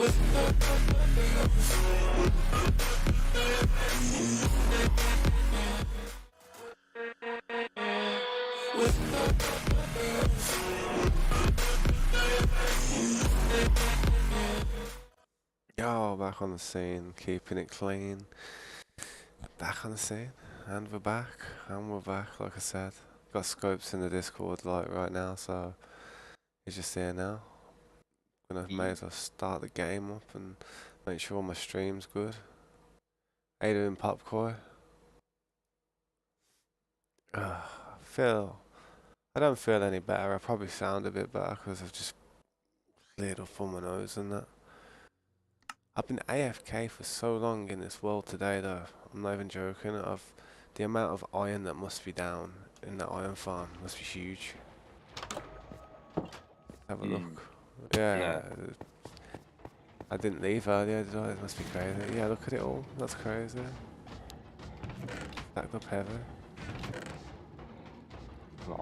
Yo, back on the scene, keeping it clean. Back on the scene, and we're back, like I said. Got scopes in the Discord like right now, so he's just here now. Gonna may as well start the game up and make sure my stream's good. How you doing, Popcorn? I don't feel any better. I probably sound a bit better because I've just cleared up all my nose and that. I've been AFK for so long in this world today though. I'm not even joking. The amount of iron that must be down in that iron farm must be huge. Have a look. Yeah. No. I didn't leave earlier, did I? It must be crazy. Yeah, look at it all. That's crazy. Stacked up heavy.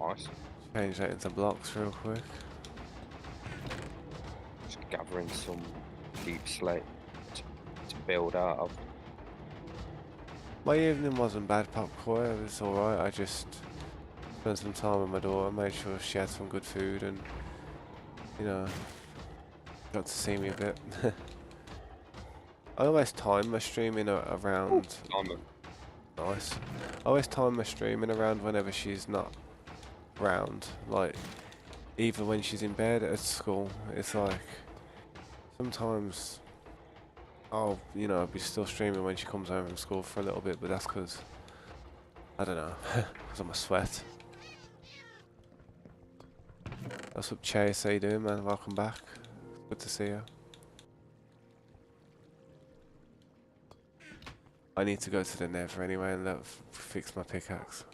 Nice. Change that into blocks real quick. Just gathering some deep slate to build out of. My evening wasn't bad, Popcorn. It was alright. I just spent some time with my daughter, made sure she had some good food, and you know, got to see me a bit. I always time my streaming around. Nice. I always time my streaming around whenever she's not around. Like, even when she's in bed at school, it's like sometimes I'll, I'll be still streaming when she comes home from school for a little bit, but that's because I don't know, because I'm a sweat. What's up, Chase? How you doing, man? Welcome back. Good to see you. I need to go to the Nether anyway and fix my pickaxe.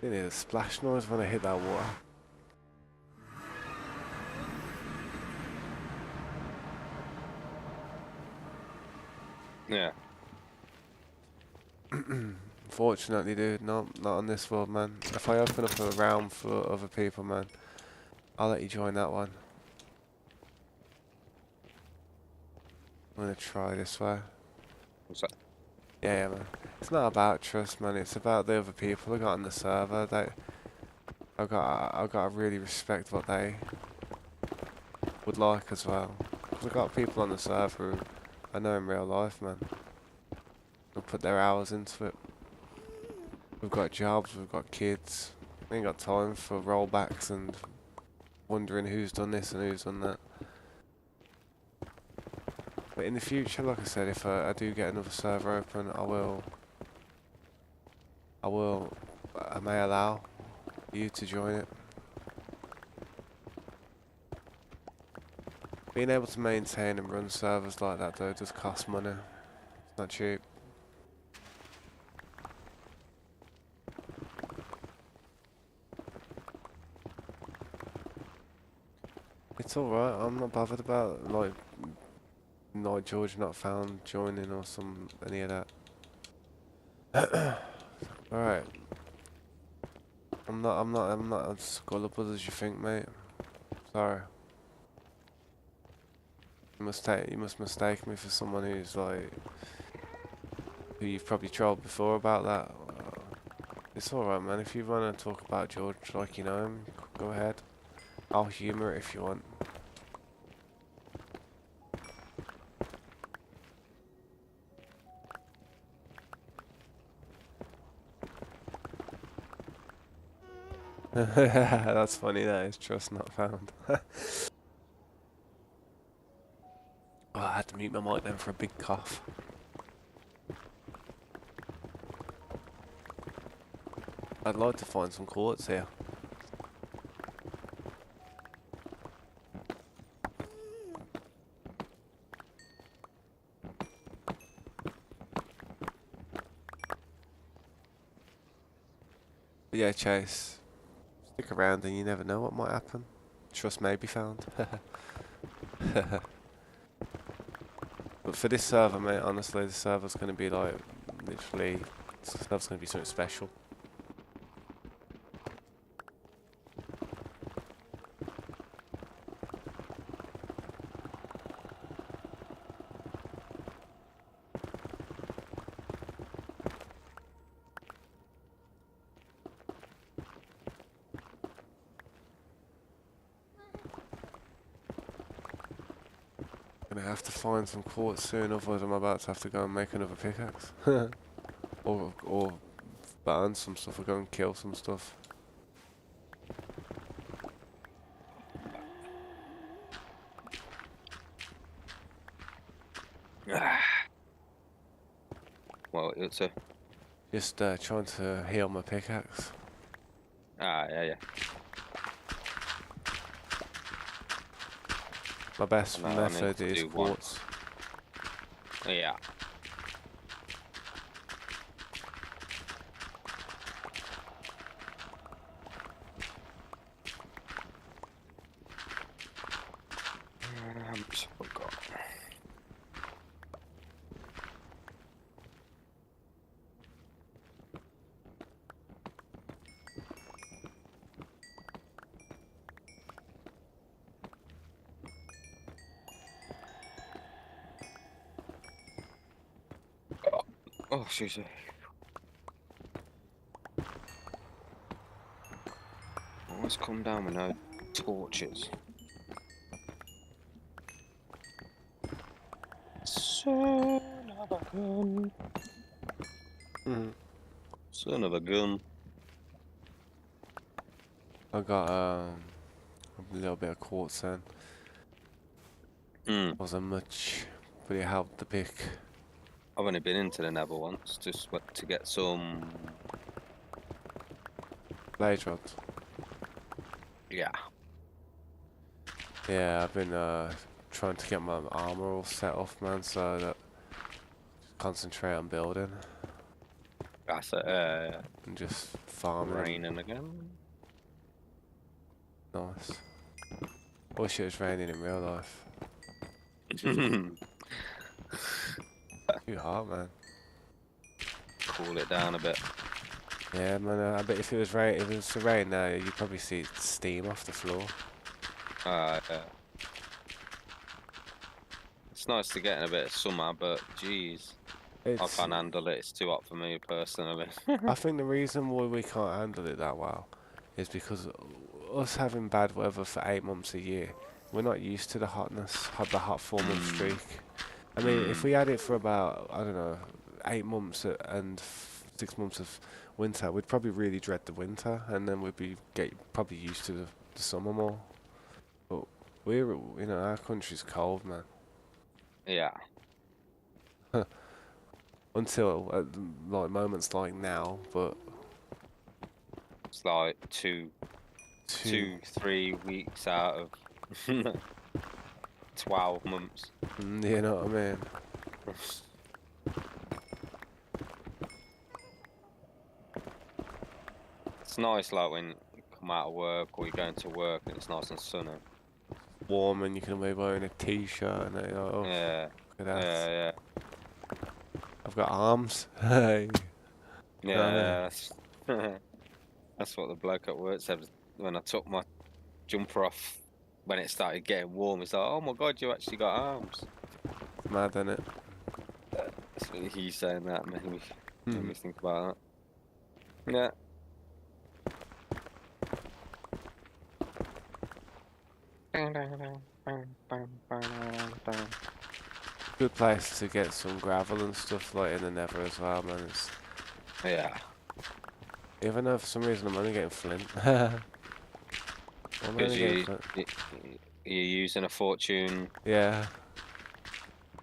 You need a splash noise when I hit that water. Yeah. Unfortunately, dude, not on this world, man. If I open up a realm for other people, man, I'll let you join that one. I'm gonna try this way. What's that? Yeah, man. It's not about trust, man. It's about the other people I got on the server. I got to really respect what they would like as well. 'Cause I got people on the server who I know in real life, man. They'll put their hours into it. We've got jobs, we've got kids. We ain't got time for rollbacks and wondering who's done this and who's done that. But in the future, like I said, if I do get another server open, I may allow you to join it. Being able to maintain and run servers like that though does cost money. It's not cheap. It's alright, I'm not bothered about like George not found joining or any of that. Alright. I'm not as gullible as you think, mate. Sorry. You must mistake me for someone who you've probably trolled before about that. It's alright, man. If you want to talk about George like you know him, go ahead. I'll humour it if you want. That's funny, that is trust not found. Oh, I had to mute my mic then for a big cough. I'd like to find some quartz here. But yeah, Chase. Stick around and you never know what might happen. Trust may be found. But for this server, mate, honestly, the server's going to be like literally pickaxe. That's going to be something special. Gonna have to find some quartz soon, otherwise I'm about to have to go and make another pickaxe. or burn some stuff or go and kill some stuff. Well, it's a. Just trying to heal my pickaxe. Yeah. My best No, I need method to is do one. quartz. Yeah. Forgot. Oh, excuse me. Always come down with no torches. Son of a gun. Mm. Son of a gun. I got a little bit of quartz then. Wasn't much, but it helped the pick. I've only been into the Nether once, just to get some. Blade rods. Yeah. Yeah, I've been trying to get my armor all set off, man, so that concentrate on building That's it. and just farming. Raining again. Nice. Wish it was raining in real life. Too hot, man. Cool it down a bit. Yeah, man. I bet if it was rain, if it was to rain now, you'd probably see steam off the floor. Yeah. It's nice to get in a bit of summer, but geez, I can't handle it. It's too hot for me personally. I think the reason why we can't handle it that well is because us having bad weather for 8 months a year, we're not used to the hotness, the hot 4 month streak. I mean, if we had it for about, I don't know, 8 months and 6 months of winter, we'd probably really dread the winter, and then we'd be probably used to the summer more. But our country's cold, man. Yeah. Until like moments like now, but It's like 3 weeks out of 12 months. You know what I mean? It's nice, like when you come out of work or you're going to work and it's nice and sunny. Warm and you can be wearing a t-shirt and you're like, oh, Yeah. look at that. Yeah. I've got arms. Hey. Yeah. That's what the bloke at work said when I took my jumper off. When it started getting warm, he's like, "Oh my God, you actually got arms." Mad, isn't it? That's what he's saying. That made me think about that. Yeah. Good place to get some gravel and stuff like in the Nether as well, man. Yeah. Even though for some reason I'm only getting flint. Because you're using a fortune. Yeah.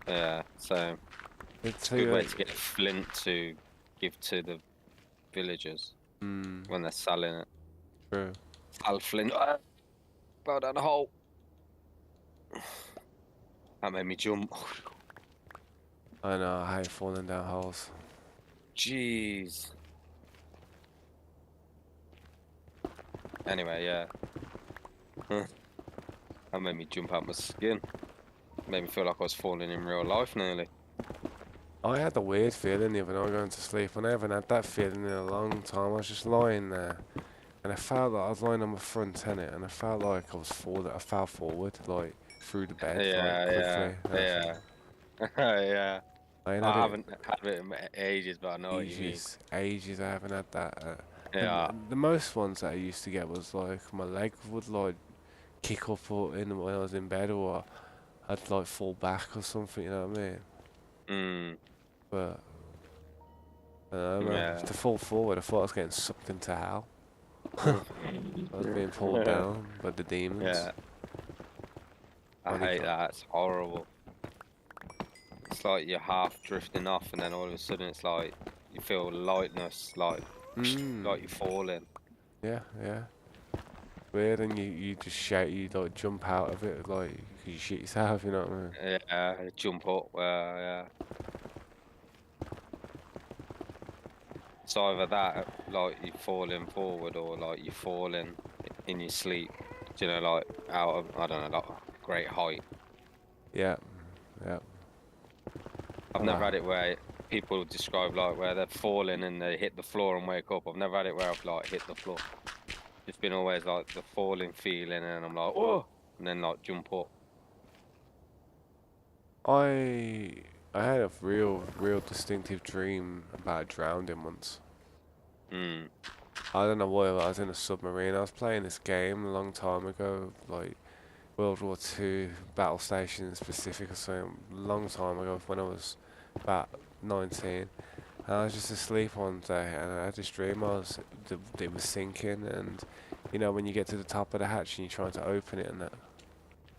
Yeah. So it's a good way to get flint to give to the villagers when they're selling it. True. Sell flint. Fell down the hole. That made me jump. I know, I hate falling down holes. Jeez. Anyway, yeah. That made me jump out my skin. Made me feel like I was falling in real life nearly. I had the weird feeling the other night going to sleep, and I haven't had that feeling in a long time. I was just lying there, and I felt like I was lying on my front innit, and I felt like I was falling. I fell forward, like through the bed, like Yeah, quickly. yeah, yeah, yeah. I ain't had I it haven't had it in ages, but I know what you mean. ages. I haven't had that. Yeah, The most ones that I used to get was like my leg would like kick up when I was in bed, or I'd like fall back or something. You know what I mean? mm, But I don't know, man. yeah. To fall forward, I thought I was getting sucked into hell. Mm. I was being pulled down by the demons. Yeah, I Funny hate car. that. It's horrible. It's like you're half drifting off, and then all of a sudden it's like you feel lightness, Mm. like you're falling. Yeah, yeah. Weird, and you just shout, you like jump out of it, like 'cause you shit yourself. You know what I mean? Yeah, jump up. Yeah. It's either that, like you're falling forward, or like you're falling in your sleep. You know, like out of, I don't know, like great height. Yeah, yeah. I've never Ah, had it where people describe like where they're falling and they hit the floor and wake up. I've never had it where I've like hit the floor. It's been always like the falling feeling, and I'm like, oh, and then like jump up. I I had a real distinctive dream about drowning once. Mm, I don't know why, but I was in a submarine. I was playing this game a long time ago, like World War II battle station specific or something, a long time ago when I was about 19. And I was just asleep one day, and I had this dream. It was sinking, and you know when you get to the top of the hatch and you're trying to open it, and that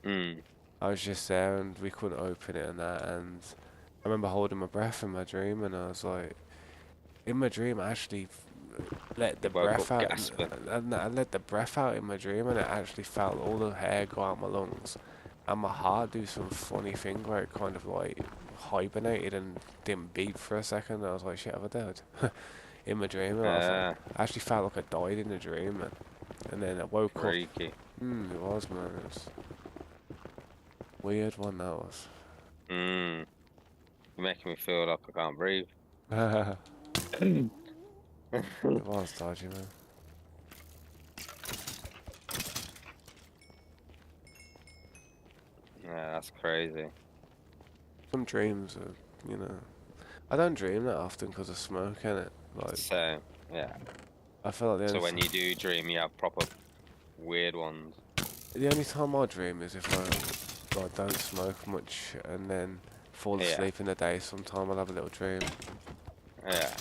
mm. I was just there, and we couldn't open it, and that, and I remember holding my breath in my dream, and I was like, in my dream, I actually let the You woke breath up out, gasping. and I let the breath out in my dream, and I actually felt all the air go out my lungs, and my heart do some funny thing where it kind of like hibernated and didn't beat for a second. And I was like, shit, have I died? In my dream, and I was like, I actually felt like I died in the dream, and then I woke up. Freaky. It was, man. It was a weird one, that was. Mm. You're making me feel like I can't breathe. It was dodgy, man. Yeah, that's crazy. Some dreams are, you know. I don't dream that often because of smoke, innit? Like, So, yeah. I feel like So when you do dream, you have proper weird ones. the only time I dream is if I like, don't smoke much and then fall Yeah, asleep in the day. Sometime I'll have a little dream. yeah.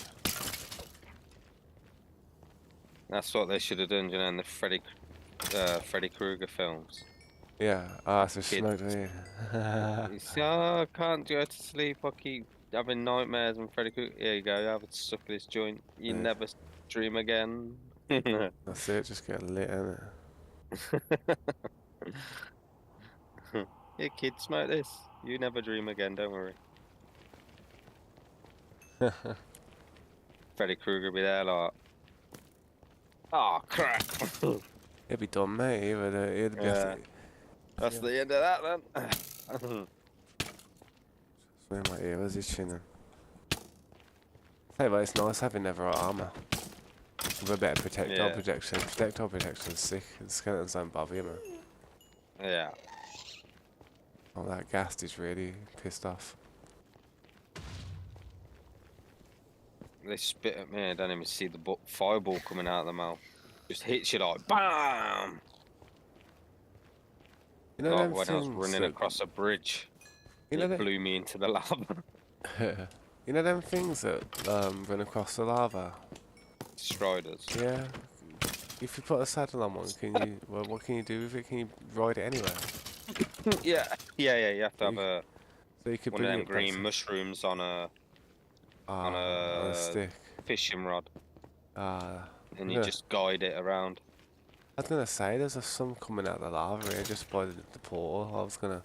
That's what they should have done, you know, in the Freddy Krueger films. Yeah, so Kid, smoke me. you say, oh, I can't go to sleep. I keep having nightmares. And Freddy Krueger, here you go. Have a suck of this joint. You Yeah, never dream again. that's it, just get lit, innit? Here, kid, smoke this. You never dream again. Don't worry. Freddy Krueger be there like, oh crap. It'd be done, mate. It'd be Yeah, that's yeah. the end of that then. Where my ear was itching. Hey, but it's nice having never armor. With a better projectile Yeah, protection. Projectile protection's sick. The skeletons don't bother you, man. yeah. Oh, that ghast is really pissed off. They spit at me. I don't even see the fireball coming out of the mouth. Just hits you like BAM! You know Like them when I was things running that across a bridge, you and know it that blew me into the lava. you know them things that run across the lava. Striders. Yeah. If you put a saddle on one, can you? Well, what can you do with it? Can you ride it anywhere? Yeah. You have to have You, so you could one of bring them it back green to mushrooms on on a a stick. fishing rod, Ah, and I'm you gonna. just guide it around. I was gonna say there's some coming out of the lava here just by the portal. I was gonna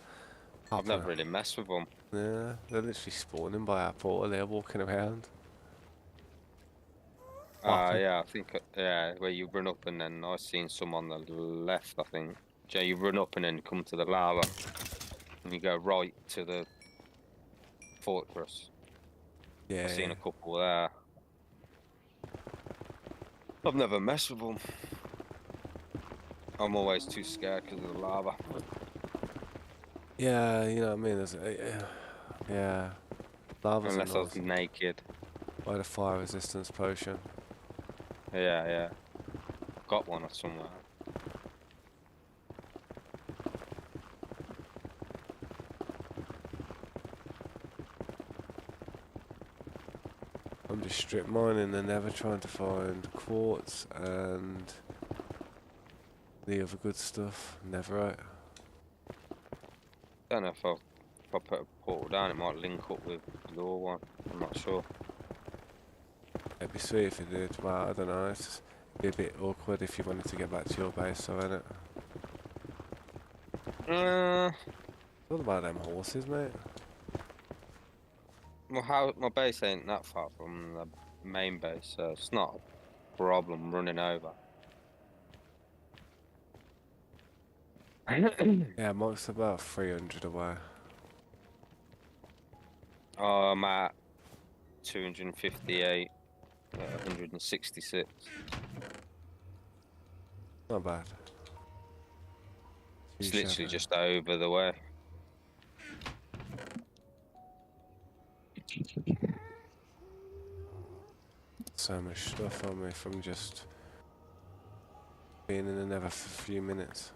I've hop never a. really messed with them. Yeah, they're literally spawning by our portal. They're walking around. Hopping. Yeah, I think yeah, where you run up and then I've seen some on the left. I think. Yeah, you run up and then come to the lava, and you go right to the fortress. Yeah, I've seen yeah. a couple there. I've never messed with them. I'm always too scared because of the lava. Yeah, you know what I mean? Yeah. Lava's a Unless I was nice. naked. Or a fire resistance potion. Yeah, yeah. Got one or somewhere. I'm just strip mining and never trying to find quartz and the other good stuff. Never right. Don't know if I put a portal down, it might link up with your one. I'm not sure. It'd be sweet if it did, but I don't know. It'd be a bit awkward if you wanted to get back to your base, so innit? It's all about them horses, mate. My base ain't that far from the main base, so it's not a problem running over. Yeah, Monk's about 300 away. I'm at 258, 166. Not bad. It's 2 literally 7. just over the way. So much stuff on me from just being in the nether for a few minutes.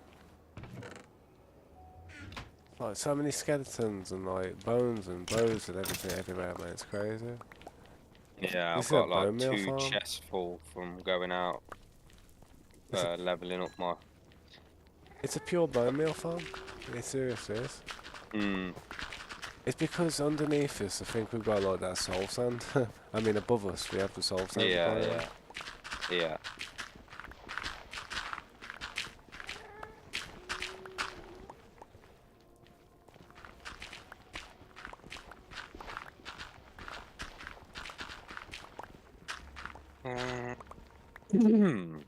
Like so many skeletons and like bones and bows and everything everywhere, man. It's crazy. Yeah, I've This is a got like bone meal 2 farm. chests full from going out, It's a, leveling up my. it's a pure bone meal farm. It seriously is. Hmm. It's because underneath us, I think we've got like that soul sand. I mean, above us, we have the soul sand Yeah, biome. yeah, yeah. Hmm.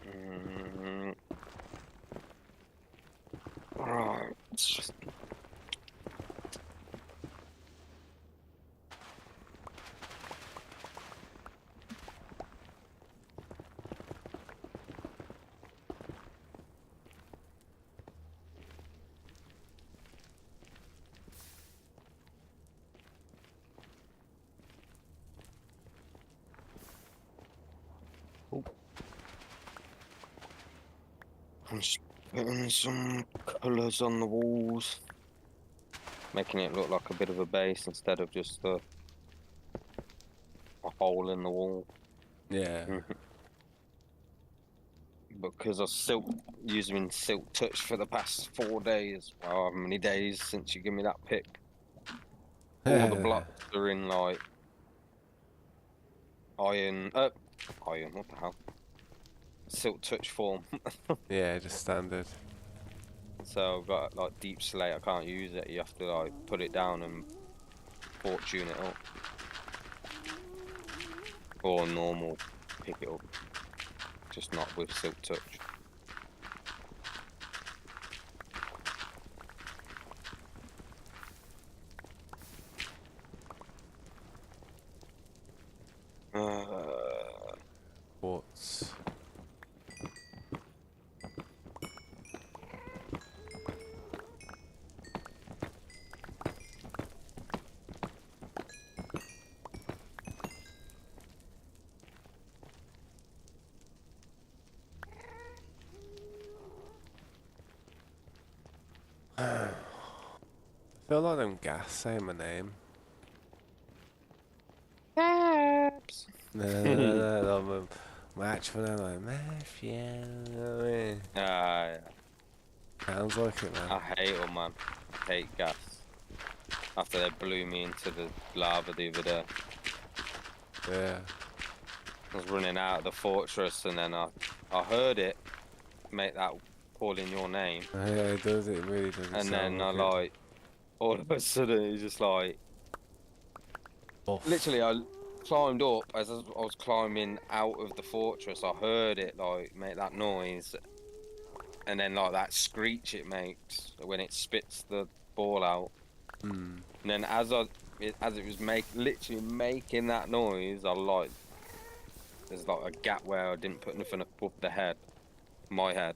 Mm, right. I'm just putting some colours on the walls, making it look like a bit of a base instead of just a hole in the wall. Yeah. Because I've still using Silk Touch for the past 4 days. Well, how many days since you give me that pick? All the blocks are in like iron. Iron. What the hell? Silk Touch form. Yeah, just standard. So I've got like deep slate. I can't use it. You have to like put it down and fortune it up, or normal pick it up. Just not with Silk Touch. Quartz. I feel like them gas saying my name. Caps. No, my actual name, like Matthew. You know what I mean? Yeah. Sounds like it, man. I hate them, man. I hate gas. After they blew me into the lava the other day, Yeah. I was running out of the fortress, and then I heard it make that calling your name, Yeah, it does. It really doesn't and sound then I like it. like all of a sudden it's just like Off. Literally, I climbed up as I was climbing out of the fortress. I heard it like make that noise, and then like that screech it makes when it spits the ball out. Hmm. And then as it was literally making that noise, I like there's like a gap where I didn't put nothing above my head.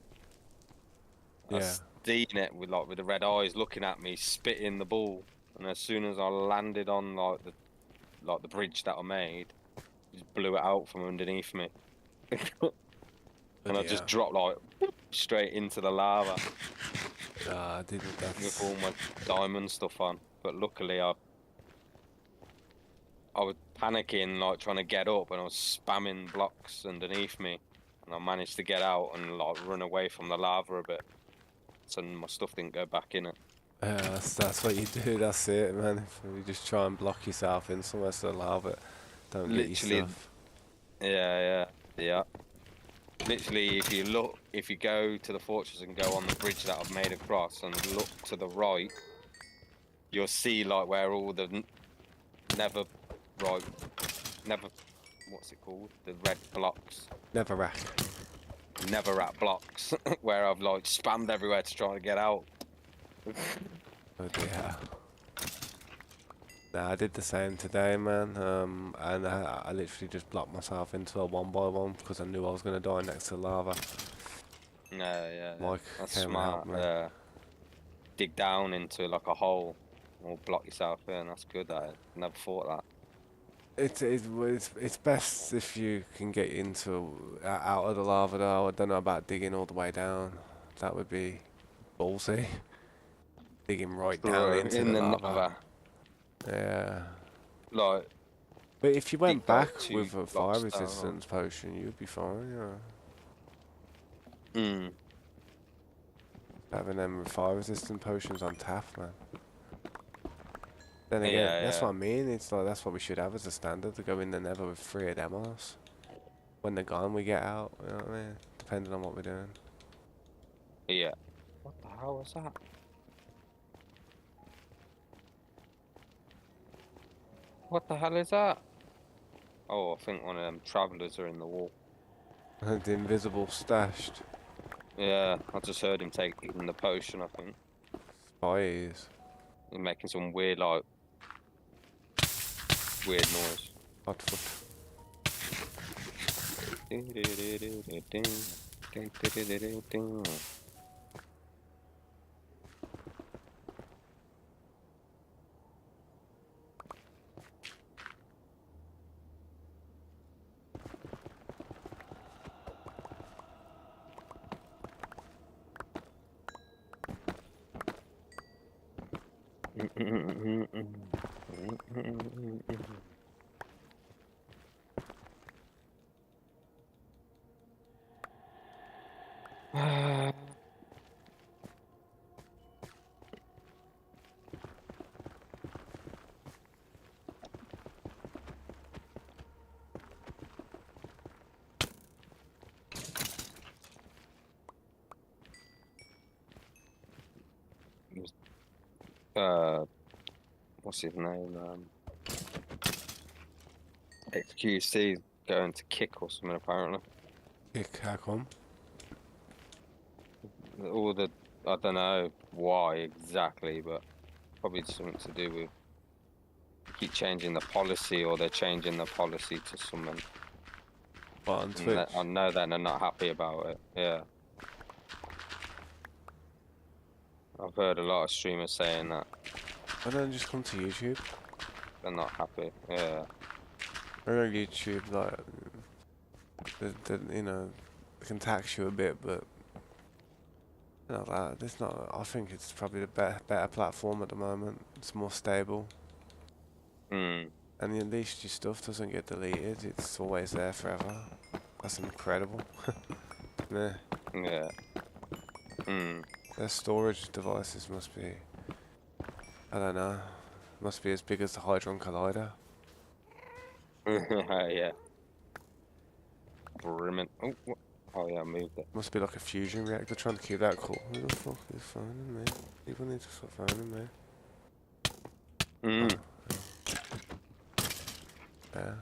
I Yeah. seen it with the red eyes looking at me, spitting the ball. And as soon as I landed on the bridge that I made, just blew it out from underneath me. And I Bloody just hell. dropped like straight into the lava Nah, I didn't. with That's. all my diamond stuff on. But luckily, I was panicking, like trying to get up, and I was spamming blocks underneath me, and I managed to get out and like run away from the lava a bit, so my stuff didn't go back in it. Yeah, that's what you do. That's it, man. If you just try and block yourself in somewhere so loud, it don't get your Literally, stuff. yeah. Literally, if you go to the fortress and go on the bridge that I've made across and look to the right, you'll see like where all the never, right, never, what's it called? The red blocks, Never rack. never at blocks, where I've like spammed everywhere to try to get out. Oh dear. Nah, I did the same today, man. And I literally just blocked myself into a one by one because I knew I was gonna die next to lava. No, yeah. Mike That's came and helped smart. me. Dig down into like a hole or block yourself in. That's good. I never thought that. It's best if you can get out of the lava though. I don't know about digging all the way down. That would be ballsy. Digging right down True. into In the the lava. Nether, Yeah. like But if you dig went like back two with a fire blocks down. resistance potion, you'd be fine, yeah. Mm. Having them fire resistant potions on tap, man. Then again, Yeah, that's yeah, what I mean. It's like that's what we should have as a standard to go in the Nether with 3 of demos. When they're gone, we get out. You know what I mean? Depending on what we're doing. yeah. What the hell was that? What the hell is that? Oh, I think one of them travelers are in the wall. The invisible stashed Yeah, I just heard him taking the potion. I think spies. he's making some weird, like, weird noise. Hotfoot. What's his name? XQC going to kick or something apparently. Kick, how come? All the I don't know why exactly, but probably something to do with keep changing the policy or they're changing the policy to something. What, on And Twitch? I know that they're not happy about it. Yeah, I've heard a lot of streamers saying that Why don't you just come to YouTube? they're not happy. Yeah, I know YouTube, like, you know, they can tax you a bit, but not that. It's not. I think it's probably the better platform at the moment. It's more stable, mm, and at least your stuff doesn't get deleted. It's always there forever. That's incredible. Yeah. yeah, mm. Their storage devices must be, I don't know, must be as big as the Hadron Collider. Yeah. Brilliant. Oh, oh yeah, I moved it. Must be like a fusion reactor trying to keep that cool. Who the fuck is phoning me? People need to stop phoning me. Mm. Oh. Yeah.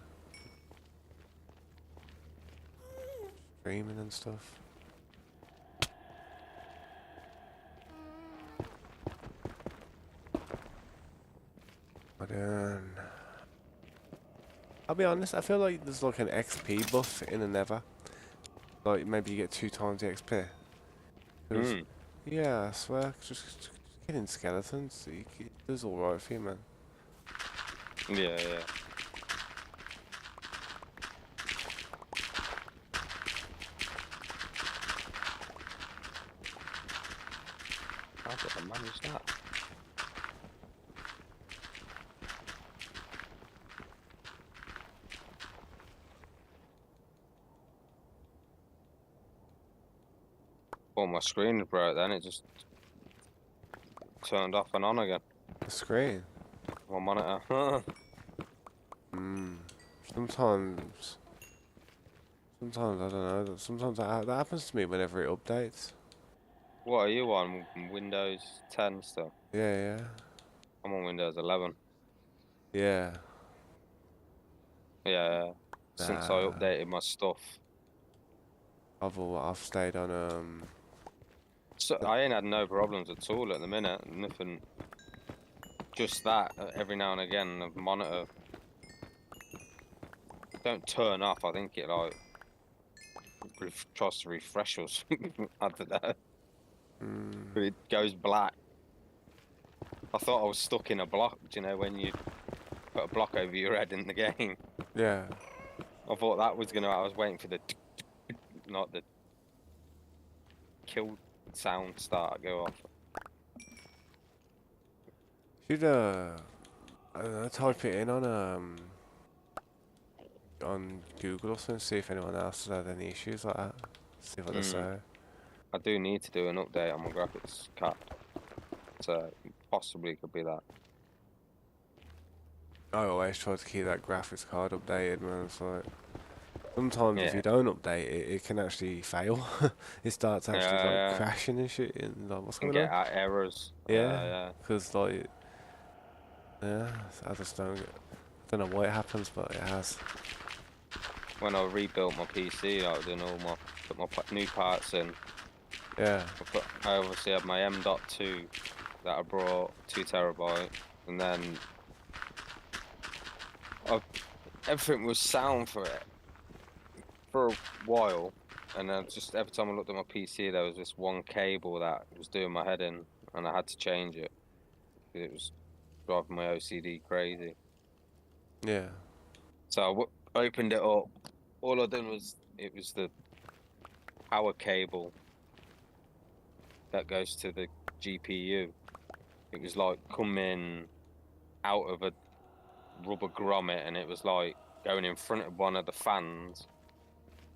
Streaming and stuff. But I'll be honest, I feel like there's like an XP buff in the Nether. Like maybe you get 2 times the XP. 'Cause, Hmm. yeah, I swear, just killing skeletons, it does alright for you, man. Yeah, yeah. How did I manage that? Oh, my screen broke then. It just turned off and on again. The screen. My monitor. Hmm. Sometimes, sometimes I don't know. Sometimes that happens to me whenever it updates. What are you on? Windows 10 still? Yeah, yeah, I'm on Windows 11. yeah. Yeah, since I Nah, updated my stuff. I've stayed on So I ain't had no problems at all at the minute. Nothing. Just that every now and again the monitor don't turn off. I think it like tries to refresh or something. I don't know. mm, But it goes black. I thought I was stuck in a block. Do you know when you put a block over your head in the game? yeah. I thought that was gonna. I was waiting for the not the kill sound start go off. Should I don't know, type it in on Google or something, see if anyone else has had any issues like that. See what they Mm. say. I do need to do an update on my graphics card, so possibly could be that. I always try to keep that graphics card updated, man. It's like sometimes if Yeah, you don't update it, it can actually fail. It starts actually yeah, like yeah. crashing and shit, and like what's And going get on? out errors. Yeah, Yeah. because like yeah, I just don't know why it happens, but it has. When I rebuilt my PC, I was doing all my put my new parts in. Yeah, I obviously had my M.2 that I brought 2 TB, and then I, everything was sound for it for a while. And then just every time I looked at my PC, there was this one cable that was doing my head in, and I had to change it. It was driving my OCD crazy. yeah. So opened it up. All I done was it was the power cable that goes to the GPU. It was like coming out of a rubber grommet, and it was like going in front of one of the fans,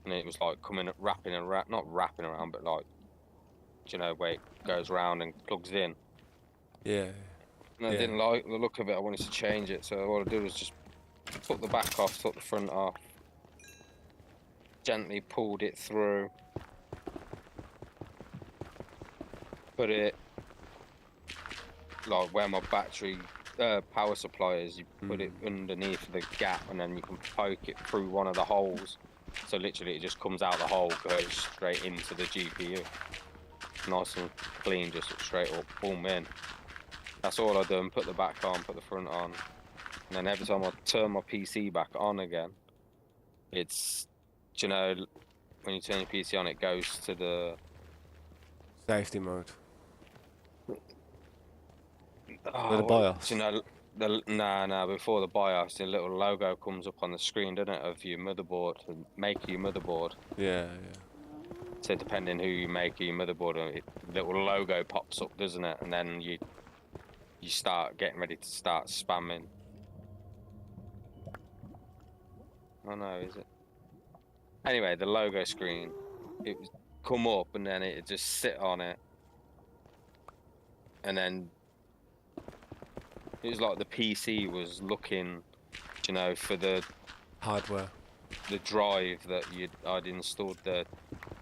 and it was like coming wrapping around, not wrapping around, but like where it goes round and plugs in. Yeah, And I yeah, didn't like the look of it. I wanted to change it, so all I did was just took the back off, took the front off, gently pulled it through, put it like where my battery power supply is. You put it underneath the gap, and then you can poke it through one of the holes. So literally, it just comes out the hole, goes straight into the GPU. Nice and clean, just straight up, boom in. That's all I done. Put the back on, put the front on, and then every time I turn my PC back on again, it's when you turn your PC on, it goes to the safety mode. The oh, BIOS. the nah before the BIOS, the little logo comes up on the screen, doesn't it, of your motherboard, and make your motherboard. Yeah, yeah. So depending who you make your motherboard, little logo pops up, doesn't it? And then you start getting ready to start spamming. Oh no, is it? Anyway, the logo screen, it would come up and then it'd just sit on it, and then it was like the PC was looking, for Hardware. the drive that I'd installed there.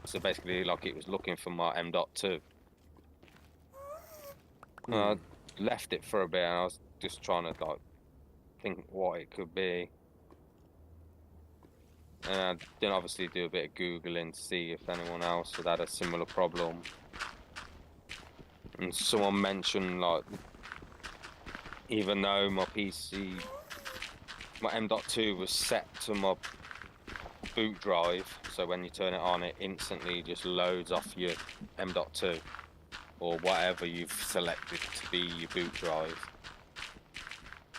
So basically, like it was looking for my M.2. And Hmm. I left it for a bit, and I was just trying to like think what it could be. And I then obviously do a bit of Googling to see if anyone else had had a similar problem. And someone mentioned, like, even though my PC, my M.2 was set to my boot drive, so when you turn it on, it instantly just loads off your M.2 or whatever you've selected to be your boot drive,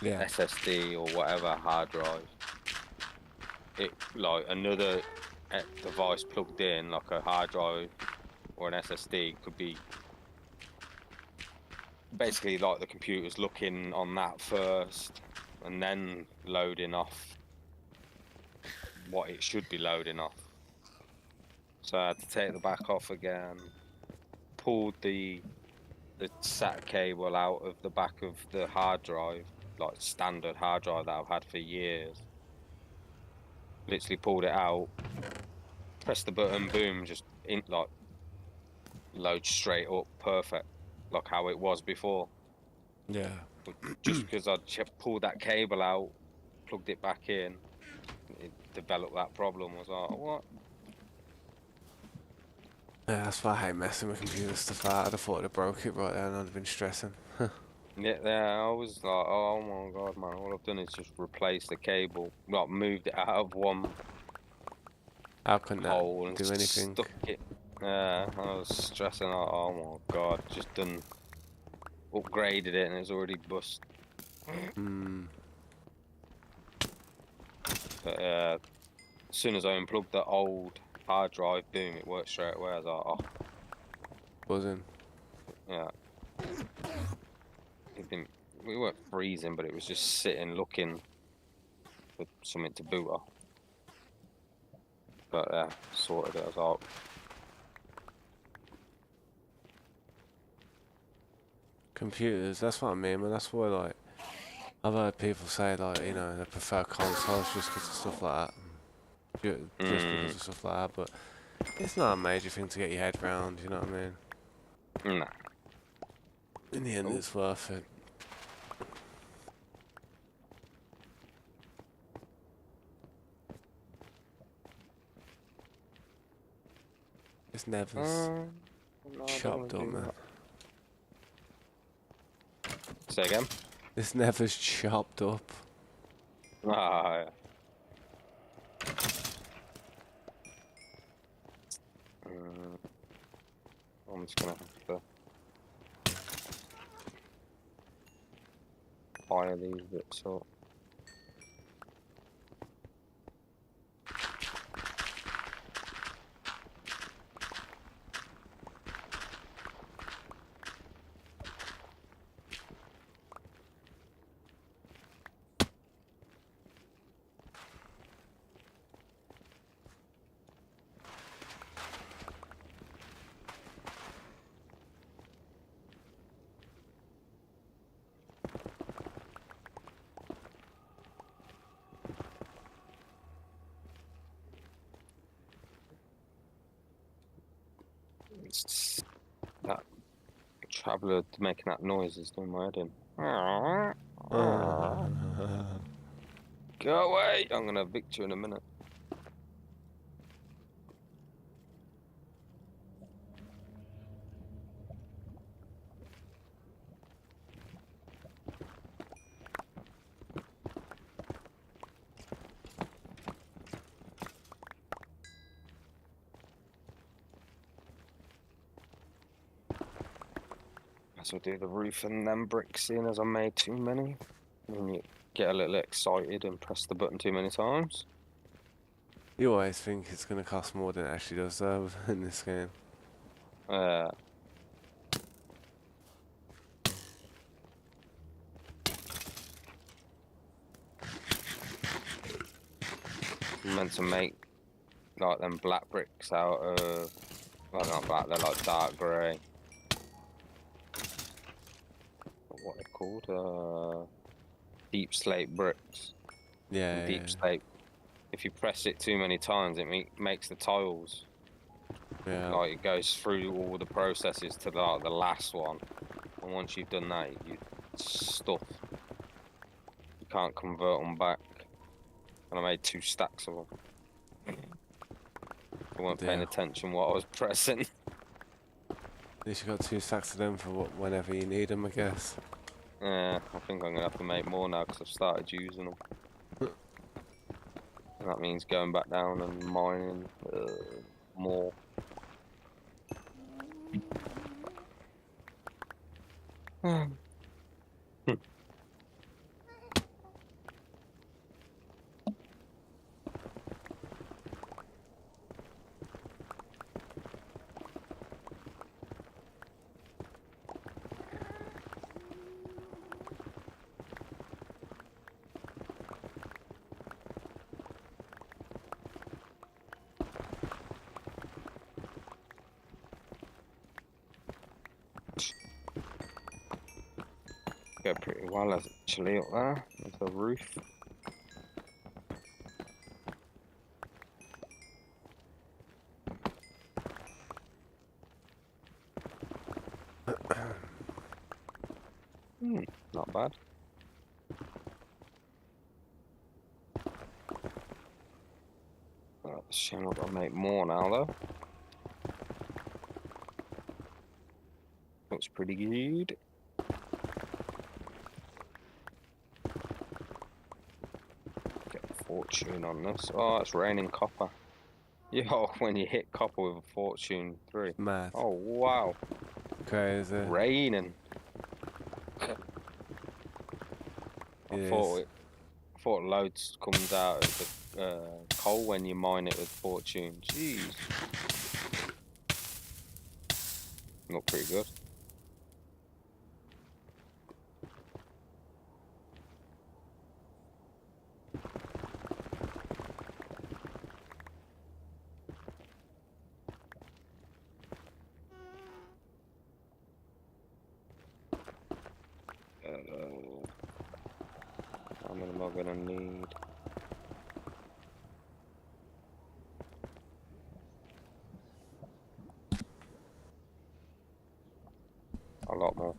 Yeah. SSD or whatever hard drive. It like another device plugged in, like a hard drive or an SSD, could be basically like the computer's looking on that first and then loading off what it should be loading off. So I had to take the back off again, pulled the SATA cable out of the back of the hard drive, like standard hard drive that I've had for years. Literally pulled it out, pressed the button, boom, just like load straight up, perfect, like how it was before. Yeah. But just because I pulled that cable out, plugged it back in, it developed that problem. I was like, what? Yeah, that's why I hate messing with computer stuff out. I'd have thought I'd have broke it right there and I'd have been stressing. Yeah, I was like, oh my god, man! All I've done is just replace the cable, like moved it out of one How can that hole and do anything? stuck it. Yeah, I was stressing out. Oh my god, just done upgraded it and it's already bust. Hmm. But as soon as I unplugged the old hard drive, boom, it worked straight away. I was like, oh Buzzing. yeah. It didn't. We weren't freezing, but it was just sitting looking for something to boot off. But yeah, sorted it. I was like, Computers, that's what I mean, man. That's why, like, I've heard people say, like, you know, they prefer consoles just because of stuff like that. Just because of stuff like that, but it's not a major thing to get your head round, you know what I mean? nah. In the end, Oh. it's worth it. This Never's No, I don't chopped wanna up, do man. that. Say again? This Never's chopped up. Ah, yeah. I'm just gonna have to fire these bits up. It's that traveller making that noise is doing my head in. Go away! I'm gonna evict you in a minute. Guess I'll do the roof and then bricks, seeing as I made too many. And you get a little excited and press the button too many times. You always think it's going to cost more than it actually does, though, in this game. Uh, I'm meant to make like them black bricks out of, well, not black, they're like dark grey. What they're called? Deep slate bricks. Yeah, And yeah, deep slate, if you press it too many times, it makes the tiles, yeah. like it goes through all the processes to the last one. And once you've done that, you stuff. You can't convert them back. And I made 2 stacks of them. I weren't paying Yeah. attention what I was pressing. At least you got 2 stacks of them for whenever you need them, I guess. Yeah, I think I'm gonna have to make more now because I've started using them. And that means going back down and mining more. Go pretty well actually up there with the roof. Not bad. It's a shame I've got to make more now though. Looks pretty good. Get a fortune on this. Oh, it's raining copper. Yo, when you hit copper with a fortune 3. Mad. Oh wow. Crazy. Raining. I thought loads comes out of the coal when you mine it with fortune. Jeez. Not pretty good. How many am I gonna need? A lot more.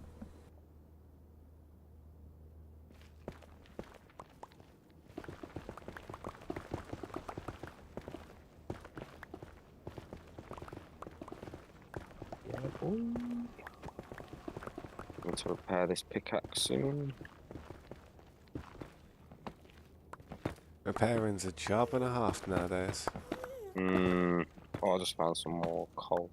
Yeah, boy. Need to repair this pickaxe soon. Repairing's a job and a half nowadays. Oh, I just found some more coal.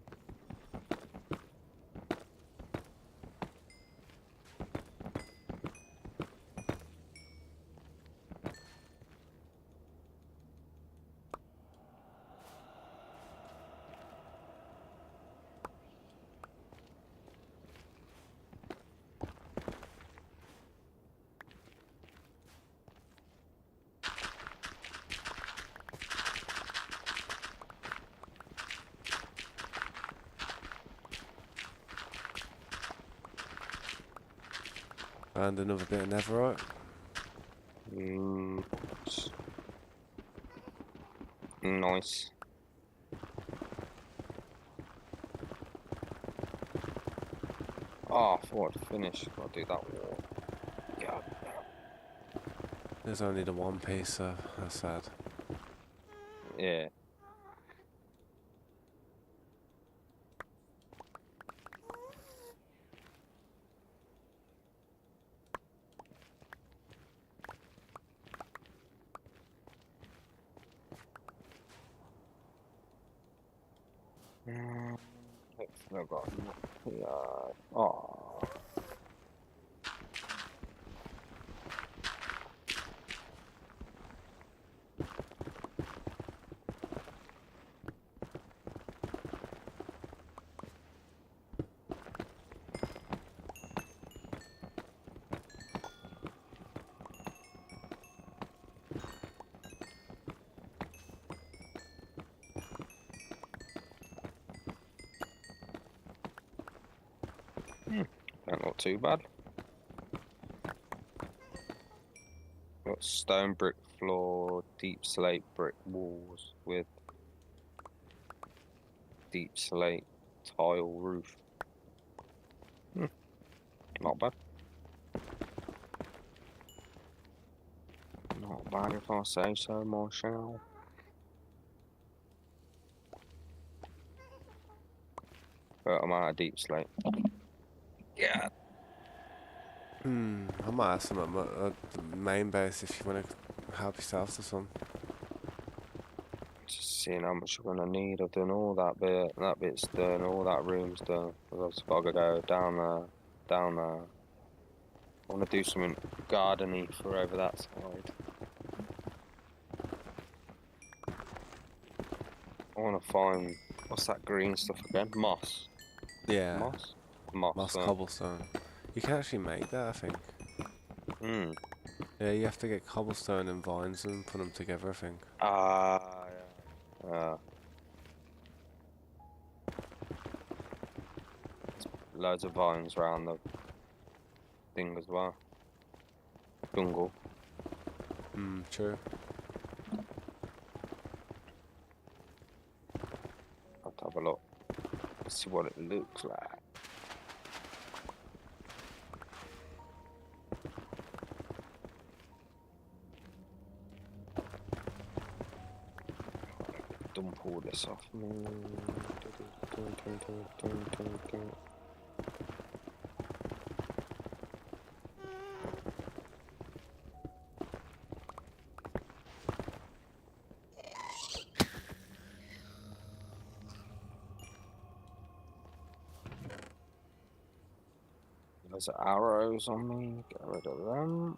And another bit of netherite. Nice. Oh, I thought I'd finish. I'll do that wall. God. There's only the one piece, so that's sad. Yeah. Hopefully I've got enough. Yeah. Oh. Don't look too bad. Got stone brick floor, deep slate brick walls with deep slate tile roof. Not bad. Not bad if I say so, Marshall. but I'm out of deep slate. Yeah. I might have some at the main base if you want to help yourself to some. Just seeing how much I'm gonna need. I've done all that bit. That bit's done. All that room's done. I've just got to go down there, down there. I want to do something gardeny for over that side. I want to find what's that green stuff again? Moss. Yeah, Moss. Moss. moss cobblestone. You can actually make that, I think. Hmm. Yeah, you have to get cobblestone and vines and put them together, I think. Ah. Yeah. Loads of vines around the thing as well. Jungle. True. I'll have a look. See what it looks like. Dump all this off. There's arrows on me. Get rid of them.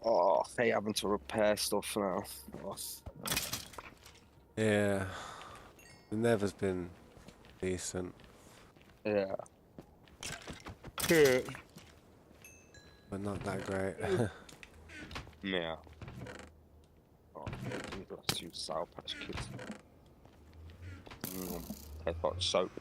Oh, I hate having to repair stuff now. Oh, Yeah, the Nether's been decent, yeah. Yeah. but not that great. Yeah. Oh, let's use Sour Patch Kids. Tastes like soap.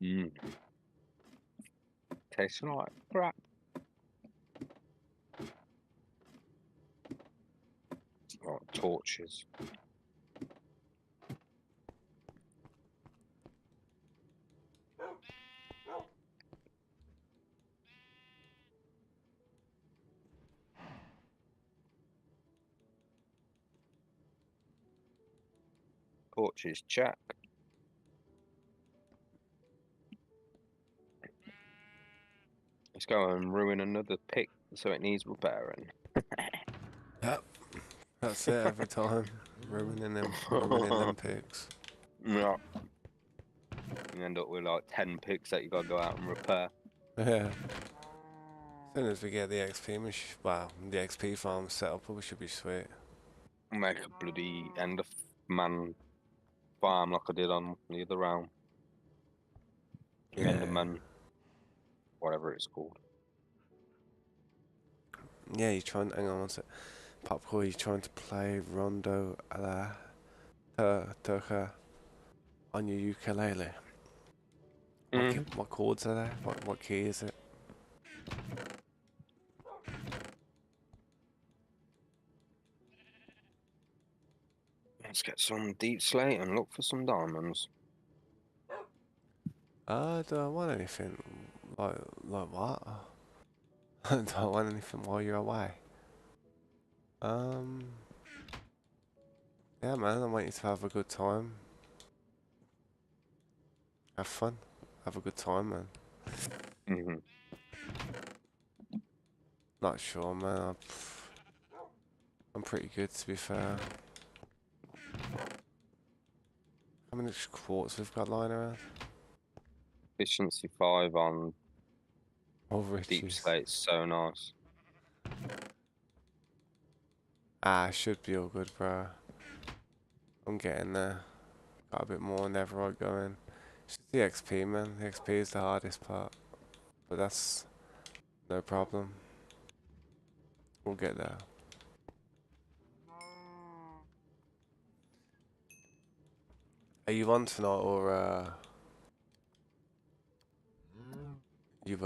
Mmm. Tastes like crap. Oh, torches. Torches, check. Let's go and ruin another pick so it needs repairing. Yep, that's it every time. Ruining them picks. Yeah. You end up with like 10 picks that you gotta go out and repair. Yeah. As soon as we get the XP the XP farm set up, we should be sweet. Make a bloody end of man farm like I did on the other round. Yeah. Enderman, whatever it's called. Yeah, you're trying. Hang on one sec. Popcorn, you're trying to play Rondo a la Turca on your ukulele. What chords are there? What key is it? Let's get some deep slate and look for some diamonds. I don't want anything. Like what? I don't want anything while you're away. Um. Yeah, man. I want you to have a good time. Have fun. Have a good time, man. Not sure, man. I'm pretty good, to be fair. How many quartz we've got lying around? Efficiency 5 on Oh, deep riches. slate's so nice. Should be all good, bro. I'm getting there. Got a bit more Netherite going. It's just the XP, man. The XP is the hardest part. But that's no problem. We'll get there. Are you on tonight or you're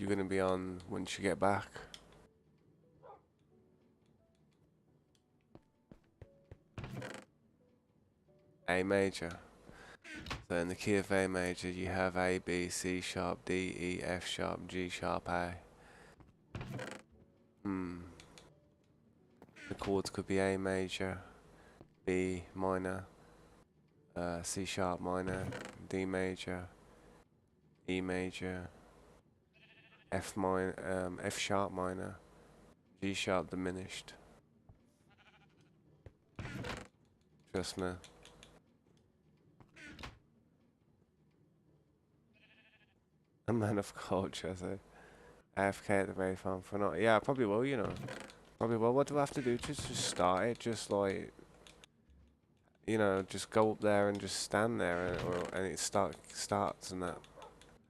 gonna be on once you get back? A major. So in the key of A major you have A, B, C sharp, D, E, F sharp, G sharp, A. The chords could be A major, B minor, C sharp minor, D major, E major, F minor, F sharp minor, G sharp diminished. Trust me. A man of culture, so AFK at the very farm for not. Yeah, I probably will, you know. Probably will. What do I have to do to just start it? Just like, you know, just go up there and just stand there, and it starts and that.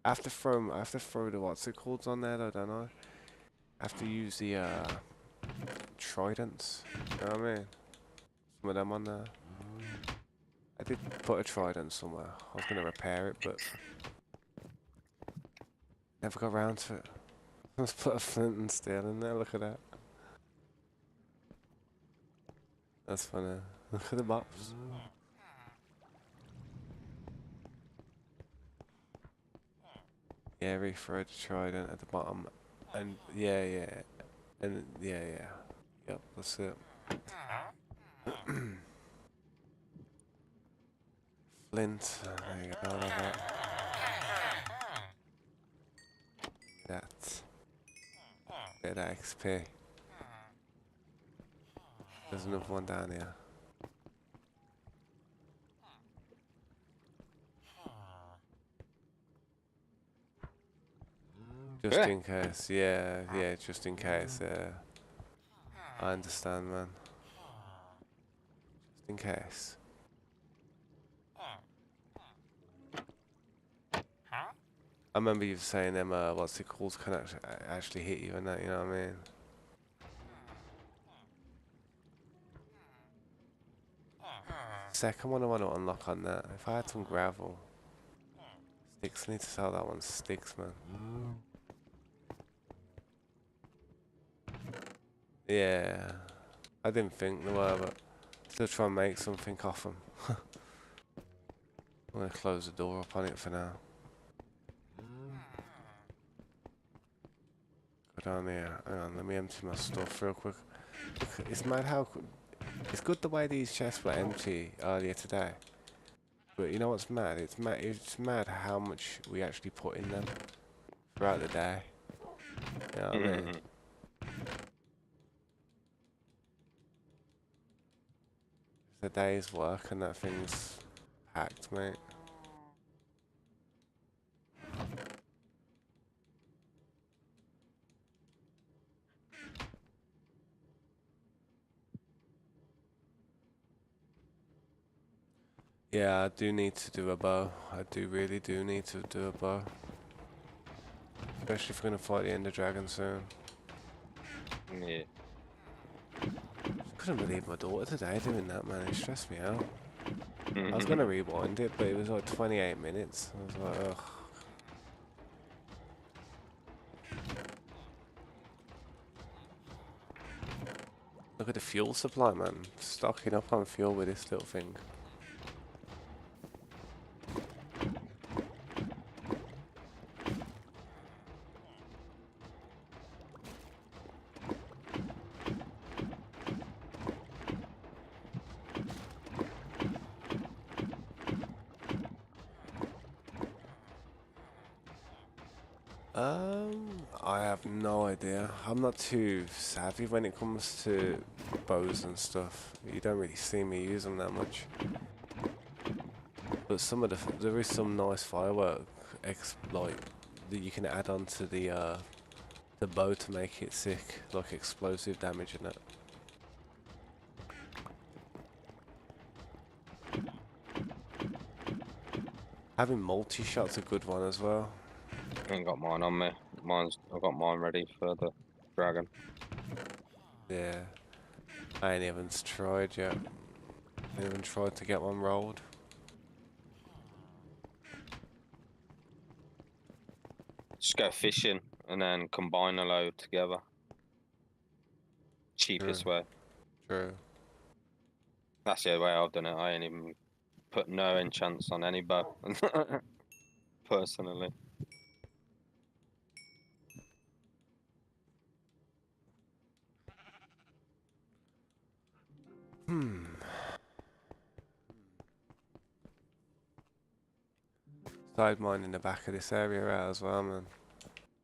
I have to throw the what's it called on there though, don't I? I have to use the tridents. You know what I mean? Some of them on there. I did put a trident somewhere. I was gonna repair it, but never got around to it. Let's put a flint and steel in there. Look at that. That's funny. Look at the maps. Yeah, refresh the trident at the bottom, and yeah, and yeah, yep, that's it. Flint. There you go. Like that. That. Bit of that XP. There's another one down here. Just in case, yeah, just in case, I understand, man. Just in case. I remember you saying them, what's it called, can actually hit you and that, you know what I mean? Second one I want to unlock on that. If I had some gravel. Sticks, I need to sell that one. Sticks, man. Yeah. I didn't think there were, but still try and make something off them. I'm going to close the door up on it for now. Go down here. Hang on, let me empty my stuff real quick. Look, it's mad how... It's good the way these chests were empty earlier today. But you know what's mad? It's mad how much we actually put in them throughout the day. You know what I mean? It's a day's work and that thing's packed, mate. Yeah, I do need to do a bow. I really do need to do a bow. Especially if we're gonna fight the Ender Dragon soon. Yeah. Couldn't believe my daughter today doing that, man. It stressed me out. I was gonna rewind it, but it was like 28 minutes. I was like, ugh. Look at the fuel supply, man. Stocking up on fuel with this little thing. I have no idea. I'm not too savvy when it comes to bows and stuff. You don't really see me use them that much. But there is some nice firework like that you can add on to the bow to make it sick, like explosive damage and that. Having multi-shot's a good one as well. I ain't got mine on me. I've got mine ready for the dragon. Yeah. I ain't even tried yet. I ain't even tried to get one rolled. Just go fishing and then combine a load together. True. Cheapest way. True. That's the way I've done it. I ain't even put no enchants on any bow. Personally. Hmm. Side mine in the back of this area out as well, man.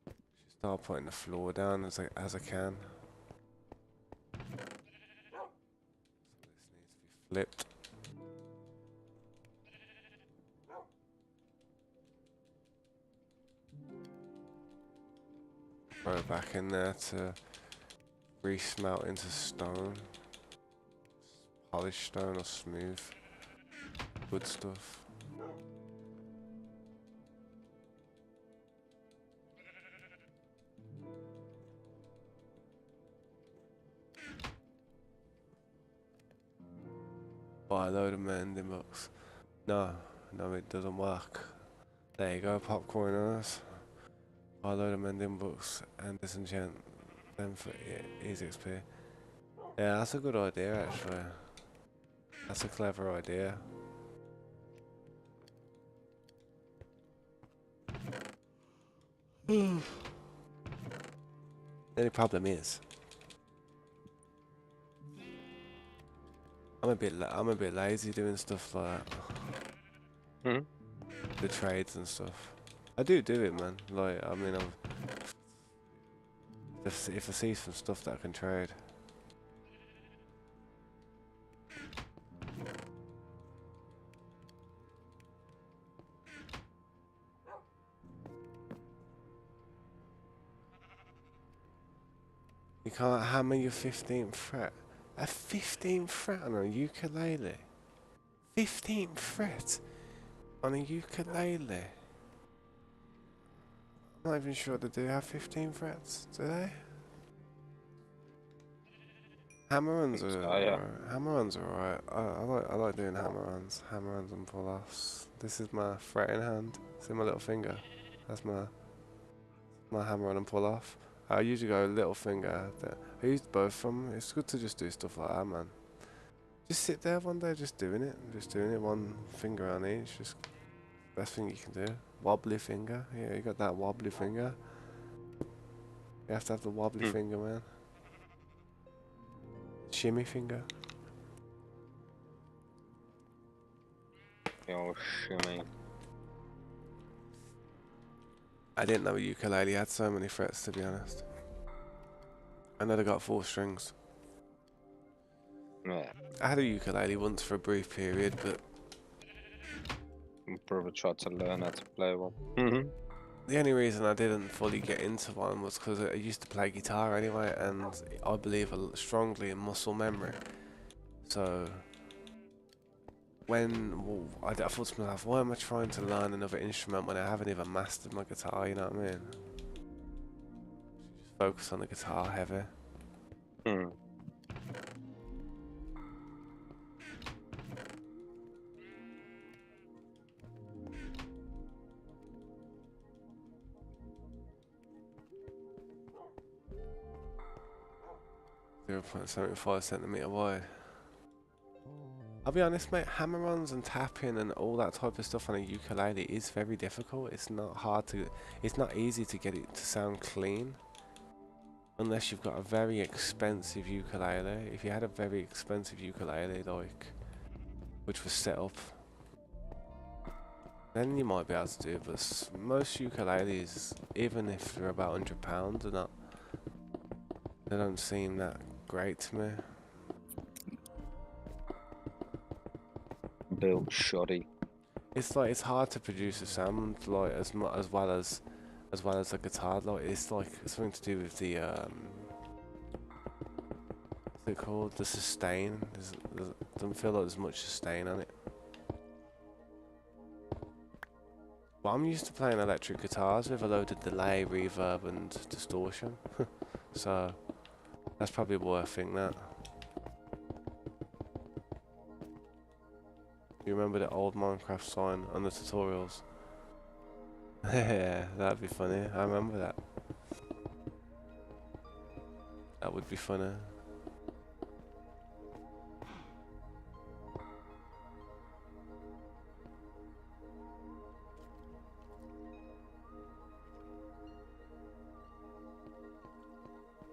Should start putting the floor down as I can. This needs to be flipped. Throw it back in there to re-smelt into stone. Polished stone or smooth. Good stuff. Buy a load of mending books. No, it doesn't work. There you go, popcorners. Buy a load of mending books and disenchant them for easy XP. Yeah, that's a good idea actually. That's a clever idea. The only problem is, I'm a bit lazy doing stuff like that. Hmm? The trades and stuff. I do it, man. Like, I mean, if I see some stuff that I can trade. You can't hammer your 15th fret. A 15th fret on a ukulele. 15th fret on a ukulele. I'm not even sure they do have 15 frets, do they? Hammer-ons are So, yeah. alright. Hammer-ons are alright. I like doing hammer-ons. Hammer-ons and pull-offs. This is my fretting hand. See my little finger? That's my hammer-on and pull-off. I usually go little finger. I used both of them. It's good to just do stuff like that, man. Just sit there one day, just doing it. Just doing it, one finger on each. Just best thing you can do. Wobbly finger. Yeah, you got that wobbly finger. You have to have the wobbly finger, man. Shimmy finger. Oh, shimmy. I didn't know a ukulele had so many frets, to be honest. I know they got 4 strings. Yeah. I had a ukulele once for a brief period, but My brother tried to learn how to play one. the only reason I didn't fully get into one was because I used to play guitar anyway, and I believe strongly in muscle memory. So I thought to myself, why am I trying to learn another instrument when I haven't even mastered my guitar, you know what I mean? Just focus on the guitar heavy. Hmm. 0.75 centimeter wide. I'll be honest, mate, hammer-ons and tapping and all that type of stuff on a ukulele is very difficult. It's not easy to get it to sound clean. Unless you've got a very expensive ukulele. If you had a very expensive ukulele, like, which was set up, then you might be able to do it, but most ukuleles, even if they're about £100, they don't seem that great to me. Built shoddy. It's like it's hard to produce a sound like as well as a guitar. Like it's like something to do with the what's it called? The sustain. Doesn't feel like there's much sustain on it. But I'm used to playing electric guitars with a load of delay, reverb, and distortion. So that's probably why I think that. You remember the old Minecraft sign on the tutorials? Yeah, that'd be funny. I remember that. That would be funny.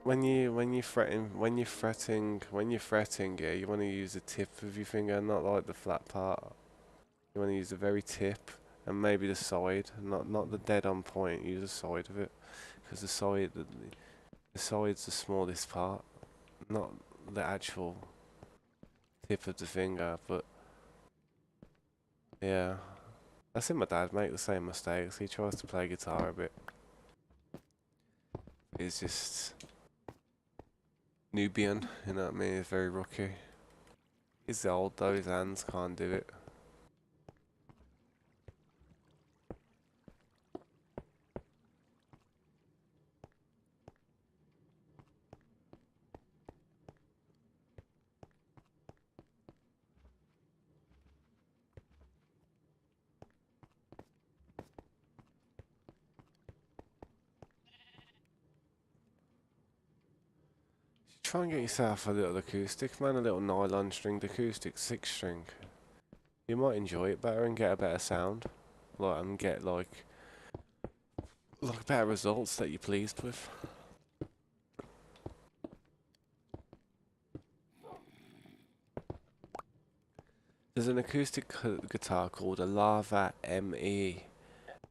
When you're fretting, yeah, you want to use the tip of your finger, not like the flat part. You want to use the very tip and maybe the side, not the dead on point. Use the side of it, because the side's the smallest part, not the actual tip of the finger. But yeah, I see my dad make the same mistakes. He tries to play guitar a bit. He's just Nubian, you know what I mean? He's very rookie. He's old though, his hands can't do it. Try and get yourself a little acoustic, man, a little nylon stringed acoustic, 6 string. You might enjoy it better and get a better sound. Like, and get like better results that you're pleased with. There's an acoustic guitar called a Lava ME,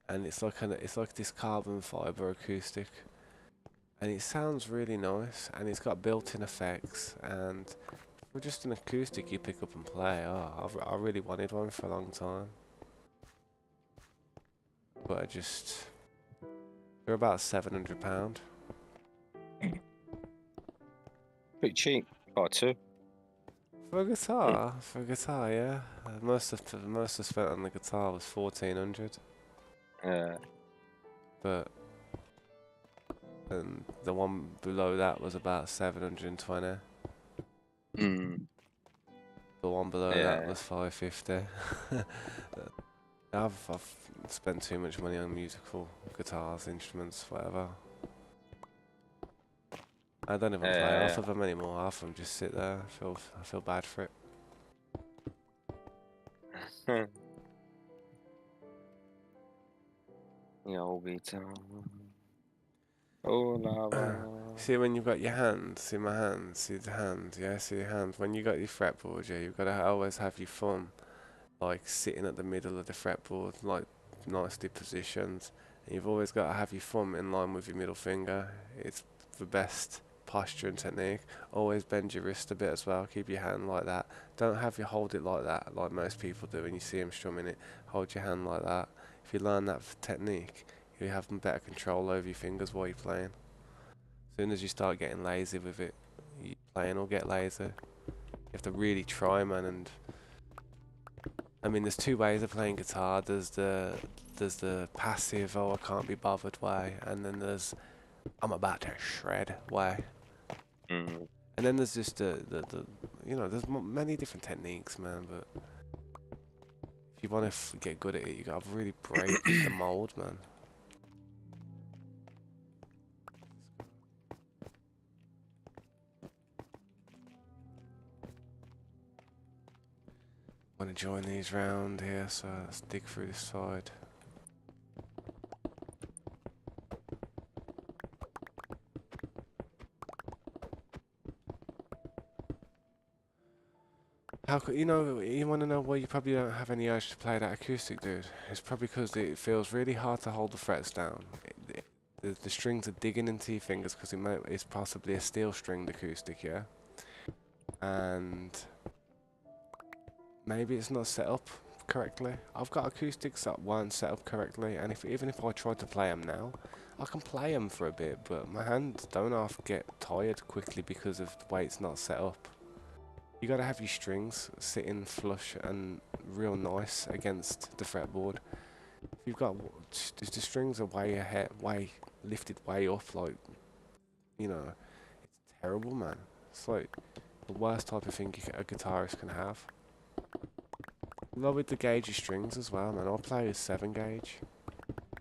and it's like this carbon fiber acoustic, and it sounds really nice, and it's got built-in effects, and for just an acoustic you pick up and play. Oh, I really wanted one for a long time, but they're about £700. Pretty cheap. Buy two. For a guitar, yeah. Most I spent on the guitar was 1400, Yeah. but and the one below that was about 720. Mm. The one below that Yeah. was 550. I've spent too much money on musical guitars, instruments, whatever. I don't even play half Yeah. of them anymore. Half of them just sit there. I feel bad for it. The old guitar. Oh, lava. See, when you've got your hands, see my hands, see the hands, yeah, see your hands. When you got your fretboard, yeah, you've got to always have your thumb like sitting at the middle of the fretboard, like nicely positioned. And you've always got to have your thumb in line with your middle finger. It's the best posture and technique. Always bend your wrist a bit as well. Keep your hand like that. Don't have you hold it like that, like most people do when you see them strumming it. Hold your hand like that. If you learn that technique, you have better control over your fingers while you're playing. As soon as you start getting lazy with it, your playing will get lazy. You have to really try, man, and I mean, there's two ways of playing guitar. There's the passive, oh, I can't be bothered way, and then there's I'm about to shred way. Mm. And then there's just the you know, there's many different techniques, man. But if you want to get good at it, you gotta really break the mold, man. Want to join these round here, so let's dig through this side. How could you want to know why you probably don't have any urge to play that acoustic, dude? It's probably because it feels really hard to hold the frets down. The strings are digging into your fingers because it's possibly a steel stringed acoustic, yeah? And maybe it's not set up correctly. I've got acoustics that weren't set up correctly, and even if I tried to play them now, I can play them for a bit, but my hands don't half get tired quickly because of the way it's not set up. You gotta have your strings sitting flush and real nice against the fretboard you've got the strings are way ahead, way lifted way up, like it's terrible, man. It's like the worst type of thing a guitarist can have. Well, with the gauge strings as well, man. I play with 7 gauge.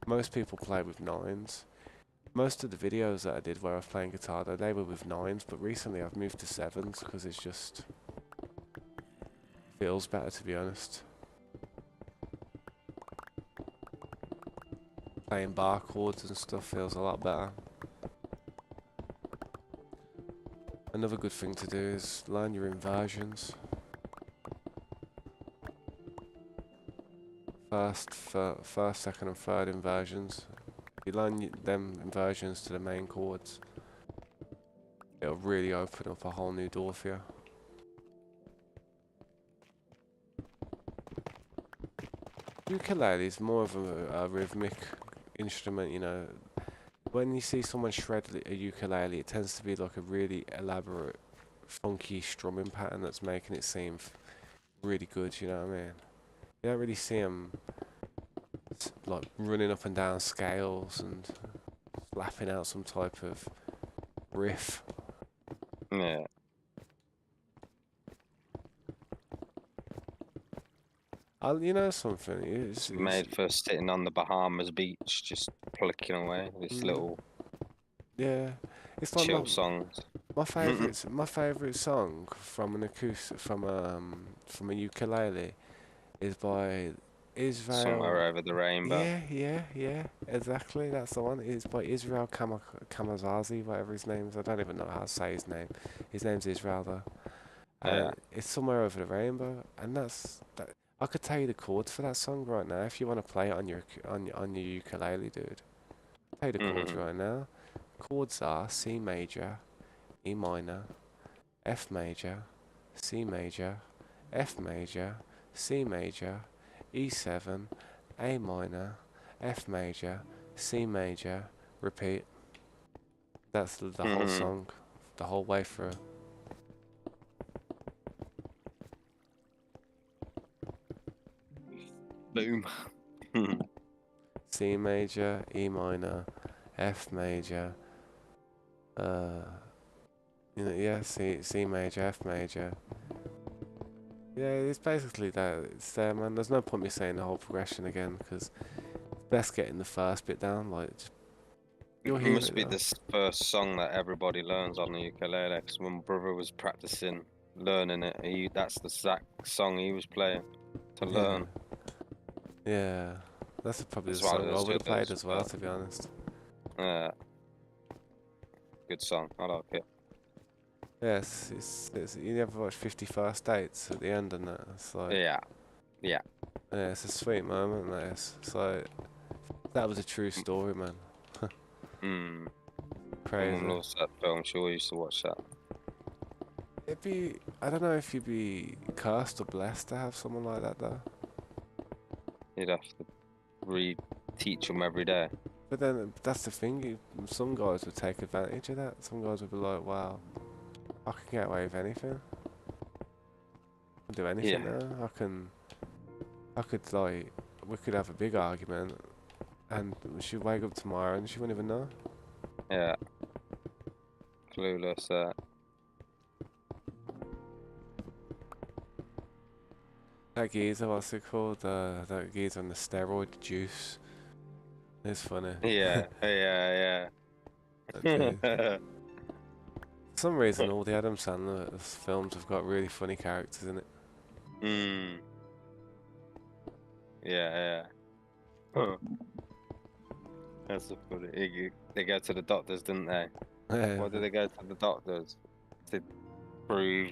Most people play with 9s. Most of the videos that I did where I was playing guitar, though, they were with 9s, but recently I've moved to 7s because it's just feels better, to be honest. Playing bar chords and stuff feels a lot better. Another good thing to do is learn your inversions. First, second, and third inversions. If you learn them inversions to the main chords, it'll really open up a whole new door for you. Ukulele is more of a rhythmic instrument, you know. When you see someone shred a ukulele, it tends to be like a really elaborate, funky strumming pattern that's making it seem really good, you know what I mean? You don't really see them like running up and down scales and slapping out some type of riff. Yeah. You know something? It's made for sitting on the Bahamas beach, just plucking away. This little yeah, it's like chill songs. my favorite song from an acoustic from a ukulele is by Israel. Somewhere Over the Rainbow. Yeah, exactly. That's the one. It's by Israel Kamazazi, whatever his name is. I don't even know how to say his name. His name's Israel though. Yeah. It's Somewhere Over the Rainbow, and that's that. I could tell you the chords for that song right now if you want to play it on your ukulele, dude. I'll tell you the chords Mm. right now. Chords are C major, E minor, F major, C major, F major, C major, E7, A minor, F major, C major, repeat. That's the whole Mm. song, the whole way through. Boom. C major, E minor, F major, uh, yeah, C major, F major. Yeah, it's basically that. It's there, man. There's no point me saying the whole progression again because it's best getting the first bit down. Like, you'll It hear must it be though. the first song that everybody learns on the ukulele. Because when my brother was practicing learning it, that's the exact song he was playing to Yeah, learn. yeah. That's probably the As well song I as would have played others, as well, but to be honest. good song. I like it. Yes, it's you never watch 51st Dates at the end and that. It's like, Yeah, yeah. yeah, it's a sweet moment, that is. It's like, that was a true story, man. Mm. My mum Crazy. loves that film. She always used to watch that. I don't know if you'd be cursed or blessed to have someone like that, though. You'd have to teach them every day. But then that's the thing. Some guys would take advantage of that. Some guys would be like, "Wow, I can get away with anything. I can do anything Yeah, now. I could like, we could have a big argument, and she'd wake up tomorrow and she wouldn't even know." yeah. Clueless. That geezer, what's it called? That geezer on the steroid juice. It's funny. Yeah, yeah, That dude. yeah. For some reason, all the Adam Sandler films have got really funny characters in it. Mm, yeah, yeah. That's so funny. They go to the doctors, didn't they? Yeah, Why did they go to the doctors? To prove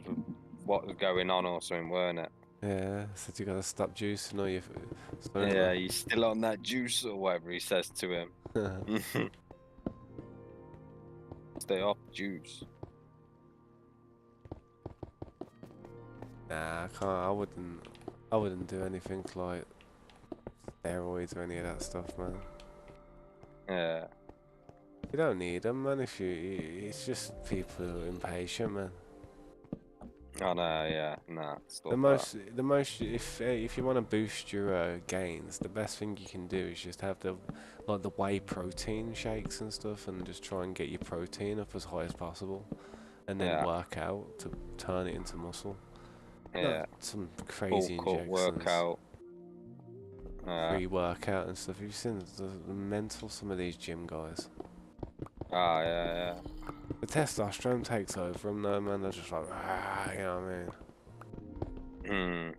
what was going on or something, weren't it? yeah. Said you gotta stop juicing or you. Something Yeah, he's still on that juice or whatever he says to him. like. Stay off juice. Nah, I can't. I wouldn't do anything like steroids or any of that stuff, man. Yeah, You don't need them, man. It's just people who are impatient, man. Oh no, yeah, nah, The stop that. most, if you want to boost your gains, the best thing you can do is just have the like the whey protein shakes and stuff, and just try and get your protein up as high as possible, and then Yeah, work out to turn it into muscle. Not yeah. some Full crazy cut injections, workout. pre-workout and stuff. You've seen the mental some of these gym guys. Ah, yeah, The testosterone takes over them though, man. They're just like, ah, you know what I mean? yeah. Hmm.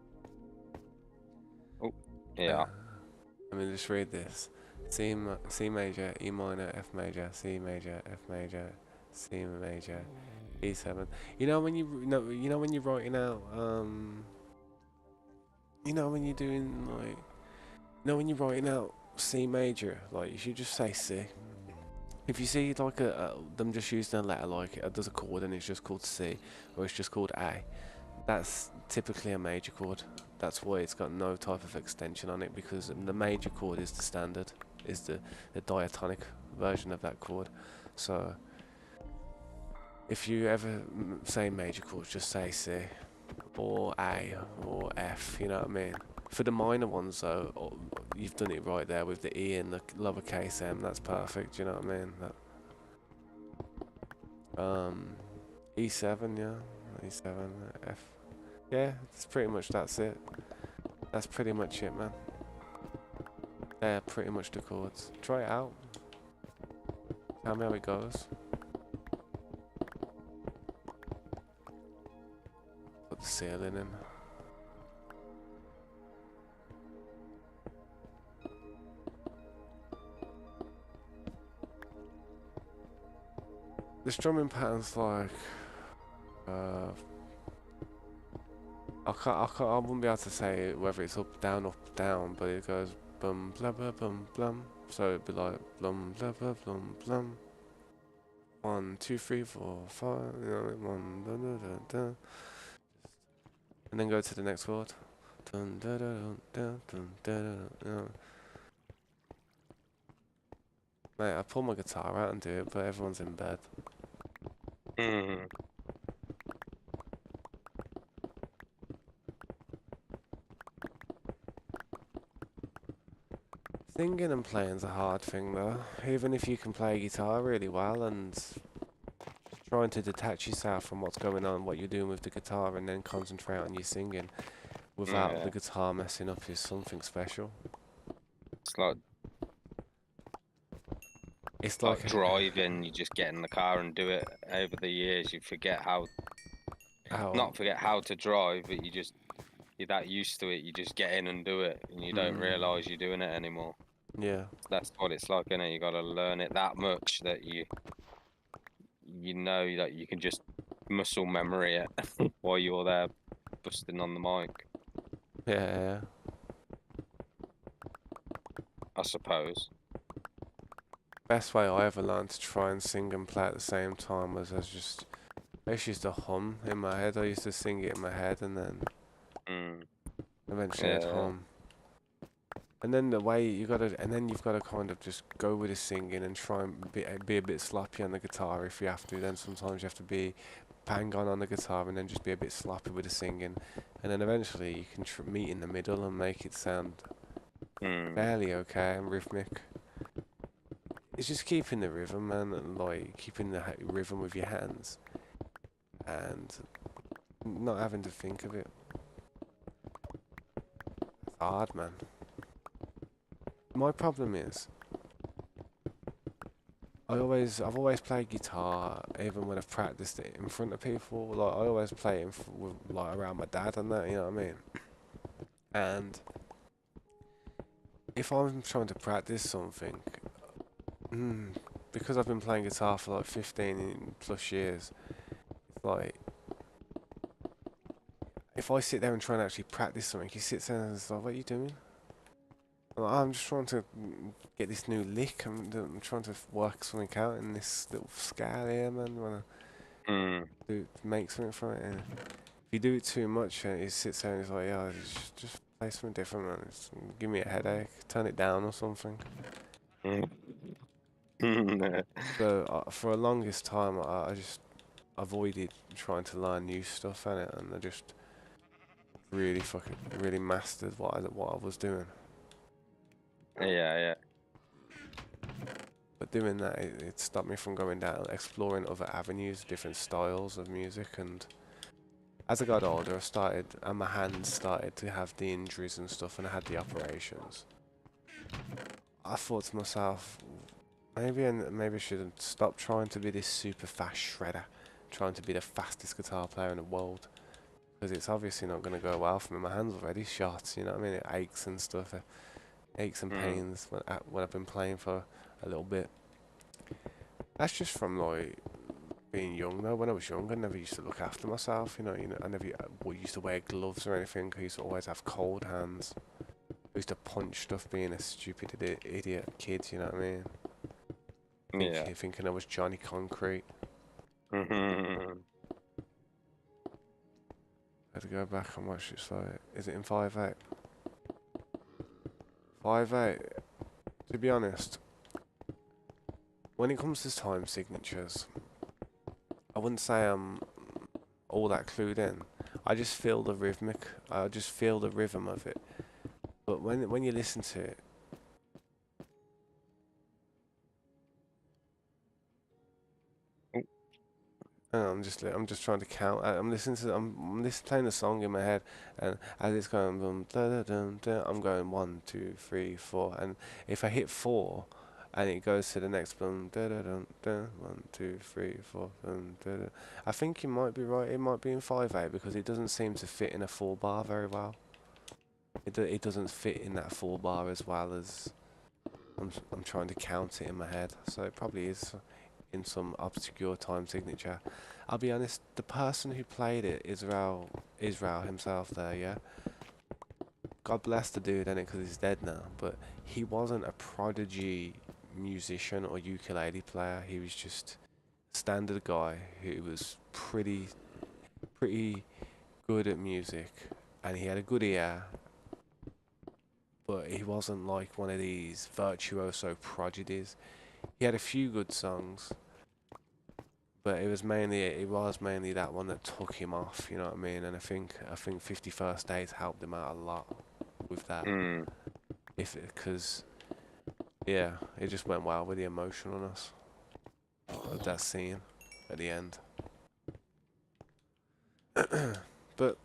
Oh, Uh, yeah. I mean, just read this. C major, E minor, F major, C major, F major, C major, E7. You know when you're writing out when you're doing like when you're writing out C major, like you should just say C. If you see like them just using a letter like it does a chord and it's just called C or it's just called A, that's typically a major chord. That's why it's got no type of extension on it, because the major chord is the standard, is the diatonic version of that chord. So if you ever say major chords, just say C or A or F. You know what I mean? For the minor ones though, you've done it right there with the E and the lowercase m. That's perfect. You know what I mean? E7, yeah, E7, F. Yeah, it's pretty much that's it. That's pretty much it, man. They're pretty much the chords. Try it out. Tell me how it goes. Put the ceiling in. The strumming pattern's like, uh, I wouldn't be able to say whether it's up, down, but it goes bum, blah, blah, bum, blum. So it'd be like blum, blah, blah, blum, blum. 1, 2, 3, 4, 5, you know, 1, da, da, da, da. And then go to the next chord. Dun, da, da, dun, dun, dun, da, da, you know. Mate, I pull my guitar out and do it, but everyone's in bed. Hmm. Singing and playing's a hard thing though. Even if you can play guitar really well and trying to detach yourself from what's going on, what you're doing with the guitar, and then concentrate on your singing without the Yeah. guitar messing up is something special. It's It's like like driving. You just get in the car and do it. Over the years, you forget how, how, not forget how to drive, but you're that used to it. You just get in and do it, and you don't mm, realize you're doing it anymore. yeah, That's what it's like, innit? You got to learn it that much that you know that you can just muscle memory it while you're there busting on the mic, yeah, yeah. I suppose. Best way I ever learned to try and sing and play at the same time was I just used to hum in my head. I used to sing it in my head and then Mm, eventually I'd yeah. hum. And then the way you gotta, and then you've got to kind of just go with the singing and try and be a bit sloppy on the guitar if you have to. Then sometimes you have to be bang on the guitar and then just be a bit sloppy with the singing. And then eventually you can meet in the middle and make it sound Mm, fairly okay and rhythmic. It's just keeping the rhythm, man, and like keeping the rhythm with your hands and not having to think of it. It's hard, man. My problem is I've always played guitar, even when I've practiced it in front of people. Like I always play it like around my dad and that, you know what I mean? And if I'm trying to practice something, mm, because I've been playing guitar for like 15 plus years, it's like if I sit there and try and actually practice something, he sits there and is like, "What are you doing?" I'm just trying to get this new lick. I'm trying to work something out in this little scale here, man. Wanna mm. make something from it. And if you do it too much, he sits there and he's like, "Yeah, just play something different, man. Just give me a headache. Turn it down or something." Mm. So for the longest time, I avoided trying to learn new stuff in it, and I just really mastered what I was doing. Yeah, yeah. But doing that, it stopped me from going down, exploring other avenues, different styles of music. And as I got older, and my hands started to have the injuries and stuff, and I had the operations. I thought to myself, maybe I should stop trying to be this super fast shredder, trying to be the fastest guitar player in the world, because it's obviously not going to go well for me. My hands already shot, you know what I mean? It aches and stuff, aches and Mm. pains when I've been playing for a little bit. That's just from like being young though. When I was young, I never used to look after myself. I never used to wear gloves or anything. I used to always have cold hands. I used to punch stuff, being a stupid idiot kid. You know what I mean? Yeah. Thinking I was Johnny Concrete. Mhm. I had to go back and watch this fight. Is it in 5/8? 5/8. To be honest, when it comes to time signatures, I wouldn't say I'm all that clued in. I just feel the rhythmic. I just feel the rhythm of it. But when you listen to it, Oh, I'm just trying to count. I'm listening playing the song in my head, and as it's going boom da da dum da, I'm going 1, 2, 3, 4, and if I hit 4, and it goes to the next boom da da dum da 1, 2, 3, 4 boom da da. I think you might be right. It might be in 5/8 because it doesn't seem to fit in a 4 bar very well. It doesn't fit in that 4 bar as well as I'm trying to count it in my head. So it probably is in some obscure time signature. I'll be honest, the person who played it, Israel himself there, yeah? God bless the dude, innit, because he's dead now, but he wasn't a prodigy musician or ukulele player. He was just a standard guy who was pretty good at music, and he had a good ear, but he wasn't like one of these virtuoso prodigies. He had a few good songs, but it was mainly that one that took him off. You know what I mean? And I think 51st Days helped him out a lot with that. mm. Because yeah, it just went well with the emotionalness of that scene at the end. But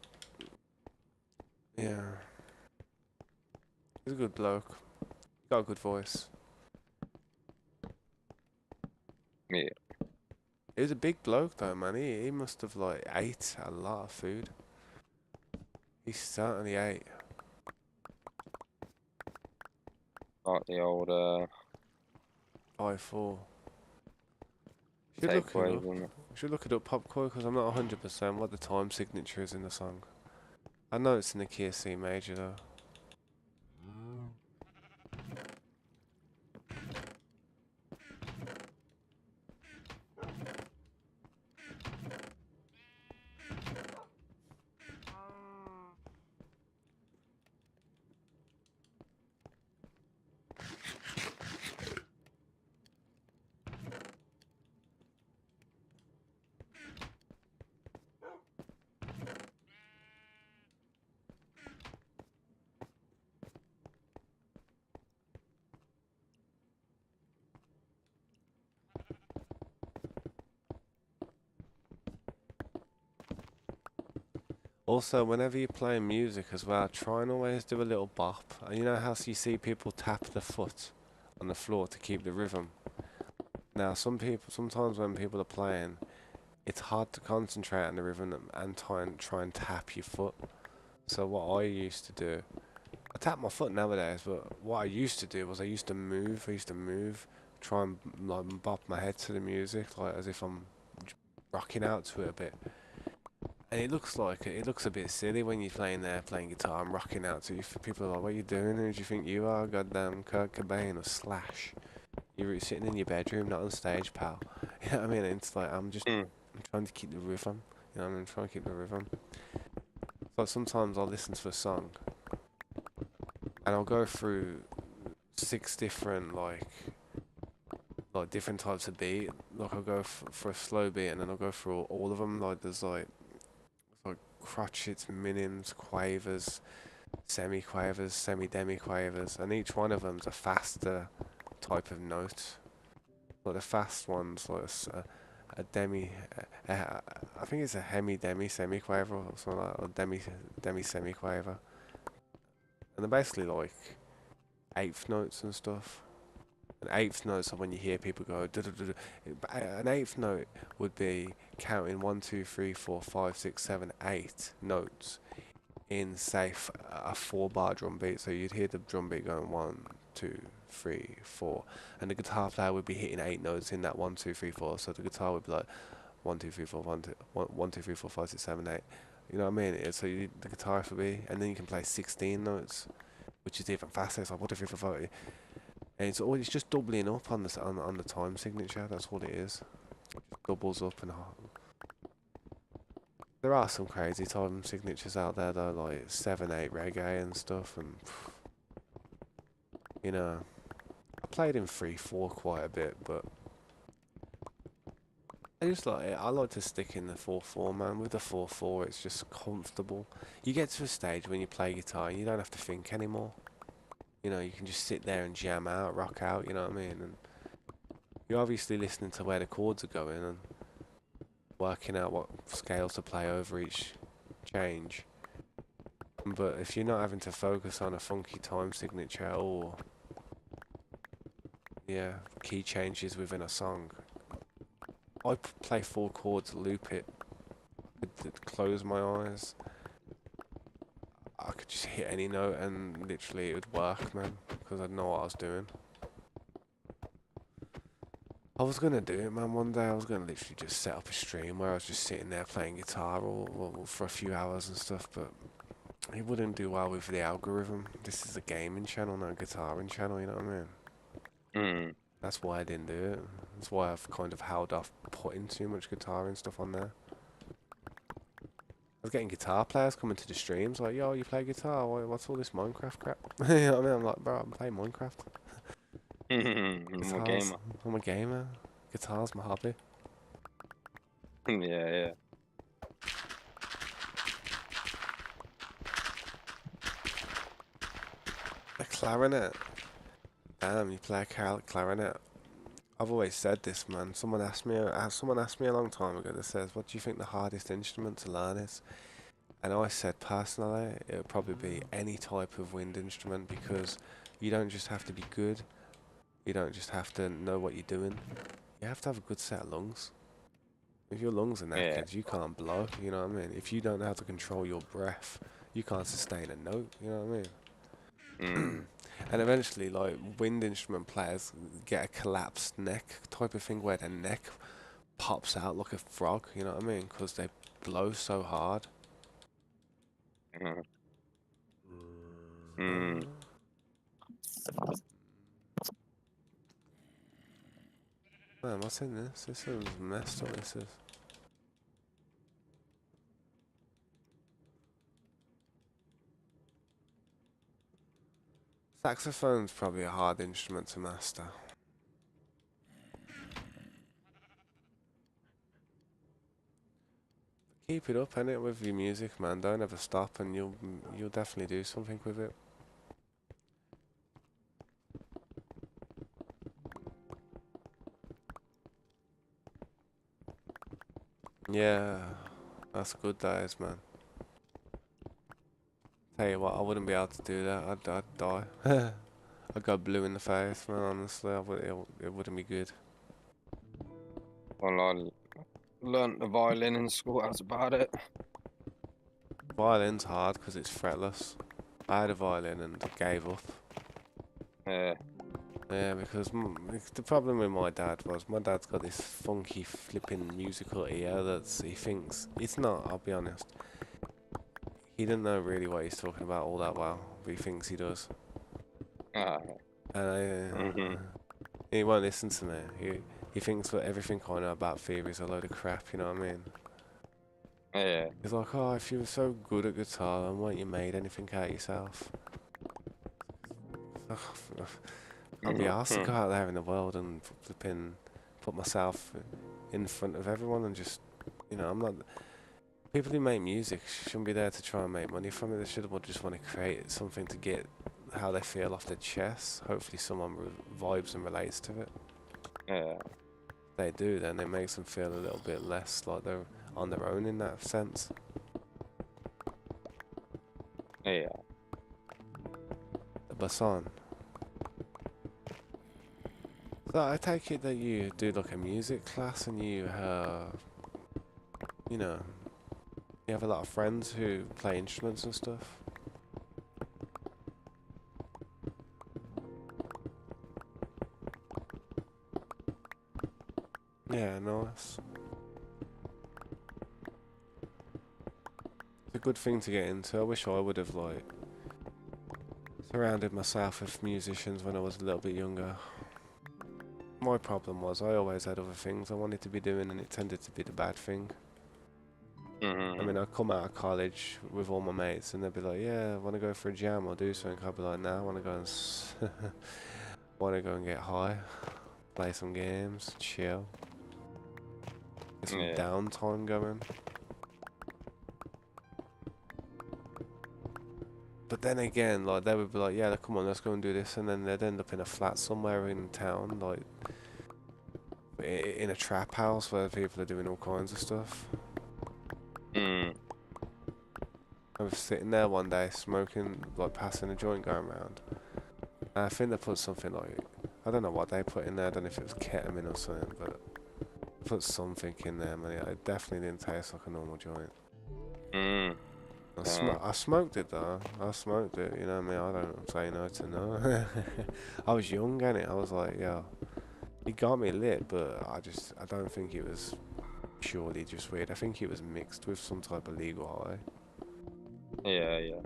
yeah, he's a good bloke. Got a good voice. Yeah. He was a big bloke though, man. He must have like ate a lot of food. He certainly ate. Like the old 5-4. Should look it takeaways up. and Should look it up, Popcore, because I'm not 100% what the time signature is in the song. I know it's in the key of C major though. Also, whenever you're playing music as well, try and always do a little bop. And you know how you see people tap the foot on the floor to keep the rhythm? Now, sometimes when people are playing, it's hard to concentrate on the rhythm and try and tap your foot. So what I used to do, I tap my foot nowadays, but what I used to do was I used to move. Try and like bop my head to the music, like as if I'm rocking out to it a bit. And it looks a bit silly when you're playing guitar and rocking out to you. People are like, "What are you doing? Who do you think you are, goddamn Kurt Cobain or Slash? You're sitting in your bedroom, not on stage, pal." You know what I mean? It's like mm. I'm trying to keep the rhythm. You know what I mean? I'm trying to keep the rhythm. So sometimes I'll listen to a song and I'll go through 6 different like different types of beat. Like I'll go for a slow beat and then I'll go through all of them. Like there's like crotchets, minims, quavers, semi-quavers, semi-demi quavers, and each one of them's a faster type of note. Like the fast ones, like a demi, I think it's a hemi-demi semi-quaver or something like that, or demi semi-quaver, and they're basically like eighth notes and stuff. An eighth note, so when you hear people go, duh, duh, duh, duh, an eighth note would be counting 1, 2, 3, 4, 5, 6, 7, 8 notes in, say, a 4-bar drum beat. So you'd hear the drum beat going 1, 2, 3, 4, and the guitar player would be hitting 8 notes in that 1, 2, 3, 4. So the guitar would be like 1, 2, 3, 4, 1, 2, 1, 2, 3, 4, 5, 6, 7, 8. You know what I mean? So the guitarist would be, and then you can play 16 notes, which is even faster. It's like 1, 2, 3, 4, 5. And it's just doubling up on the time signature. That's what it is. It doubles up and there are some crazy time signatures out there though, like 7/8 reggae and stuff. And you know, I played in 3/4 quite a bit, but I just like it. I like to stick in the 4/4, man. With the 4/4, it's just comfortable. You get to a stage when you play guitar, and you don't have to think anymore. You know, you can just sit there and jam out, rock out. You know what I mean? And you're obviously listening to where the chords are going and working out what scales to play over each change. But if you're not having to focus on a funky time signature or yeah, key changes within a song, I play 4 chords, loop it, close my eyes. I could just hit any note and literally it would work, man, because I'd know what I was doing. I was gonna do it, man. One day I was gonna literally just set up a stream where I was just sitting there playing guitar or for a few hours and stuff, but it wouldn't do well with the algorithm. This is a gaming channel, not a guitaring channel. You know what I mean? Mm. That's why I didn't do it. That's why I've kind of held off putting too much guitar and stuff on there. I was getting guitar players coming to the streams like, yo, you play guitar? What's all this Minecraft crap? You know what I mean? I'm like, bro, I'm playing Minecraft. I'm a Guitars. gamer. I'm a gamer. Guitar's my hobby. Yeah, yeah. A clarinet. Damn, you play a clarinet. I've always said this, man. Someone asked me a long time ago that says, what do you think the hardest instrument to learn is? And I said personally, it would probably be any type of wind instrument because you don't just have to be good. You don't just have to know what you're doing. You have to have a good set of lungs. If your lungs are Yeah. knackered, you can't blow, you know what I mean? If you don't know how to control your breath, you can't sustain a note, you know what I mean? Mm. And eventually, like, wind instrument players get a collapsed neck type of thing where their neck pops out like a frog, you know what I mean? Because they blow so hard. Mm. Mm. Man, what's in this? This is messed up, this is. Saxophone's probably a hard instrument to master. Keep it up, innit, with your music, man. Don't ever stop, and you'll definitely do something with it. Yeah, that's good, that is, man. Tell you what, I wouldn't be able to do that. I'd die. I'd go blue in the face, man. Honestly, it wouldn't be good. Well, I learnt the violin in school. That's about it. Violin's hard because it's fretless. I had a violin and gave up. Yeah. Yeah, because the problem with my dad was my dad's got this funky flipping musical ear he thinks it's not. I'll be honest. He doesn't know really what he's talking about all that well, but he thinks he does. Ah. And he won't listen to me. He thinks that everything I know about theory is a load of crap. You know what I mean? Yeah. He's like, oh, if you were so good at guitar, then why don't you made anything out yourself? I'd be asked to go out there in the world and put myself in front of everyone and just, I'm not. People who make music shouldn't be there to try and make money from it. They should just want to create something to get how they feel off their chest. Hopefully, someone vibes and relates to it. Yeah. If they do, then it makes them feel a little bit less like they're on their own in that sense. Yeah. But son, so I take it that you do like a music class and you know, you have a lot of friends who play instruments and stuff. Yeah, nice. It's a good thing to get into. I wish I would have like surrounded myself with musicians when I was a little bit younger. My problem was I always had other things I wanted to be doing and it tended to be the bad thing. I mean, I'd come out of college with all my mates and they'd be like, yeah, I want to go for a jam or do something. I'd be like, nah, I want to go and want to go and get high, play some games, chill, get some downtime going. But then again, like they would be like, yeah, come on, let's go and do this, and then they'd end up in a flat somewhere in town, like in a trap house where people are doing all kinds of stuff. I was sitting there one day smoking, like passing a joint going around. And I think they put something like, I don't know what they put in there, I don't know if it was ketamine or something, but put something in there, man. It definitely didn't taste like a normal joint. I smoked it though. I smoked it, you know what I mean? I don't say no to no. I was young, innit? I was like, yo, it got me lit, but I don't think it was purely just weird. I think it was mixed with some type of legal high. Yeah, yeah.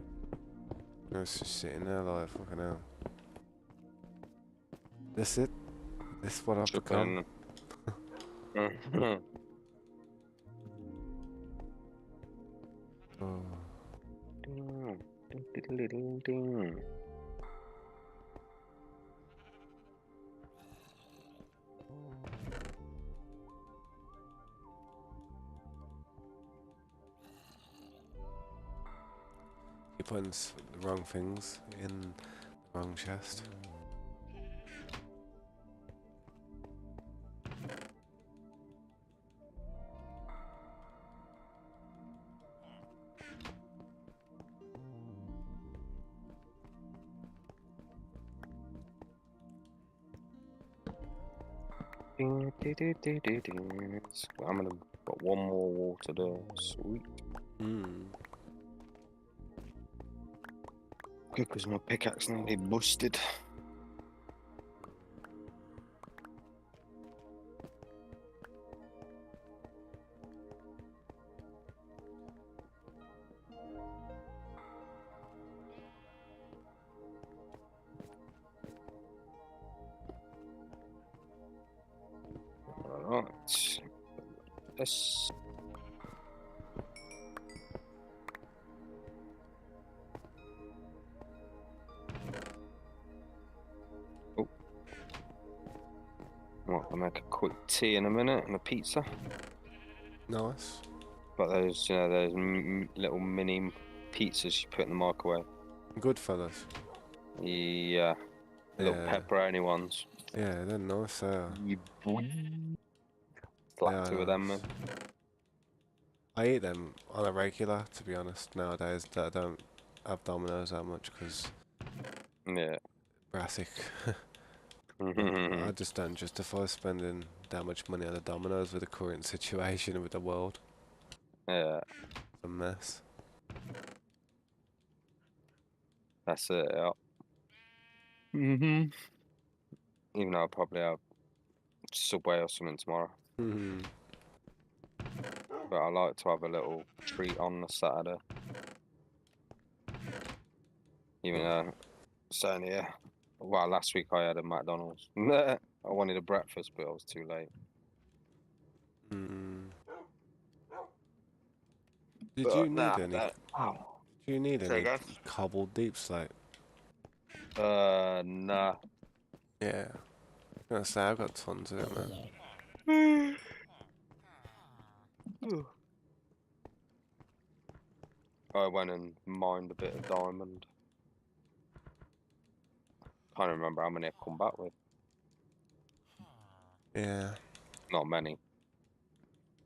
I was just sitting there like, fucking hell. That's it. This is what I've become. Oh. You're putting the wrong things in the wrong chest. I'm gonna put one more water there. Sweet. Good, because my pickaxe nearly busted. Alright. Yes. Oh. Well, I'll make a quick tea in a minute and a pizza. Nice. But those, those little mini pizzas you put in the microwave. Good fellas. Yeah. Little pepperoni ones. Yeah, they're nice. Slap two of them, man. I eat them on a regular, to be honest, nowadays. That I don't have Domino's that much because brassic. I just don't justify spending that much money on the Domino's with the current situation with the world. Yeah. It's a mess. That's it, yeah. Even though I'll probably have Subway or something tomorrow. But I like to have a little treat on the Saturday. Even though it's only, well, last week I had a McDonald's. I wanted a breakfast, but I was too late. Did you need any? Do you need any cobbled deep slate? Nah. Yeah. I'm gonna say I've got tons of it, man. I went and mined a bit of diamond. Can't remember how many I come back with. Yeah. Not many.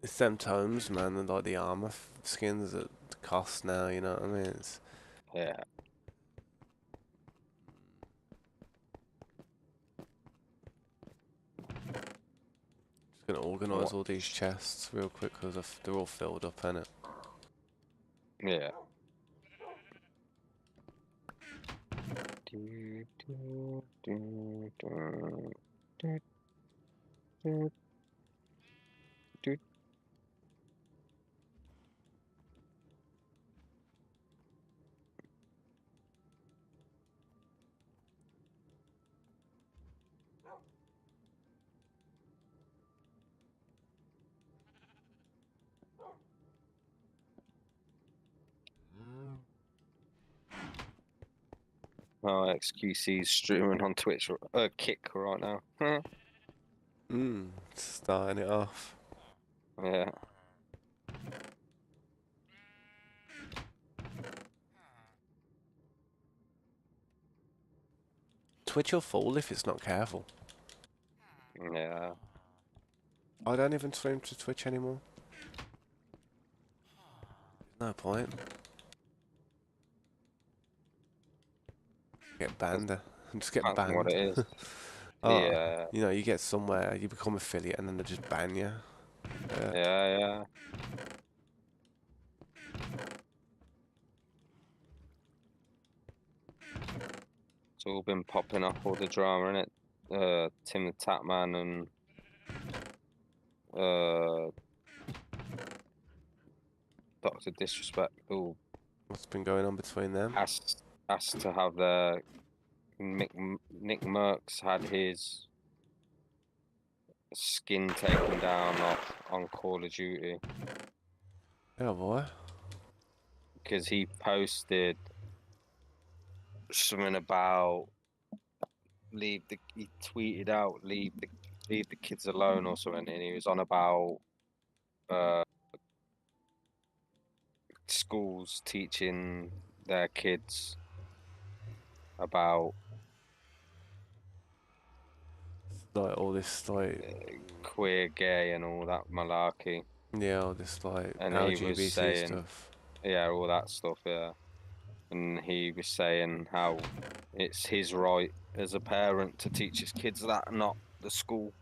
It's them tomes, man, and like the armor skins that cost now, you know what I mean? It's Yeah. just gonna organise What? all these chests real quick because they're all filled up, innit? Yeah. Oh, XQC's streaming on Twitch, Kick right now. Starting it off. Yeah. Twitch will fall if it's not careful. Yeah. I don't even stream to Twitch anymore. No point. Get banned. Just get That's what banned. it is. Oh, Yeah. you know, you get somewhere, you become affiliate, and then they just ban you. Yeah, yeah. It's all been popping up, all the drama in it. Tim the Tatman and Dr. Disrespect all What's been going on between them? asked to have their Nick Merckx had his skin taken down off on Call of Duty Oh boy. because he posted something about he tweeted out leave the kids alone or something, and he was on about uh schools teaching their kids about Like all this, like, queer, gay, and all that malarkey. yeah, all this, like, And he was LGBT saying, stuff. yeah, all that stuff, yeah. And he was saying how it's his right as a parent to teach his kids that, not the school.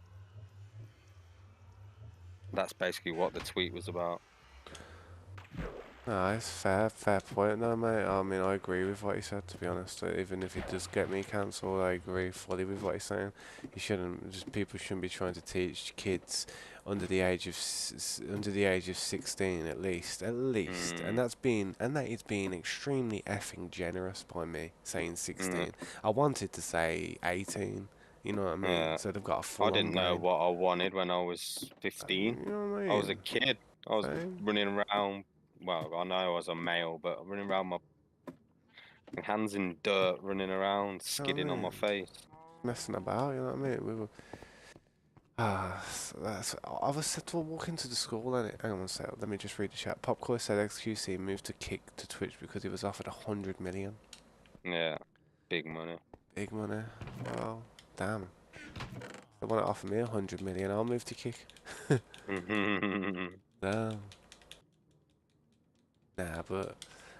That's basically what the tweet was about. No, it's fair point though, mate. I mean, I agree with what he said, to be honest. Even if it does get me cancelled, I agree fully with what he's saying. People shouldn't be trying to teach kids under the age of under the age of 16 at least, and Mm, that is being extremely effing generous by me saying mm, 16. I wanted to say 18. You know what I mean? yeah. So they've got a I full-on didn't know brain. what I wanted when I was 15. You know what I I was a mean? kid. I was Same. running around. Well, I know I was a male, but running around my hands in dirt, running around, You know what I skidding on my mean? face. Messing about. You know what I mean? We were. I was set to walk into the school and hang on one sec, let me just read the chat. Popcore said XQC moved to kick to Twitch because he was offered 100 million. Yeah, big money. Big money. Well, damn. They want to offer me 100 million, I'll move to kick. Damn. Nah, but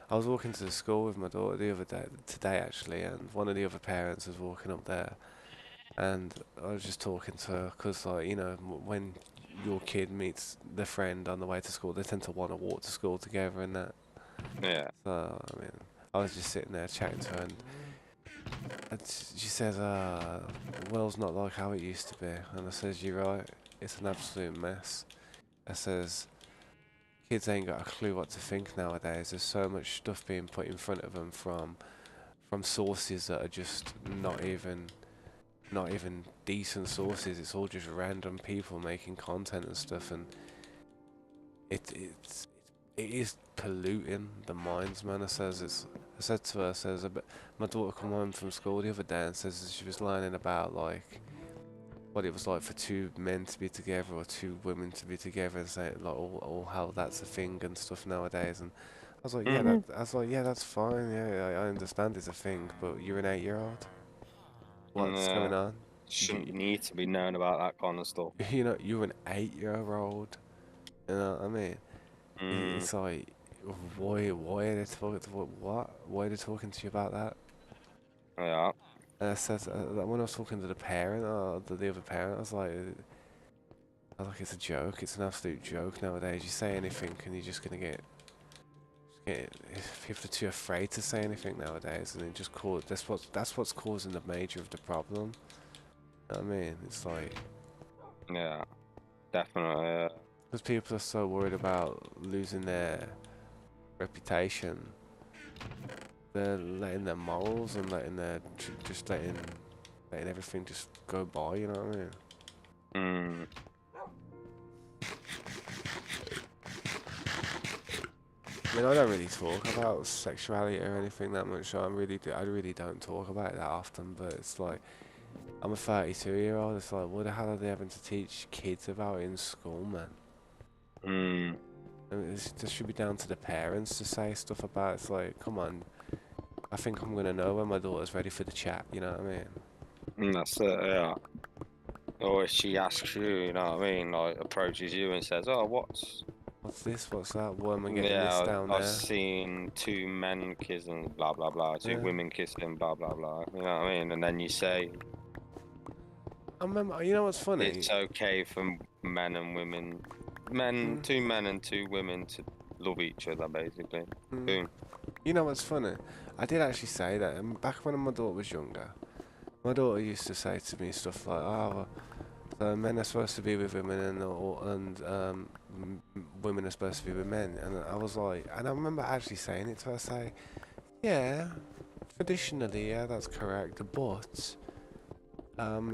I was walking to the school with my daughter the other day, today actually, and one of the other parents was walking up there, and I was just talking to her because, like, you know, when your kid meets their friend on the way to school, they tend to want to walk to school together and that. Yeah. So, I mean, I was just sitting there chatting to her, and she says, the world's not like how it used to be. And I says, you're right, it's an absolute mess. I says, kids ain't got a clue what to think nowadays. There's so much stuff being put in front of them from sources that are just not even decent sources. It's all just random people making content and stuff, and it's it is polluting the minds, man. I said to her, I says, my daughter come home from school the other day and says she was learning about like what it was like for two men to be together or two women to be together and saying like all how that's a thing and stuff nowadays. And I was like, Mhm. yeah, that's fine. Yeah, I understand it's a thing, but you're an 8-year-old. What's Yeah, going on? shouldn't You, need to be known about that kind of stuff. you know, you're an 8-year-old. You know what I mean? Mm, It's like, why are they talking? What? Why are they talking to you about that? yeah. And I said when I was talking to the parent or the other parent, I was like, it's a joke. It's an absolute joke nowadays. You say anything, and you're just gonna get people are too afraid to say anything nowadays, and it just cause that's what's causing the major of the problem. You know what I mean? It's like Yeah, definitely. Yeah. because people are so worried about losing their reputation, they're letting their morals and letting their just letting everything just go by. You know what I mean? Mm, I mean, I don't really talk about sexuality or anything that much. I really don't talk about it that often. But it's like I'm a 32-year-old. It's like, what the hell are they having to teach kids about in school, man? mm, I mean, this should be down to the parents to say stuff about. It's like, come on. I think I'm gonna know when my daughter's ready for the chat. You know what I mean? that's it. Yeah. Or if she asks you, you know what I mean, like approaches you and says, "Oh, what's What's this? What's that? Why am I getting this yeah, down I've there? seen two men kissing, blah blah blah, two Yeah. women kissing, blah blah blah." You know what I mean? And then you say I remember. You know what's funny? it's okay for men and women, Mm, two men and two women to love each other, basically. mm. Boom. You know what's funny? I did actually say that. Back when my daughter was younger, my daughter used to say to me stuff like, "Oh, well, men are supposed to be with women, and women are supposed to be with men." And I was like, and I remember actually saying it to her. Say, "Yeah, traditionally, yeah, that's correct, but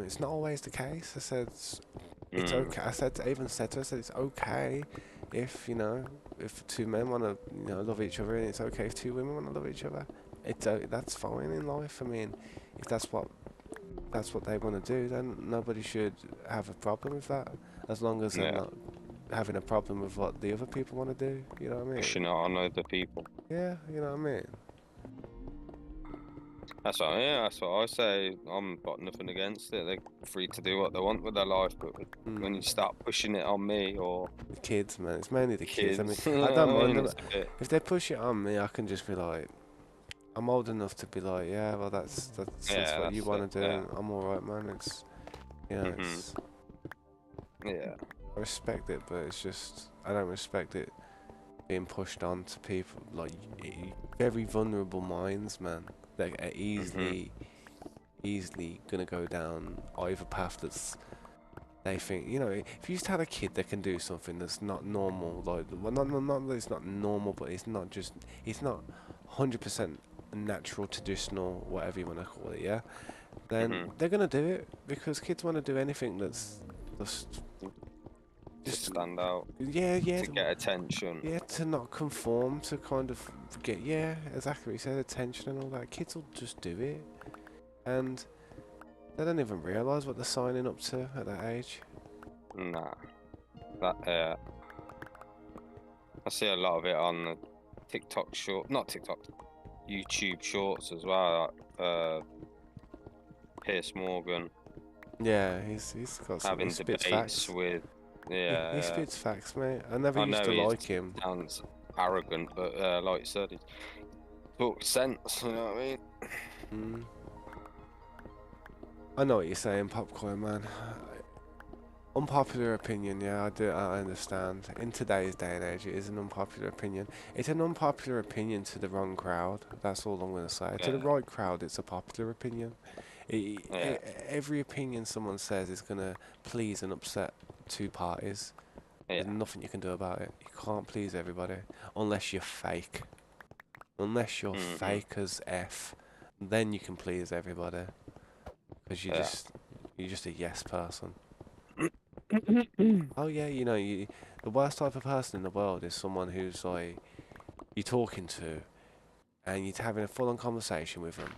it's not always the case." I said, "It's Mm, okay." I even said to her, I said, "It's okay if if two men want to love each other, and it's okay if two women want to love each other. That's fine in life. I mean, if that's what they want to do, then nobody should have a problem with that, as long as they're yeah, not having a problem with what the other people want to do. You know what I mean? pushing it on other people. Yeah, you know what I mean? That's what, yeah, that's what I say. I'm got nothing against it. They're free to do what they want with their life, but when you Mm. start pushing it on me or The kids, man, it's mainly the kids. I mean, kids, you I know don't what I mind mean? them. It's a bit. If they push it on me, I can just be like, I'm old enough to be like, yeah, well, that's Yeah, what you that's it. want to do, Yeah. and I'm alright, man. Mhm. It's Yeah. I respect it, but it's just I don't respect it being pushed on to people like very vulnerable minds, man. That are Mhm. easily gonna go down either path that's they think. If you just had a kid that can do something that's not normal, like well, not that it's not normal, but it's not 100% natural, traditional, whatever you want to call it, yeah. Then Mhm. they're gonna do it because kids want to do anything that's just To just stand out, yeah, yeah, to get attention. yeah, to not conform, to kind of get, yeah, exactly. You said attention and all that. Kids will just do it, and they don't even realise what they're signing up to at that age. Nah. That. I see a lot of it on the TikTok short, not TikTok, YouTube shorts as well. Like, Piers Morgan Yeah, he's got some. He having spits debates facts. with. He Yeah. spits facts, mate. I never I used know to he like him. sounds arrogant, but like you said, he talks sense. You know what I mean? Mm. I know what you're saying, Popcorn Man. Unpopular opinion, yeah, I do. I understand. In today's day and age, it is an unpopular opinion. It's an unpopular opinion to the wrong crowd. That's all I'm going to say. To the Yeah. right crowd, it's a popular opinion. Yeah. Every opinion someone says is going to please and upset two parties. There's Yeah. nothing you can do about it. You can't please everybody unless you're fake. Unless you're Mhm. fake as F, then you can please everybody because you're just a yes person. Oh yeah, The worst type of person in the world is someone who's like you're talking to and you're having a full-on conversation with them,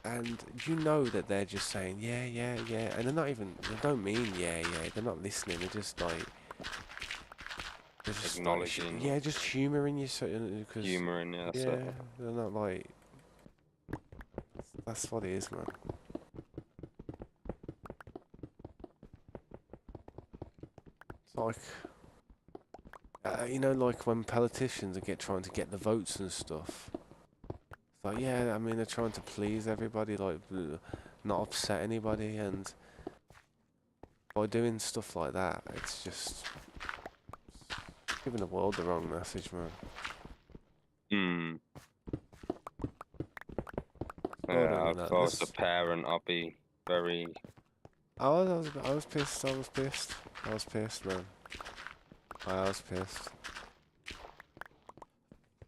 and you know that they're just saying yeah, yeah, yeah, and they're not even. They don't mean yeah, yeah. They're not listening. They're just like. They're just like, Acknowledging, yeah, just humouring you, so because humouring, yeah, that's it. yeah, they're not like. That's what it is, man. It's like, like when politicians are trying to get the votes and stuff. It's like, yeah, I mean, they're trying to please everybody, like, not upset anybody, and by doing stuff like that, it's just giving the world the wrong message, man. Hmm. Hold Yeah, on a if minute. I was a parent, I'd be very. I was pissed. I was pissed. I was pissed, man. I was pissed.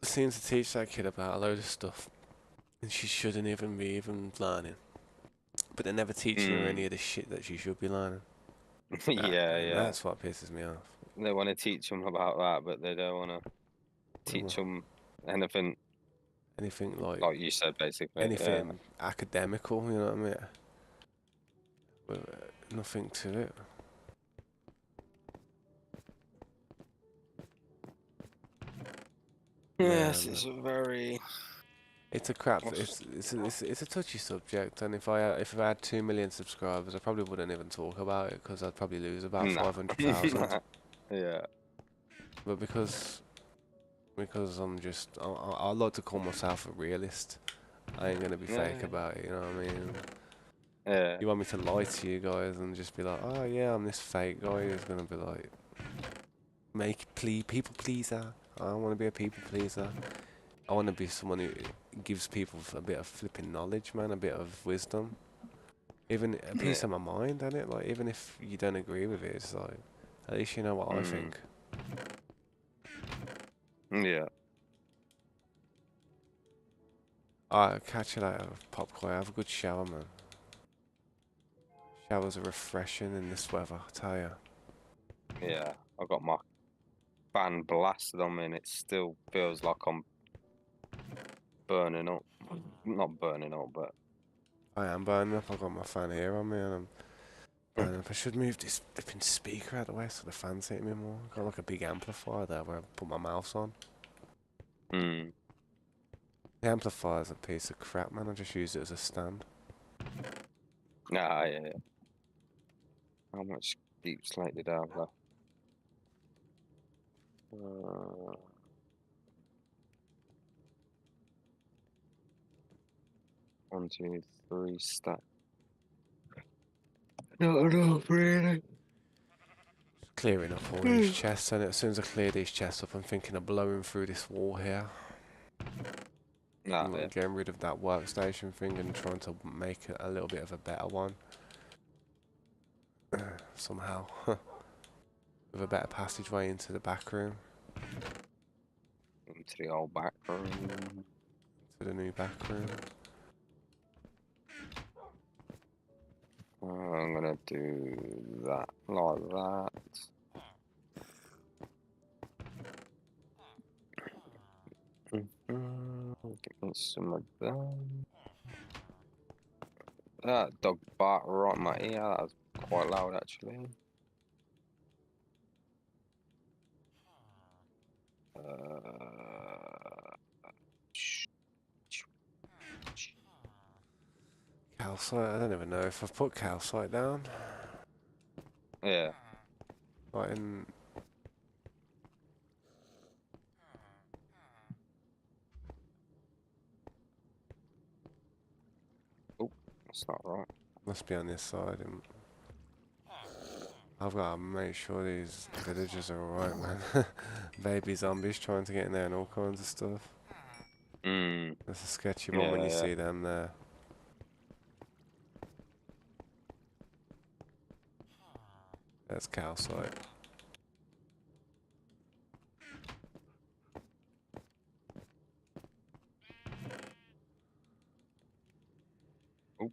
Seems to teach that kid about a load of stuff, and she shouldn't even be even learning. But they're never teaching her Hmm. any of the shit that she should be learning. Yeah, And yeah. that's what pisses me off. They want to teach them about that, but they don't want to teach them anything, Anything like like you said, basically. Yeah. anything academical, you know what I mean? But nothing to it. Yeah, Yes, man. it's a very. It's a crap. What's- It's a touchy subject, and if I had 2 million subscribers, I probably wouldn't even talk about it because I'd probably lose about Nah. 500,000. Yeah. But because I like to call myself a realist. I ain't gonna be fake Yeah. about it. You know what I mean? Yeah. You want me to lie to you guys and just be like, oh yeah, I'm this fake guy who's gonna be like, people pleaser. I don't want to be a people pleaser. I want to be someone who gives people a bit of flipping knowledge, man, a bit of wisdom, even a Yeah. piece of my mind, and it like even if you don't agree with it, it's like at least you know what I Mm. think. Yeah. Alright, catch you later, Popcorn. Have a good shower, man. Showers are refreshing in this weather, I tell ya. Yeah. I got my fan blasted on me, and it still feels like I'm burning up. Not burning up, but I am burning up. I've got my fan here on me, and I'm burning up. I should move this flipping speaker out of the way so the fan's hitting me more. Got like a big amplifier there where I put my mouse on. mm. The amplifier's a piece of crap, man. I just use it as a stand. Nah, yeah, yeah. How much deep slate did I have left? 1, 2, 3 stack. Not enough, really. Clearing up all these chests, and as soon as I clear these chests up, I'm thinking of blowing through this wall here. Nah, I'm yeah. getting rid of that workstation thing and trying to make it a little bit of a better one. Somehow. With a better passageway into the back room. Into the old back room. To the new back room. I'm gonna do that like that. Give me some of that. That dog barked right in my ear. That was quite loud, actually. Calcite, I don't even know if I've put calcite down. Yeah. Like in... Oh, that's not right. Must be on this side. And I've got to make sure these villagers are alright, man. Baby zombies trying to get in there and all kinds of stuff. Mm. That's a sketchy one when Yeah, you yeah. see them there. That's calcite. Oh,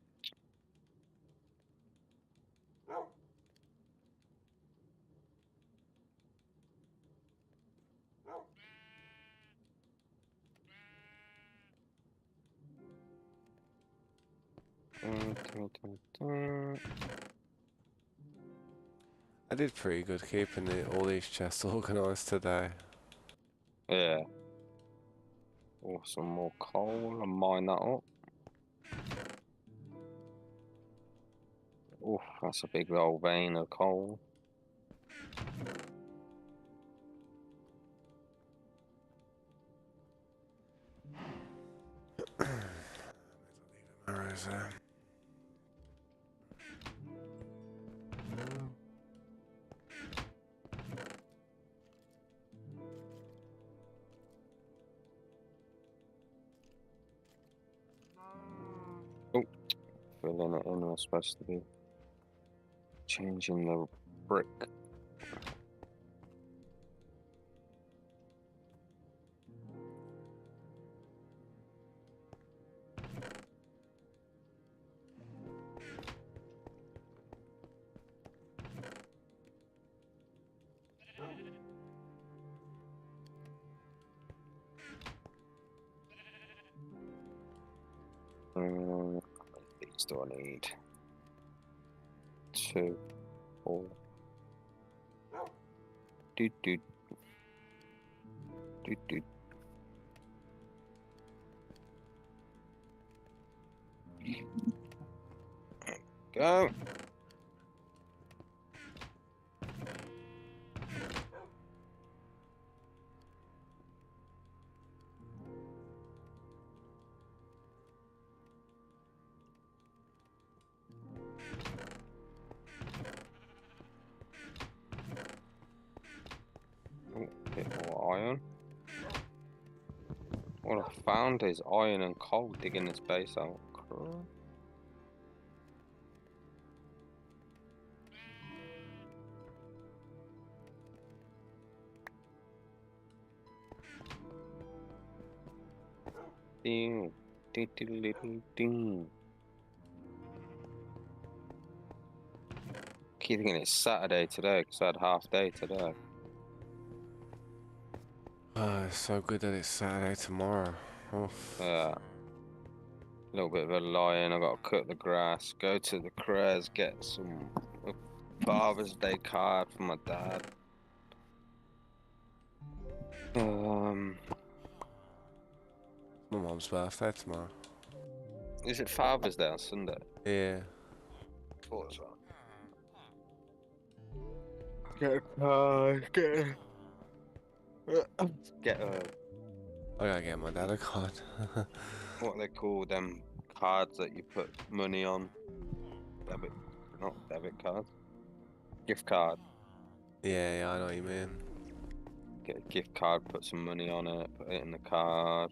I did pretty good keeping all these chests organised today. Yeah. Or some more coal and mine that up. Oh, that's a big old vein of coal. Arrows there. Oh, filling it in was supposed to be changing the brick. How many of these do I need? 2, 4. Do do do do. Go. Oh, bit more iron. What I found is iron and coal digging this base out. Crap. Ding, ding, ding, ding, ding. Keep thinking it's Saturday today because I had half day today. Oh, it's so good that it's Saturday tomorrow. Oof. A little bit of a lie-in. I got to cut the grass, go to the Cres, get some Father's Day card from my dad. My mum's birthday tomorrow. Is it Father's Day on Sunday? Yeah. Thought so. Get a card. Get a I gotta get my dad a card. what they call them cards that you put money on. Debit, not debit card. Gift card. Yeah, I know what you mean. Get a gift card, put some money on it, put it in the card.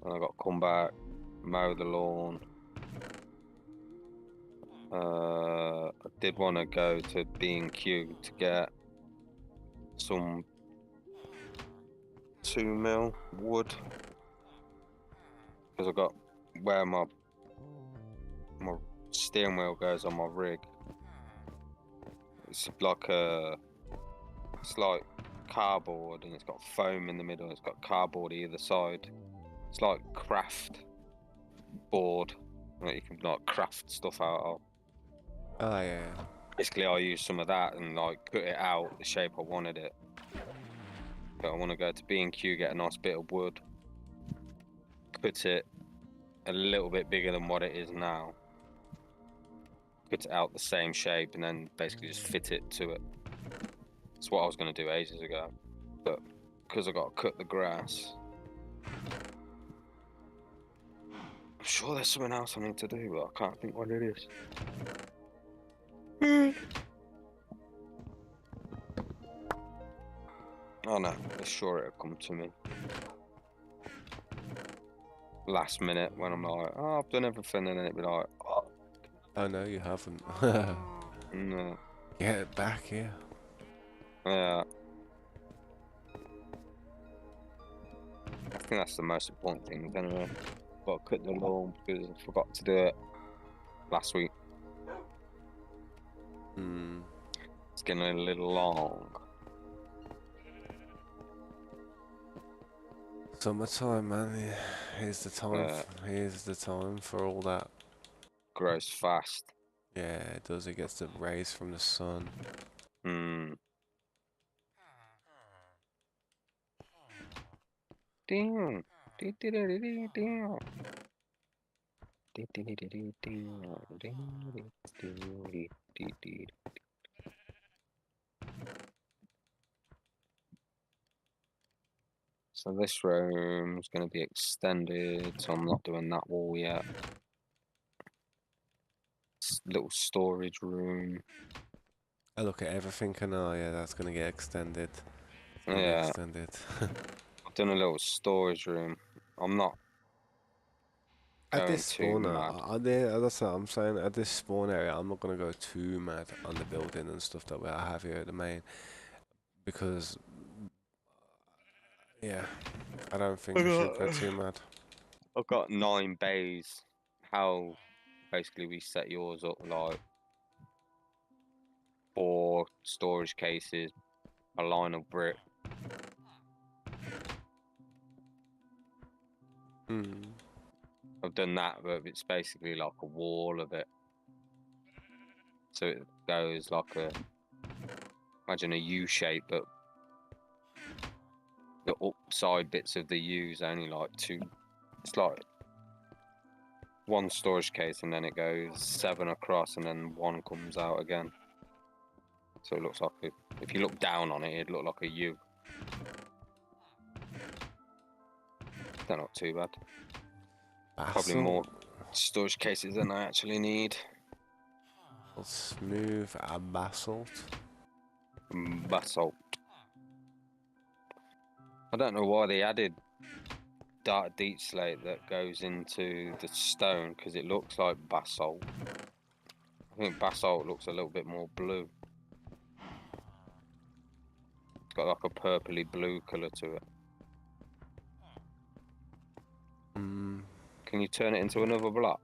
And I got to come back, mow the lawn. I did want to go to B&Q to get some 2mm wood because I got where my steering wheel goes on my rig. It's like cardboard and it's got foam in the middle. It's got cardboard either side. It's like craft board that you can like craft stuff out of. Oh, yeah. Basically, I used some of that and like cut it out the shape I wanted it. But I want to go to B&Q, get a nice bit of wood, cut it a little bit bigger than what it is now, cut it out the same shape, and then basically just fit it to it. That's what I was going to do ages ago, but because I got to cut the grass, I'm sure there's something else I need to do, but I can't think what it is. Oh no, I'm sure it'll come to me. Last minute when I'm like, oh, I've done everything, and then it'll be like, oh. Oh, no, you haven't. No. Get it back here. Yeah. I think that's the most important thing, anyway. Got to cut the lawn because I forgot to do it last week. It's getting a little long. Summertime, man. Here's the time. Here's the time for all that. grows fast. Yeah, it does. It gets the rays from the sun. Hmm. Damn. Damn. So this room's going to be extended, so I'm not doing that wall yet. Little storage room. I look at everything and oh yeah, that's gonna get extended. It's gonna be Yeah, extended. I've done a little storage room. I'm not At going this too spawner, mad. that's what I'm saying. At this spawn area, I'm not gonna go too mad on the building and stuff that we have here at the main because yeah, I don't think we should go too mad. I've got 9 bays. How basically we set yours up like 4 storage cases, a line of brick. Hmm. I've done that, but it's basically like a wall of it. So it goes like imagine a U shape, but the upside bits of the U's only like 2. It's like 1 storage case, and then it goes 7 across, and then 1 comes out again. So it looks like if you look down on it, it'd look like a U. They're not too bad. Probably more Basalt, storage cases than I actually need. smooth basalt. Basalt. I don't know why they added dark deep slate that goes into the stone, because it looks like basalt. I think basalt looks a little bit more blue. It's got like a purpley blue colour to it. Hmm. Can you turn it into another block?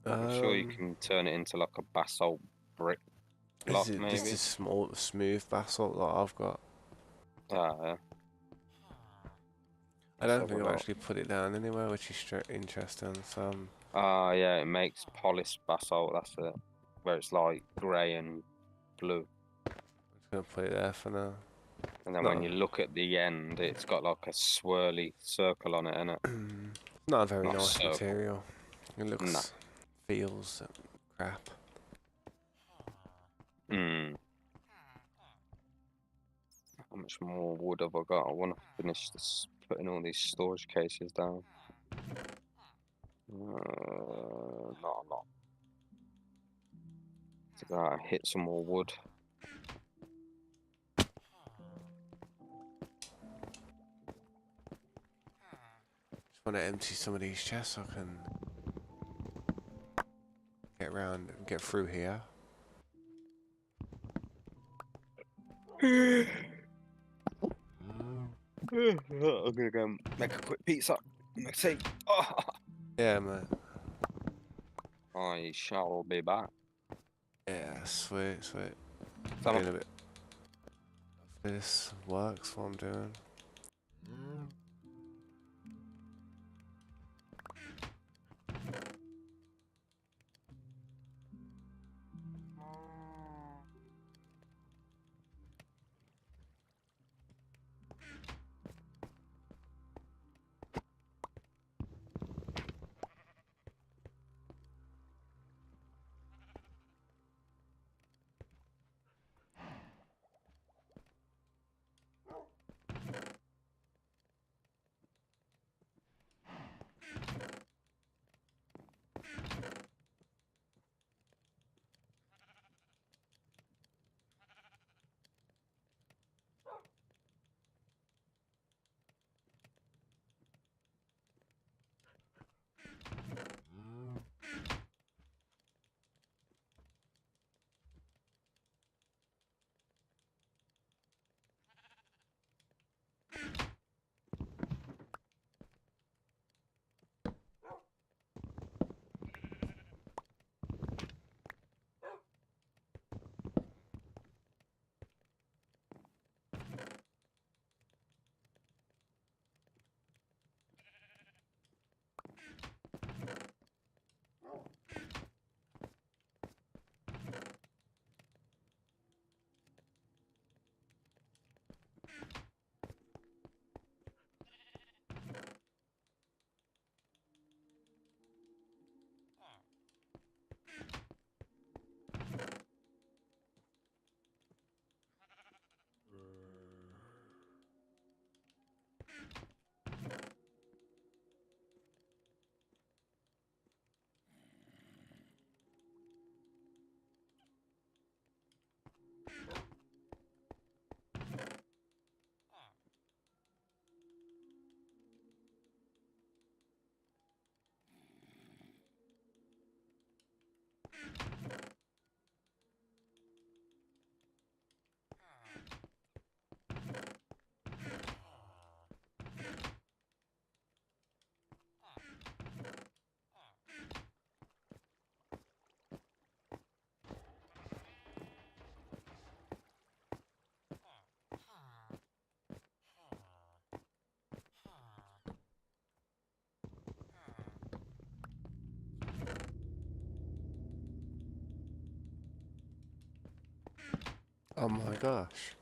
I'm sure you can turn it into like a basalt brick block, This maybe. is small, smooth basalt that I've got. Ah, yeah. I Let's don't have a think I've look. actually put it down anywhere, which is interesting. So Ah, yeah, it makes polished basalt. That's it. Where it's like grey and blue. I'm just gonna put it there for now. And then when No, you look at the end, it's got like a swirly circle on it, innit? not a very Not a nice circle. material. It No. looks, feels crap. Hmm. How much more wood have I got? I want to finish this, putting all these storage cases down. Not a lot. So I hit some more wood. Just want to empty some of these chests so I can get around and get through here. I'm gonna go make a quick pizza. Let's see. Oh, Yeah, mate. I shall be back. Yeah, sweet, sweet. Summer. Doing a bit of this works what I'm doing. Oh my gosh.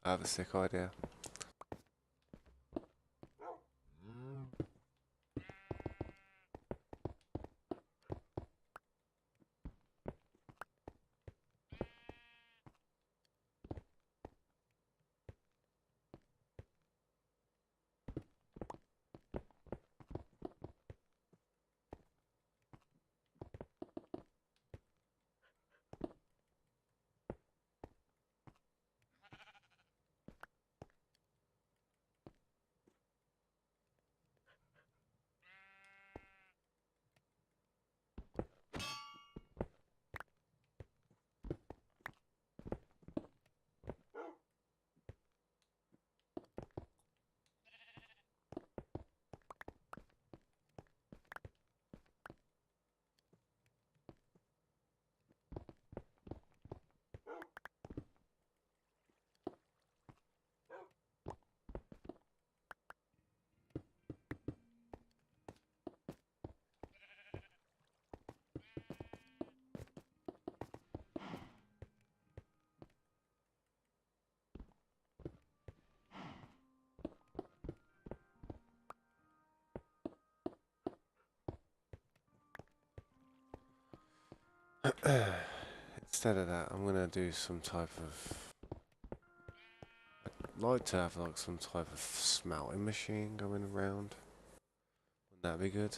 I have a sick idea. Instead of that, I'm gonna do some type of like to have like some type of smelting machine going around. Wouldn't that be good?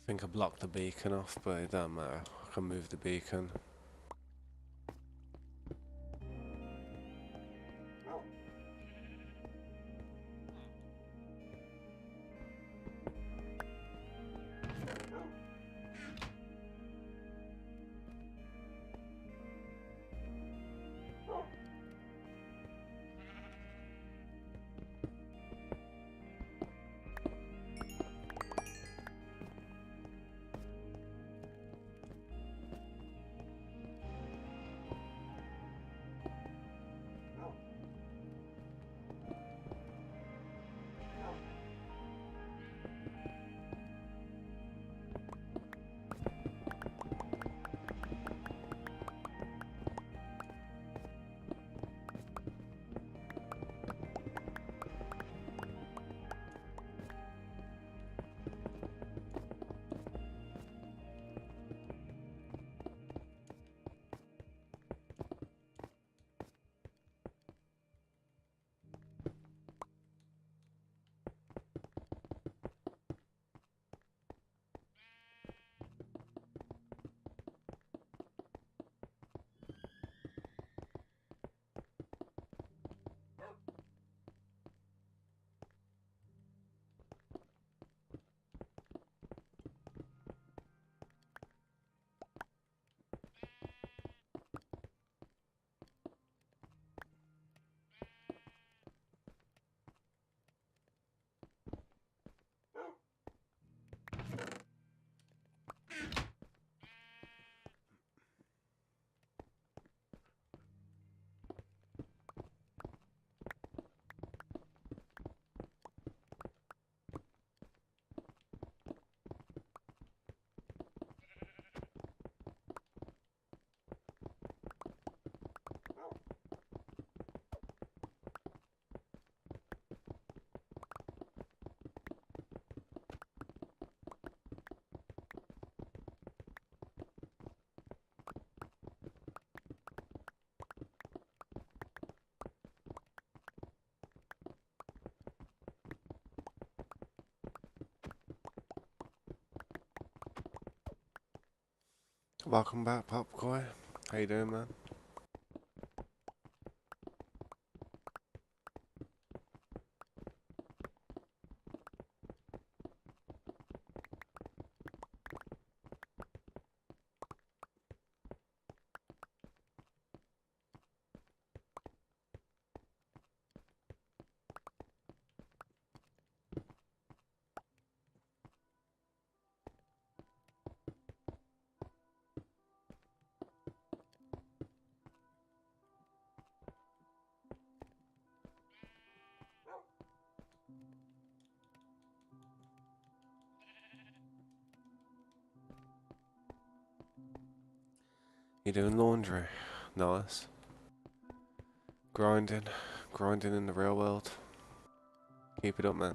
I think I blocked the beacon off, but it don't matter. I can move the beacon. Welcome back, Popcoy. How you doing, man? You doing laundry? Nice. Grinding. Grinding in the real world. Keep it up, man.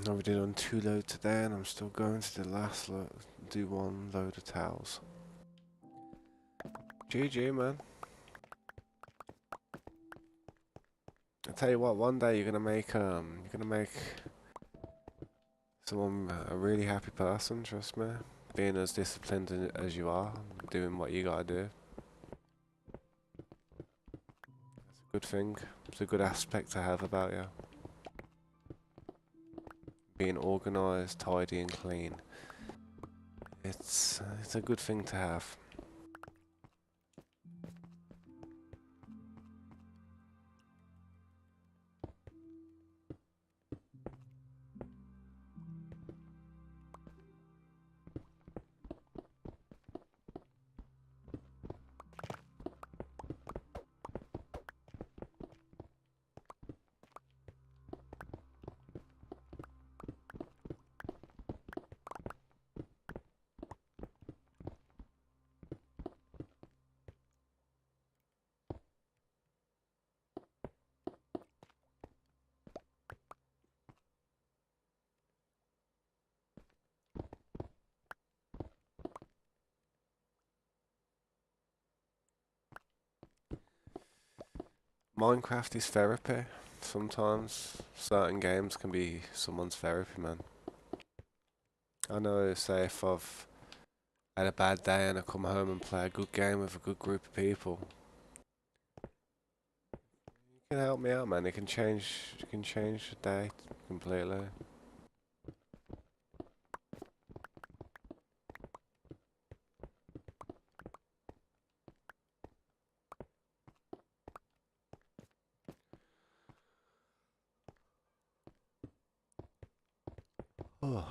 I already done 2 loads today and I'm still going to the last load, do 1 load of towels. GG, man. I tell you what, one day you're gonna make someone a really happy person, trust me. Being as disciplined as you are, doing what you gotta do. It's a good thing. It's a good aspect to have about you. Being organised, tidy and clean. It's a good thing to have. Minecraft is therapy. Sometimes certain games can be someone's therapy, man. I know, say if I've had a bad day and I come home and play a good game with a good group of people, it can help me out, man. It can change the day completely. Oh,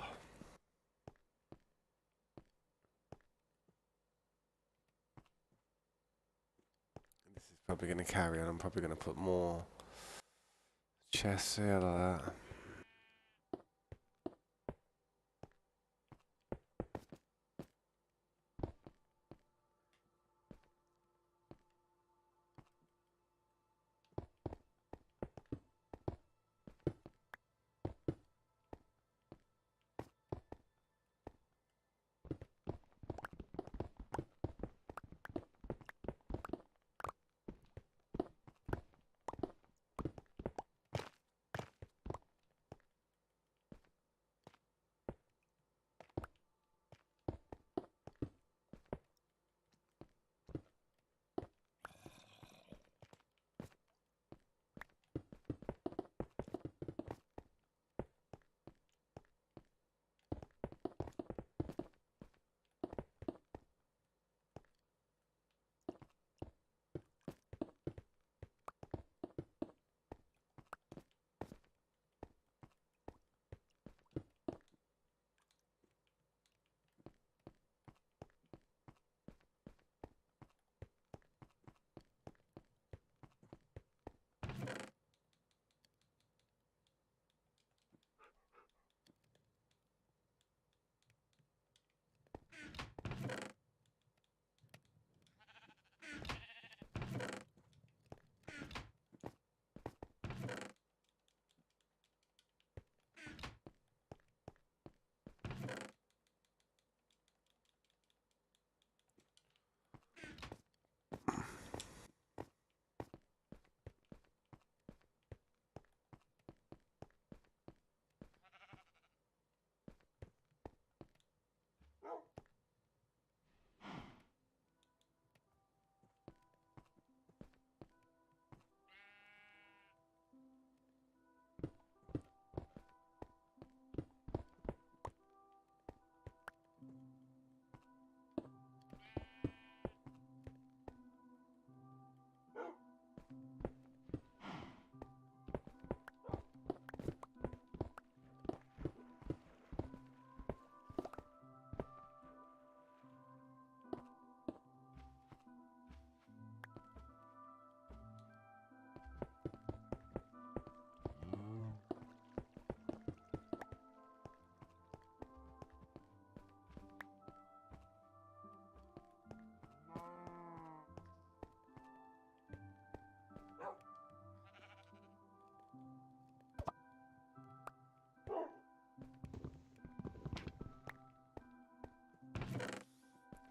this is probably gonna carry on. I'm probably gonna put more chests here like that.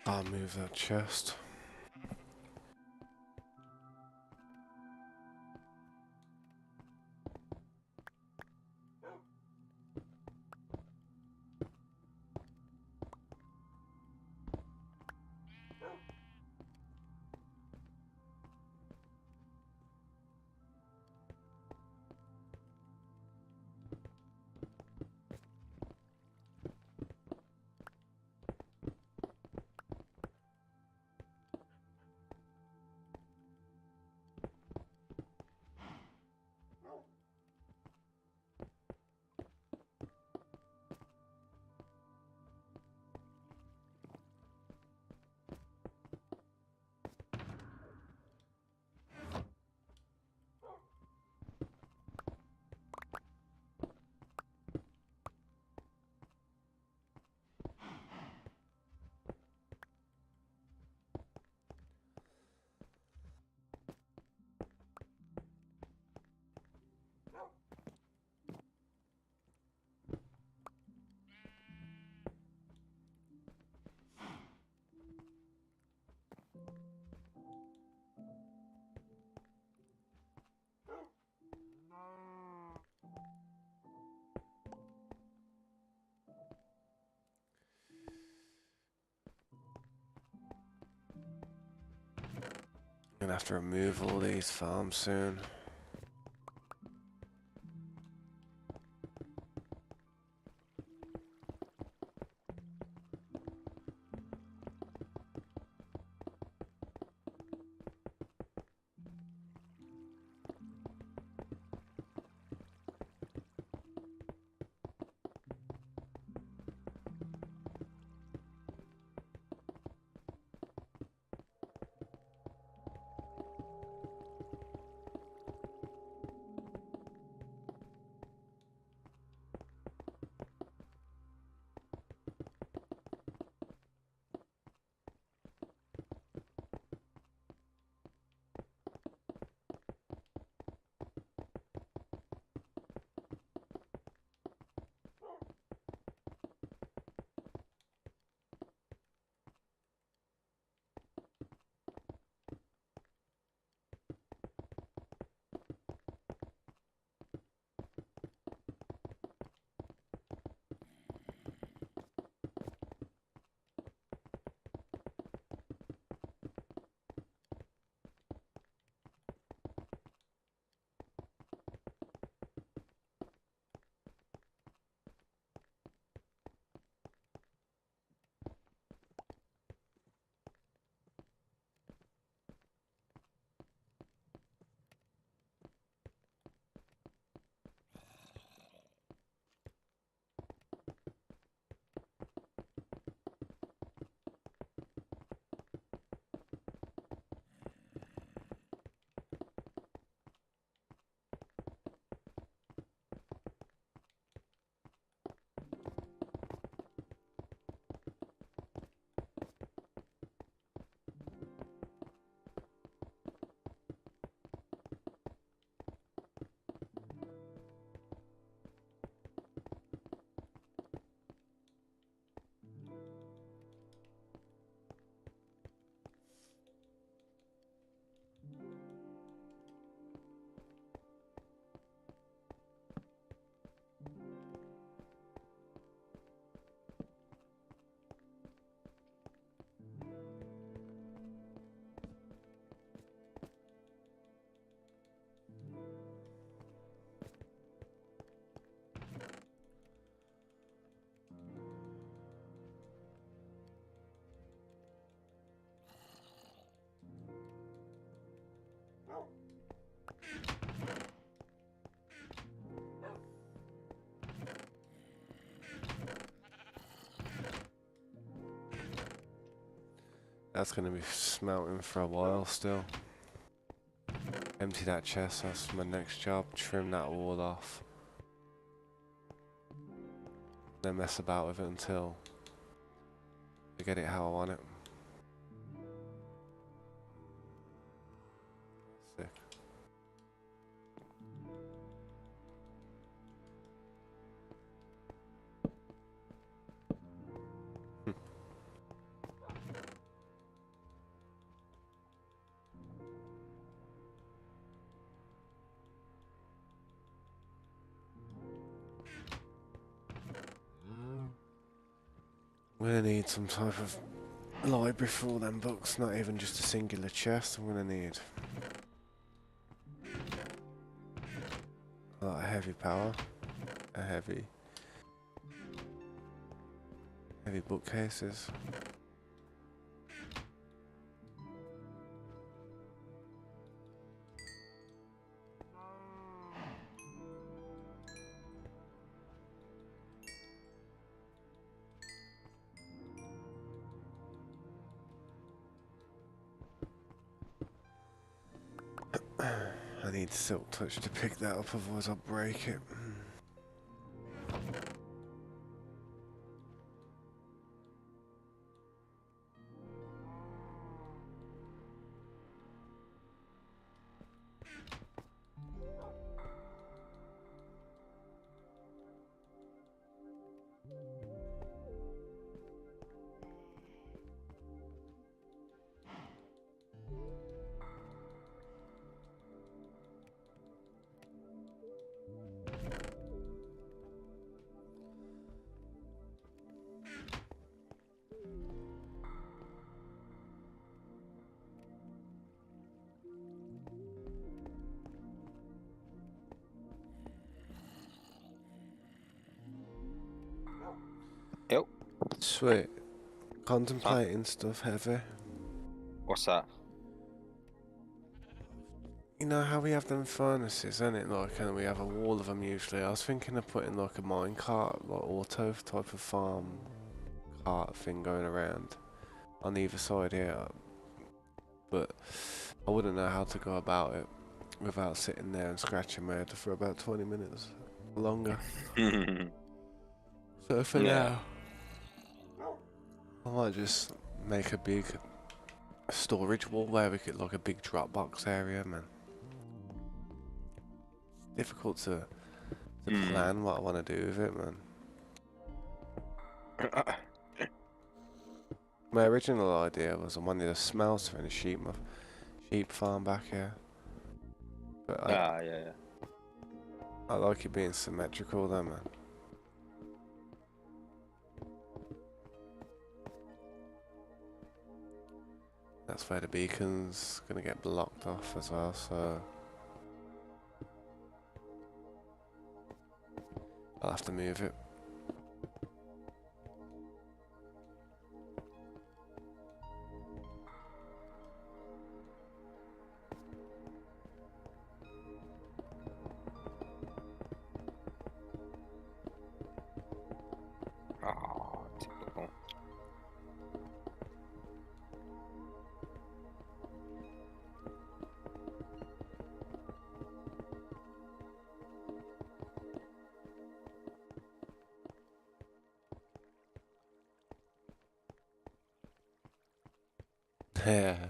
I'll move that chest. Gonna have to remove all these farms soon. That's gonna be smelting for a while still. Empty that chest, that's my next job. Trim that wall off. Then mess about with it until I get it how I want it. Sick. I'm gonna need some type of library for all them books, not even just a singular chest. I'm gonna need a lot of heavy power, a heavy bookcases. I need silk touch to pick that up, otherwise I'll break it. Yep. Sweet. Contemplating stuff heavy. What's that? You know how we have them furnaces, innit? Like, and we have a wall of them usually. I was thinking of putting like a mine cart, like auto type of farm cart thing going around on either side here. But I wouldn't know how to go about it without sitting there and scratching my head for about 20 minutes longer. So for now, I might just make a big storage wall where we get like a big Dropbox area, man. It's difficult to plan what I want to do with it, man. My original idea was I wanted a smelter and a sheep farm back here. But yeah. I like it being symmetrical though, man. That's where the beacon's gonna get blocked off as well, so I'll have to move it. Oh, typical. Yeah.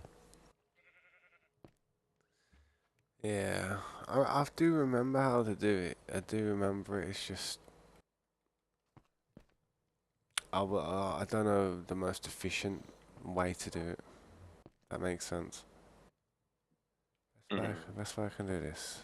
Yeah. I do remember how to do it. I do remember it. It's just I don't know the most efficient way to do it. That makes sense. Best way I can do this.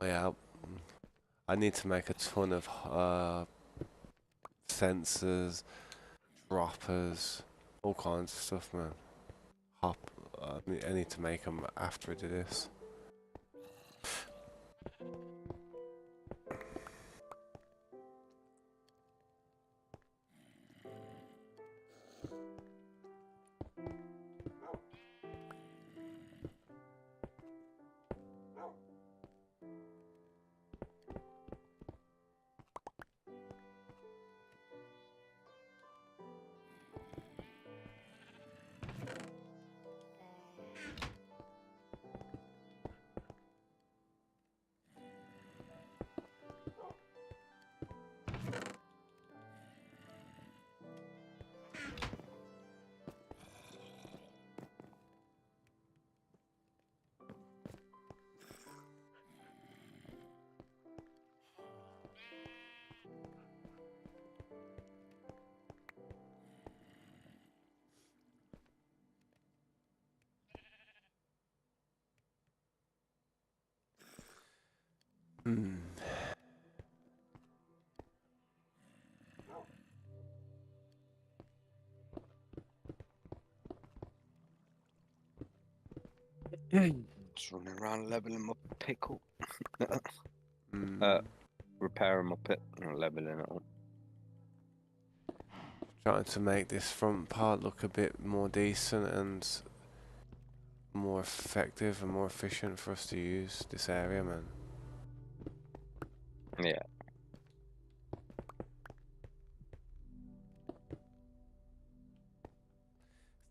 Yeah, I need to make a ton of sensors, droppers, all kinds of stuff, man. I need to make them after I do this. Just running around leveling my pickle. Mm. Repairing my pit and leveling it up. Trying to make this front part look a bit more decent and more effective and more efficient for us to use this area, man. Yeah.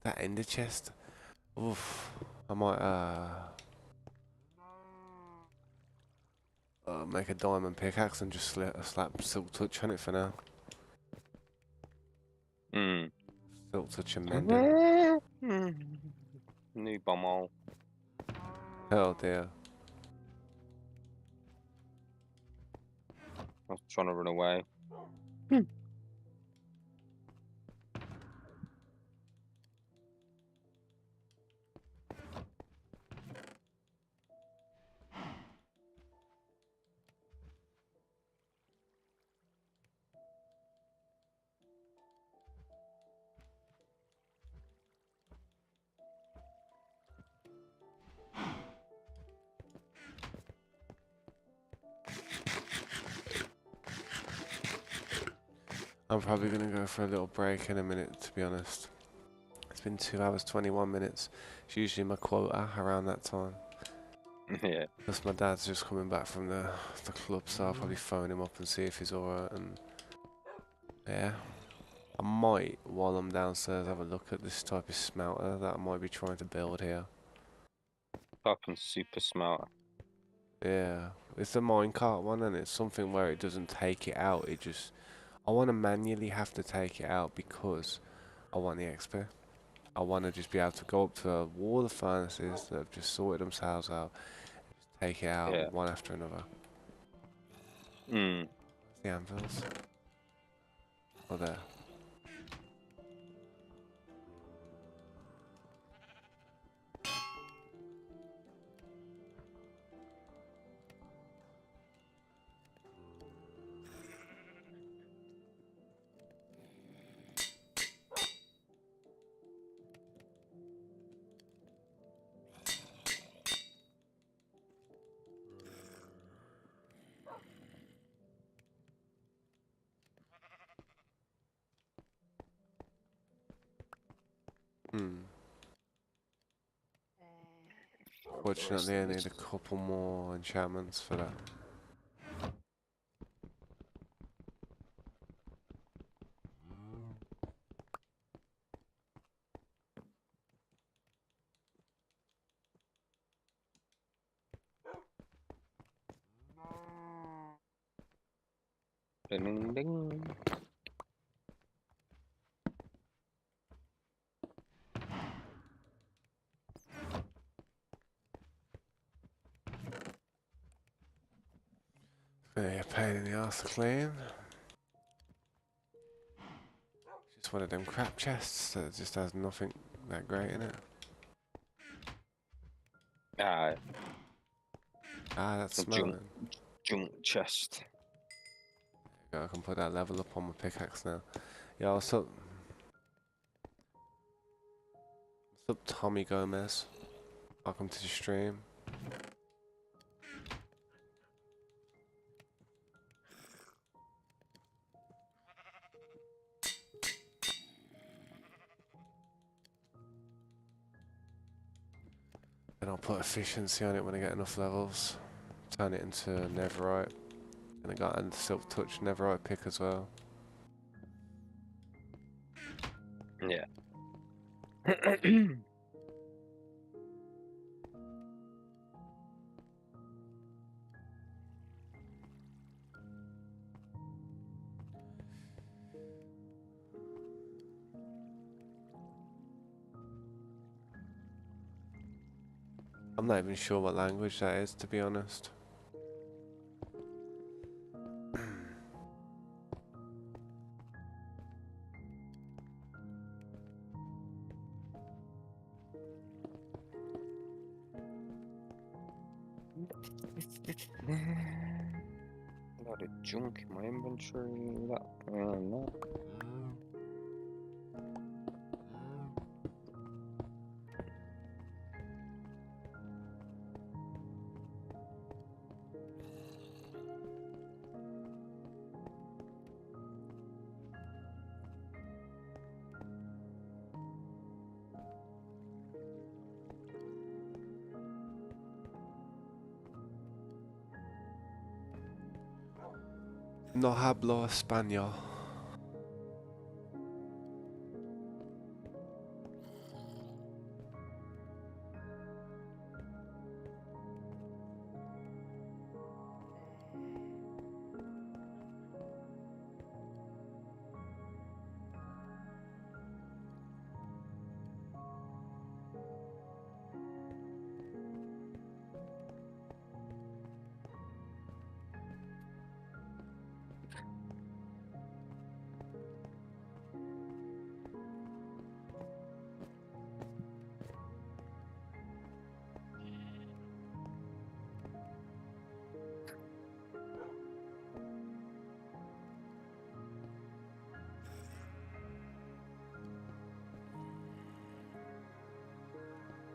That ender chest. Oof. I might make a diamond pickaxe and just slap silk touch on it for now. Mm. Silk touch and mending. New bomb hole. Oh dear. I was trying to run away. I'm probably gonna go for a little break in a minute, to be honest. It's been 2 hours 21 minutes. It's usually my quota around that time. Yeah. Plus my dad's just coming back from the club, so I'll probably phone him up and see if he's alright. And yeah, I might, while I'm downstairs, have a look at this type of smelter that I might be trying to build here. Fucking super smart. Yeah, it's a minecart one, and it's something where it doesn't take it out. It just, I want to manually have to take it out because I want the XP. I want to just be able to go up to a wall of furnaces that have just sorted themselves out, just take it out Yeah. one after another. Mm. The anvils. Oh, there. Hmm. Fortunately, I need a couple more enchantments for that. Ding ding ding. Yeah, pain in the ass to clean. Just one of them crap chests that just has nothing that great in it. Ah, Ah, that's a junk smelling. chest. There you go, I can put that level up on my pickaxe now. Yeah, what's up, Tommy Gomez? Welcome to the stream. And I'll put efficiency on it when I get enough levels. Turn it into netherite. And I got a silk touch netherite pick as well. Yeah. I'm not even sure what language that is, to be honest. A lot of junk in my inventory. That, no. No hablo español.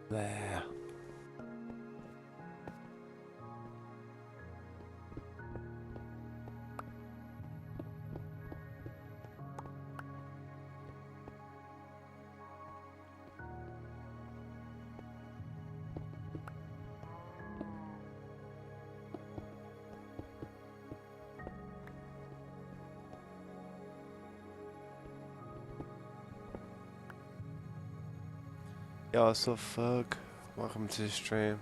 There. Yo, what's up, Fug? Welcome to the stream.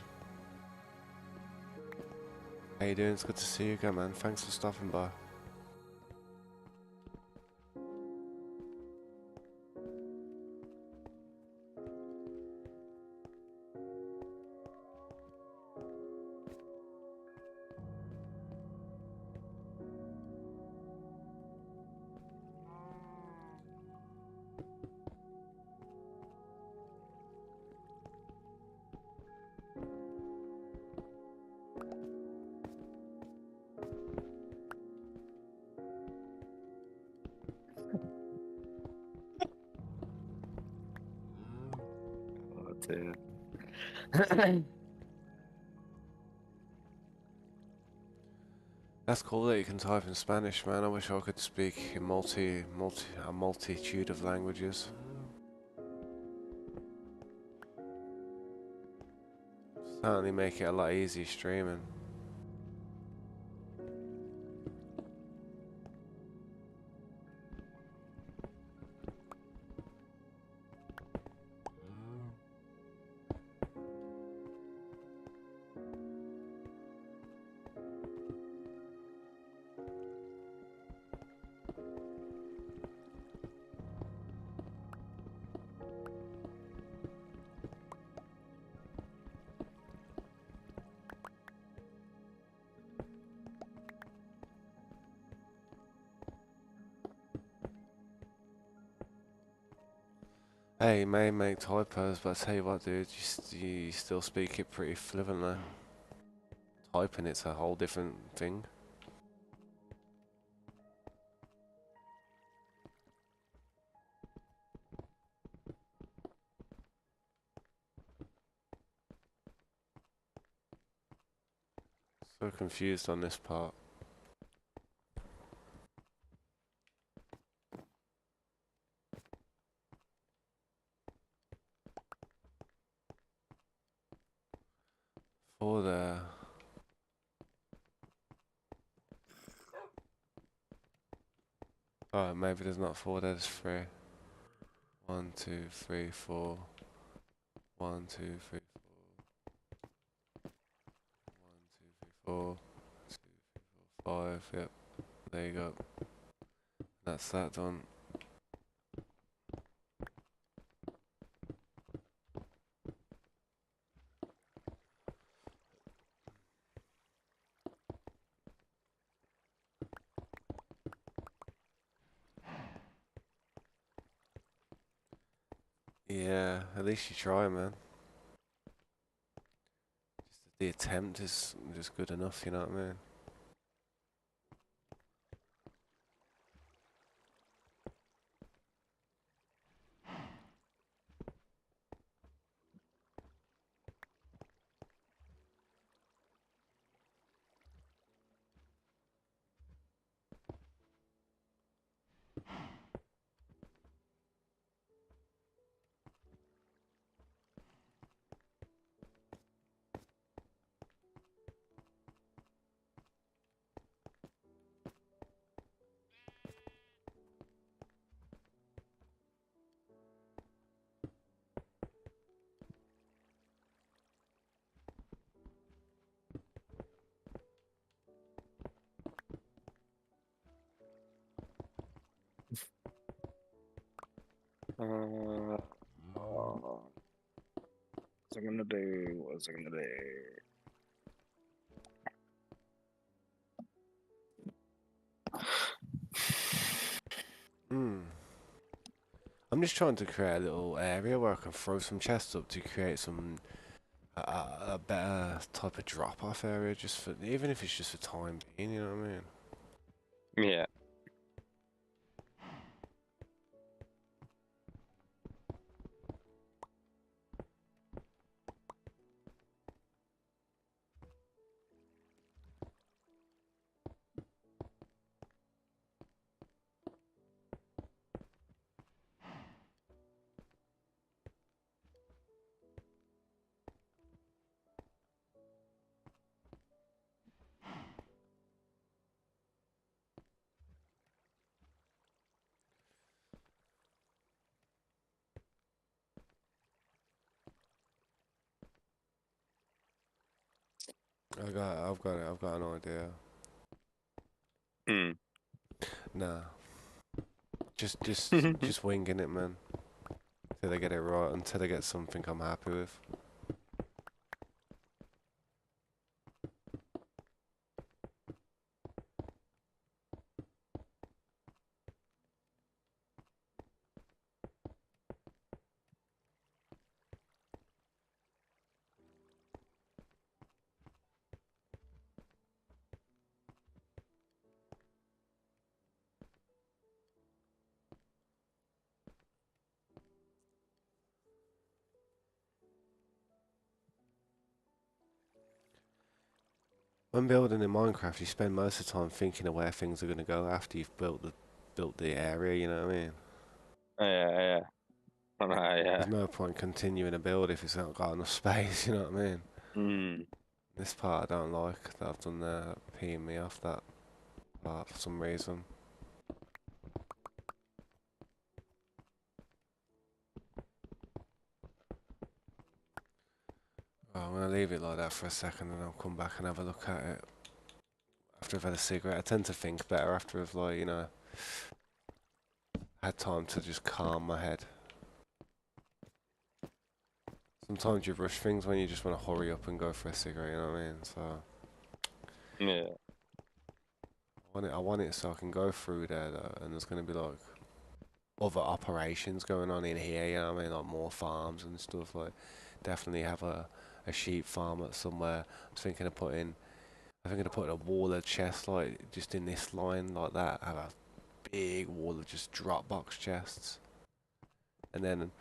How you doing? It's good to see you again, man. Thanks for stopping by. Oh, dear. That's cool that you can type in Spanish, man. I wish I could speak in a multitude of languages. Certainly make it a lot easier streaming. Hey, you may make typos, but I tell you what, dude, you still speak it pretty fluently. Typing it's a whole different thing. So confused on this part. For there. Oh, maybe there's not four, there's three. 1, 2, 3, 4. 1, 2, 3, 4. 1, 2, 3, 4. 2, 3, 4, 5. Yep. There you go. That's that done. Yeah, at least you try, man. Just the attempt is just good enough, you know what I mean? Uh, what was I gonna do? What was I gonna do? Hmm. I'm just trying to create a little area where I can throw some chests up to create some a better type of drop-off area, just for even if it's just for time being. You know what I mean? Yeah. I've got an idea. Hmm. Nah, just winging it, man. Till they get it right, until they get something I'm happy with. When building in Minecraft, you spend most of the time thinking of where things are gonna go after you've built the area. You know what I mean? Yeah, yeah. I know, yeah. There's no point continuing to build if it's not got enough space. You know what I mean? Hmm. This part I don't like that I've done there, peeing me off that part for some reason. Oh, I'm gonna leave it like that for a second and I'll come back and have a look at it after I've had a cigarette. I tend to think better after I've had time to just calm my head. Sometimes you rush things when you just want to hurry up and go for a cigarette, you know what I mean? So Yeah. I want it so I can go through there though, and there's gonna be like other operations going on in here, you know what I mean? Like more farms and stuff. Like definitely have a sheep farm at somewhere. I'm thinking of putting a wall of chests like just in this line like that. Have a big wall of just drop box chests, and then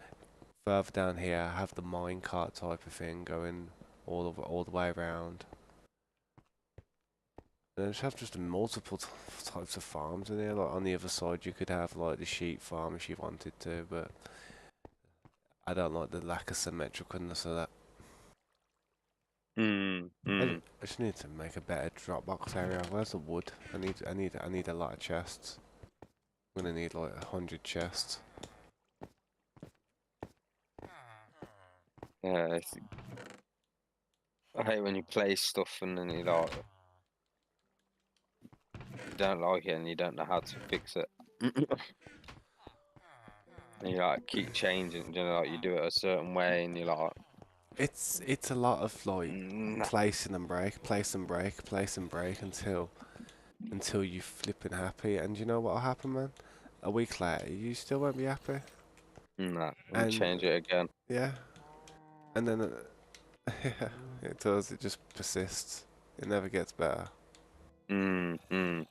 further down here have the mine cart type of thing going all the way around. And just have just multiple types of farms in there. Like on the other side, you could have like the sheep farm if you wanted to, but I don't like the lack of symmetricalness of that. Hmm. I Hmm. ju- I just need to make a better Dropbox area. Where's the wood? I need a lot of chests. I'm gonna need like 100 chests. Yeah. I hate when you play stuff and then you don't like it and you don't know how to fix it. And you like keep changing, like you do it a certain way and you're like, It's a lot of like nah. place and break, place and break, place and break until you flipping happy. And you know what'll happen, man? A week later, you still won't be happy. Nah, let me And change it again. yeah, and then yeah, it does. It just persists. It never gets better. Mm, mm.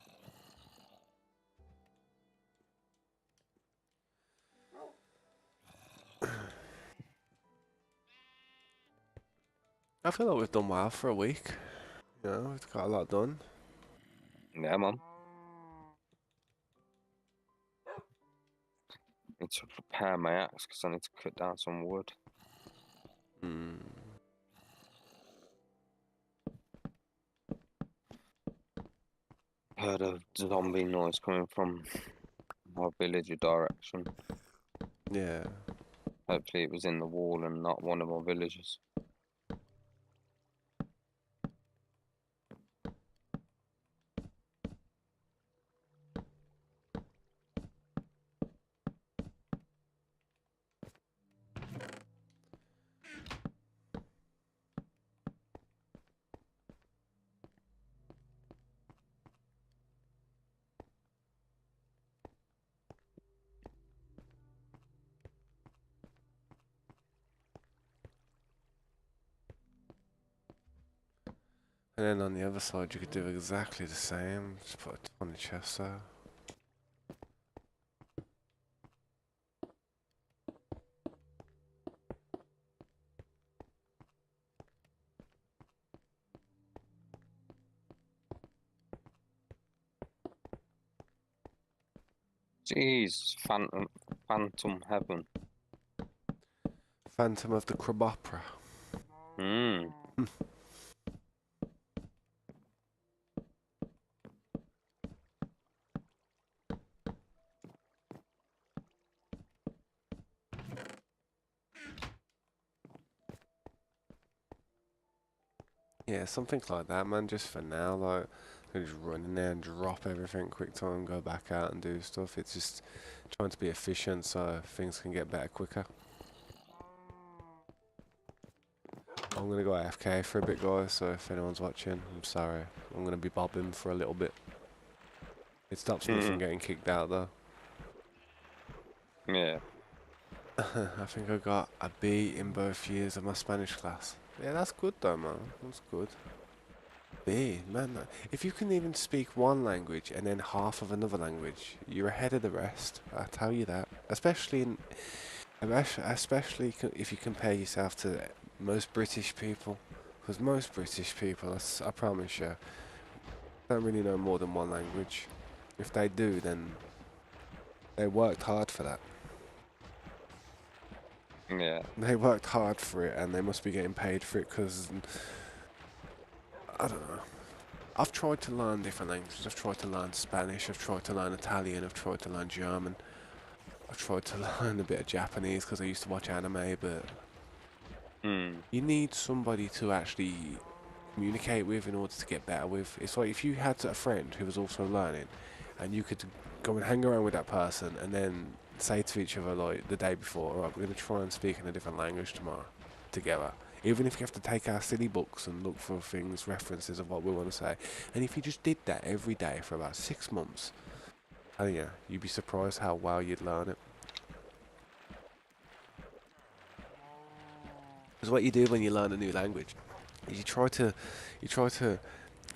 I feel like we've done well for a week. You know, we've got a lot done. Yeah, man. Need to prepare my axe because I need to cut down some wood. Mm. Heard a zombie noise coming from our villager direction. Yeah. Hopefully it was in the wall and not one of our villagers. And then on the other side, you could do exactly the same. Just put a on the chest there. Jeez, Phantom Heaven. Phantom of the Crab Opera. Hmm. Yeah, something like that, man. Just for now, like, I just run in there and drop everything quick time, go back out and do stuff. It's just trying to be efficient so things can get better quicker. I'm gonna go AFK for a bit, guys. So if anyone's watching, I'm sorry. I'm gonna be bobbing for a little bit. It stops me from getting kicked out, though. Yeah. I think I got a B in both years of my Spanish class. Yeah, that's good though, man. That's good. B, man. If you can even speak one language and then half of another language, you're ahead of the rest. I tell you that. Especially if you compare yourself to most British people, because most British people, I promise you, don't really know more than one language. If they do, then they worked hard for that. Yeah. They worked hard for it, and they must be getting paid for it. Because I don't know. I've tried to learn different languages. I've tried to learn Spanish. I've tried to learn Italian. I've tried to learn German. I've tried to learn a bit of Japanese because I used to watch anime. But you need somebody to actually communicate with in order to get better with. It's like if you had a friend who was also learning, and you could go and hang around with that person, and then say to each other like the day before, "All right, we're going to try and speak in a different language tomorrow, together." Even if you have to take our silly books and look for things, references of what we want to say, and if you just did that every day for about 6 months, I think yeah, you'd be surprised how well you'd learn it. Because what you do when you learn a new language, is you try to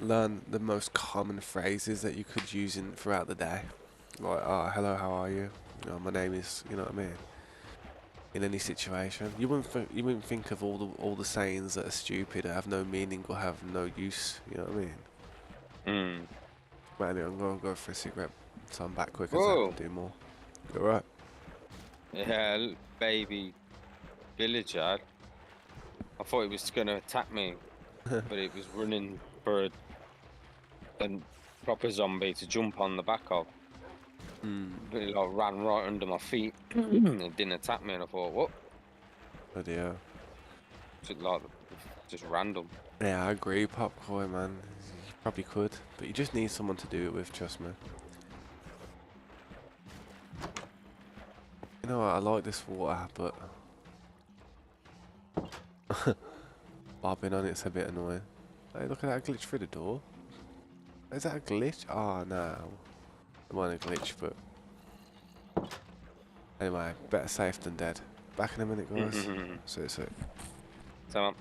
learn the most common phrases that you could use in throughout the day. Like, oh, hello, how are you? My name is, you know what I mean? In any situation, you wouldn't think of all the sayings that are stupid, or have no meaning, or have no use. You know what I mean? Mm. But anyway, I'm gonna go for a cigarette, so I'm back quicker so I can Whoa. do more. All right. Yeah, baby villager. I thought it was gonna attack me, but it was running for a proper zombie to jump on the back of. But it like ran right under my feet. It didn't attack me, and I thought, what? But yeah, Just random. yeah, I agree, Popcorn man. You probably could, but you just need someone to do it with. Trust me. You know what? I like this water, but bobbing on it's a bit annoying. Hey, look at that glitch through the door. Is that a glitch? Oh no. It wasn't a glitch, but anyway, better safe than dead. Back in a minute, guys. See you soon. So,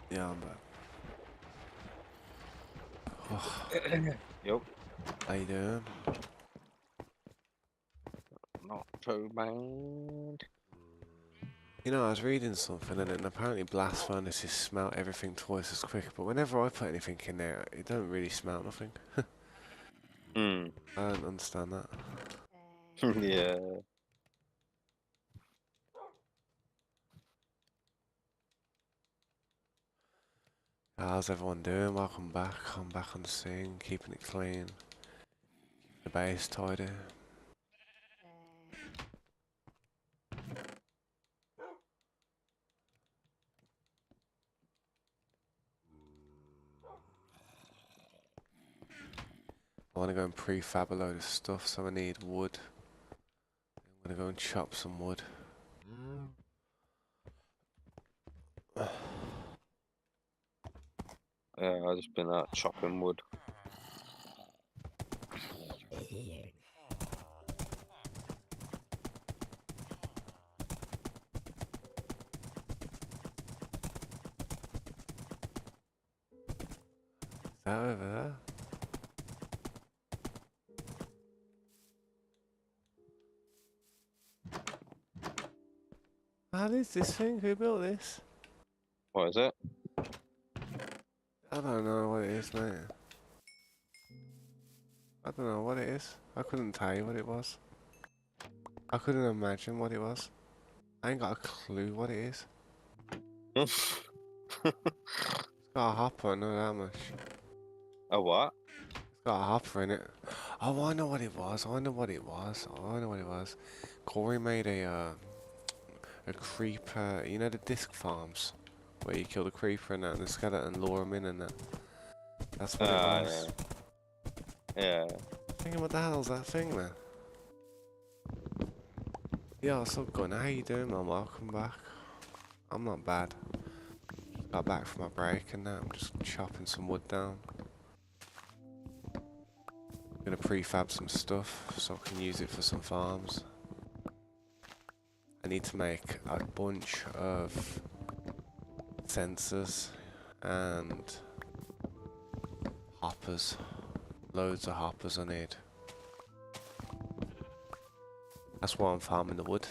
Yeah, I'm back. Oh, Yup. how you doing? Not too bad. You know, I was reading something and apparently blast furnaces smelt everything twice as quick, but whenever I put anything in there, it don't really smell nothing. Hmm. I don't understand that. Yeah. How's everyone doing? Welcome back. I'm back on the scene, keeping it clean, the base tidy. I want to go and prefab a load of stuff, so I need wood. I'm gonna go and chop some wood. Yeah, I've just been out chopping wood. Is that over there? How is this thing? Who built this? What is it? I don't know what it is, mate. I don't know what it is. I couldn't tell you what it was. I couldn't imagine what it was. I ain't got a clue what it is. It's got a hopper, I know that much. A what? It's got a hopper in it. Oh, I know what it was. I know what it was. I know what it was. Corey made a creeper. You know the disc farms where you kill the creeper and that, and the skeleton, lure him in and that. That's what it was. Yeah. Yeah. Thinking, what the hell's that thing, man? Yeah, what's up, Gunnar? How you doing, man? Welcome back. I'm not bad. Just got back from my break and now I'm just chopping some wood down. Gonna prefab some stuff so I can use it for some farms. I need to make a bunch of sensors and hoppers. Loads of hoppers I need. That's why I'm farming the wood.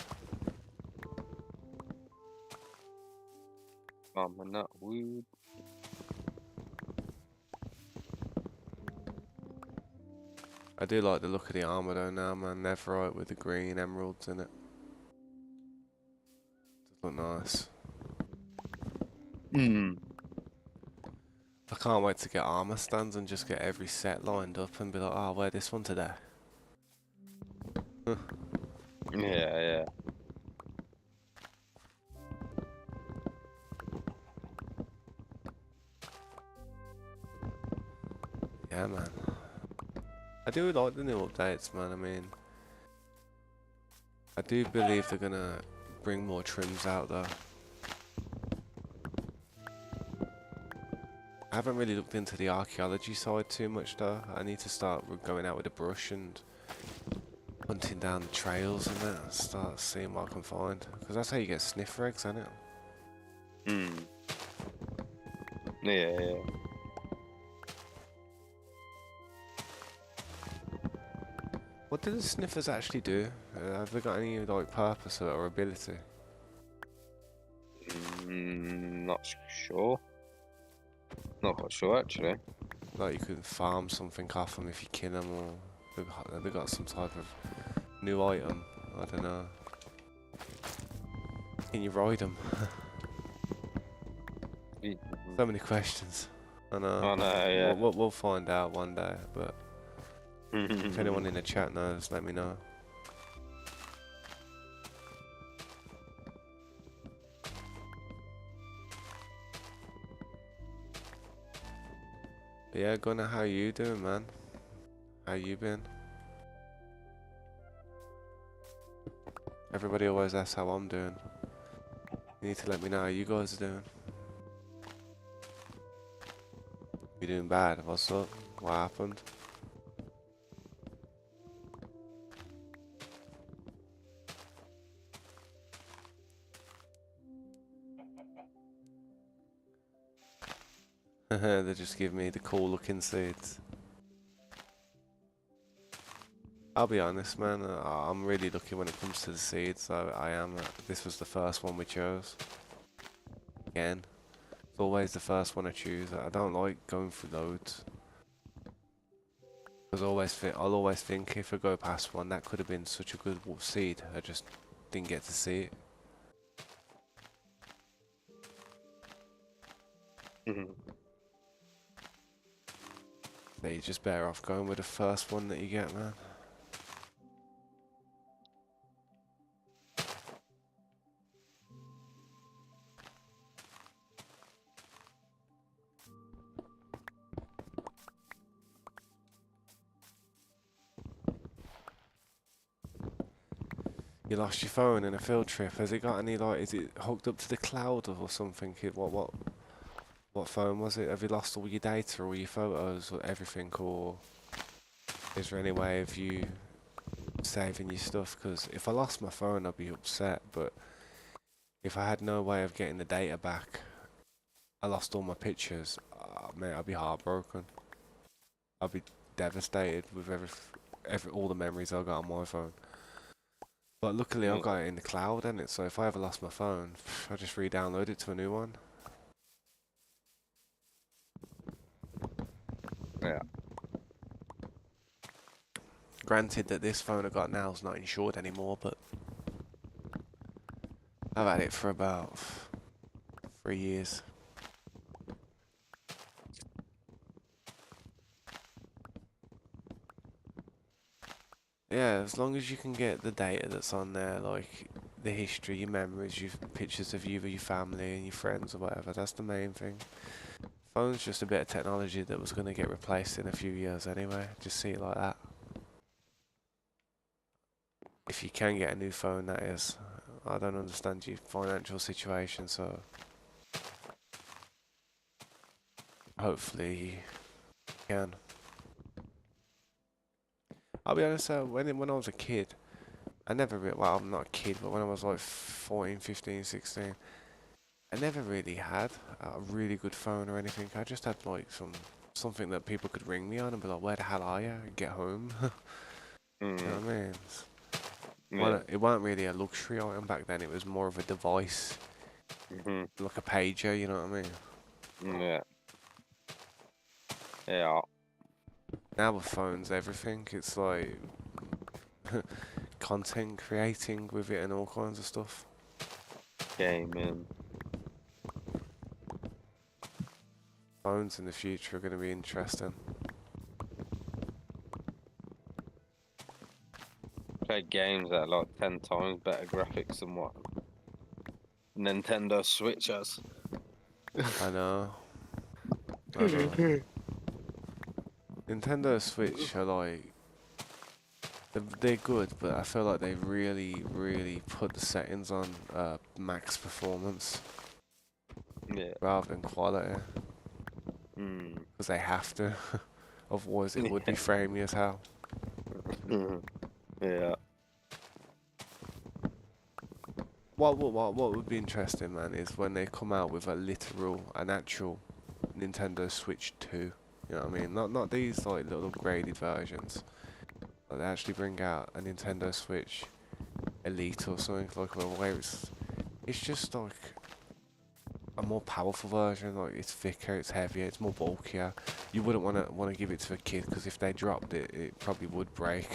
I'm not wood. I do like the look of the armor though now, man. Netherite with the green emeralds in it. Does look nice. Hmm. I can't wait to get armor stands and just get every set lined up and be like, oh, I'll wear this one today. Yeah, yeah. Yeah, man. I do like the new updates, man. I mean, I do believe they're gonna bring more trims out though. I haven't really looked into the archaeology side too much though. I need to start going out with a brush and hunting down the trails and that, and start seeing what I can find. Because that's how you get sniffer eggs, isn't it? Hmm. Yeah, yeah. What do the sniffers actually do? Have they got any like purpose or ability? Not sure. Not quite sure actually. Like you can farm something off them if you kill them, or have they got some type of new item? I don't know. Can you ride them? So many questions. I know. Oh no, yeah. We'll find out one day, but if anyone in the chat knows, let me know. But yeah, Gunnar, how you doing, man? How you been? Everybody always asks how I'm doing. You need to let me know how you guys are doing. You doing bad? What's up? What happened? They just give me the cool looking seeds. I'll be honest, man. I'm really lucky when it comes to the seeds. I am. This was the first one we chose. Again, it's always the first one I choose. I don't like going through loads. Because I'll always think if I go past one, that could have been such a good seed. I just didn't get to see it. Mhm. So you're just better off going with the first one that you get, man. You lost your phone in a field trip. Has it got any like? Is it hooked up to the cloud or something? What phone was it? Have you lost all your data, all your photos, or everything, or is there any way of you saving your stuff? Because if I lost my phone, I'd be upset. But if I had no way of getting the data back, I lost all my pictures. Mate, I'd be heartbroken. I'd be devastated with all the memories I got on my phone. But luckily, I've Mm. got it in the cloud, and it. So if I ever lost my phone, I just re-download it to a new one. Yeah. Granted that this phone I got now is not insured anymore, but I've had it for about 3 years. Yeah, as long as you can get the data that's on there, like the history, your memories, your pictures of you with your family and your friends or whatever, that's the main thing. Phone's just a bit of technology that was going to get replaced in a few years anyway. Just see it like that. If you can get a new phone, that is. I don't understand your financial situation, so hopefully you can. I'll be honest, when I was a kid, I never really, well, I'm not a kid, but when I was like 14, 15, 16, I never really had a really good phone or anything. I just had like something that people could ring me on and be like, "Where the hell are you?" and get home. You know Mm. what I mean? Yeah. It weren't really a luxury item back then. It was more of a device, Mhm. like a pager. You know what I mean? Yeah. Yeah. Now with phones, everything. It's like content creating with it and all kinds of stuff. Gaming. Phones in the future are going to be interesting. Play games that are like 10 times better graphics than what Nintendo Switch has. I know. I know. Nintendo Switch are like they're good, but I feel like they really, really put the settings on max performance Yeah. rather than quality, Mm. because they have to. Otherwise, it would be framey as hell. Yeah. What would be interesting, man, is when they come out with an actual Nintendo Switch 2. You know what I mean? Not these like little upgraded versions. But they actually bring out a Nintendo Switch Elite or something like where it's just like a more powerful version. Like it's thicker, it's heavier, it's more bulkier. You wouldn't want to give it to a kid because if they dropped it, it probably would break.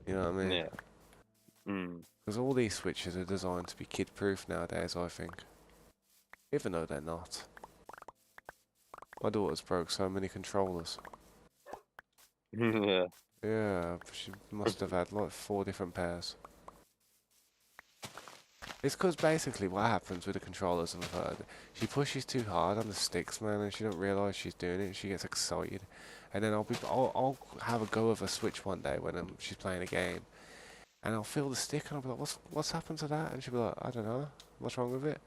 You know what I mean? Yeah. Mm. Because all these Switches are designed to be kid-proof nowadays, I think. Even though they're not. My daughter's broke so many controllers. Yeah. Yeah, she must have had like 4 different pairs. It's because basically what happens with the controllers, I've heard, she pushes too hard on the sticks, man, and she don't realise she's doing it. She gets excited, and then I'll have a go of a Switch one day when she's playing a game, and I'll feel the stick, and I'll be like, what's happened to that? And she'll be like, I don't know, what's wrong with it?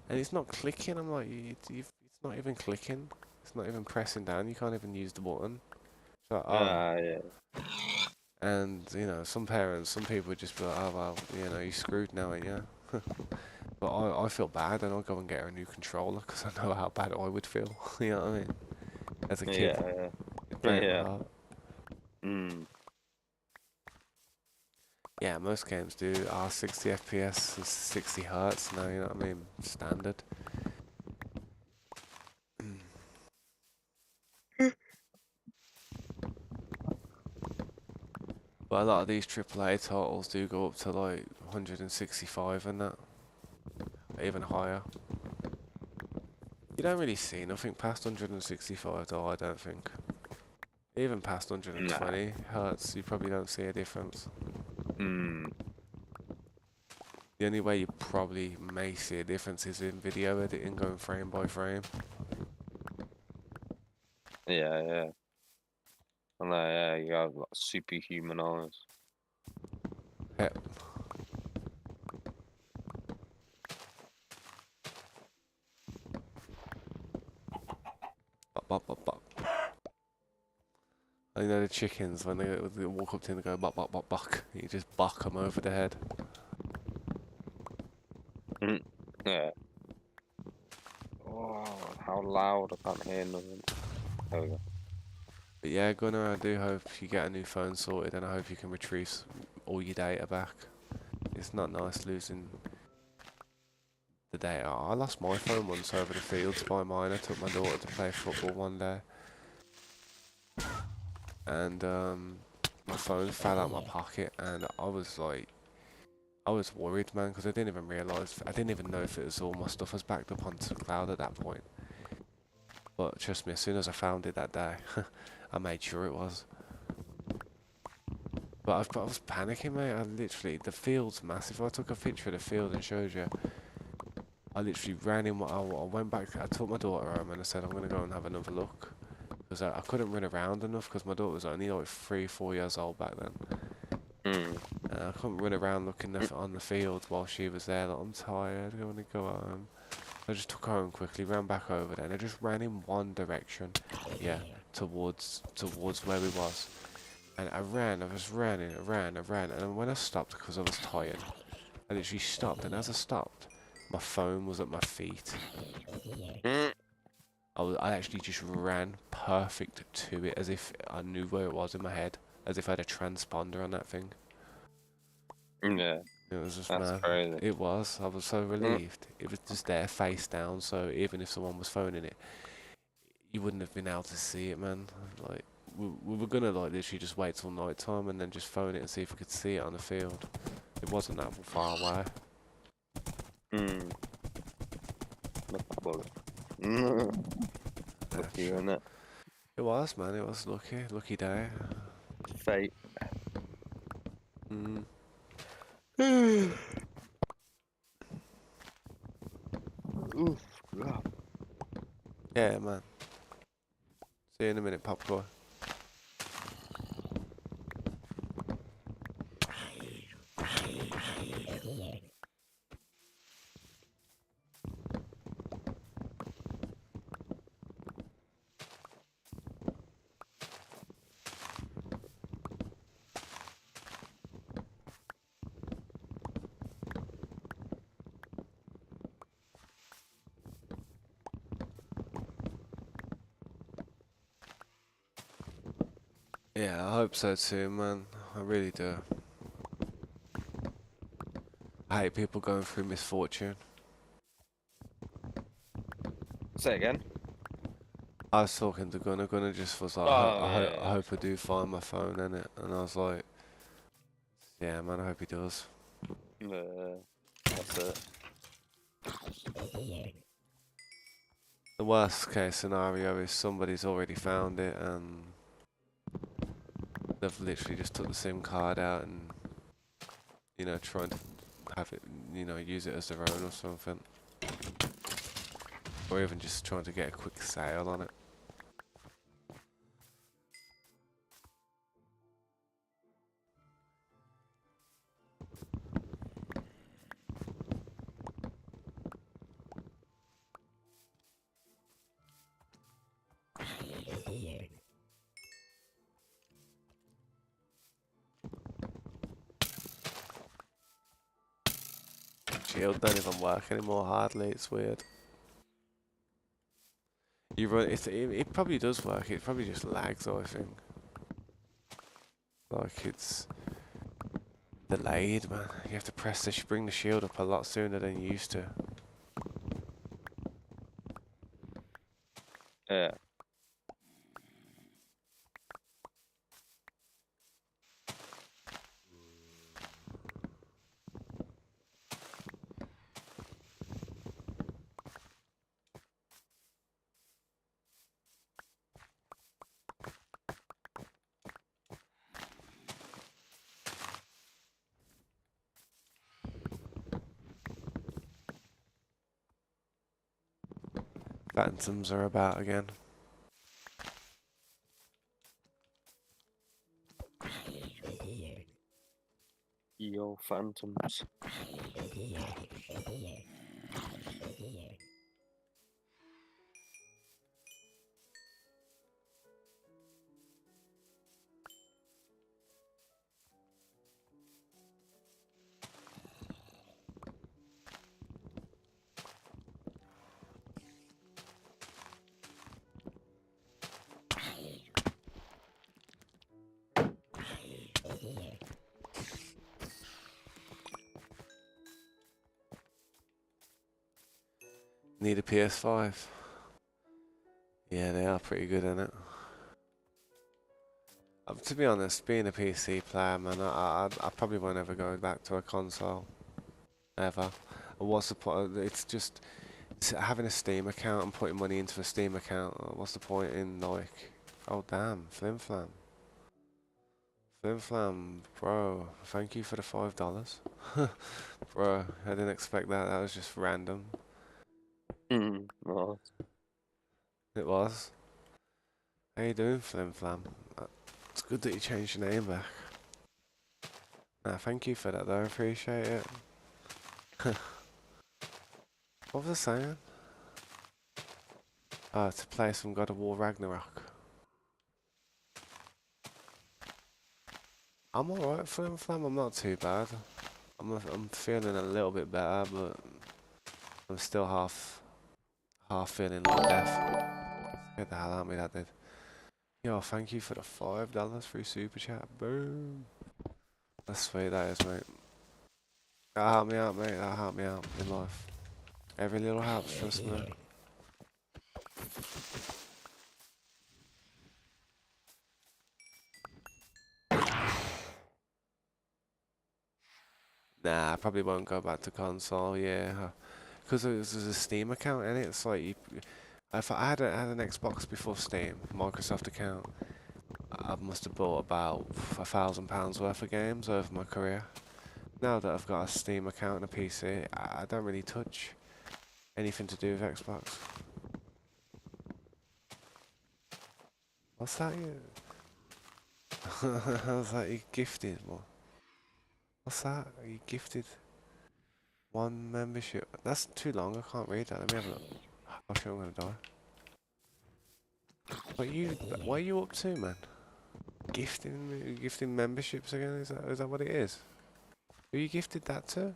And it's not clicking. I'm like, it's not even clicking. It's not even pressing down. You can't even use the button. She's like, oh. Yeah. And, some parents, some people would just be like, oh, well, you're screwed now, ain't you? But I feel bad and I'll go and get her a new controller because I know how bad I would feel. You know what I mean? As a kid, Yeah, it yeah, break my yeah. heart. Mm. Yeah, most games do are 60 FPS and 60 hertz now, you know what I mean? Standard. But a lot of these AAA titles do go up to like 165 and that, even higher. You don't really see nothing past 165 though, I don't think. Even past Nah. 120 hertz, you probably don't see a difference. Mm. The only way you probably may see a difference is in video editing, going frame by frame. Yeah, yeah. I know, yeah, you have like superhuman eyes. Yep. Bop, bop, bop, bop. And you know the chickens, when they walk up to you and they go bop, bop, bop, buck, you just buck them over the head. Mm. Yeah. Oh, how loud! I can't hear nothing. There we go. But yeah, Gunnar, I do hope you get a new phone sorted and I hope you can retrieve all your data back. It's not nice losing the data. I lost my phone once over the fields by mine. I took my daughter to play football one day and my phone fell out my pocket and I was like, I was worried, man, because I didn't even realise, I didn't even know if it was all my stuff was backed up onto the cloud at that point. But trust me, as soon as I found it that day, I made sure it was. But I was panicking, mate. I literally, the field's massive. I took a picture of the field and showed you. I literally ran in. I went back. I took my daughter home and I said I'm gonna go and have another look because I couldn't run around enough because my daughter was only like 3, 4 years old back then. Mm. And I couldn't run around looking on the field while she was there. Like, I'm tired. I want to go home. I just took her home quickly, ran back over there, and I just ran in one direction. Yeah, towards where we was. And I ran, I was running, I ran, and when I stopped because I was tired, I literally stopped, and as I stopped, my phone was at my feet. Mm. I actually just ran perfect to it, as if I knew where it was in my head, as if I had a transponder on that thing. Yeah, It was just that's mad. crazy. It was. I was so Mm. relieved. It was just there, face down, so even if someone was phoning it, you wouldn't have been able to see it, man. Like, we were gonna like literally just wait till night time and then just phone it and see if we could see it on the field. It wasn't that far away. Mm. Look at that. Mm. Yeah, Lucky you, sure. innit? It was, man. It was lucky, lucky day. Fate. Mm. Oof. Yeah. Yeah, man. See you in a minute, popcorn. Yeah, I hope so too, man. I really do. I hate people going through misfortune. Say again. I was talking to Gunnar. Gunnar just was like, Oh I yeah, hope I do find my phone in it. And I was like, yeah, man, I hope he does. yeah. That's it. The worst case scenario is somebody's already found it and they've literally just took the SIM card out and, you know, trying to have it, you know, use it as their own or something. Or even just trying to get a quick sale on it. shield don't even work anymore, hardly. It's weird. You run it probably does work. It probably just lags, I think. Like it's delayed, man. You have to bring the shield up a lot sooner than you used to. Yeah. Phantoms are about again. Yo, phantoms. Need a PS5. Yeah, they are pretty good in it. To be honest, being a PC player, man, I probably won't ever go back to a console. Ever. And what's the point? It's just having a Steam account and putting money into a Steam account. What's the point in, like... Oh, damn. Flim Flam. Flim Flam, bro. Thank you for the $5. Bro, I didn't expect that. That was just random. Well, It was. How you doing, Flim Flam? It's good that you changed your name back. Nah, thank you for that though, I appreciate it. What was I saying? Oh, to play some God of War Ragnarok. I'm alright, Flim Flam, I'm not too bad. I'm feeling a little bit better, but I'm still half feeling like death. Get the hell out of me, that did. Yo, thank you for the $5 through Super Chat. Boom. That's sweet, that is, mate. That'll help me out, mate. That'll help me out in life. Every little helps, trust me. Nah, I probably won't go back to console, yeah. Because there's a Steam account in it, it's like, if I had an Xbox before Steam, Microsoft account, I must have bought about £1,000 worth of games over my career. Now that I've got a Steam account and a PC, I don't really touch anything to do with Xbox. What's that you? I was like, you gifted? What's that? Are you gifted? One membership. That's too long, I can't read that. Let me have a look. Oh shit, I'm gonna die. What are you up to, man? Gifting memberships again? Is that what it is? Who you gifted that to?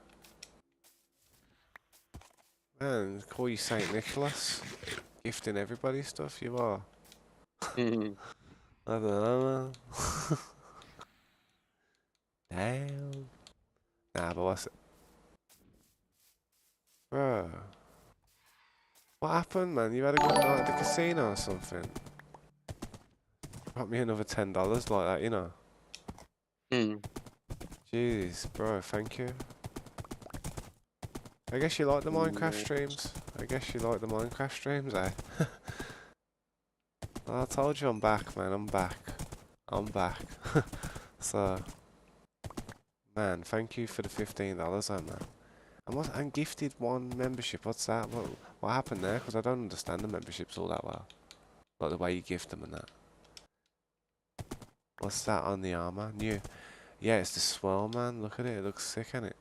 Man, call you Saint Nicholas. Gifting everybody stuff, you are. I don't know, man. Damn. Nah, but what's it? Bro. What happened, man? You had a good night at the casino or something? Got me another $10 like that, you know? Jeez, bro, thank you. I guess you like the Minecraft streams. Eh? Well, I told you I'm back, man. I'm back. So, man, thank you for the $15, man. I'm gifted one membership. What's that? What happened there? Because I don't understand the memberships all that well. Like the way you gift them and that. What's that on the armor? New. Yeah, it's the swirl, man. Look at it. It looks sick, innit?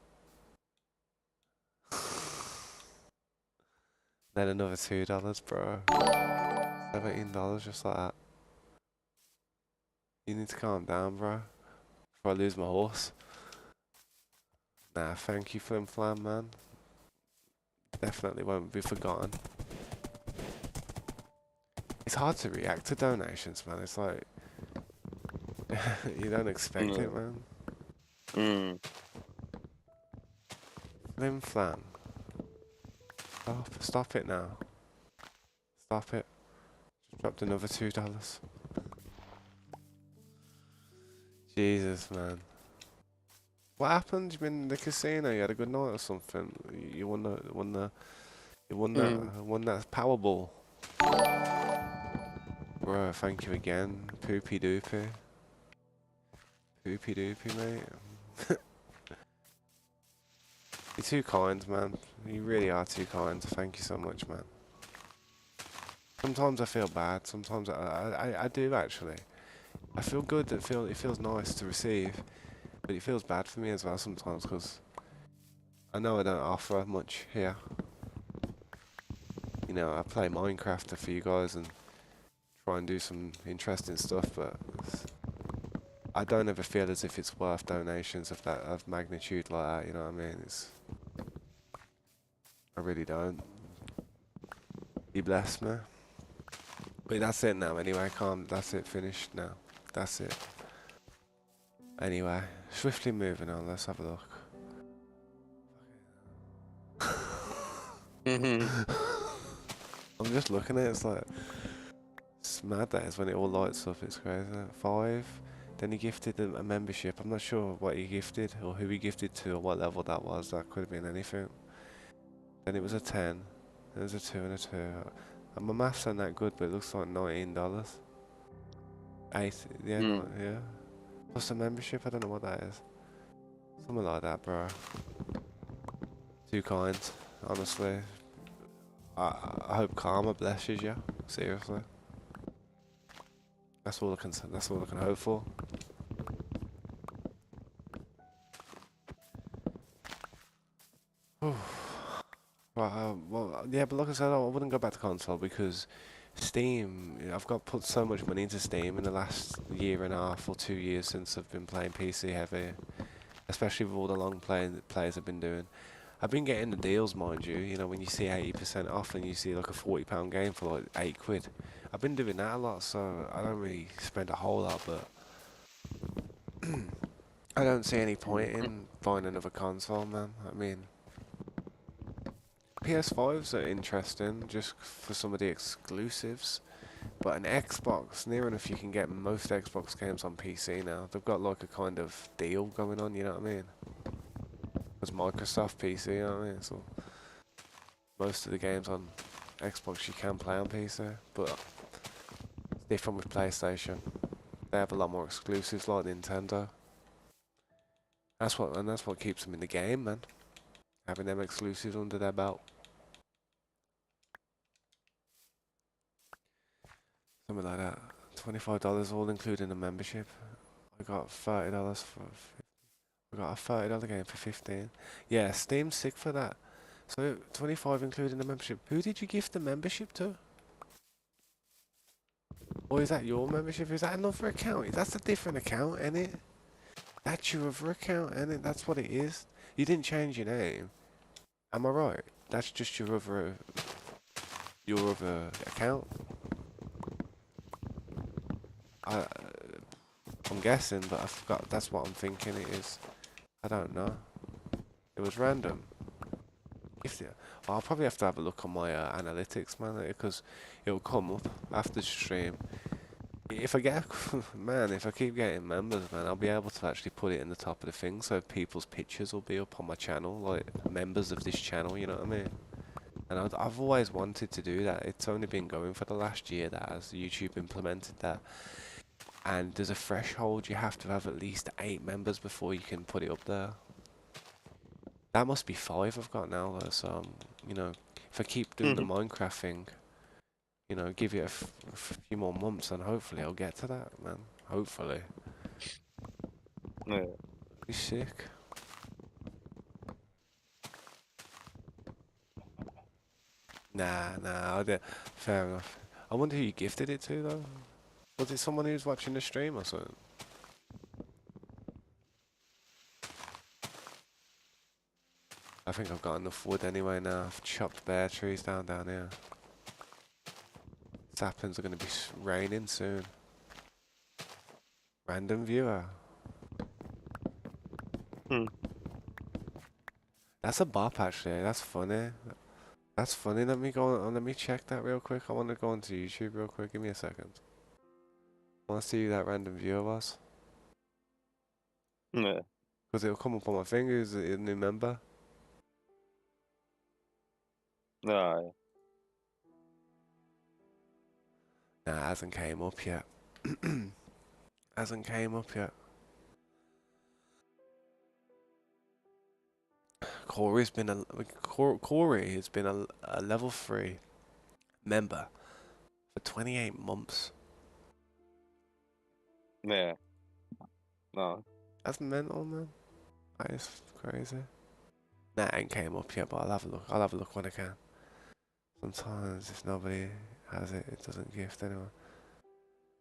Then another $2, bro. $17 just like that. You need to calm down, bro. Before I lose my horse. Nah, thank you, Flim Flam, man. Definitely won't be forgotten. It's hard to react to donations, man. It's like you don't expect it, Mm. man. Mm. Flim flam. Stop it now. Stop it. Just dropped another $2. Jesus, man. What happened? You been in the casino? You had a good night or something? You Mm. won that Powerball. Bro, thank you again. Poopy doopy. Poopy doopy, mate. You're too kind, man. You really are too kind. Thank you so much, man. Sometimes I feel bad. Sometimes I do actually. I feel good. It feels nice to receive, but it feels bad for me as well sometimes because I know I don't offer much here. You know, I play Minecraft for you guys and try and do some interesting stuff, but I don't ever feel as if it's worth donations of magnitude like that. You know what I mean? I really don't. You bless me. But that's it now. Anyway, calm. That's it. Finished now. That's it. Anyway, swiftly moving on. Let's have a look. Mm-hmm. I'm just looking at it. It's like it's mad that is when it all lights up. It's crazy. 5. Then he gifted a membership. I'm not sure what he gifted or who he gifted to or what level that was. That could have been anything. Then it was a 10. Then it was a 2 and a 2. And my maths aren't that good, but it looks like $19. 8. Yeah, Mm. no, yeah. Plus a membership. I don't know what that is. Something like that, bro. Too kind, honestly. I hope karma blesses you. Seriously. That's all I can. That's all I can hope for. Well, yeah, but like I said, I wouldn't go back to console because Steam. I've got put so much money into Steam in the last year and a half or 2 years since I've been playing PC heavy, especially with all the long plays I've been doing. I've been getting the deals, mind you. You know, when you see 80% off and you see like a £40 game for like £8. I've been doing that a lot, so I don't really spend a whole lot, but I don't see any point in buying another console, man. I mean, PS5s are interesting just for some of the exclusives, but an Xbox, near enough you can get most Xbox games on PC now. They've got like a kind of deal going on, you know what I mean? Because Microsoft PC, you know what I mean? So most of the games on Xbox you can play on PC, but it's different with PlayStation. They have a lot more exclusives like Nintendo. That's what keeps them in the game, man. Having them exclusives under their belt. Something like that. $25 all including the membership. I got $30 for. I got a $30 game for 15. Yeah, Steam's sick for that. So 25 including the membership. Who did you gift the membership to? Or is that your membership? Is that another account? That's a different account, ain't it? That's your other account, ain't it? That's what it is. You didn't change your name. Am I right? That's just your other account. I I'm guessing, but I forgot. That's what I'm thinking it is. I don't know. It was random. If the, I'll probably have to have a look on my analytics, man, because it'll come up after the stream. If I get, man, if I keep getting members, man, I'll be able to actually put it in the top of the thing, so people's pictures will be up on my channel, like members of this channel. You know what I mean? And I've always wanted to do that. It's only been going for the last year that as YouTube implemented that. And there's a threshold. You have to have at least 8 members before you can put it up there. That must be 5 I've got now though, so you know, if I keep doing the Minecraft thing, you know, give it a few more months and hopefully I'll get to that, man. Hopefully. Yeah. Be sick. Nah, I did. Fair enough. I wonder who you gifted it to though. Was it someone who's watching the stream or something? I think I've got enough wood anyway now. I've chopped bare trees down here. Saplings are going to be raining soon. Random viewer. Hmm. That's a bop actually. That's funny. That's funny. Let me go on. Let me check that real quick. I want to go onto YouTube real quick. Give me a second. I want to see who that random viewer was. Yeah. Because it'll come up on my fingers. A new member. No. Nah, it hasn't came up yet. Hasn't came up yet. Corey has been a level 3 member for 28 months. Yeah. No. That's mental, man. That is crazy. Nah, it ain't came up yet, but I'll have a look. I'll have a look when I can. Sometimes if nobody has it, it doesn't gift anyone.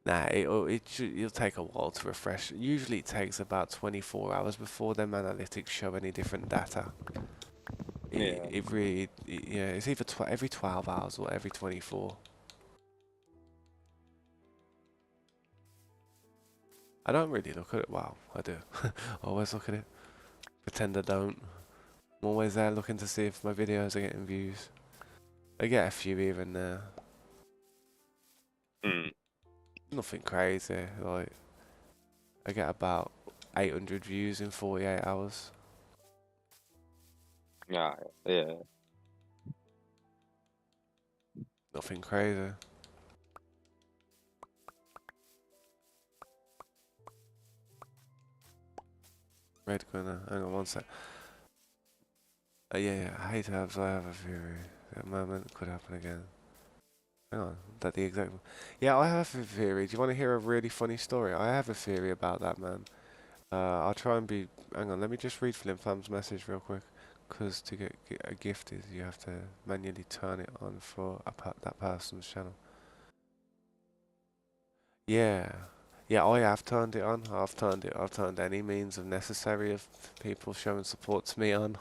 Nah, it'll take a while to refresh. Usually it takes about 24 hours before them analytics show any different data. Yeah. It really, yeah, it's either every 12 hours or every 24. I don't really look at it. Wow, I do. I always look at it. Pretend I don't. I'm always there looking to see if my videos are getting views. I get a few even there. Hmm. Nothing crazy. Like, I get about 800 views in 48 hours. Yeah. Yeah. Nothing crazy. Red Gunner. Hang on one sec. Yeah, I hate herbs. I have a theory. That moment could happen again. Hang on. That the exact. Yeah, I have a theory. Do you want to hear a really funny story? I have a theory about that, man. I'll try and be. Hang on. Let me just read Flim Flam's message real quick. Because to get a gift is you have to manually turn it on for that person's channel. Yeah. Yeah, I have turned it on. I've turned any means of necessary of people showing support to me on.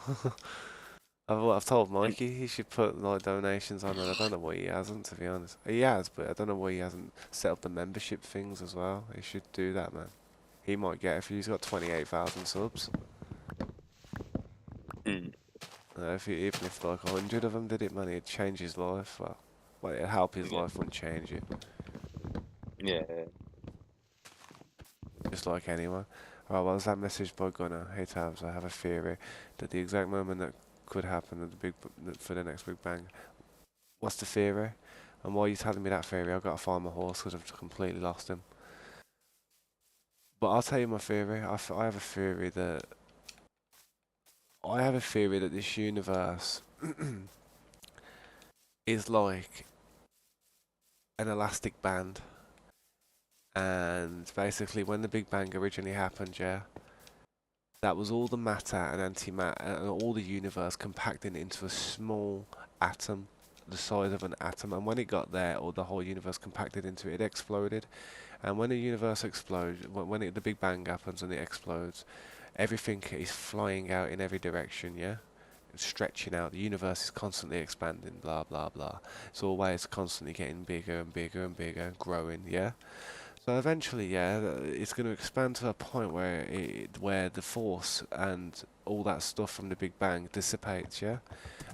I've told Mikey he should put like donations on, and I don't know why he hasn't, to be honest. He has, but I don't know why he hasn't set up the membership things as well. He should do that, man. He might get if he's got 28,000 subs. Hmm. Even if like 100 of them did it, man, it'd change his life. Well, it'd help his Yeah. life, wouldn't change it. Yeah. Just like anyone. Alright, well, there's that message by Gunnar. Hey Tabs, I have a theory that the exact moment that could happen at for the next Big Bang. What's the theory? And while you're telling me that theory, I've got to find my horse because I've completely lost him. But I'll tell you my theory. I have a theory that this universe is like an elastic band, and basically when the Big Bang originally happened, yeah, that was all the matter and antimatter and all the universe compacting into a small atom, the size of an atom. And when it got there, or the whole universe compacted into it, it exploded. And when the universe explodes, when the Big Bang happens and it explodes, everything is flying out in every direction, yeah? It's stretching out. The universe is constantly expanding, blah, blah, blah. It's always constantly getting bigger and bigger and bigger, growing, yeah? So eventually, yeah, it's going to expand to a point where the force and all that stuff from the Big Bang dissipates, yeah?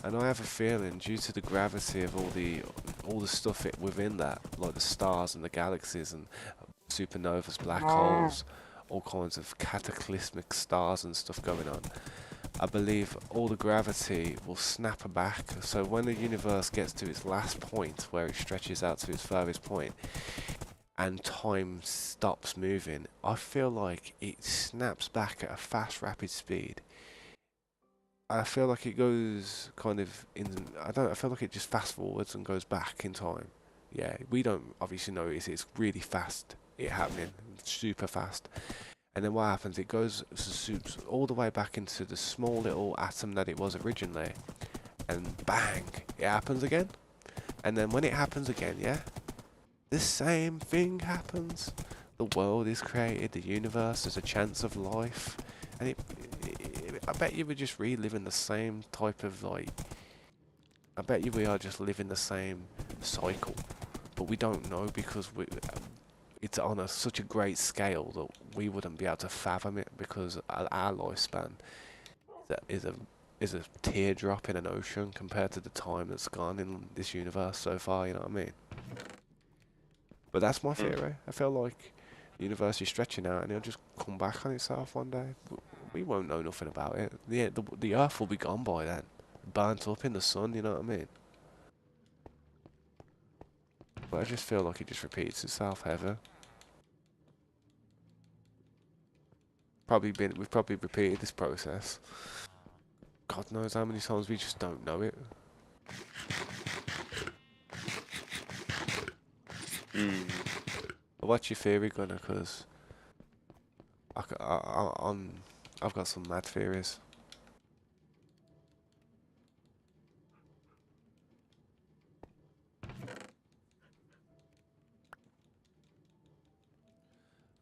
And I have a feeling, due to the gravity of all the stuff within that, like the stars and the galaxies and supernovas, black holes, all kinds of cataclysmic stars and stuff going on, I believe all the gravity will snap back. So when the universe gets to its last point, where it stretches out to its furthest point, and time stops moving, I feel like it snaps back at a fast, rapid speed. I feel like it goes kind of I feel like it just fast forwards and goes back in time. Yeah, we don't obviously know it's really fast, it happening, super fast. And then what happens, it goes all the way back into the small little atom that it was originally, and bang, it happens again. And then when it happens again, yeah, the same thing happens. The world is created, the universe, there's a chance of life. And I bet you we're just reliving the same type of like. I bet you we are just living the same cycle, but we don't know because it's on such a great scale that we wouldn't be able to fathom it because our lifespan is a is a teardrop in an ocean compared to the time that's gone in this universe so far. You know what I mean? But that's my Mm. theory. I feel like the universe is stretching out and it'll just come back on itself one day. We won't know nothing about it. The Earth will be gone by then, burnt up in the sun. You know what I mean? But I just feel like it just repeats itself ever. We've probably repeated this process. God knows how many times we just don't know it. Mm. What's your theory, Gunner? Because I've got some mad theories.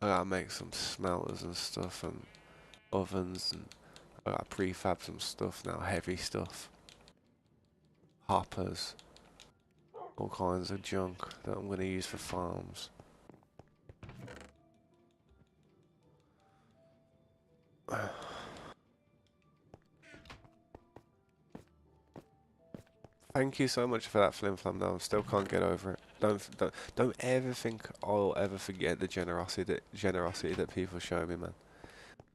I gotta make some smelters and stuff and ovens and I gotta prefab some stuff now, heavy stuff. Hoppers, all kinds of junk that I'm gonna use for farms. Thank you so much for that flim flam though, I still can't get over it. Don't ever think I'll ever forget the generosity that people show me, man.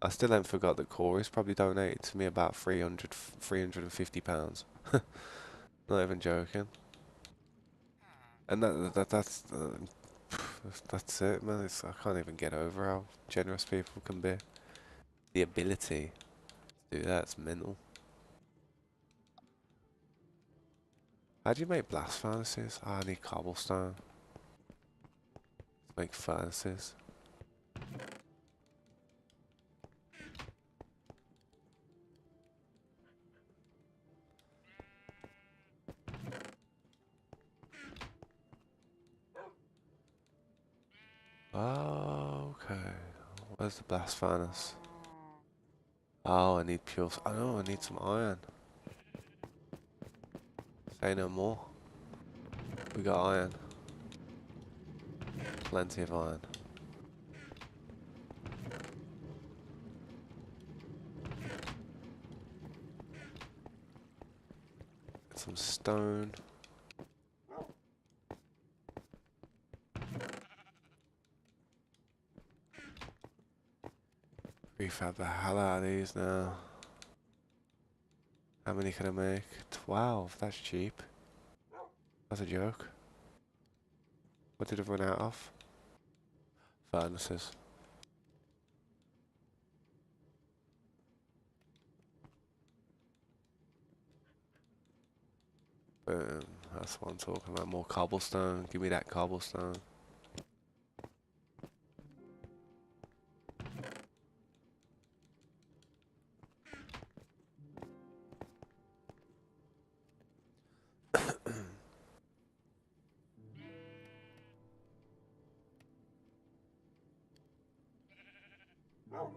I still haven't forgot that Corey's probably donated to me about 350 pounds. Not even joking. And that's it, man. I can't even get over how generous people can be. The ability to do that's mental. How do you make blast furnaces? Oh, I need cobblestone to make furnaces. Oh, okay. Where's the blast furnace? Oh, I need pure. I know, I need some iron. Say no more. We got iron. Plenty of iron. Get some stone. Refab the hell out of these now. How many can I make? 12. That's cheap. That's a joke. What did I run out of? Furnaces. Boom. That's what I'm talking about. More cobblestone. Give me that cobblestone.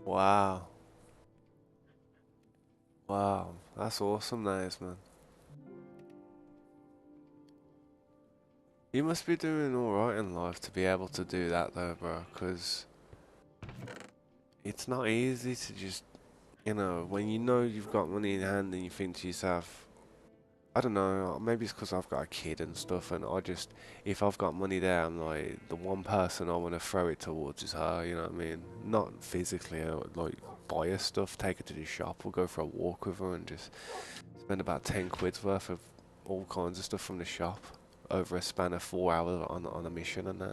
Wow. Wow. That's awesome, that is, man. You must be doing alright in life to be able to do that, though, bro. Because it's not easy to just, when you know you've got money in hand and you think to yourself, I don't know, maybe it's because I've got a kid and stuff, and if I've got money there, I'm like, the one person I want to throw it towards is her, you know what I mean? Not physically, I would, like, buy her stuff, take her to the shop, or go for a walk with her and just spend about 10 quid's worth of all kinds of stuff from the shop over a span of 4 hours on a mission, and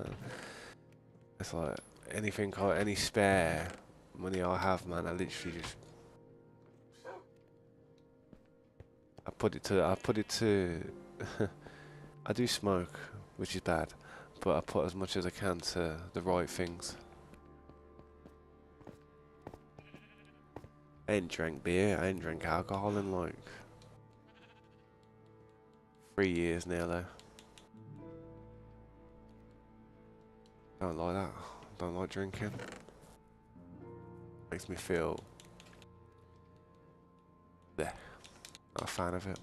it's like, any spare money I have, man, I literally just I put it to I do smoke, which is bad, but I put as much as I can to the right things. I ain't drank beer, I ain't drank alcohol in like 3 years nearly. Don't like that. Don't like drinking. Makes me feel Yeah, not a fan of it.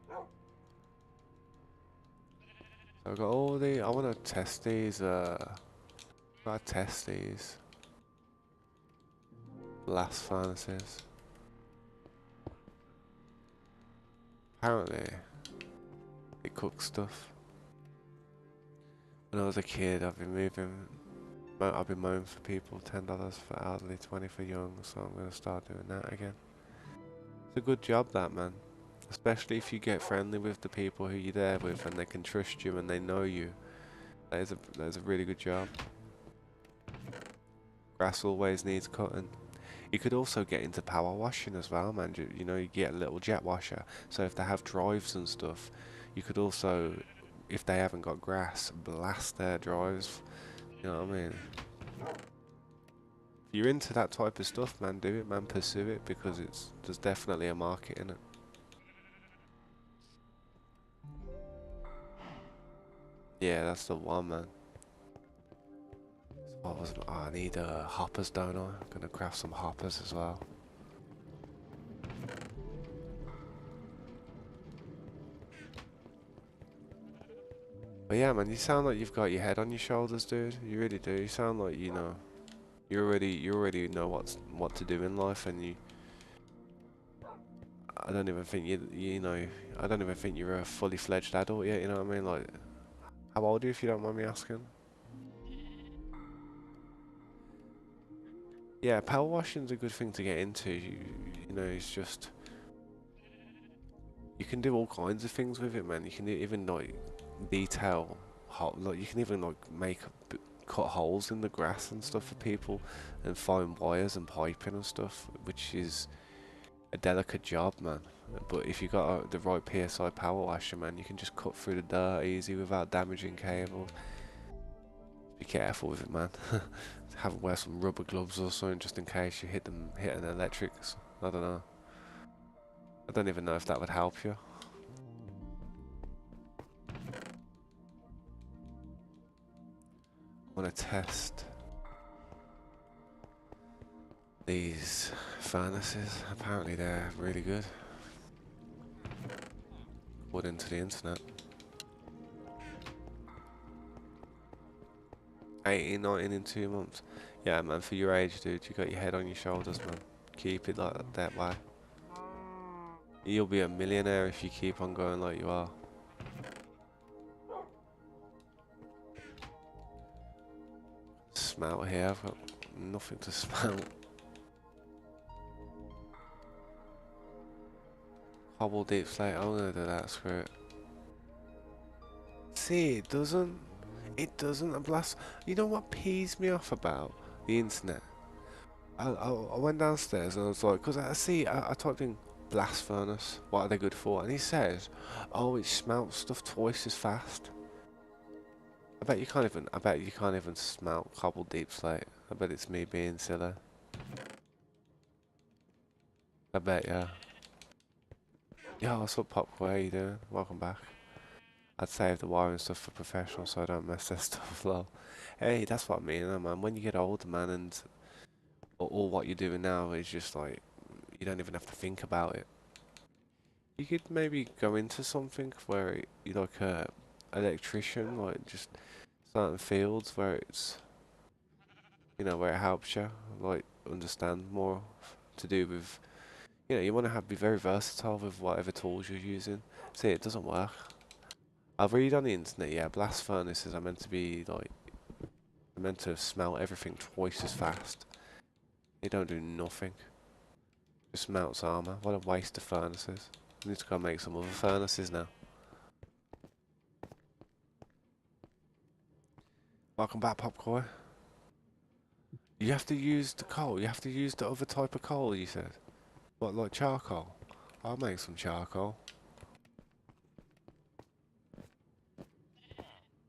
So I've got all the. I want to test these. Gotta test these blast furnaces. Apparently, it cooks stuff. When I was a kid, I've been mowing for people, $10 for elderly, 20 for young, so I'm gonna start doing that again. It's a good job, that, man. Especially if you get friendly with the people who you're there with and they can trust you and they know you. That is a really good job. Grass always needs cutting. You could also get into power washing as well, man. You know, you get a little jet washer. So if they have drives and stuff, you could also, if they haven't got grass, blast their drives. You know what I mean? If you're into that type of stuff, man, do it, man. Pursue it because there's definitely a market in it. Yeah, that's the one, man. What was oh, I need hoppers, don't I? I'm gonna craft some hoppers as well. But yeah, man, you sound like you've got your head on your shoulders, dude. You really do. You sound like you know. You already know what to do in life, and you. I don't even think you know. I don't even think you're a fully fledged adult yet. You know what I mean? Like, how old are you, if you don't mind me asking? Yeah, power washing's a good thing to get into. You know, it's just you can do all kinds of things with it, man. You can even like detail, like you can even like cut holes in the grass and stuff for people, and find wires and piping and stuff, which is a delicate job, man. But if you got the right PSI power washer, man, you can just cut through the dirt easy without damaging cables. Be careful with it, man. Wear some rubber gloves or something just in case you hit an electrics. I don't know. I don't even know if that would help you. I want to test these furnaces. Apparently they're really good, according to the internet. 18, 19 in 2 months. Yeah, man, for your age, dude, you got your head on your shoulders, man. Keep it like that way. You'll be a millionaire if you keep on going like you are. Smelt here, I've got nothing to smelt. Hobble deep slate, I'm gonna do that, screw it. See, it doesn't a blast. You know what pees me off about the internet? I went downstairs and I was like, because I typed in blast furnace, what are they good for? And he says, oh, it smelts stuff twice as fast. I bet you can't even smelt cobbled deep slate. I bet it's me being silly. I bet, yeah. Yeah, what's up, Popcore? How you doing? Welcome back. I'd save the wiring stuff for professionals so I don't mess their stuff low. Hey, that's what I mean, man. When you get older, man, and all what you're doing now is just like, you don't even have to think about it. You could maybe go into something where you're like a electrician, like just certain fields where it's, you know, where it helps you, like understand more to do with, you know, you want to be very versatile with whatever tools you're using. See, it doesn't work. I've read on the internet, yeah, blast furnaces are meant to be like, they're meant to smelt everything twice as fast. They don't do nothing. Just melts armor. What a waste of furnaces. I need to go make some other furnaces now. Welcome back, Popcorn. You have to use the coal. You have to use the other type of coal, you said. What, like charcoal? I'll make some charcoal.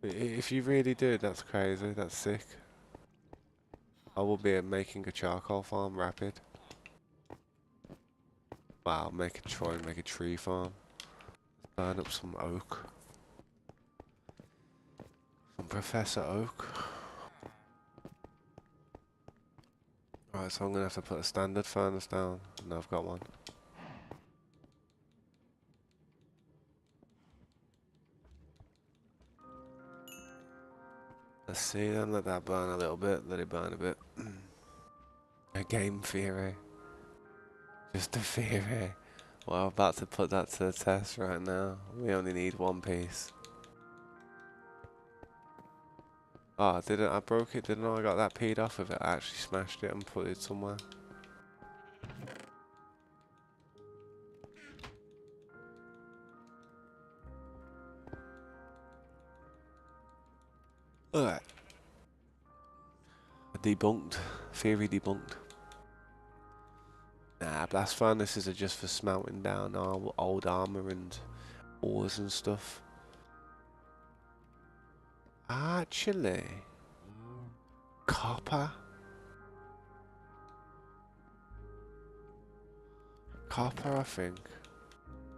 If you really do, that's crazy. That's sick. I will be making a charcoal farm rapid. Wow, try and make a tree farm. Burn up some oak. Some Professor Oak. Right, Right, so I'm gonna have to put a standard furnace down. And I've got one. Let's see then, let that burn a little bit, let it burn a bit. A game theory. Just a theory. Well, I'm about to put that to the test right now. We only need one piece. Oh, didn't I broke it, didn't I? I got that peed off of it. I actually smashed it and put it somewhere. Alright. Debunked. Theory debunked. Nah, blast furnaces are just for smelting down our old armor and ores and stuff. Actually, copper. Copper, I think.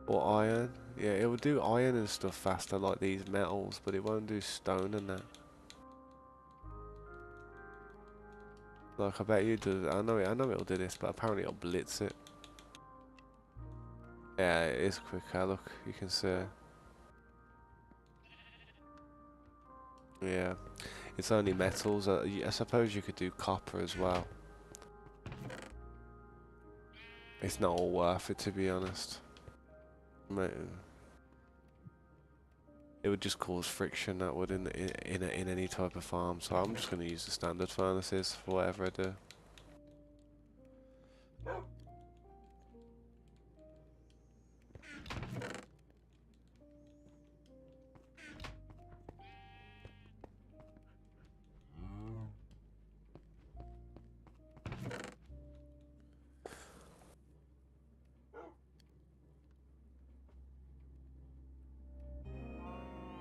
Or iron. Yeah, it will do iron and stuff faster, like these metals, but it won't do stone and that. Like, I bet you do. I know it'll do this, but apparently it'll blitz it. Yeah, it is quicker. Look, you can see. Yeah, it's only metals. I suppose you could do copper as well. It's not all worth it, to be honest. Mate, it would just cause friction, that would, in any type of farm. So I'm just going to use the standard furnaces for whatever I do.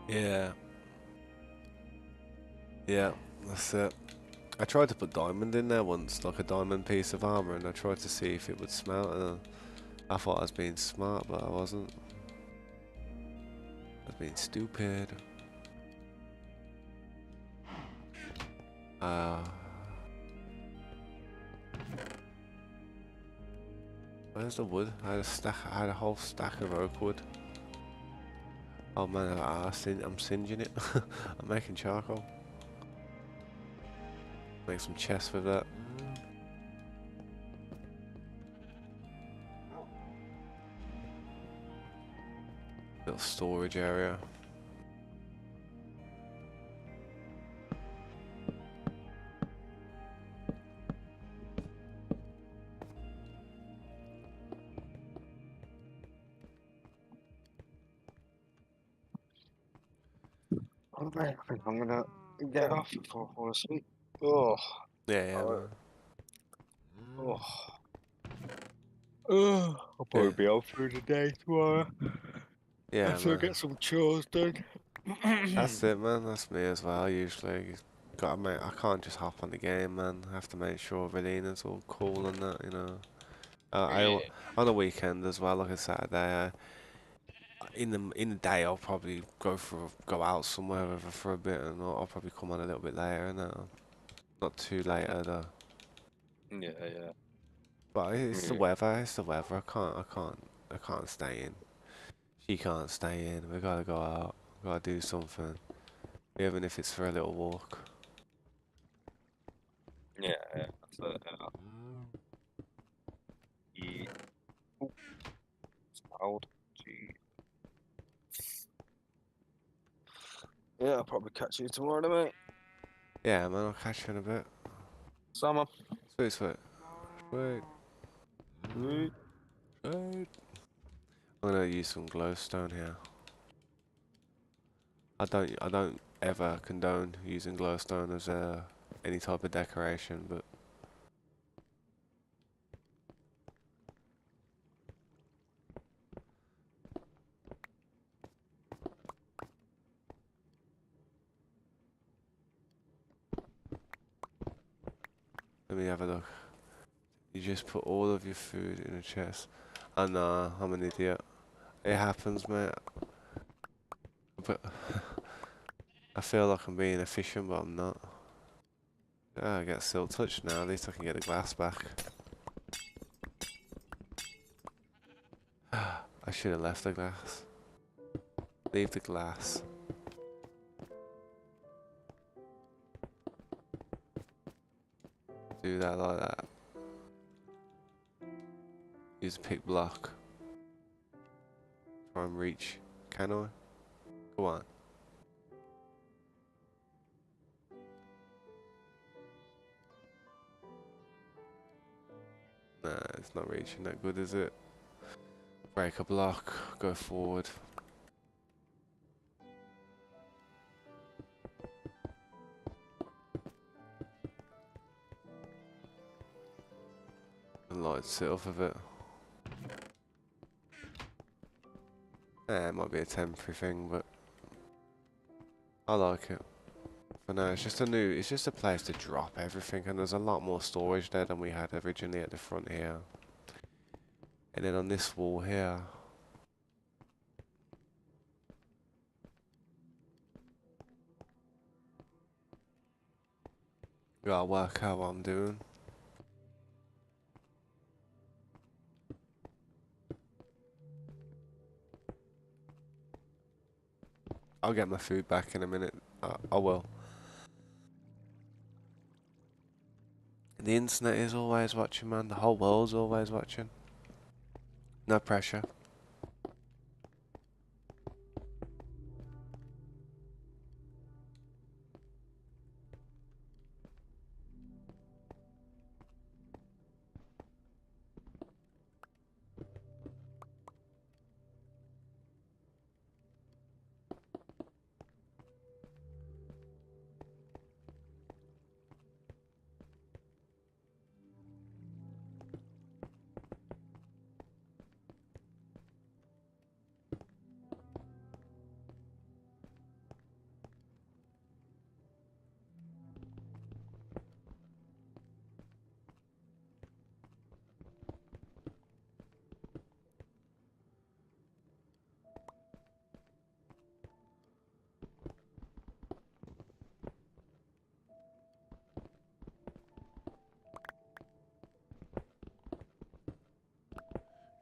Yeah. Yeah, that's it. I tried to put diamond in there once, like a diamond piece of armor, and I tried to see if it would smelt, and I thought I was being smart, but I wasn't. I was being stupid. Where's the wood? I had a whole stack of oak wood. Oh man, I'm singeing it. I'm making charcoal. Make some chests with that. Little storage area. Oh, man, I think I'm gonna get off before I fall asleep. Oh, Yeah, yeah, oh, man. oh. I'll Yeah, probably be on through the day tomorrow yeah, after I man. get some chores done. That's it, man. That's me as well. Usually, gotta make. I can't just hop on the game, man. I have to make sure Relina's all cool and that, you know. Yeah, On the weekend as well, like a Saturday. In the day, I'll probably go out somewhere for a bit, and I'll probably come on a little bit later, and not too late though. yeah, yeah. But it's the Yeah. weather. It's the weather. I can't stay in. She can't stay in. We gotta go out. We gotta do something, even if it's for a little walk. Yeah, yeah. So, yeah. Ooh, it's cold. Gee. Yeah, I'll probably catch you tomorrow, mate. Yeah, man. I'll catch you in a bit. Summer. Sweet, sweet, sweet, Sweet. sweet. I'm gonna use some glowstone here. I don't ever condone using glowstone as any type of decoration, but let me have a look. You just put all of your food in a chest. I know, I'm an idiot. It happens, mate. But I feel like I'm being efficient, but I'm not. I get silk touch now, at least I can get the glass back. I should have left the glass. Leave the glass. Do that like that. Use a pick block. Try and reach. Can I? Go on. Nah, it's not reaching that good, is it? Break a block. Go forward. And light sit off of it. It might be a temporary thing, but I like it. For now, it's just a place to drop everything, and there's a lot more storage there than we had originally at the front here. And then on this wall here, gotta work out what I'm doing. I'll get my food back in a minute. I will. The internet is always watching, man. The whole world's always watching. No pressure.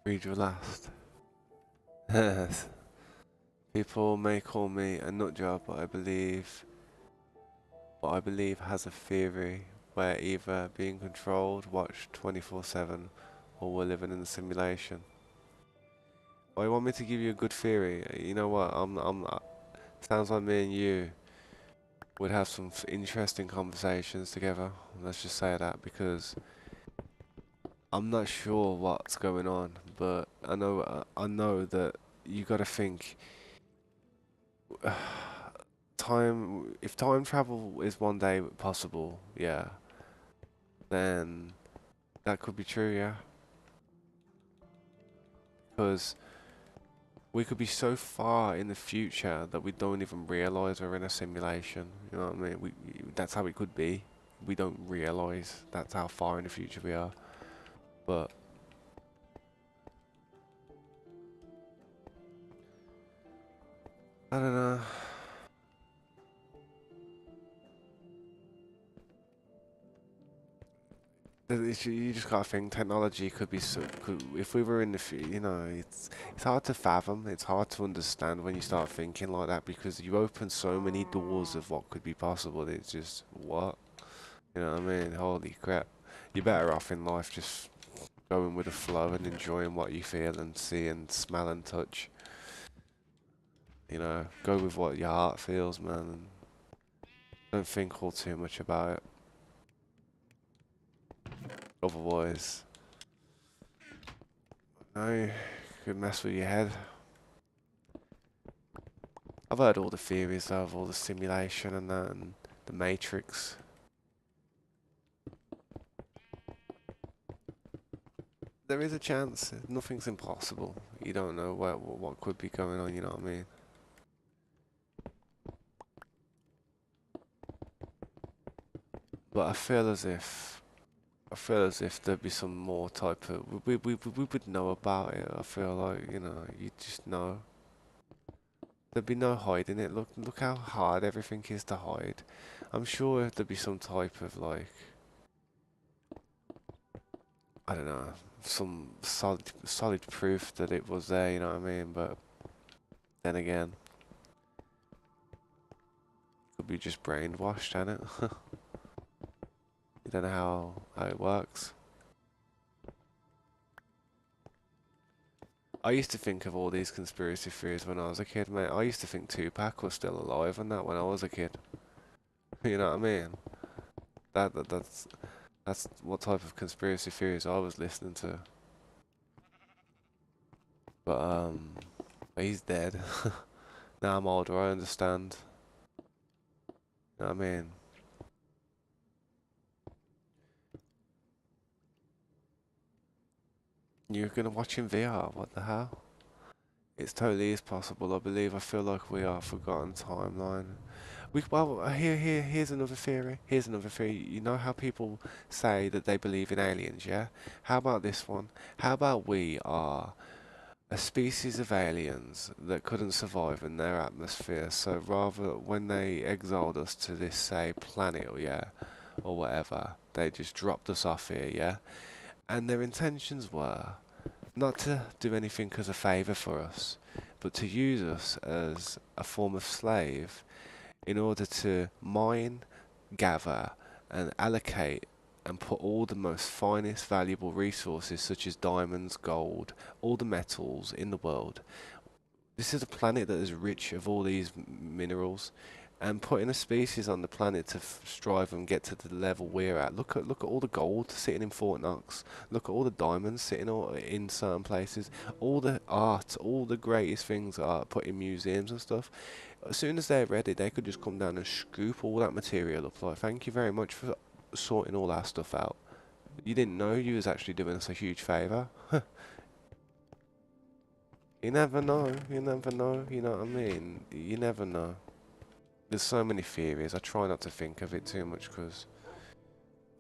Read your last. People may call me a nut job, but I believe has a theory where either being controlled, watched 24/7, or we're living in a simulation. Oh, you want me to give you a good theory? You know what? Sounds like me and you would have some interesting conversations together. Let's just say that, because I'm not sure what's going on, but I know that you got to think. If time travel is one day possible, yeah, then that could be true, yeah. Because we could be so far in the future that we don't even realize we're in a simulation. You know what I mean? That's how it could be. We don't realize that's how far in the future we are. But I don't know. You just gotta think technology could be if we were in the you know, it's hard to fathom, it's hard to understand when you start thinking like that, because you open so many doors of what could be possible. It's just what, you know what I mean? Holy crap! You're better off in life just going with the flow and enjoying what you feel and see and smell and touch. You know, go with what your heart feels, man. And don't think all too much about it. Otherwise, no, it could mess with your head. I've heard all the theories of all the simulation and that, and the Matrix. There is a chance. Nothing's impossible. You don't know what could be going on. You know what I mean? But I feel as if there'd be some more type of we would know about it. I feel like, you know, you just know. there'd be no hiding it. Look how hard everything is to hide. I'm sure there'd be some type of like, I don't know, some solid proof that it was there. You know what I mean? But then again, could be just brainwashed, ain't it? You don't know how it works. I used to think of all these conspiracy theories when I was a kid, mate. I used to think Tupac was still alive and that when I was a kid. You know what I mean? That's what type of conspiracy theories I was listening to. But he's dead. Now I'm older, I understand. You know what I mean? You're gonna watch in VR? What the hell? It's totally is possible. I believe. I feel like we are forgotten timeline. Here's another theory. Here's another theory. You know how people say that they believe in aliens, yeah? How about this one? How about we are a species of aliens that couldn't survive in their atmosphere, so rather when they exiled us to this, say, planet, or yeah, or whatever, they just dropped us off here, yeah? And their intentions were not to do anything as a favour for us, but to use us as a form of slave in order to mine, gather, and allocate and put all the most finest valuable resources such as diamonds, gold, all the metals in the world. This is a planet that is rich of all these minerals, and putting a species on the planet to strive and get to the level we're at. Look at all the gold sitting in Fort Knox. Look at all the diamonds sitting in certain places. All the art, all the greatest things are put in museums and stuff. As soon as they're ready, they could just come down and scoop all that material up. Like, thank you very much for sorting all that stuff out. You didn't know you was actually doing us a huge favour. You never know. You never know. You know what I mean? You never know. There's so many theories. I try not to think of it too much because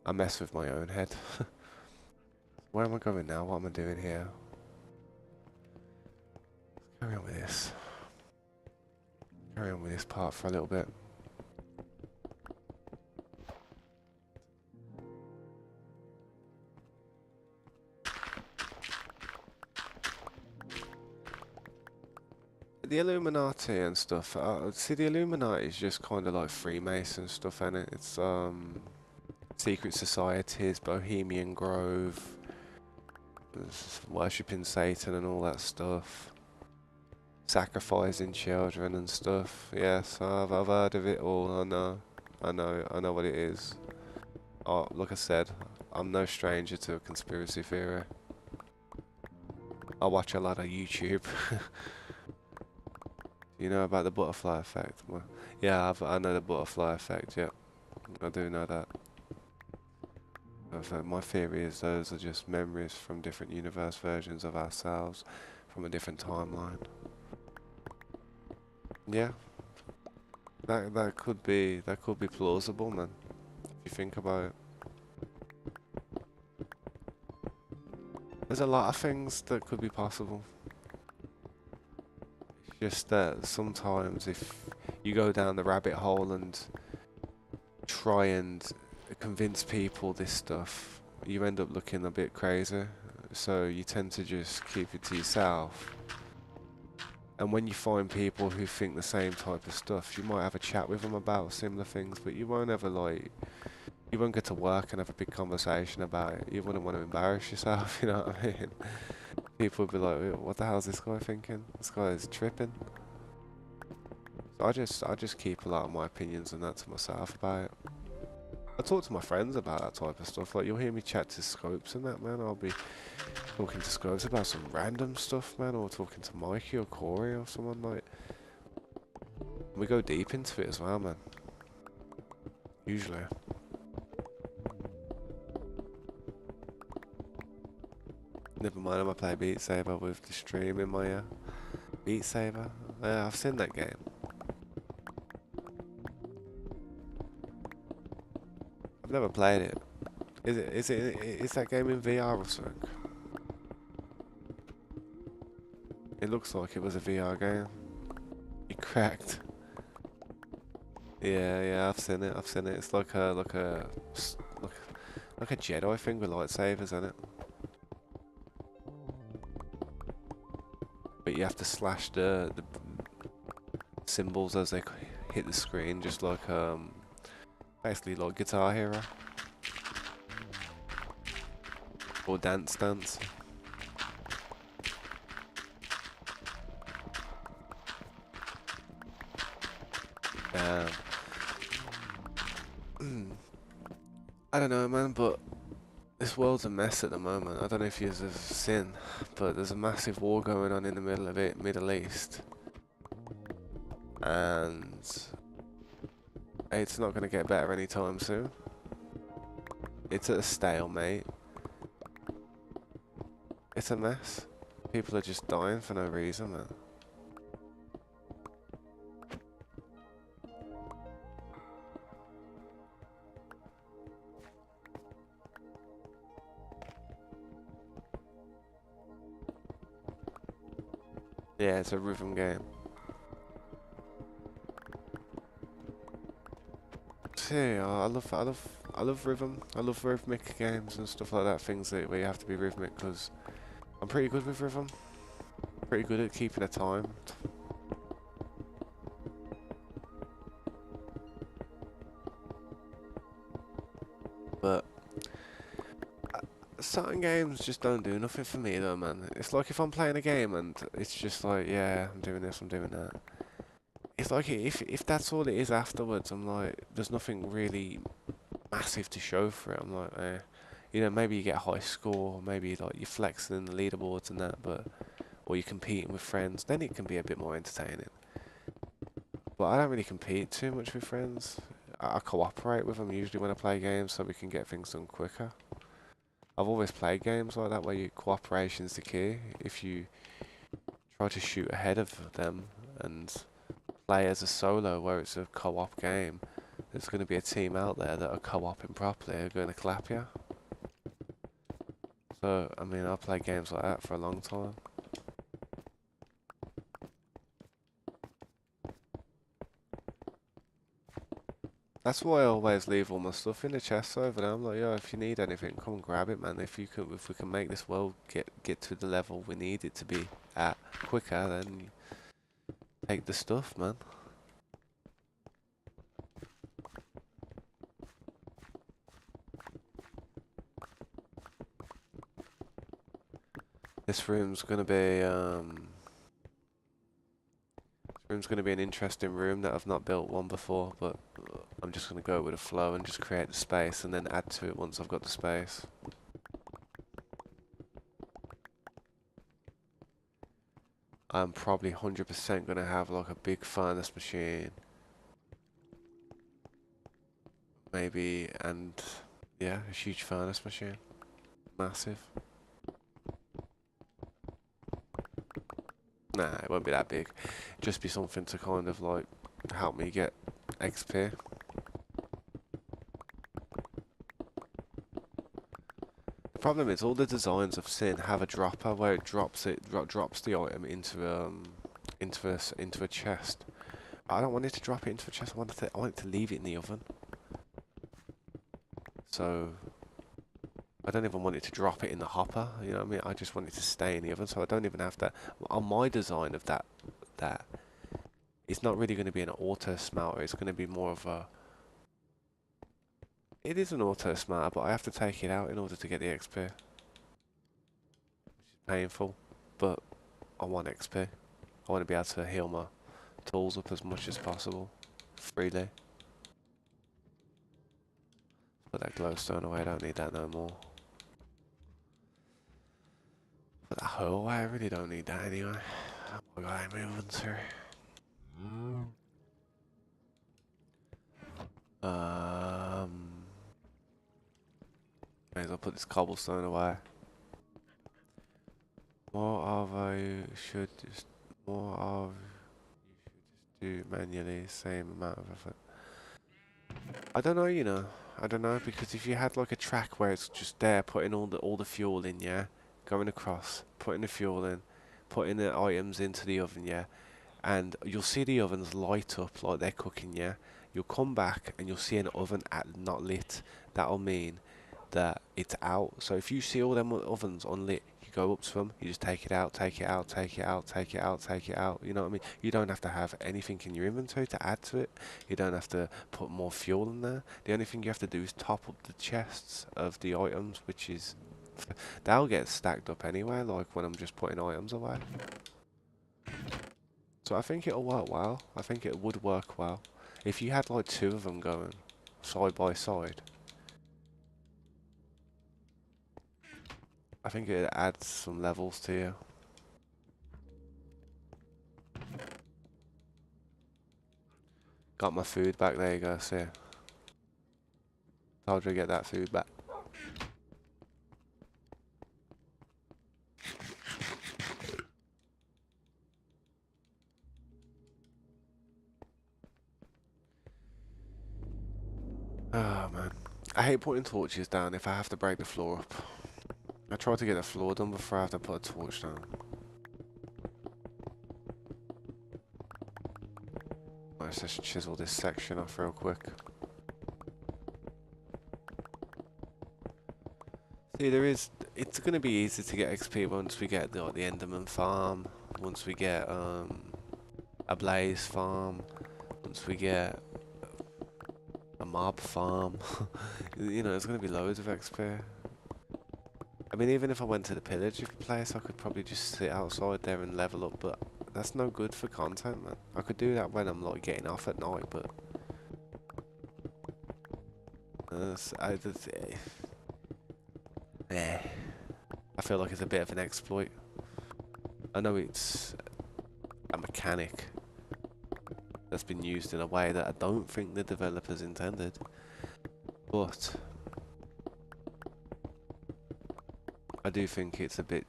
I mess with my own head. Where am I going now? What am I doing here? Carry on with this. Carry on with this part for a little bit. The Illuminati and stuff. See, the Illuminati is just kind of like Freemason stuff, and it's secret societies, Bohemian Grove, worshipping Satan and all that stuff, sacrificing children and stuff. Yes, I've heard of it all. I know what it is. Oh, like I said, I'm no stranger to a conspiracy theory. I watch a lot of YouTube. You know about the butterfly effect? Well, yeah, I know the butterfly effect, yeah. I do know that. My theory is those are just memories from different universe versions of ourselves from a different timeline. Yeah, that could be plausible, man. If you think about it. There's a lot of things that could be possible. It's just that sometimes if you go down the rabbit hole and try and convince people this stuff, you end up looking a bit crazy. So you tend to just keep it to yourself. And when you find people who think the same type of stuff, you might have a chat with them about similar things, but you won't ever you won't get to work and have a big conversation about it. You wouldn't want to embarrass yourself, you know what I mean? People would be like, what the hell is this guy thinking? This guy is tripping. So I just keep a lot of my opinions and that to myself about it. I talk to my friends about that type of stuff. Like, you'll hear me chat to Scopes and that, man. I'll be talking to Scopes about some random stuff, man, or talking to Mikey or Corey or someone like. We go deep into it as well, man. Usually. Never mind, I'm gonna play Beat Saber with the stream in my ear. Beat Saber? Yeah, I've seen that game. I've never played it. Is that game in VR or something? It looks like it was a VR game. Correct. Yeah, yeah, I've seen it. I've seen it. It's like a Jedi thing with lightsabers, isn't it? But you have to slash the symbols as they hit the screen, just like basically like Guitar Hero or Dance Dance. Um, I don't know, man, but this world's a mess at the moment. I don't know if you've seen, but there's a massive war going on in the middle of it, Middle East, and it's not going to get better anytime soon. It's at a stalemate. It's a mess. People are just dying for no reason, man. Yeah, it's a rhythm game. Yeah, I love rhythm. I love rhythmic games and stuff like that. Things that where you have to be rhythmic, because I'm pretty good with rhythm. Pretty good at keeping a time. But certain games just don't do nothing for me though, man. It's like if I'm playing a game and it's just like, yeah, I'm doing this, I'm doing that. It's like if that's all it is afterwards, I'm like, there's nothing really massive to show for it. I'm like, eh. You know, maybe you get a high score, maybe like you're flexing in the leaderboards and that, but or you're competing with friends, then it can be a bit more entertaining. But I don't really compete too much with friends. I cooperate with them usually when I play games so we can get things done quicker. I've always played games like that where cooperation's the key. If you try to shoot ahead of them and play as a solo where it's a co-op game, there's going to be a team out there that are co-oping properly are going to clap you. So, I mean, I've played games like that for a long time. That's why I always leave all my stuff in the chest over there. I'm like, yo, if you need anything, come and grab it, man. If we can make this world get to the level we need it to be at quicker, then take the stuff, man. This room's gonna be an interesting room that I've not built one before, but I'm just gonna go with the flow and just create the space and then add to it once I've got the space. I'm probably 100% gonna have like a big furnace machine. Maybe, and yeah, a huge furnace machine. Massive. Nah, it won't be that big. Just be something to kind of like help me get XP. The problem is all the designs I've seen have a dropper where it drops the item into a chest. I don't want it to drop it into a chest. I want it to leave it in the oven. So I don't even want it to drop it in the hopper. You know what I mean? I just want it to stay in the oven. So I don't even have to. On my design of that it's not really going to be an auto smelter. It's going to be more of a. It is an auto smelter, but I have to take it out in order to get the XP. Which is painful, but I want XP. I want to be able to heal my tools up as much as possible, freely. Put that glowstone away, I don't need that no more. Put that hoe away, I really don't need that anyway. Oh my god, I'm moving, sir. May as well put this cobblestone away. More of you should just do manually, same amount of effort. I don't know, you know. I don't know, because if you had like a track where it's just there putting all the fuel in, yeah, going across, putting the fuel in, putting the items into the oven, yeah, and you'll see the ovens light up like they're cooking, yeah. You'll come back and you'll see an oven not lit. That'll mean that it's out. So if you see all them ovens unlit, you go up to them, you just take it out, take it out, take it out, take it out, take it out. You know what I mean? You don't have to have anything in your inventory to add to it. You don't have to put more fuel in there. The only thing you have to do is top up the chests of the items, which is they'll get stacked up anyway, like when I'm just putting items away. So I think it'll work well. I think it would work well. If you had like two of them going side by side, I think it adds some levels to you. Got my food back, there you go, see. Told you to get that food back. Oh man. I hate putting torches down if I have to break the floor up. I try to get the floor done before I have to put a torch down. Let's just chisel this section off real quick. See, it's going to be easy to get XP once we get the Enderman farm, once we get a Blaze farm, once we get a mob farm. You know, there's going to be loads of XP. I mean, even if I went to the pillager place, I could probably just sit outside there and level up, but that's no good for content, man. I could do that when I'm like getting off at night, but I feel like it's a bit of an exploit. I know it's a mechanic that's been used in a way that I don't think the developers intended, but I do think it's a bit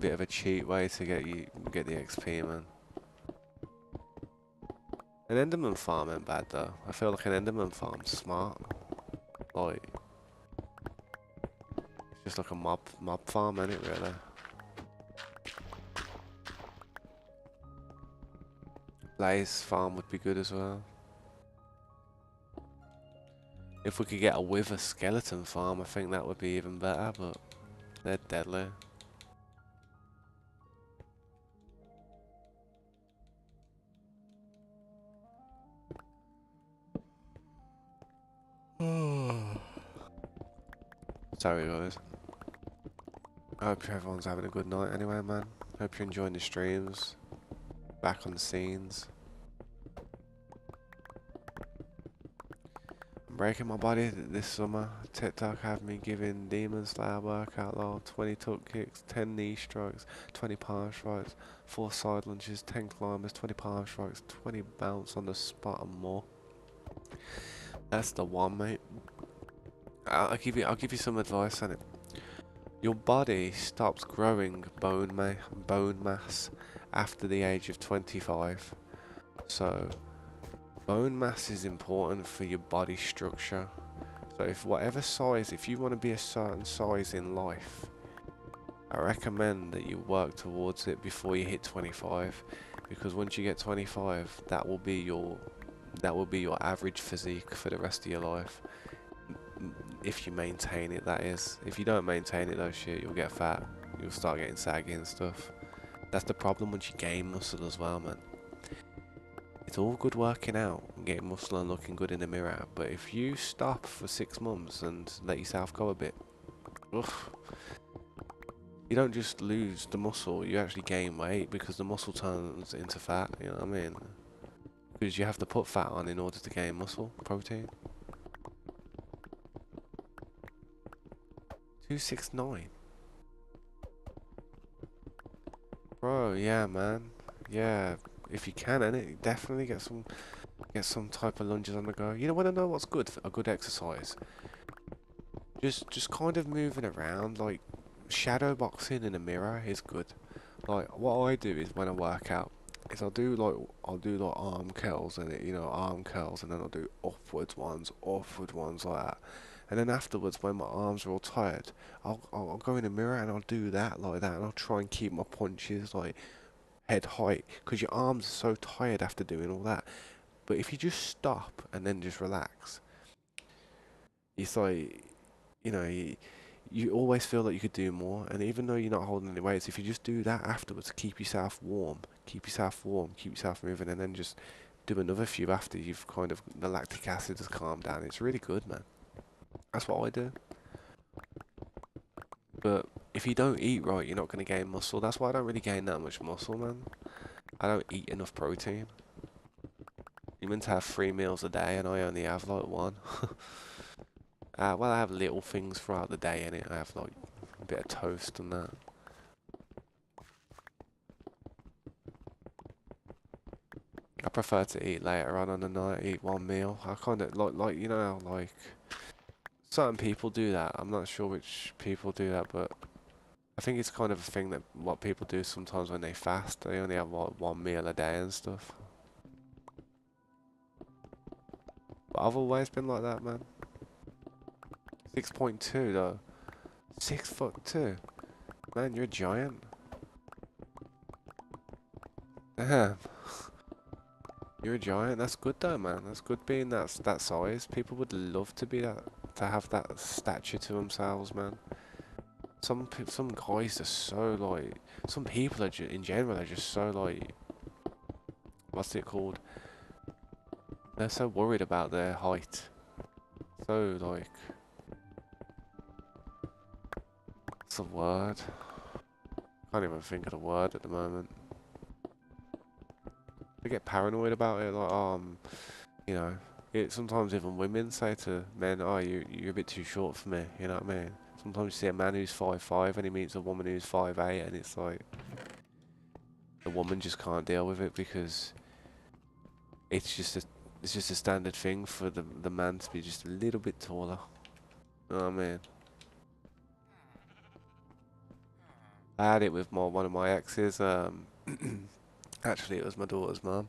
of a cheap way to get the XP, man. An Enderman farm ain't bad though. I feel like an Enderman farm's smart. Like, it's just like a mob farm, ain't it, really? Blaze farm would be good as well. If we could get a wither skeleton farm, I think that would be even better, but they're deadly. Sorry guys. I hope everyone's having a good night anyway, man. Hope you're enjoying the streams. Back on the scenes. I'm breaking my body this summer. TikTok have me giving Demon Slayer workout low, 20 tuck kicks, 10 knee strikes, 20 palm strikes, 4 side lunges, 10 climbers, 20 palm strikes, 20 bounce on the spot and more. That's the one, mate. I'll give you some advice on it. Your body stops growing bone mass after the age of 25. So bone mass is important for your body structure. So if you want to be a certain size in life, I recommend that you work towards it before you hit 25, because once you get 25, that will be your average physique for the rest of your life. If you maintain it, that is. If you don't maintain it though, shit, you'll get fat. You'll start getting saggy and stuff. That's the problem once you gain muscle as well, man. It's all good working out and getting muscle and looking good in the mirror, but if you stop for 6 months and let yourself go a bit, ugh, you don't just lose the muscle, you actually gain weight because the muscle turns into fat, you know what I mean? Because you have to put fat on in order to gain muscle, protein. 269. Bro, yeah, man. Yeah, if you can, innit? Definitely get some type of lunges on the go. You know, want to know what's good for a good exercise? Just kind of moving around, like shadow boxing in a mirror is good. Like what I do is when I work out is I'll do like arm curls and arm curls, and then I'll do upward ones like that. And then afterwards, when my arms are all tired, I'll go in the mirror and I'll do that like that, and I'll try and keep my punches like head height because your arms are so tired after doing all that. But if you just stop and then just relax, it's like, you know, you always feel that you could do more. And even though you're not holding any weights, if you just do that afterwards, keep yourself warm, keep yourself warm, keep yourself moving, and then just do another few after you've kind of, the lactic acid has calmed down. It's really good, man. That's what I do. But if you don't eat right, you're not going to gain muscle. That's why I don't really gain that much muscle, man. I don't eat enough protein. You're meant to have 3 meals a day, and I only have like one. Well, I have little things throughout the day, innit? I have like a bit of toast and that. I prefer to eat later on the night, eat one meal. I kind of like, you know, like certain people do that. I'm not sure which people do that, but I think it's kind of a thing that what people do sometimes when they fast. They only have like one meal a day and stuff. But I've always been like that, man. 6.2 though. 6'2". Man, you're a giant. Damn. You're a giant. That's good though, man. That's good being that size. People would love to be that, to have that stature to themselves, man. Some guys are so like, some people are in general are just so like, what's it called? They're so worried about their height. So like, what's the word? Can't even think of the word at the moment. They get paranoid about it, like, you know, sometimes even women say to men, "Oh, you're a bit too short for me." You know what I mean? Sometimes you see a man who's 5'5" and he meets a woman who's 5'8", and it's like the woman just can't deal with it because it's just a standard thing for the man to be just a little bit taller. You know what I mean? I had it with one of my exes. Actually, it was my daughter's mum.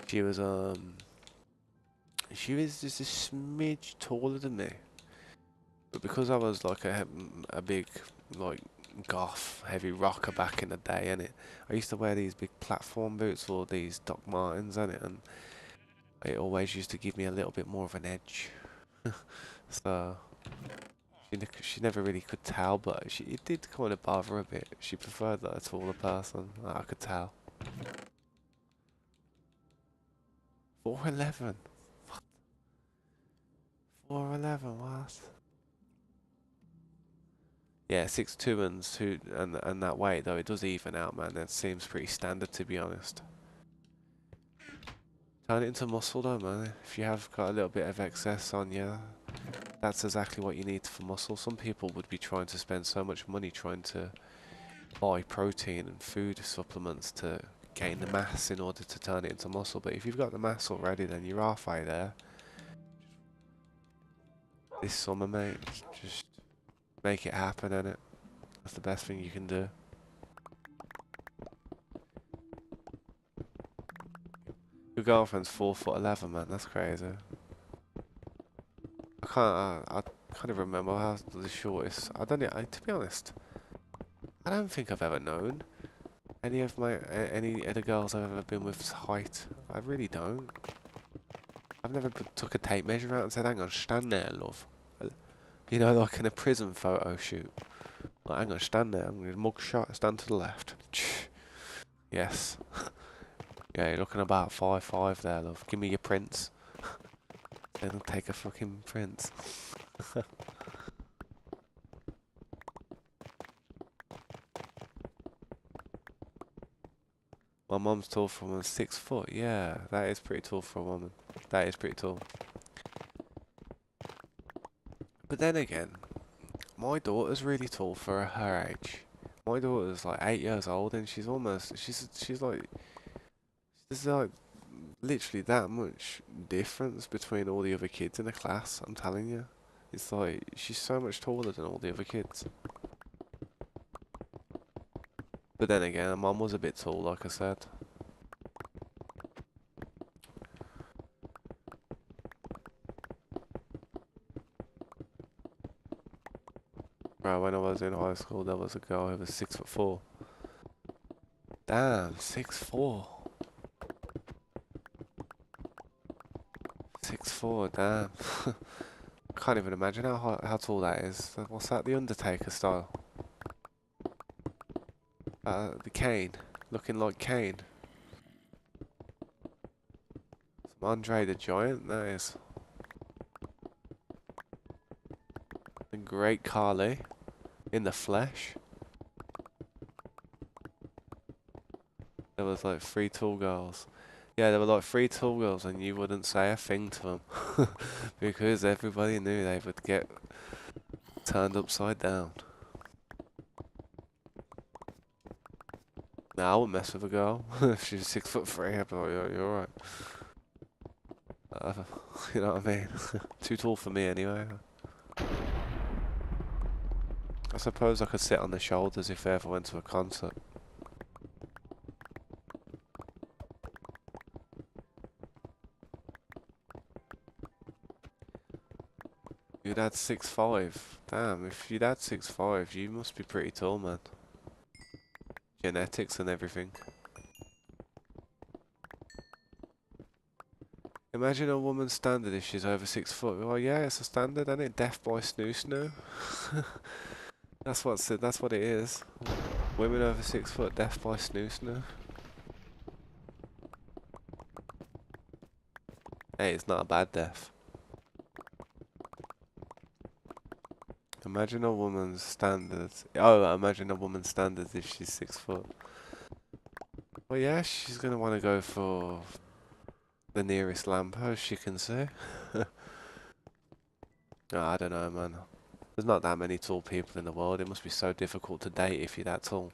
She was she was just a smidge taller than me. But because I was like a big, like, goth, heavy rocker back in the day, innit? I used to wear these big platform boots or these Doc Martens, innit? And it always used to give me a little bit more of an edge. So she never really could tell, but it did kind of bother her a bit. She preferred that a taller person. I could tell. 4'11". 4'11", what? Yeah, 6'2" and that weight though, it does even out, man. That seems pretty standard, to be honest. Turn it into muscle though, man. If you have got a little bit of excess on you, that's exactly what you need for muscle. Some people would be trying to spend so much money trying to buy protein and food supplements to gain the mass in order to turn it into muscle. But if you've got the mass already, then you're halfway there. This summer, mate, just make it happen, innit? That's the best thing you can do. Your girlfriend's 4'11", man. That's crazy. I can't even remember how the shortest. I don't know. To be honest, I don't think I've ever known any of any of the girls I've ever been with's height. I really don't. I've never took a tape measure out and said, "Hang on, stand there, love." You know, like in a prison photo shoot. Like, hang on, stand there. I'm gonna mug shot. Stand to the left. Yes. Yeah, you're looking about 5'5" there, love. Give me your prints. Then I'll take a fucking prints. My mum's tall for a woman, 6 foot. Yeah, that is pretty tall for a woman. That is pretty tall. But then again, my daughter's really tall for her age. My daughter's like 8 years old, and she's like, there's like literally that much difference between all the other kids in the class. I'm telling you, it's like she's so much taller than all the other kids. But then again, her mum was a bit tall, like I said. Right, when I was in high school, there was a girl who was 6'4". Damn, 6'4". 6'4", damn. Can't even imagine how tall that is. What's that? The Undertaker style? The Kane. Looking like Kane. Some Andre the Giant, that is. The Great Carly. In the flesh. There was like 3 tall girls. Yeah, there were like 3 tall girls and you wouldn't say a thing to them. Because everybody knew they would get turned upside down. Now I wouldn't mess with a girl. If she's 6'3", I'd be like, you're alright. Uh, you know what I mean? Too tall for me anyway. I suppose I could sit on the shoulders if I ever went to a concert. Your dad's 6'5". Damn, if your dad's 6'5", you must be pretty tall, man. Genetics and everything. Imagine a woman's standard if she's over 6 foot. Well, yeah, it's a standard, isn't it? Death by snoo snoo. That's what it is. Women over 6 foot, death by snoo snoo. Hey, it's not a bad death. Imagine a woman's standards. Oh, imagine a woman's standards if she's 6 foot. Well, yeah, she's gonna want to go for the nearest lamppost she can see. Oh, I don't know, man. There's not that many tall people in the world. It must be so difficult to date if you're that tall.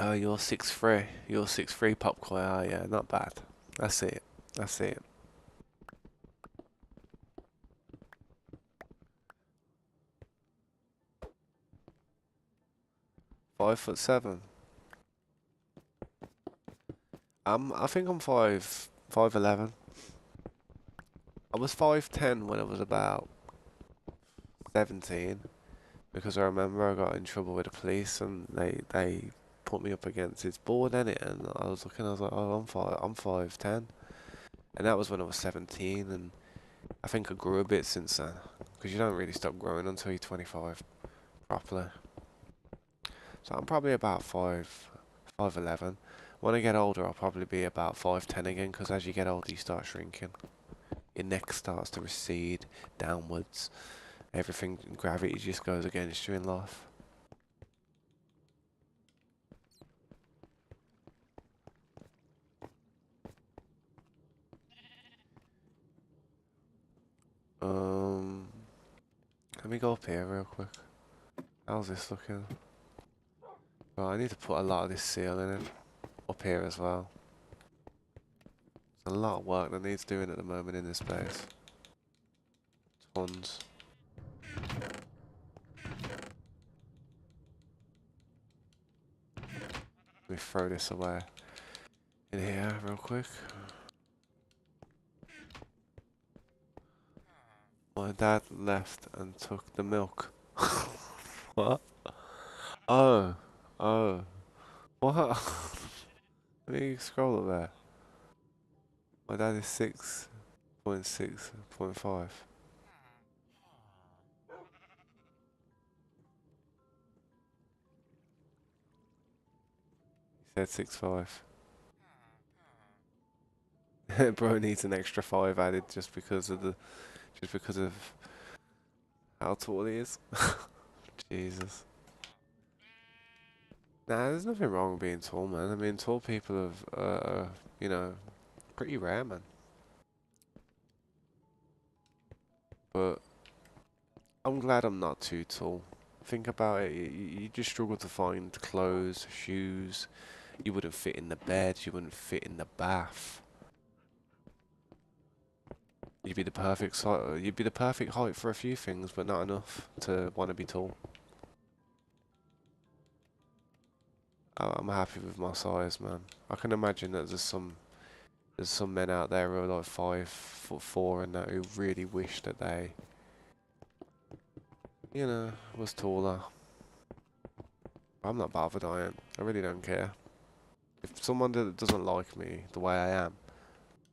Oh, you're 6'3". You're 6'3", Popcoy. Oh, yeah, not bad. I see it. I see it. 5'7". I think I'm 5'11". I was 5'10" when I was about 17, because I remember I got in trouble with the police and they put me up against this board in it, and I was looking, I was like, oh, I'm 5'10", and that was when I was 17, and I think I grew a bit since then, because you don't really stop growing until you're 25 properly. So I'm probably about 5'11". When I get older, I'll probably be about 5'10" again, because as you get older, you start shrinking. Your neck starts to recede downwards. Everything, gravity just goes against you in life. Um, Let me go up here real quick. How's this looking? Well, I need to put a lot of this ceiling in. Up here as well. There's a lot of work that needs doing at the moment in this place. Tons. Let me throw this away in here real quick. My dad left and took the milk. What? Oh. Oh. What? Let me scroll up there. My dad is 6.6.5. He said 6'5". Bro needs an extra 5 added just because of how tall he is. Jesus. Nah, there's nothing wrong with being tall, man. I mean, tall people are, you know, pretty rare, man. But I'm glad I'm not too tall. Think about it, you just struggle to find clothes, shoes. You wouldn't fit in the bed, you wouldn't fit in the bath. You'd be the perfect height for a few things, but not enough to want to be tall. I'm happy with my size, man. I can imagine that there's some men out there who are like 5'4" and that who really wish that they, was taller. I'm not bothered. I really don't care. If someone doesn't like me the way I am,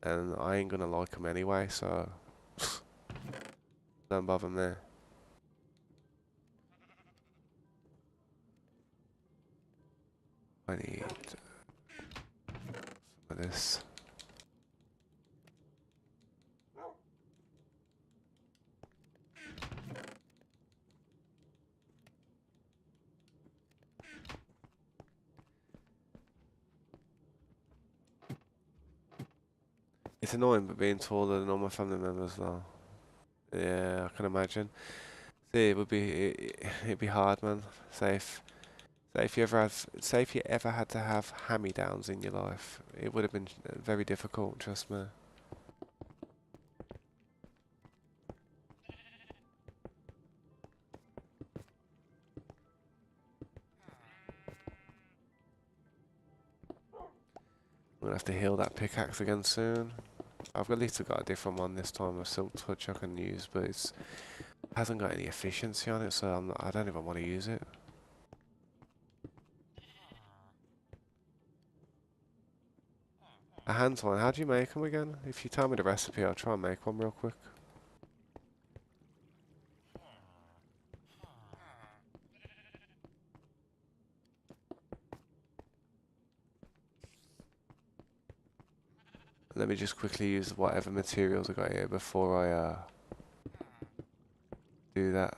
and I ain't gonna like them anyway, so don't bother me. I need some of this. It's annoying, but being taller than all my family members, though. Yeah, I can imagine. See, it'd be hard, man. Say if you ever had to have hand-me-downs in your life, it would have been very difficult. Trust me. I'm gonna have to heal that pickaxe again soon. I've at least got a different one this time, a silk touch I can use, but it hasn't got any efficiency on it, so I don't even want to use it. A hand twine, how do you make them again? If you tell me the recipe, I'll try and make one real quick. Let me just quickly use whatever materials I got here before I do that.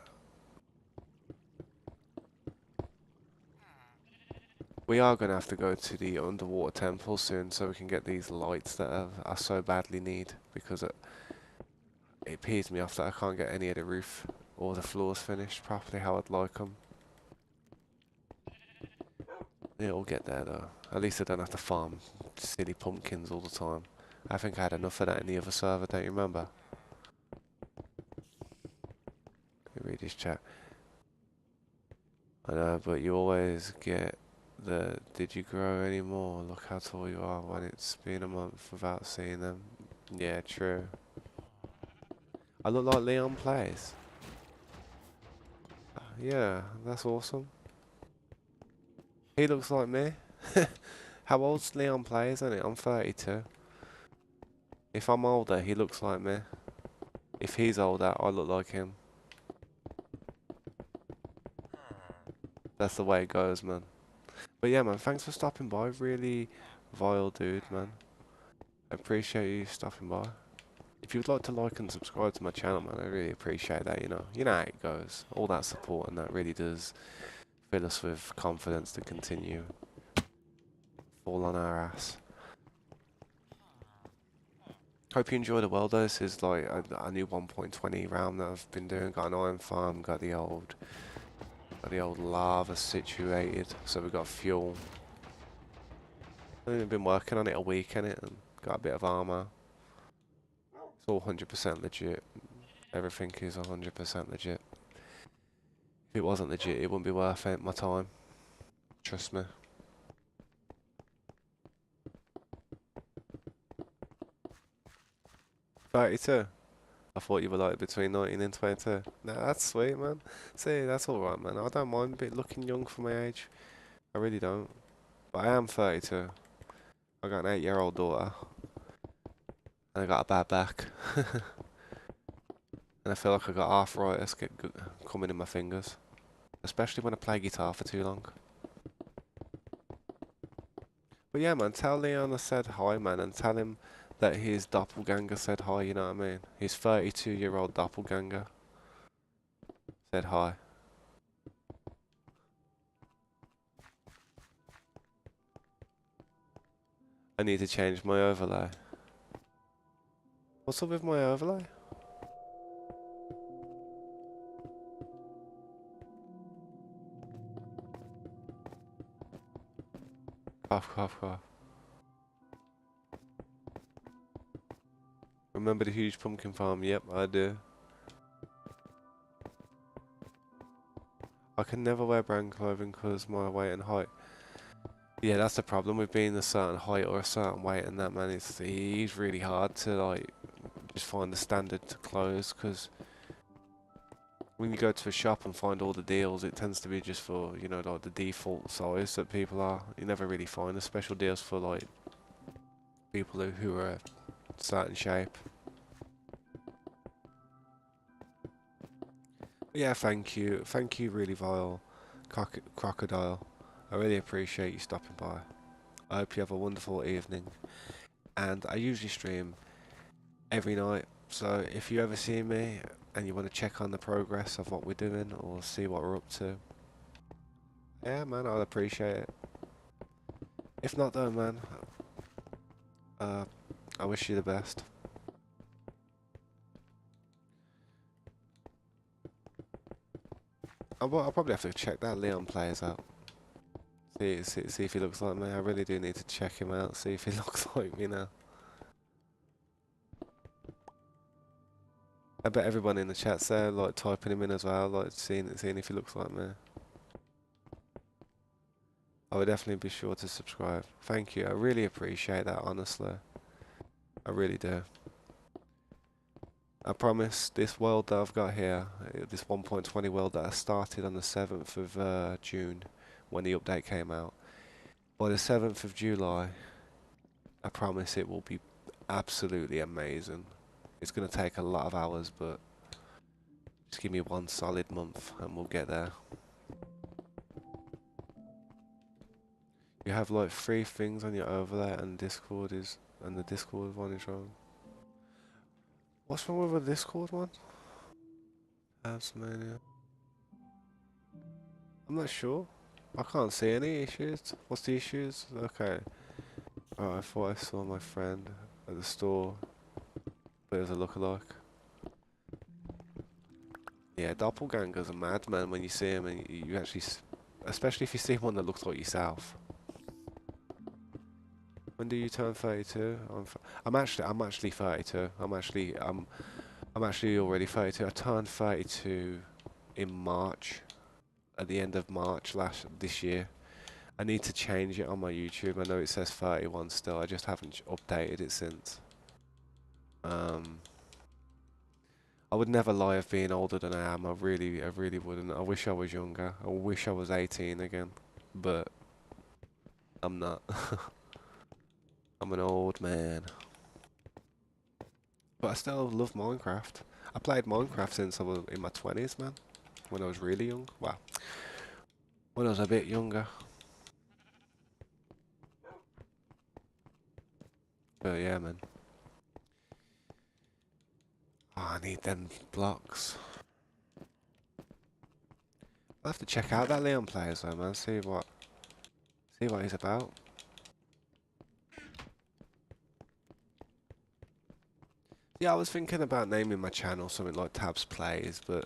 We are going to have to go to the underwater temple soon so we can get these lights that I so badly need, because it pees me off that I can't get any of the roof or the floors finished properly how I'd like them. It'll get there though. At least I don't have to farm silly pumpkins all the time. I think I had enough of that in the other server, don't you remember? Let me read this chat. I know, but you always get the did you grow any more? Look how tall you are when it's been a month without seeing them. Yeah, true. I look like Leon Plays. Yeah, that's awesome. He looks like me. How old's Leon Plays, isn't it? I'm 32. If I'm older, he looks like me. If he's older, I look like him. That's the way it goes, man. But yeah, man, thanks for stopping by. Really vile dude, man. I appreciate you stopping by. If you'd like to like and subscribe to my channel, man, I really appreciate that, you know. You know how it goes. All that support and that really does fill us with confidence to continue. Fall on our ass. Hope you enjoy the world though. This is like a new 1.20 round that I've been doing. Got an iron farm, got the old lava situated, so we've got fuel. I've been working on it a week in it and got a bit of armor. It's all 100% legit. Everything is 100% legit. If it wasn't legit, it wouldn't be worth it, my time. Trust me. "32? I thought you were like between 19 and 22. Nah, that's sweet, man. See, that's alright, man. I don't mind a bit looking young for my age. I really don't. But I am 32. I got an 8-year-old daughter. And I got a bad back. And I feel like I got arthritis coming in my fingers. Especially when I play guitar for too long. But yeah, man, tell Leon I said hi, man, and tell him that his doppelganger said hi, you know what I mean? His 32-year-old doppelganger said hi. I need to change my overlay. What's up with my overlay? Cough, cough, cough. Remember the huge pumpkin farm? Yep, I do. I can never wear brand clothing because my weight and height. Yeah, that's the problem with being a certain height or a certain weight and that, man. He's really hard to like just find the standard clothes because when you go to a shop and find all the deals, it tends to be just for, you know, like the default size that people are. You never really find the special deals for like people who are a certain shape. Yeah, thank you. Thank you, really vile crocodile. I really appreciate you stopping by. I hope you have a wonderful evening. And I usually stream every night, so if you ever see me and you want to check on the progress of what we're doing or see what we're up to, yeah, man, I'll appreciate it. If not, though, man, I wish you the best. I'll probably have to check that Leon players out. See if he looks like me. I really do need to check him out, see if he looks like me now. I bet everyone in the chat's there, like, typing him in as well, like, seeing if he looks like me. I would definitely be sure to subscribe. Thank you, I really appreciate that, honestly. I really do. I promise this world that I've got here, this 1.20 world that I started on the 7th of June, when the update came out, by the 7th of July, I promise it will be absolutely amazing. It's going to take a lot of hours, but just give me one solid month and we'll get there. You have like 3 things on your overlay and the Discord one is wrong. What's wrong with the Discord one? Tasmania. I'm not sure. I can't see any issues. What's the issues? Okay. Oh, I thought I saw my friend at the store, but it was a lookalike. Yeah, doppelgangers are mad, man, when you see him and you actually, especially if you see one that looks like yourself. When do you turn 32? I'm actually 32. I'm actually already 32. I turned 32 in March, at the end of March this year. I need to change it on my YouTube. I know it says 31 still. I just haven't updated it since. I would never lie of being older than I am. I really wouldn't. I wish I was younger. I wish I was 18 again, but I'm not. I'm an old man. But I still love Minecraft. I played Minecraft since I was in my 20s, man. When I was really young. Well, when I was a bit younger. But yeah, man. Oh, I need them blocks. I'll have to check out that Leon players though, man. See what he's about. Yeah, I was thinking about naming my channel something like Tabs Plays, but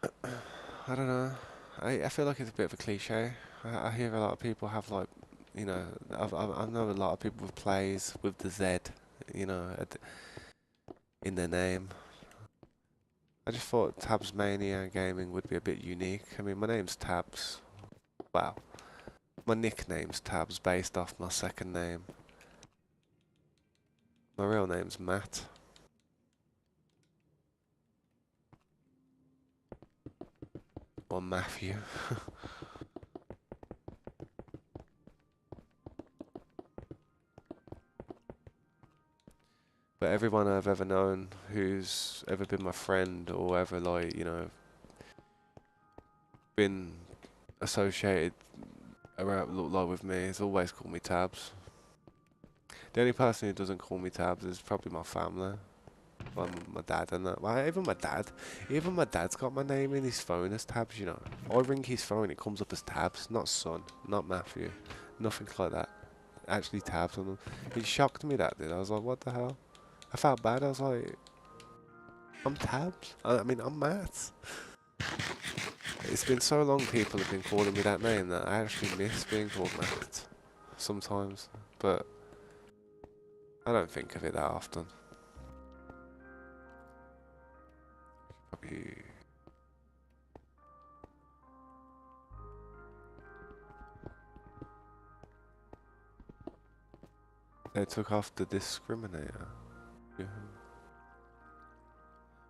I don't know. I feel like it's a bit of a cliche. I hear a lot of people have like, you know, I know a lot of people with plays with the Z, you know, in their name. I just thought Tabs Mania Gaming would be a bit unique. I mean, my name's Tabs. Wow. My nickname's Tabs based off my second name. My real name's Matt. Or Matthew. But everyone I've ever known who's ever been my friend or ever, like, you know, been associated around like with me has always called me Tabs. The only person who doesn't call me Tabs is probably my family. My dad and that. Well, even my dad's got my name in his phone as Tabs, you know. I ring his phone, it comes up as Tabs, not Son, not Matthew, nothing like that. Actually Tabs on them. It shocked me, that did. I was like, what the hell? I felt bad. I was like, I'm Tabs. I mean, I'm Matt. It's been so long people have been calling me that name that I actually miss being called Matt sometimes. But I don't think of it that often. Probably. They took off the discriminator. Yeah.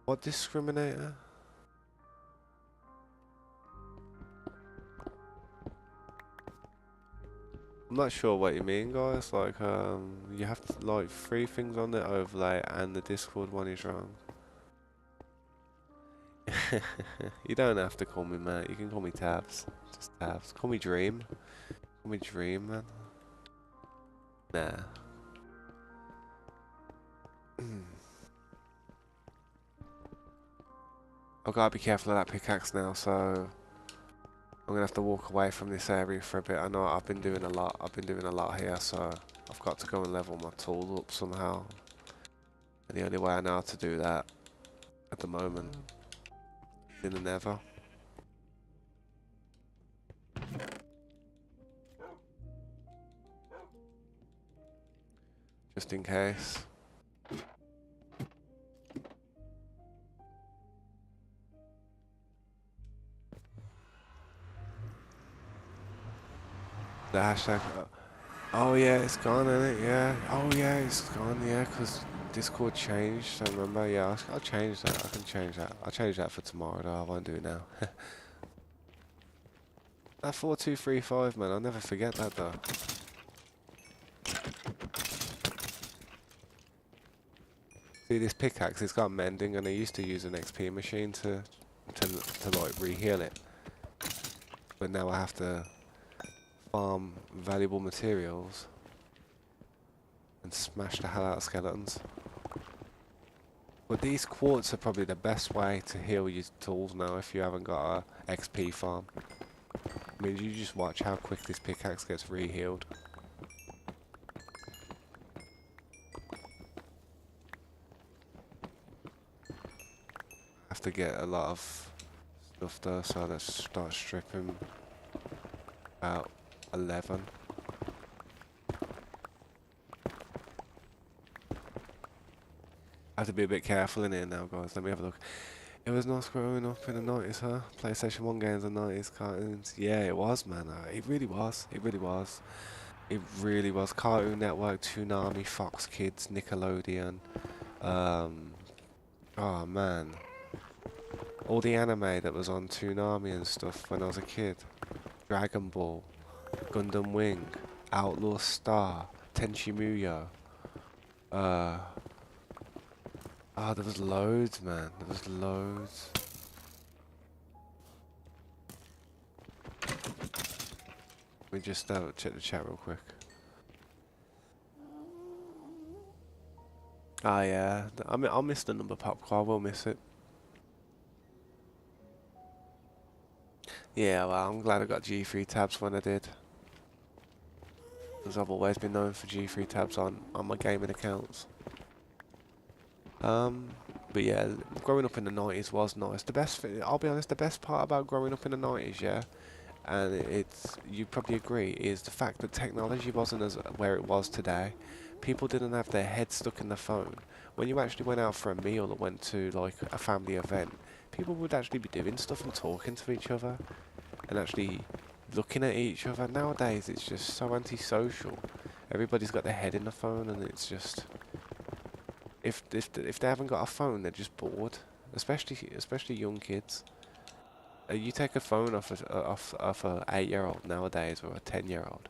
What discriminator? I'm not sure what you mean, guys. Like, you have to, like, 3 things on the overlay and the Discord one is wrong. You don't have to call me Matt. You can call me Tabs. Just Tabs. Call me Dream. Call me Dream, man. Nah. I've got to be careful of that pickaxe now, so I'm gonna have to walk away from this area for a bit. I know I've been doing a lot. I've been doing a lot here, so I've got to go and level my tool up somehow. And the only way I know how to do that at the moment is in the Nether. Just in case. The hashtag. Oh yeah, it's gone, isn't it? Yeah. Oh yeah, it's gone. Yeah, because Discord changed. I remember. Yeah, I'll change that. I can change that. I'll change that for tomorrow. Though I won't do it now. That 4235, man. I'll never forget that though. See this pickaxe? It's got mending, and I used to use an XP machine to like reheal it. But now I have to farm valuable materials and smash the hell out of skeletons. But these quartz are probably the best way to heal your tools now if you haven't got a XP farm. I mean, you just watch how quick this pickaxe gets re-healed. Have to get a lot of stuff though, so let's start stripping about 11. I have to be a bit careful in here now, guys. Let me have a look. It was nice growing up in the 90s, huh? PlayStation 1 games and 90s cartoons. Yeah, it was, man. It really was. It really was. It really was. Cartoon Network, Toonami, Fox Kids, Nickelodeon. Oh, man. All the anime that was on Toonami and stuff when I was a kid. Dragon Ball, Gundam Wing, Outlaw Star, Tenchi Muyo. Oh, there was loads, man. There was loads. Let me just check the chat real quick. Ah, yeah. I'll miss the number popcorn. I will miss it. Yeah, well, I'm glad I got G3 tabs when I did. Because I've always been known for G3 tabs on my gaming accounts. But yeah, growing up in the 90s was nice. The best thing, I'll be honest, the best part about growing up in the 90s, yeah, and you probably agree, is the fact that technology wasn't as where it was today. People didn't have their head stuck in the phone. When you actually went out for a meal or went to like a family event, people would actually be doing stuff and talking to each other and actually looking at each other. Nowadays, it's just so antisocial. Everybody's got their head in the phone, and it's just if they haven't got a phone, they're just bored. Especially young kids. You take a phone off a 8-year-old nowadays or a 10-year-old,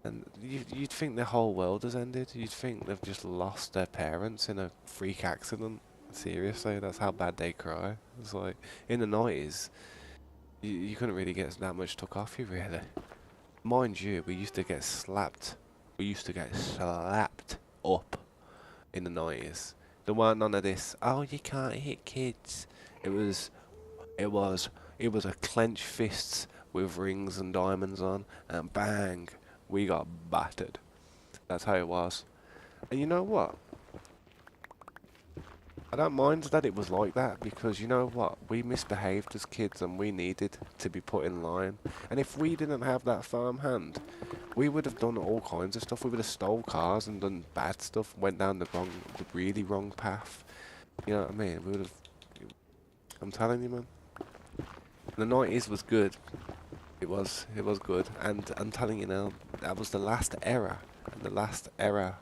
and you'd think the whole world has ended. You'd think they've just lost their parents in a freak accident. Seriously, that's how bad they cry. It's like in the 90s, you couldn't really get that much took off you, really. Mind you, we used to get slapped. We used to get slapped up in the 90s. There weren't none of this, oh, you can't hit kids. It was a clenched fists with rings and diamonds on, and bang, we got battered. That's how it was. And you know what? I don't mind that it was like that because you know what? We misbehaved as kids and we needed to be put in line. And if we didn't have that firm hand, we would have done all kinds of stuff. We would have stole cars and done bad stuff, went down the really wrong path. You know what I mean? We would have. I'm telling you, man. The 90s was good. It was good. And I'm telling you now, that was the last era. And the last era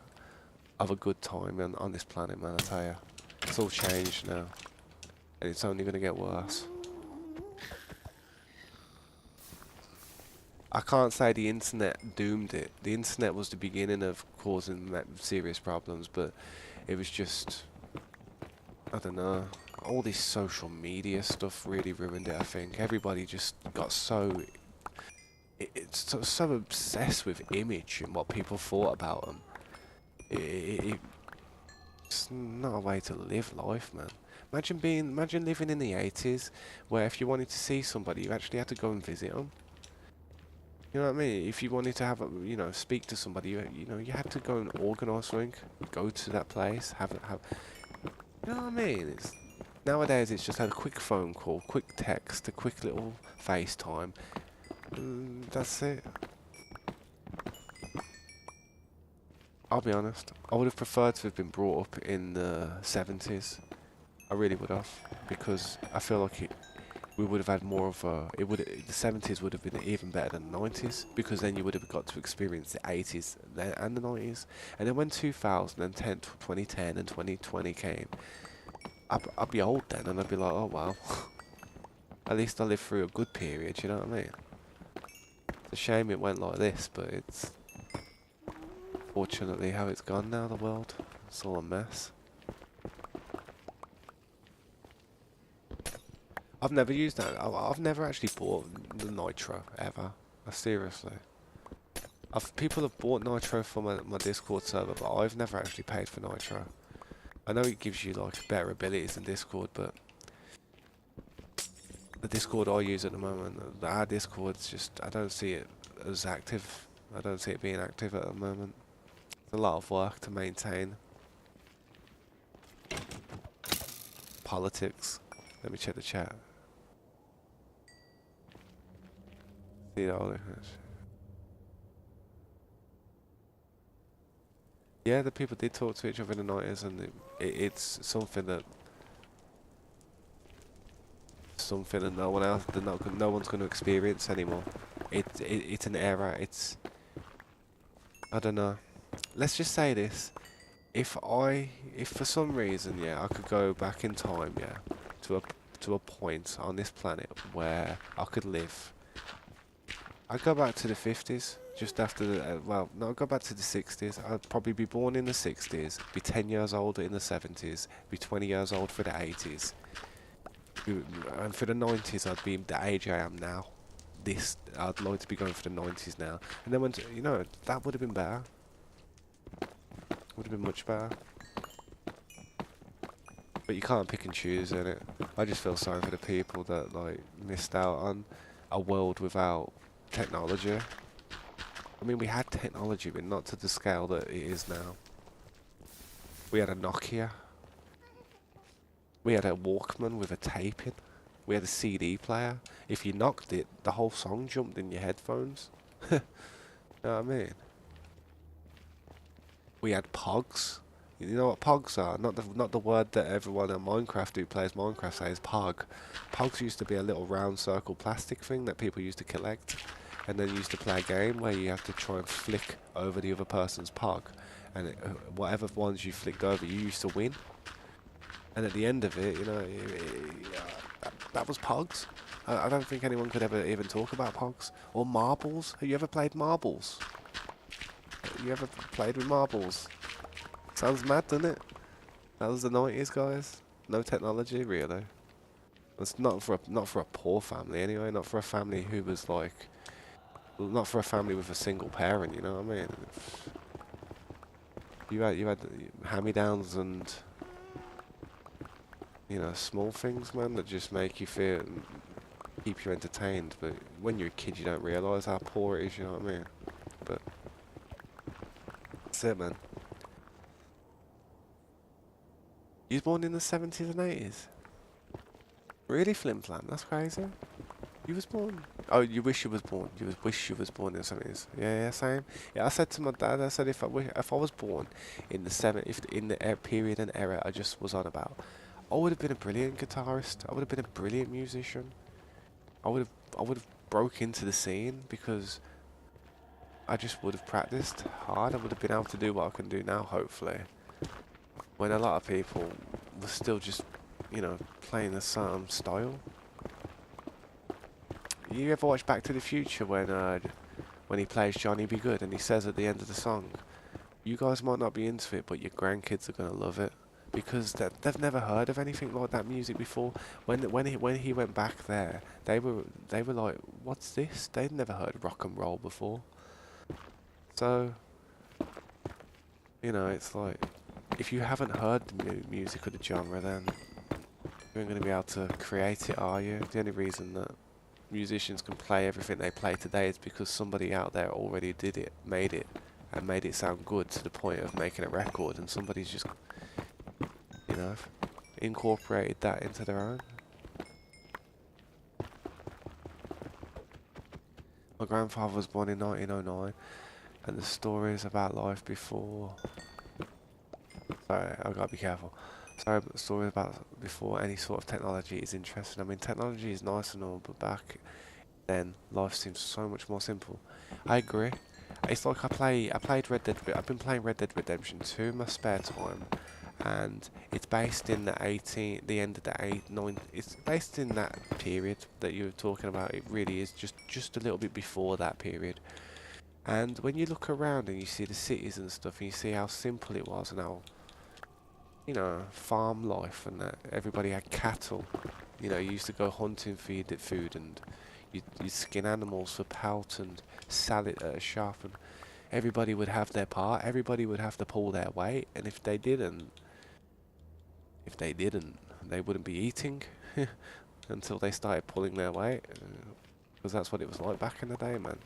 of a good time on this planet, man, I tell you. It's all changed now. And it's only going to get worse. I can't say the internet doomed it. The internet was the beginning of causing serious problems, but it was just, I don't know. All this social media stuff really ruined it, I think. Everybody just got so, it's so obsessed with image and what people thought about them. It's not a way to live life, man. Imagine living in the 80s, where if you wanted to see somebody, you actually had to go and visit them. You know what I mean? If you wanted to have speak to somebody, you had to go and organise something, go to that place, have. You know what I mean? Nowadays it's just a quick phone call, quick text, a quick little FaceTime. That's it. I'll be honest. I would have preferred to have been brought up in the 70s. I really would have, because I feel like we would have had more of a. The 70s would have been even better than the 90s, because then you would have got to experience the 80s and the 90s. And then when 2010, 2010 and 2020 came, I'd be old then, and I'd be like, oh wow, at least I lived through a good period. You know what I mean? It's a shame it went like this, but it's fortunately how it's gone now. The world, it's all a mess. I've never used that. I've never actually bought the Nitro ever. Seriously. People have bought Nitro for my Discord server, but I've never actually paid for Nitro. I know it gives you like better abilities than Discord, but the Discord I use at the moment, our Discord's just, I don't see it as active. I don't see it being active at the moment. It's a lot of work to maintain. Politics. Let me check the chat. See all this. Yeah, the people did talk to each other in the 90s, and it's something that no one else, no one's going to experience anymore. It's an era. I don't know. Let's just say this: if for some reason, yeah, I could go back in time, yeah, to a point on this planet where I could live, I'd go back to the 50s, just after the, well, no, I'd go back to the 60s. I'd probably be born in the 60s, be 10 years older in the 70s, be 20 years old for the 80s. And for the 90s, I'd be the age I am now. I'd like to be going for the 90s now. And then that would have been better. Would have been much better. But you can't pick and choose, innit? I just feel sorry for the people that, like, missed out on a world without technology. I mean, we had technology, but not to the scale that it is now. We had a Nokia. We had a Walkman with a tape in. We had a CD player. If you knocked it, the whole song jumped in your headphones. You know what I mean? We had Pogs. You know what Pogs are? Not the word that everyone in Minecraft who plays Minecraft says Pog. Pogs used to be a little round circle plastic thing that people used to collect, and then used to play a game where you have to try and flick over the other person's Pog, and whatever ones you flicked over, you used to win. And at the end of it, that was Pogs. I don't think anyone could ever even talk about Pogs. Or marbles. Have you ever played marbles? You ever played with marbles? Sounds mad, doesn't it? That was the 90s, guys. No technology, really. It's not for a poor family anyway. Not for a family who was like, not for a family with a single parent. You know what I mean? You had hand-me-downs and small things, man, that just make you feel, keep you entertained. But when you're a kid, you don't realise how poor it is. You know what I mean? But that's it, man. You was born in the 70s and 80s? Really, Flim Flam? That's crazy. You was born. Oh, you wish you was born. Wish you was born in the 70s. Yeah, yeah, same. Yeah, I said to my dad, I said if I was born in the if in the period and era I just was on about, I would have been a brilliant guitarist. I would have been a brilliant musician. I would have broke into the scene because I just would have practiced hard. I would have been able to do what I can do now, hopefully. When a lot of people were still just, playing the same style. You ever watch Back to the Future when he plays Johnny Be Good and he says at the end of the song, you guys might not be into it, but your grandkids are gonna love it because they've never heard of anything like that music before. When he went back there, they were like, what's this? They'd never heard rock and roll before. So, it's like if you haven't heard the music or the genre, then you ain't gonna be able to create it, are you? The only reason that musicians can play everything they play today is because somebody out there already did it, and made it sound good to the point of making a record, and somebody's just, you know, incorporated that into their own. My grandfather was born in 1909, and the stories about life before. Sorry, I've got to be careful. Sorry, but the stories about before any sort of technology is interesting. I mean, technology is nice and all, but back then life seems so much more simple. I agree. It's like I played Red Dead. I've been playing Red Dead Redemption 2 in my spare time, and it's based in the end of the 9. It's based in that period that you were talking about. It really is just a little bit before that period. And when you look around and you see the cities and stuff, and you see how simple it was and how, farm life and that everybody had cattle. You used to go hunting for your food, and you'd skin animals for pelt and sell it at a shop, and everybody would have their part. Everybody would have to pull their weight, and if they didn't, they wouldn't be eating until they started pulling their weight, because that's what it was like back in the day, man.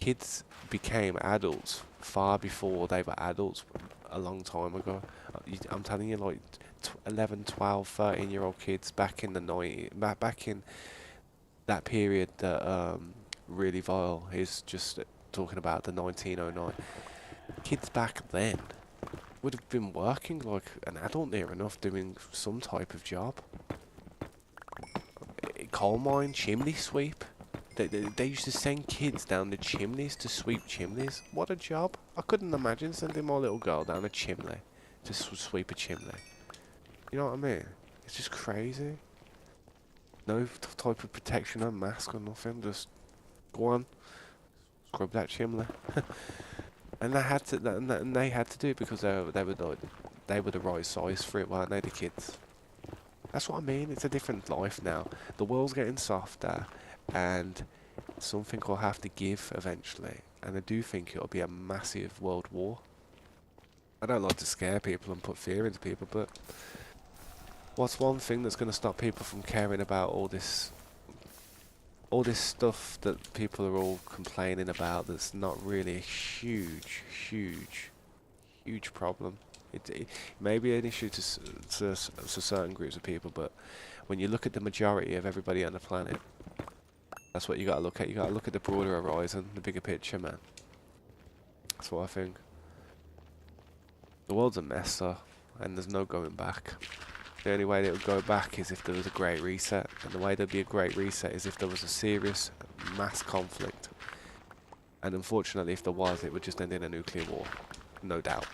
Kids became adults far before they were adults a long time ago. I'm telling you, like 11, 12, 13-year-old kids back in the 90s, back in that period that really vile is just talking about the 1909. Kids back then would have been working like an adult near enough, doing some type of job. Coal mine, chimney sweep. They used to send kids down the chimneys to sweep chimneys. What a job. I couldn't imagine sending my little girl down a chimney to sweep a chimney. You know what I mean? It's just crazy. No type of protection, no mask or nothing. Just go on, scrub that chimney. And they had to do it because they were the right size for it, weren't they, the kids? That's what I mean. It's a different life now. The world's getting softer, and something will have to give eventually. And I do think it'll be a massive world war. I don't like to scare people and put fear into people, but what's one thing that's going to stop people from caring about all this stuff that people are all complaining about that's not really a huge problem? It may be an issue to certain groups of people, but when you look at the majority of everybody on the planet, that's what you got to look at. You got to look at the broader horizon, the bigger picture, man. That's what I think. The world's a mess, though, and there's no going back. The only way that it would go back is if there was a great reset, and the way there'd be a great reset is if there was a serious mass conflict. And unfortunately, if there was, it would just end in a nuclear war, no doubt.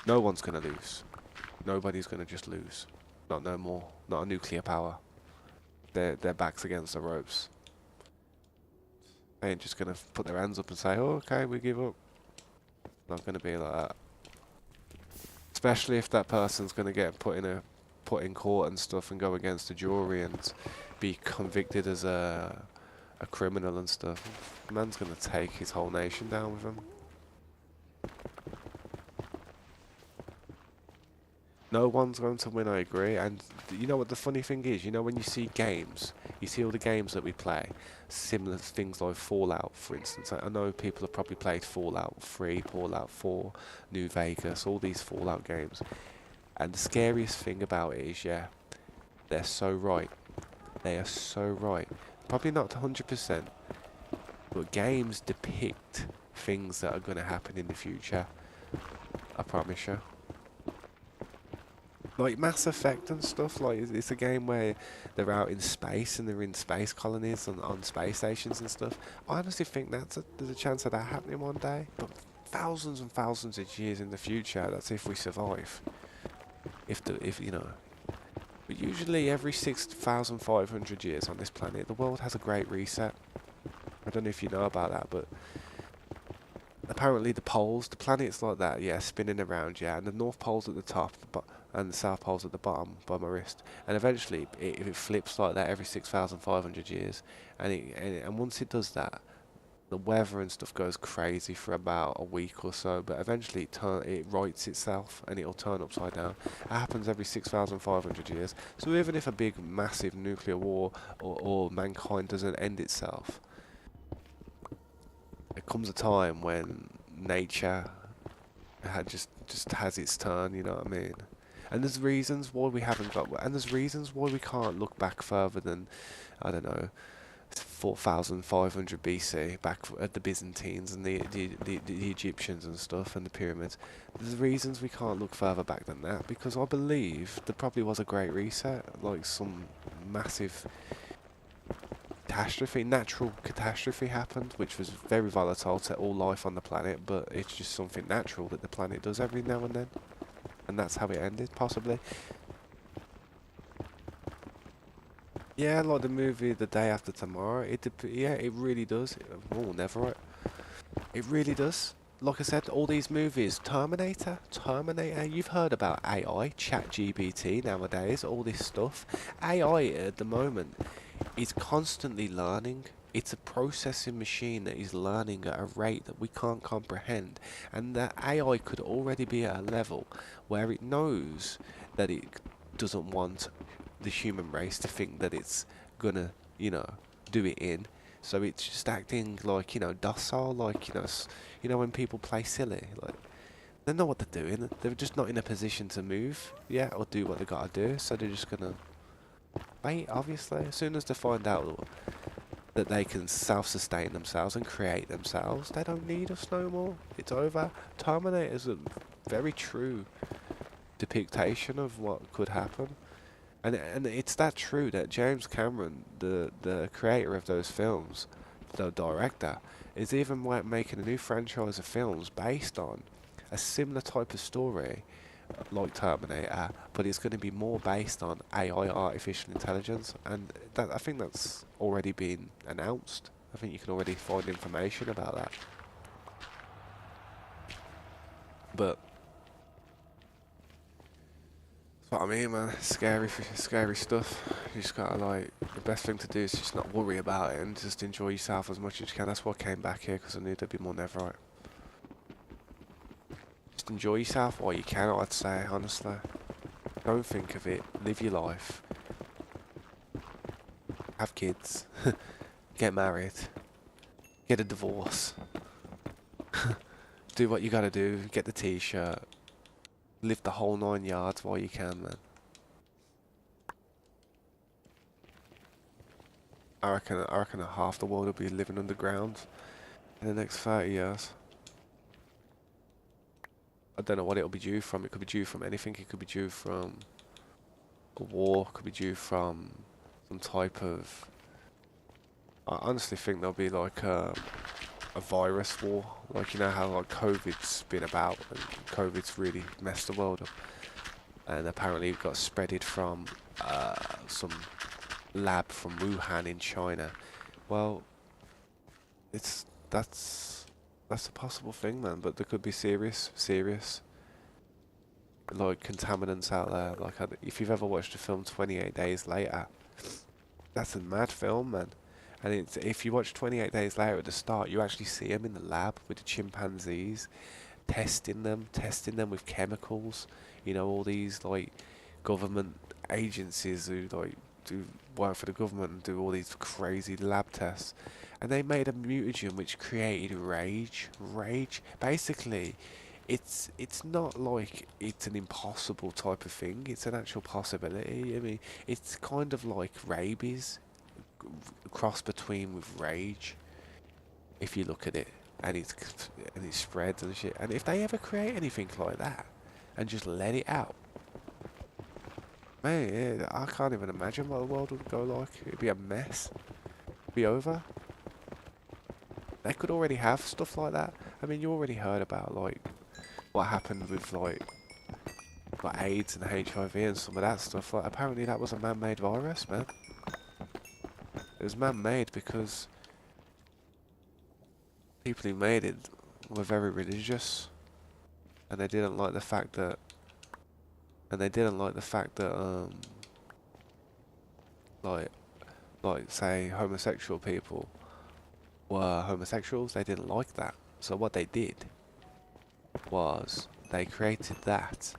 No one's gonna lose. Nobody's gonna just lose. Not no more. Not a nuclear power. Their backs against the ropes. They ain't just gonna put their hands up and say, "Oh, okay, we give up." Not gonna be like that. Especially if that person's gonna get put in court and stuff and go against a jury and be convicted as a criminal and stuff. Man's gonna take his whole nation down with him. No one's going to win, I agree. And you know what the funny thing is? When you see games, you see all the games that we play, similar things like Fallout, for instance. I know people have probably played Fallout 3, Fallout 4, New Vegas, all these Fallout games. And the scariest thing about it is, yeah, they're so right. They are so right. Probably not 100%, but games depict things that are going to happen in the future. I promise you. Like Mass Effect and stuff, like it's a game where they're out in space and they're in space colonies on space stations and stuff. I honestly think there's a chance of that happening one day, but thousands and thousands of years in the future, that's if we survive. If you know, but usually every 6,500 years on this planet, the world has a great reset. I don't know if you know about that, but apparently the planet's like that, yeah, spinning around, yeah, and the North Pole's at the top, and the South Pole's at the bottom by my wrist. And eventually, it flips like that every 6,500 years, and once it does that, the weather and stuff goes crazy for about a week or so, but eventually it rights itself and it'll turn upside down. It happens every 6,500 years. So even if a big, massive nuclear war or mankind doesn't end itself, there comes a time when nature just has its turn, you know what I mean? And there's reasons why we haven't got, and there's reasons why we can't look back further than, I don't know, 4,500 BC, back at the Byzantines and the Egyptians and stuff, and the pyramids. There's reasons we can't look further back than that, because I believe there probably was a great reset, like some massive catastrophe, natural catastrophe happened, which was very volatile to all life on the planet, but it's just something natural that the planet does every now and then. And that's how it ended, possibly. Yeah, like the movie The Day After Tomorrow. Yeah, it really does. Oh, never right. It really does. Like I said, all these movies, Terminator. You've heard about AI, ChatGPT nowadays, all this stuff. AI at the moment is constantly learning. It's a processing machine that is learning at a rate that we can't comprehend. And that AI could already be at a level where it knows that it doesn't want the human race to think that it's gonna, do it in. So it's just acting like, docile, like, when people play silly, like, they know what they're doing. They're just not in a position to move, yeah, or do what they gotta do. So they're just gonna wait, obviously. As soon as they find out that they can self-sustain themselves and create themselves, they don't need us no more. It's over. Terminator is a very true depiction of what could happen. And it's that true that James Cameron, the creator of those films, the director, is even making a new franchise of films based on a similar type of story, like Terminator, but it's going to be more based on AI, artificial intelligence, and I think that's already been announced. I think you can already find information about that. But that's what I mean, man. Scary stuff. You just gotta the best thing to do is just not worry about it and just enjoy yourself as much as you can. That's why I came back here, because I knew there'd be more Neverite. Just enjoy yourself while you can, I'd say, honestly. Don't think of it. Live your life. Have kids. Get married. Get a divorce. Do what you gotta do. Get the t-shirt. Live the whole 9 yards while you can, man. I reckon that half the world will be living underground in the next 30 years. I don't know what it'll be due from. It could be due from anything. It could be due from a war. It could be due from some type of... I honestly think there'll be like a virus war. Like, you know how like COVID's been about, and COVID's really messed the world up. And apparently it got spreaded from some lab from Wuhan in China. Well, that's a possible thing, man. But there could be serious like contaminants out there. Like, if you've ever watched the film 28 Days Later, that's a mad film, man. And if you watch 28 Days Later at the start, you actually see them in the lab with the chimpanzees, testing them with chemicals. You know, all these like government agencies who like do work for the government and do all these crazy lab tests. And they made a mutagen which created rage. Basically, it's not like it's an impossible type of thing. It's an actual possibility. I mean, it's kind of like rabies, cross between with rage, if you look at it, and it spreads and shit. And if they ever create anything like that, and just let it out, man, yeah, I can't even imagine what the world would go like. It'd be a mess. It'd be over. They could already have stuff like that. I mean, you already heard about like what happened with like AIDS and HIV and some of that stuff. Like apparently that was a man-made virus, man. It was man-made because people who made it were very religious, and they didn't like the fact that, like say homosexual people were homosexuals. They didn't like that. So what they did was they created that.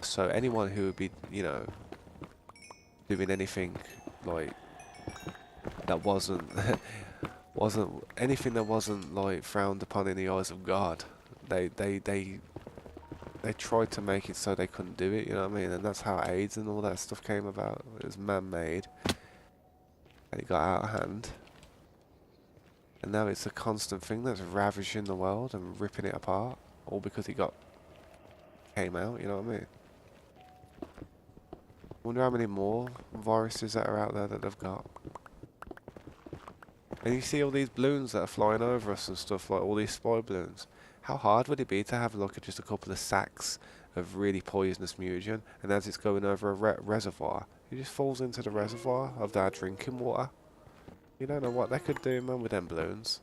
So anyone who would be, doing anything like that wasn't anything that wasn't like frowned upon in the eyes of God, they tried to make it so they couldn't do it, you know what I mean? And that's how AIDS and all that stuff came about. It was man-made, and it got out of hand. And now it's a constant thing that's ravaging the world and ripping it apart, all because it came out, you know what I mean? Wonder how many more viruses that are out there that they've got. And you see all these balloons that are flying over us and stuff, like all these spy balloons. How hard would it be to have a look at just a couple of sacks of really poisonous mutagen, and as it's going over a reservoir, it just falls into the reservoir of our drinking water? You don't know what they could do, man, with them balloons.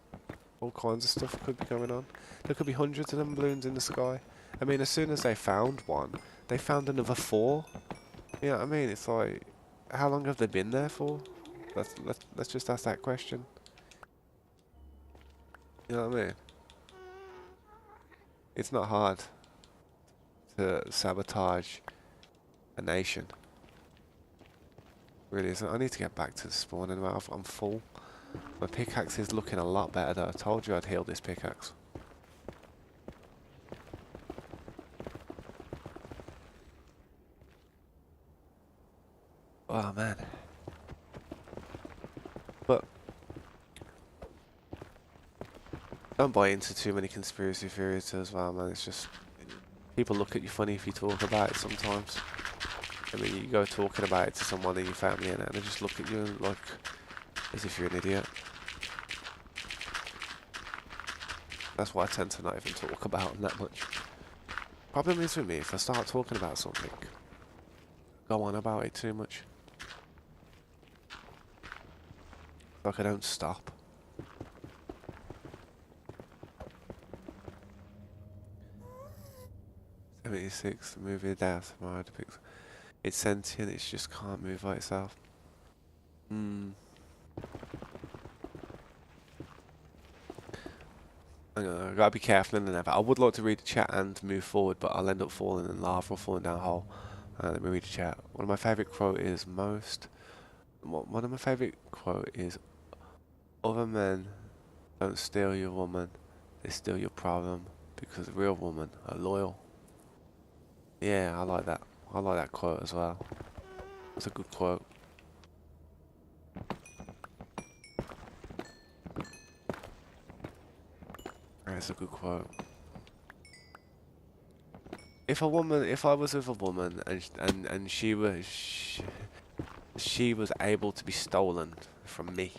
All kinds of stuff could be going on. There could be hundreds of them balloons in the sky. I mean, as soon as they found one, they found another 4. You know what I mean? It's like, how long have they been there for? Let's just ask that question. You know what I mean? It's not hard to sabotage a nation. Really isn't. I need to get back to the spawning. I'm full. My pickaxe is looking a lot better though. I told you I'd heal this pickaxe. Oh man. But don't buy into too many conspiracy theories as well, man. It's just people look at you funny if you talk about it sometimes. I mean, you go talking about it to someone in your family and they just look at you like as if you're an idiot. That's why I tend to not even talk about them that much. Problem is with me, if I start talking about something, go on about it too much. Like I don't stop. '76, the movie of death, my depicts. It's sentient, it just can't move by itself. I gotta be careful in the never. I would like to read the chat and move forward, but I'll end up falling in lava or falling down a hole. Let me read the chat. One of my favourite quote is other men don't steal your woman, they steal your problem, because real women are loyal. Yeah, I like that. I like that quote as well. It's a good quote. That's a good quote. If I was with a woman and she was able to be stolen from me,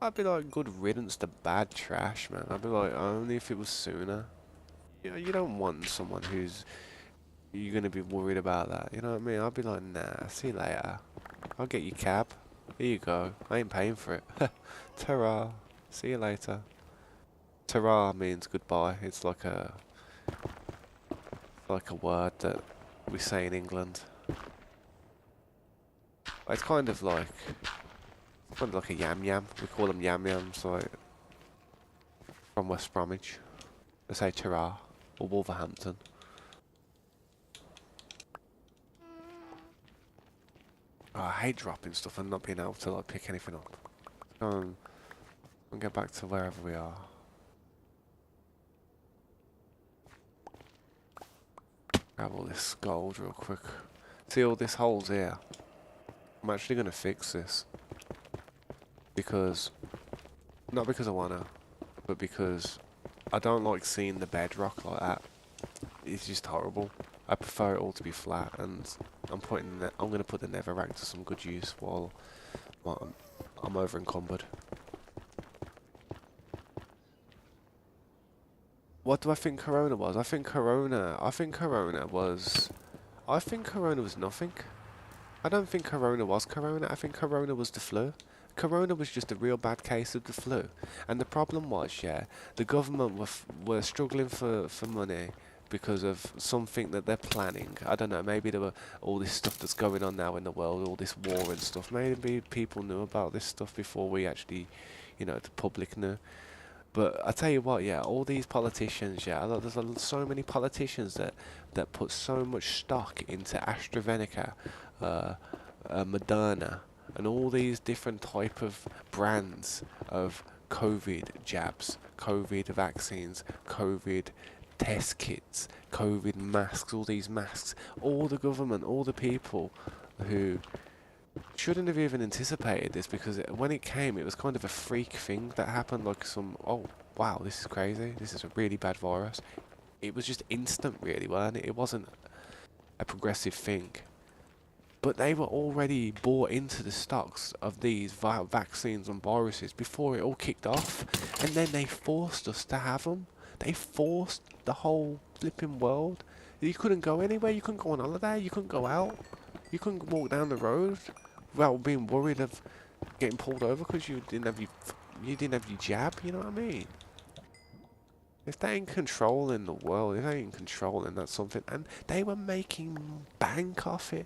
I'd be like, good riddance to bad trash, man. I'd be like, only if it was sooner. You don't want someone who's you're gonna be worried about that. You know what I mean? I'd be like, nah, see you later. I'll get your cab. Here you go. I ain't paying for it. Ta-ra. See you later. Ta-ra means goodbye. It's like a word that we say in England. It's kind of like a yam yam. We call them yam yams, like from West Bromwich. They say ta-ra or Wolverhampton. Oh, I hate dropping stuff and not being able to like pick anything up. And get back to wherever we are. Grab all this gold real quick. See all these holes here? I'm actually gonna fix this. Because, not because I wanna, but because I don't like seeing the bedrock like that. It's just horrible. I prefer it all to be flat, and I'm gonna put the netherrack to some good use while I'm over encumbered. What do I think Corona was? I think Corona was nothing. I don't think Corona was Corona. I think Corona was the flu. Corona was just a real bad case of the flu. And the problem was, yeah, the government were struggling for money because of something that they're planning. I don't know, maybe there were all this stuff that's going on now in the world, all this war and stuff. Maybe people knew about this stuff before we actually, the public knew. But I tell you what, yeah, all these politicians, yeah, there's so many politicians that put so much stock into AstraZeneca, Moderna, and all these different type of brands of COVID jabs, COVID vaccines, COVID test kits, COVID masks, all these masks, all the government, all the people who shouldn't have even anticipated this because when it came, it was kind of a freak thing that happened. Like oh wow, this is crazy. This is a really bad virus. It was just instant, really, wasn't it? It wasn't a progressive thing. But they were already bought into the stocks of these vaccines and viruses before it all kicked off, and then they forced us to have them. They forced the whole flipping world. You couldn't go anywhere. You couldn't go on holiday. You couldn't go out. You couldn't walk down the road without being worried of getting pulled over because you didn't have your jab. You know what I mean? If they ain't controlling the world, if they ain't controlling that's something, and they were making bank off it.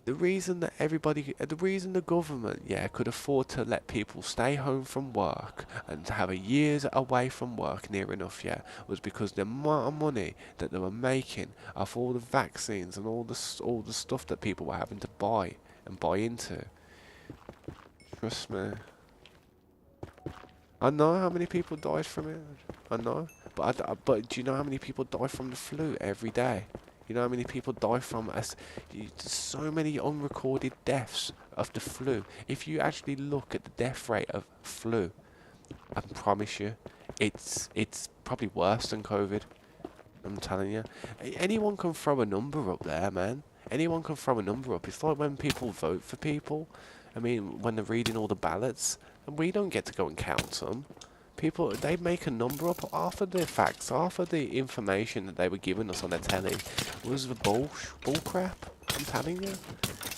The reason the government, yeah, could afford to let people stay home from work and have a year's away from work near enough, yeah, was because the amount of money that they were making off all the vaccines and all the stuff that people were having to buy and buy into. Trust me. I know how many people died from it. I know, but do you know how many people die from the flu every day? You know how many people die from us? So many unrecorded deaths of the flu. If you actually look at the death rate of flu, I can promise you, it's probably worse than COVID. I'm telling you. Anyone can throw a number up there, man. Anyone can throw a number up. It's like when people vote for people. I mean, when they're reading all the ballots, and we don't get to go and count them. People, they make a number up. Half of the facts, half of the information that they were giving us on their telly was the bull crap. I'm telling you.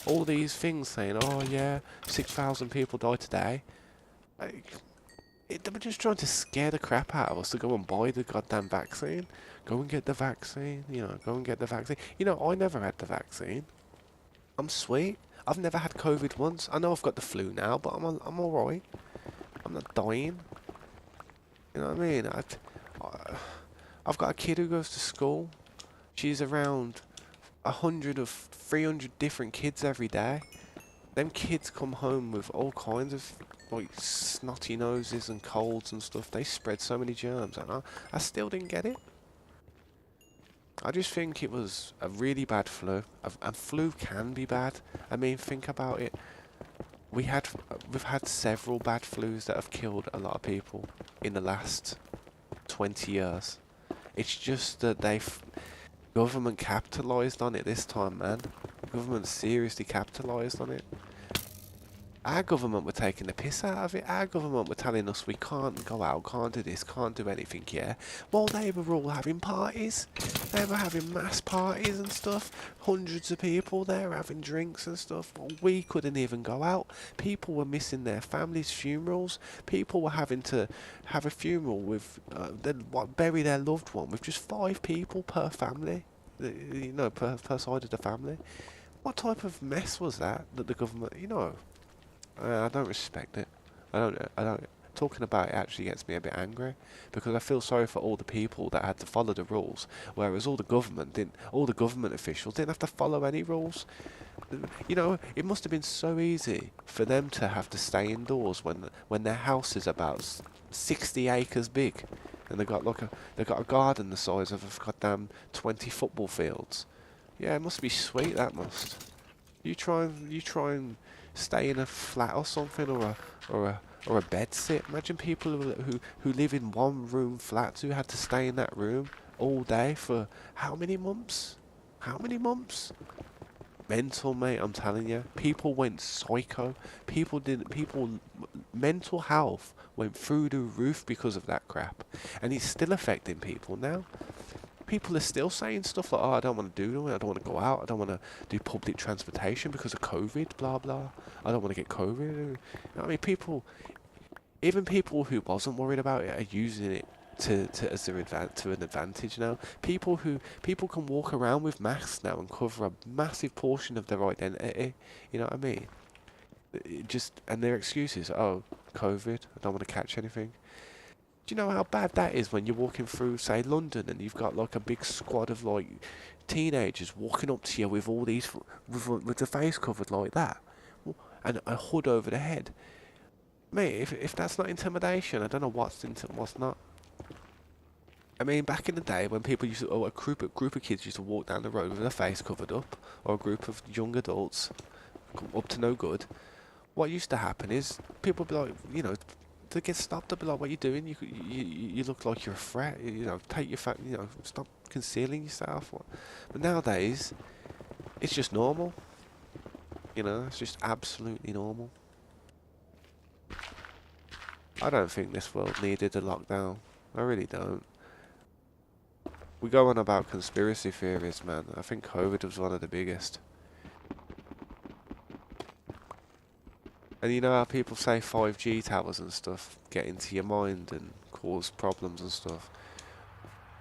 All these things saying, oh yeah, 6,000 people died today. They were just trying to scare the crap out of us to go and buy the goddamn vaccine. Go and get the vaccine, go and get the vaccine. I never had the vaccine. I'm sweet. I've never had COVID once. I know I've got the flu now, but I'm alright. I'm not dying. You know what I mean? I've got a kid who goes to school. She's around 300 different kids every day. Them kids come home with all kinds of like snotty noses and colds and stuff. They spread so many germs, and I still didn't get it. I just think it was a really bad flu. And flu can be bad. I mean, think about it. We've had several bad flus that have killed a lot of people in the last 20 years. It's just that government capitalised on it this time, man. Government seriously capitalised on it. Our government were taking the piss out of it. Our government were telling us we can't go out, can't do this, can't do anything, yeah? While they were all having parties. They were having mass parties and stuff. Hundreds of people there having drinks and stuff. Well, we couldn't even go out. People were missing their families' funerals. People were having to have a funeral with, bury their loved one with just 5 people per family. Per side of the family. What type of mess was that the government, I don't respect it. I don't. Talking about it actually gets me a bit angry because I feel sorry for all the people that had to follow the rules, whereas all the government officials didn't have to follow any rules. It must have been so easy for them to have to stay indoors when their house is about 60 acres big. and they got a garden the size of a goddamn 20 football fields. Yeah, it must be sweet. That must. You try and stay in a flat or something, or a bed sit. Imagine people who live in one room flats who had to stay in that room all day for how many months? How many months? Mental, mate. I'm telling you, people went psycho. People didn't. People mental health went through the roof because of that crap, and it's still affecting people now. People are still saying stuff like, "Oh, I don't want to do it. I don't want to go out. I don't want to do public transportation because of COVID. Blah blah. I don't want to get COVID." You know what I mean, even people who wasn't worried about it are using it to an advantage now. People can walk around with masks now and cover a massive portion of their identity. You know what I mean? And their excuses, oh, COVID, I don't want to catch anything. Do you know how bad that is when you're walking through, say, London, and you've got like a big squad of like teenagers walking up to you with all these with the face covered like that, and a hood over the head. Mate, if that's not intimidation, I don't know what's not. I mean, back in the day when people used to, or a group of kids used to walk down the road with their face covered up, or a group of young adults up to no good, what used to happen is people would be like, you know, to get stopped, they'd be like, "What are you doing? You look like you're a threat. You know, take your you know, stop concealing yourself." But nowadays, it's just normal. You know, it's just absolutely normal. I don't think this world needed a lockdown. I really don't. We go on about conspiracy theories, man. I think COVID was one of the biggest. And you know how people say 5G towers and stuff get into your mind and cause problems and stuff?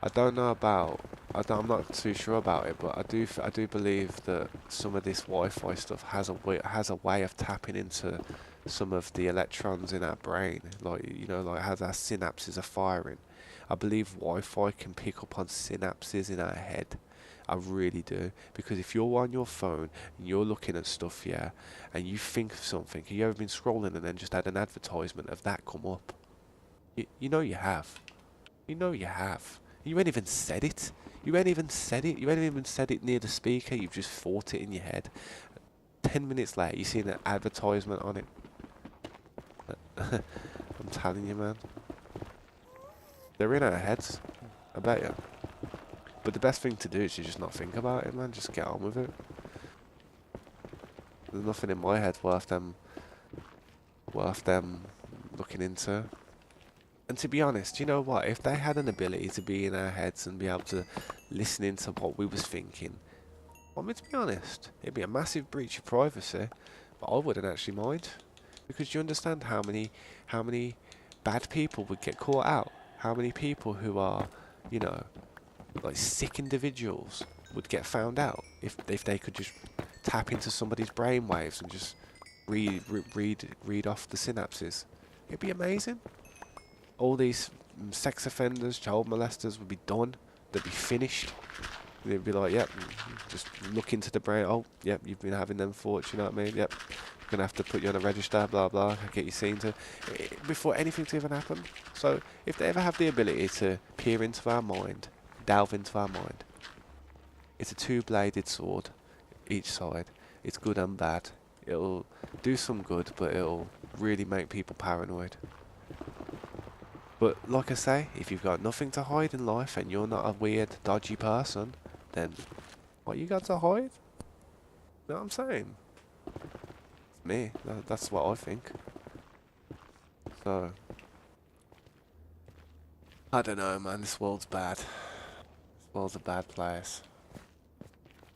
I don't know about, I'm not too sure about it, but I do believe that some of this Wi-Fi stuff has a way of tapping into some of the electrons in our brain, like, you know, like how our synapses are firing. I believe Wi-Fi can pick up on synapses in our head. I really do. Because if you're on your phone and you're looking at stuff, yeah, and you think of something, have you ever been scrolling and then just had an advertisement of that come up? You know you have. You know you have. You ain't even said it. You ain't even said it. You ain't even said it near the speaker. You've just thought it in your head. 10 minutes later, you seen an advertisement on it. I'm telling you, man. They're in our heads. I bet you. But the best thing to do is to just not think about it, man. Just get on with it. There's nothing in my head worth them looking into. And to be honest, you know what? If they had an ability to be in our heads and be able to listen into what we was thinking, I mean, to be honest, it'd be a massive breach of privacy. But I wouldn't actually mind, because you understand how many bad people would get caught out. How many people who are, you know, like sick individuals would get found out if they could just tap into somebody's brain waves and just read off the synapses. It'd be amazing. All these sex offenders, child molesters would be done. They'd be finished. They'd be like, "Yep, just look into the brain. Oh, yep, you've been having them thoughts. You know what I mean? Yep, gonna have to put you on a register. Blah blah. Get you seen to before anything to even happen." So if they ever have the ability to peer into our mind, delve into our mind, it's a two-bladed sword, each side. It's good and bad. It'll do some good, but it'll really make people paranoid. But like I say, if you've got nothing to hide in life and you're not a weird, dodgy person, then what you got to hide? You know what I'm saying? It's me. That's what I think. So, I don't know, man. This world's bad. This world's a bad place.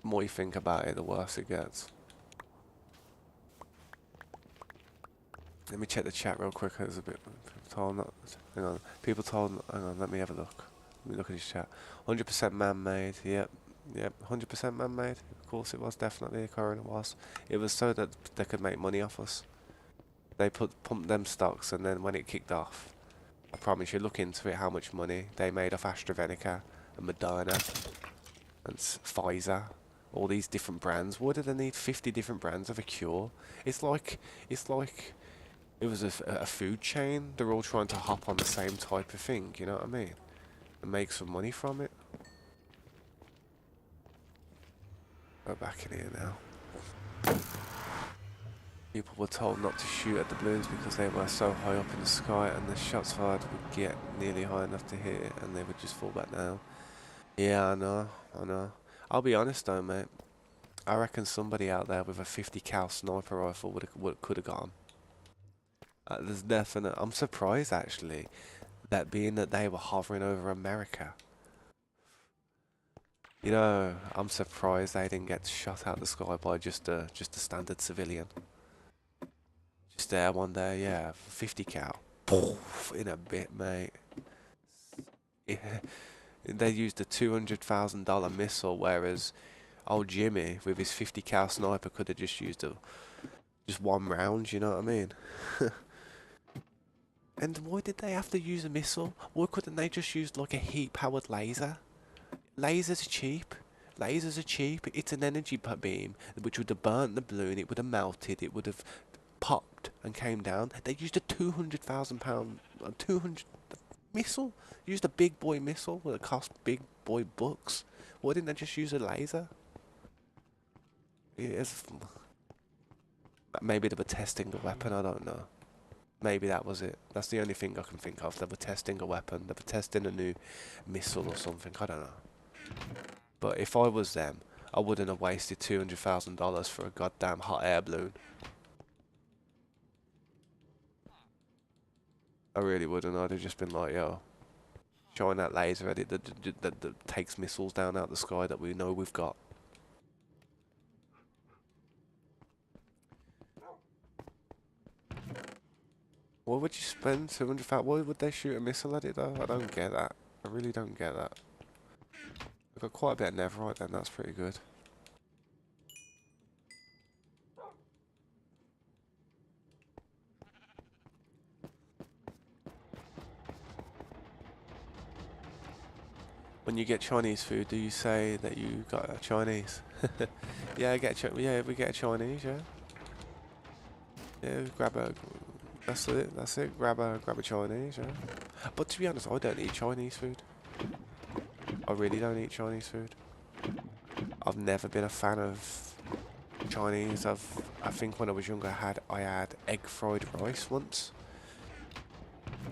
The more you think about it, the worse it gets. Let me check the chat real quick. There's a bit. Hang on. People told. Hang on. Let me have a look. Let me look at his chat. 100% man-made. Yep. 100% man-made. Of course it was. Definitely. The coroner was. It was so that they could make money off us. They pumped them stocks, and then when it kicked off, I promise you, look into it. How much money they made off AstraZeneca and Moderna and Pfizer. All these different brands. Why do they need 50 different brands of a cure? It's like It was a food chain. They're all trying to hop on the same type of thing. You know what I mean? And make some money from it. Go back in here now. People were told not to shoot at the balloons because they were so high up in the sky, and the shots fired would get nearly high enough to hit it, and they would just fall back down. Yeah, I know, I know. I'll be honest though, mate. I reckon somebody out there with a 50 cal sniper rifle could have gone. There's definite. I'm surprised actually that being that they were hovering over America. You know, I'm surprised they didn't get shot out the sky by just a standard civilian. Just there one day, yeah, 50 cal. Poof, in a bit, mate. Yeah. They used a $200,000 missile, whereas old Jimmy with his 50 cal sniper could have just used just one round. You know what I mean? And why did they have to use a missile? Why couldn't they just use like a heat-powered laser? Lasers are cheap. Lasers are cheap. It's an energy beam which would have burnt the balloon. It would have melted. It would have popped and came down. They used a £200,000, 200 missile. Used a big boy missile that cost big boy bucks. Why didn't they just use a laser? It's, maybe they were testing the weapon. I don't know. Maybe that was it. That's the only thing I can think of. They were testing a weapon. They were testing a new missile or something. I don't know. But if I was them, I wouldn't have wasted $200,000 for a goddamn hot air balloon. I really wouldn't. I'd have just been like, yo, shine that laser at it that takes missiles down out the sky that we know we've got. Why would you spend 200,000? Why would they shoot a missile at it though? I don't get that. I really don't get that. I've got quite a bit of netherite then. That's pretty good. When you get Chinese food, do you say that you got a Chinese? Yeah, yeah, we get a Chinese, yeah. Yeah, grab a. That's it. That's it. Grab a Chinese, yeah. But to be honest, I don't eat Chinese food. I really don't eat Chinese food. I've never been a fan of Chinese. I think when I was younger, I had egg fried rice once.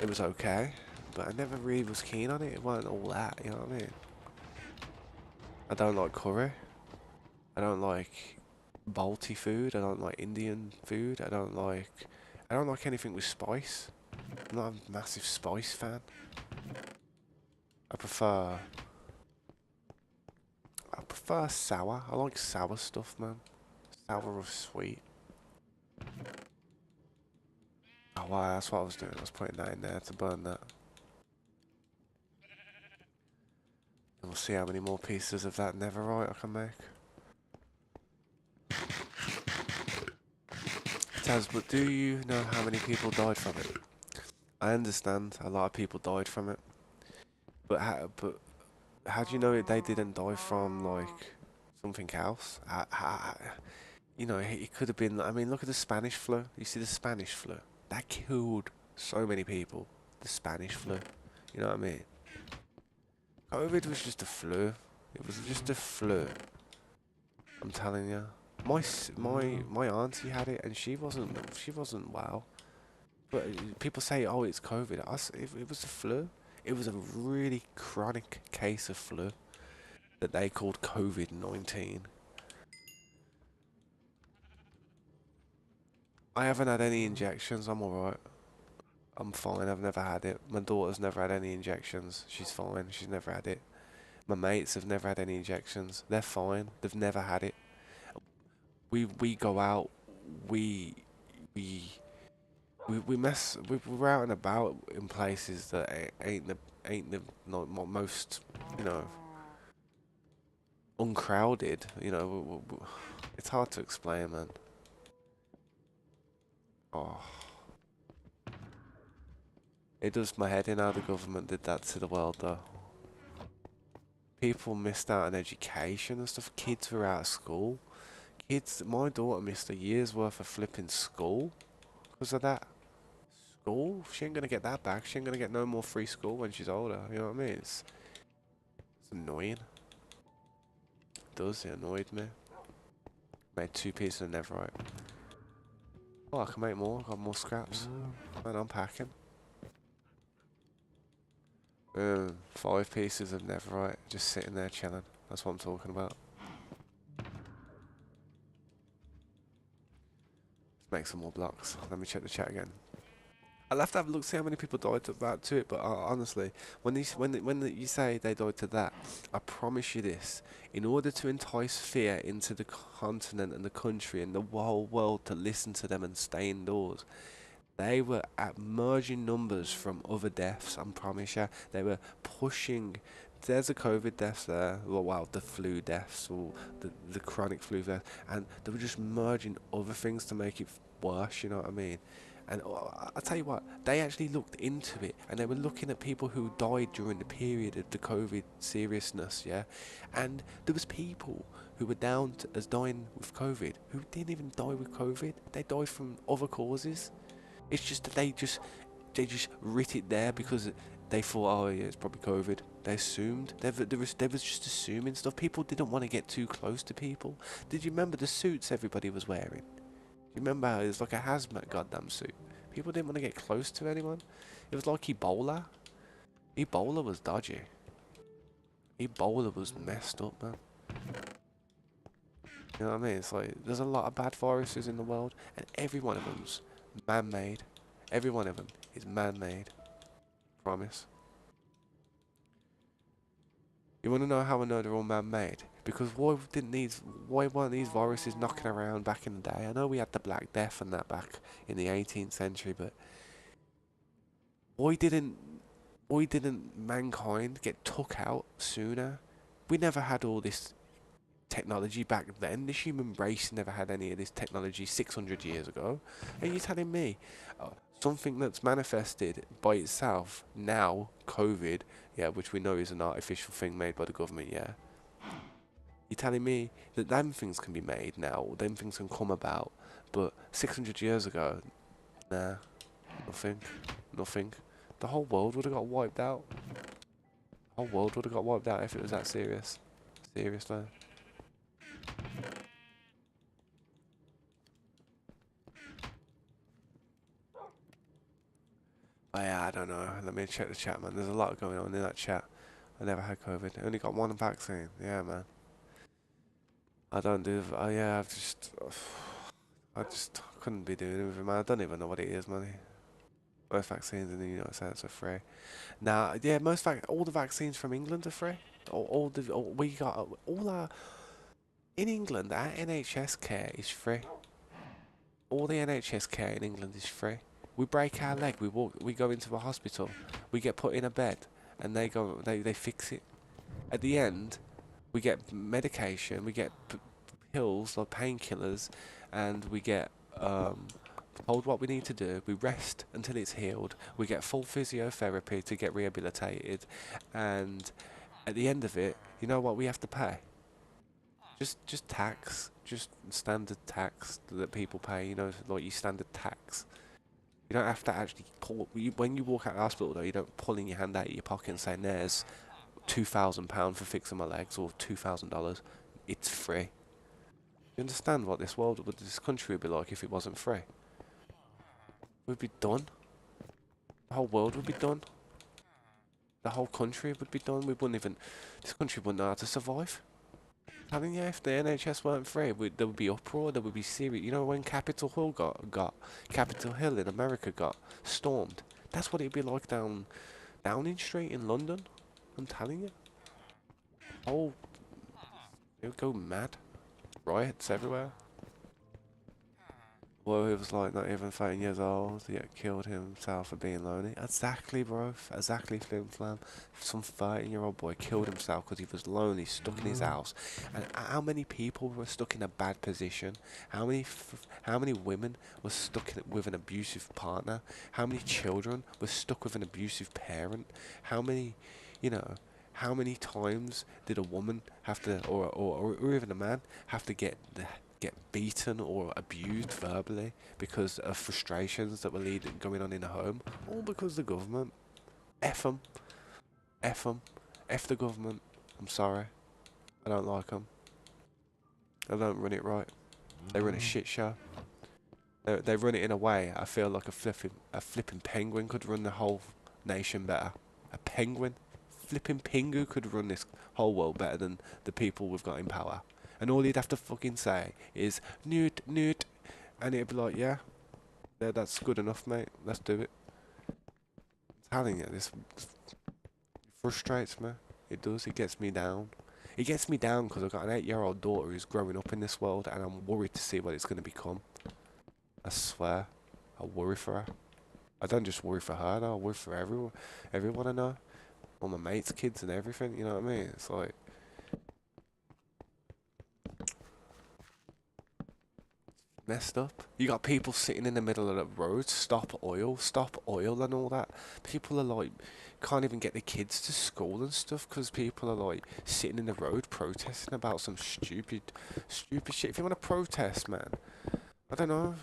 It was okay, but I never really was keen on it. It wasn't all that, you know what I mean? I don't like curry. I don't like Balti food. I don't like Indian food. I don't like anything with spice. I'm not a massive spice fan. I prefer I prefer sour. I like sour stuff, man. Sour or sweet. Oh wow, that's what I was doing. I was putting that in there to burn that. And we'll see how many more pieces of that netherite I can make. Taz, but do you know how many people died from it? I understand a lot of people died from it, but how do you know they didn't die from like something else? You know, it could have been. I mean, look at the Spanish flu. You see the Spanish flu that killed so many people. The Spanish flu. You know what I mean? COVID was just a flu. It was just a flu. I'm telling you. My auntie had it and she wasn't well. But people say, oh, it's COVID. It was a flu. It was a really chronic case of flu that they called COVID-19. I haven't had any injections. I'm alright. I'm fine. I've never had it. My daughter's never had any injections. She's fine. She's never had it. My mates have never had any injections. They're fine. They've never had it. We go out. We we we're out and about in places that ain't the not most, you know, uncrowded. You know, it's hard to explain, man. Oh, it does my head in how the government did that to the world, though. People missed out on education and stuff. Kids were out of school. My daughter missed a year's worth of flipping school because of that. school. She ain't gonna get that back. She ain't gonna get no more free school when she's older. You know what I mean? It's annoying. It does. It annoyed me. Made 2 pieces of netherite. Oh, I can make more. Got more scraps. And I'm packing. 5 pieces of netherite just sitting there chilling. That's what I'm talking about. Let's make some more blocks. Let me check the chat again. I'll have to have a look, see how many people died to it. But honestly, when you say they died to that, I promise you this: in order to entice fear into the continent and the country and the whole world to listen to them and stay indoors, they were at merging numbers from other deaths. I promise you, they were pushing. There's the COVID deaths there, well, the flu deaths, or the chronic flu deaths, and they were just merging other things to make it worse. You know what I mean? And I tell you what, they actually looked into it, and they were looking at people who died during the period of the COVID seriousness, yeah. And there was people who were down to, as dying with COVID who didn't even die with COVID. They died from other causes. It's just that they just writ it there because they thought, oh yeah, it's probably COVID. They assumed. They was just assuming stuff. People didn't want to get too close to people. Did you remember the suits everybody was wearing? You remember how it was like a hazmat goddamn suit? People didn't want to get close to anyone. It was like Ebola. Ebola was dodgy. Ebola was messed up, man. You know what I mean? It's like, there's a lot of bad viruses in the world, and every one of them's man-made. Every one of them is man-made. Promise. You want to know how I know they're all man-made? Because why weren't these viruses knocking around back in the day? I know we had the Black Death and that back in the 18th century, but why didn't mankind get took out sooner? We never had all this technology back then. The human race never had any of this technology 600 years ago. Are you telling me something that's manifested by itself now, COVID, yeah, which we know is an artificial thing made by the government, yeah? You're telling me that them things can be made now, them things can come about, but 600 years ago, nah, nothing, nothing. The whole world would have got wiped out. The whole world would have got wiped out if it was that serious. Seriously. But yeah, I don't know. Let me check the chat, man. There's a lot going on in that chat. I never had COVID. I only got one vaccine. Yeah, man. I don't do. Oh yeah, I just couldn't be doing it with it, man. I don't even know what it is, man. Most vaccines in the United States are free. Now, yeah, all the vaccines from England are free. We got all our in England. Our NHS care is free. All the NHS care in England is free. We break our leg, we go into a hospital, we get put in a bed, and they fix it. At the end, we get medication, we get pills or painkillers, and we get told what we need to do. We rest until it's healed. We get full physiotherapy to get rehabilitated, and at the end of it, you know what we have to pay? Just tax, just standard tax that people pay. You know, like your standard tax. You don't have to actually pull. When you walk out of the hospital, though, you don't pull in your hand out of your pocket and say, "There's £2,000 for fixing my legs," or $2,000. It's free. You understand what this country would be like if it wasn't free? We'd be done. The whole world would be done. The whole country would be done. We wouldn't even. This country wouldn't know how to survive. I mean, yeah, if the NHS weren't free, there would be uproar. There would be serious. You know, when Capitol Hill got Capitol Hill in America got stormed. That's what it'd be like Downing Street in London. I'm telling you. Oh, it would go mad. Riots everywhere. Well, he was like not even 13 years old, yet killed himself for being lonely. Exactly, bro. Exactly, Flim Flam. Some 13-year-old boy killed himself because he was lonely, stuck in his house. And how many people were stuck in a bad position? How many women were stuck with an abusive partner? How many children were stuck with an abusive parent? How many, you know, how many times did a woman have to, or even a man, have to get get beaten or abused verbally because of frustrations that were going on in the home, all because the government. F them, F them, F the government. I'm sorry, I don't like them. They don't run it right. They run a shit show. They run it in a way I feel like a flipping penguin could run the whole nation better. A penguin, flipping pingu could run this whole world better than the people we've got in power. And all he'd have to fucking say is newt, newt, and he'd be like, yeah, that's good enough, mate. Let's do it. I'm telling you, this frustrates me. It does. It gets me down. It gets me down because I've got an 8-year-old daughter who's growing up in this world, and I'm worried to see what it's going to become. I swear, I worry for her. I don't just worry for her, though. I worry for everyone I know. All my mates' kids and everything, you know what I mean? It's like, messed up. You got people sitting in the middle of the road, stop oil, and all that. People are like, can't even get their kids to school and stuff because people are like sitting in the road protesting about some stupid shit. If you want to protest, man, I don't know.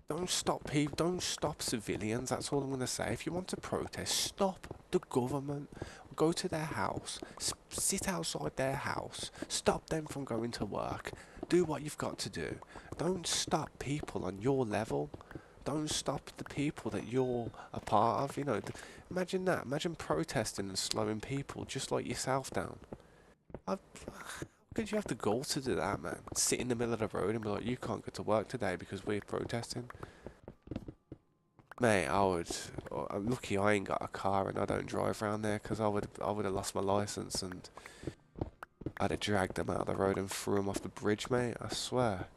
Don't stop people. Don't stop civilians. That's all I'm gonna say. If you want to protest, stop the government. Go to their house. Sit outside their house. Stop them from going to work. Do what you've got to do. Don't stop people on your level. Don't stop the people that you're a part of. You know, imagine that. Imagine protesting and slowing people just like yourself down. How could you have the goal to do that, man? Sit in the middle of the road and be like, you can't go to work today because we're protesting. Mate, I'm lucky I ain't got a car and I don't drive around there because I would have lost my license and I'd have dragged them out of the road and threw them off the bridge, mate. I swear.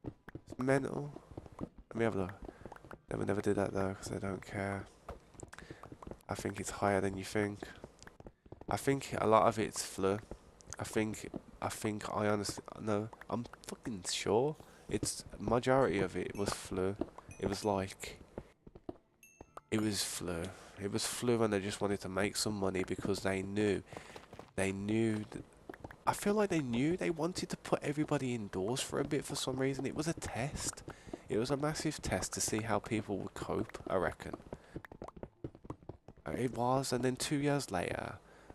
It's mental. Let me have a look. They would never do that though because they don't care. I think it's higher than you think. I think a lot of it's flu. I think I honestly, no, I'm fucking sure. It's majority of it was flu. It was like, it was flu. It was flu and they just wanted to make some money because they knew that, I feel like they knew they wanted to put everybody indoors for a bit for some reason. It was a test. It was a massive test to see how people would cope, I reckon. It was, and then 2 years later,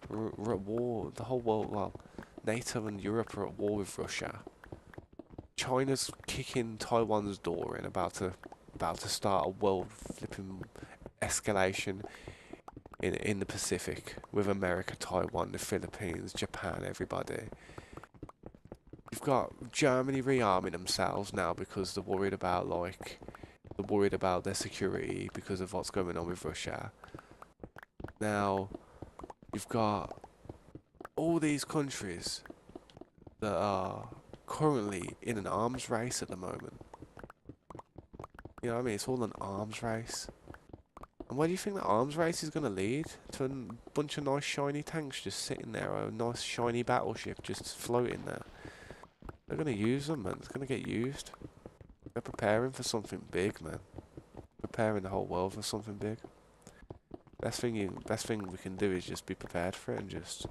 we're at war. The whole world, well, NATO and Europe are at war with Russia. China's kicking Taiwan's door in, about to start a world flipping escalation in the Pacific with America, Taiwan, the Philippines, Japan, everybody. You've got Germany rearming themselves now because they're worried about their security because of what's going on with Russia. Now, you've got all these countries that are currently in an arms race at the moment. You know what I mean? It's all an arms race. And where do you think the arms race is going to lead? To a bunch of nice shiny tanks just sitting there, or a nice shiny battleship just floating there. They're going to use them, man. It's going to get used. They're preparing for something big, man. Preparing the whole world for something big. Best thing we can do is just be prepared for it and just,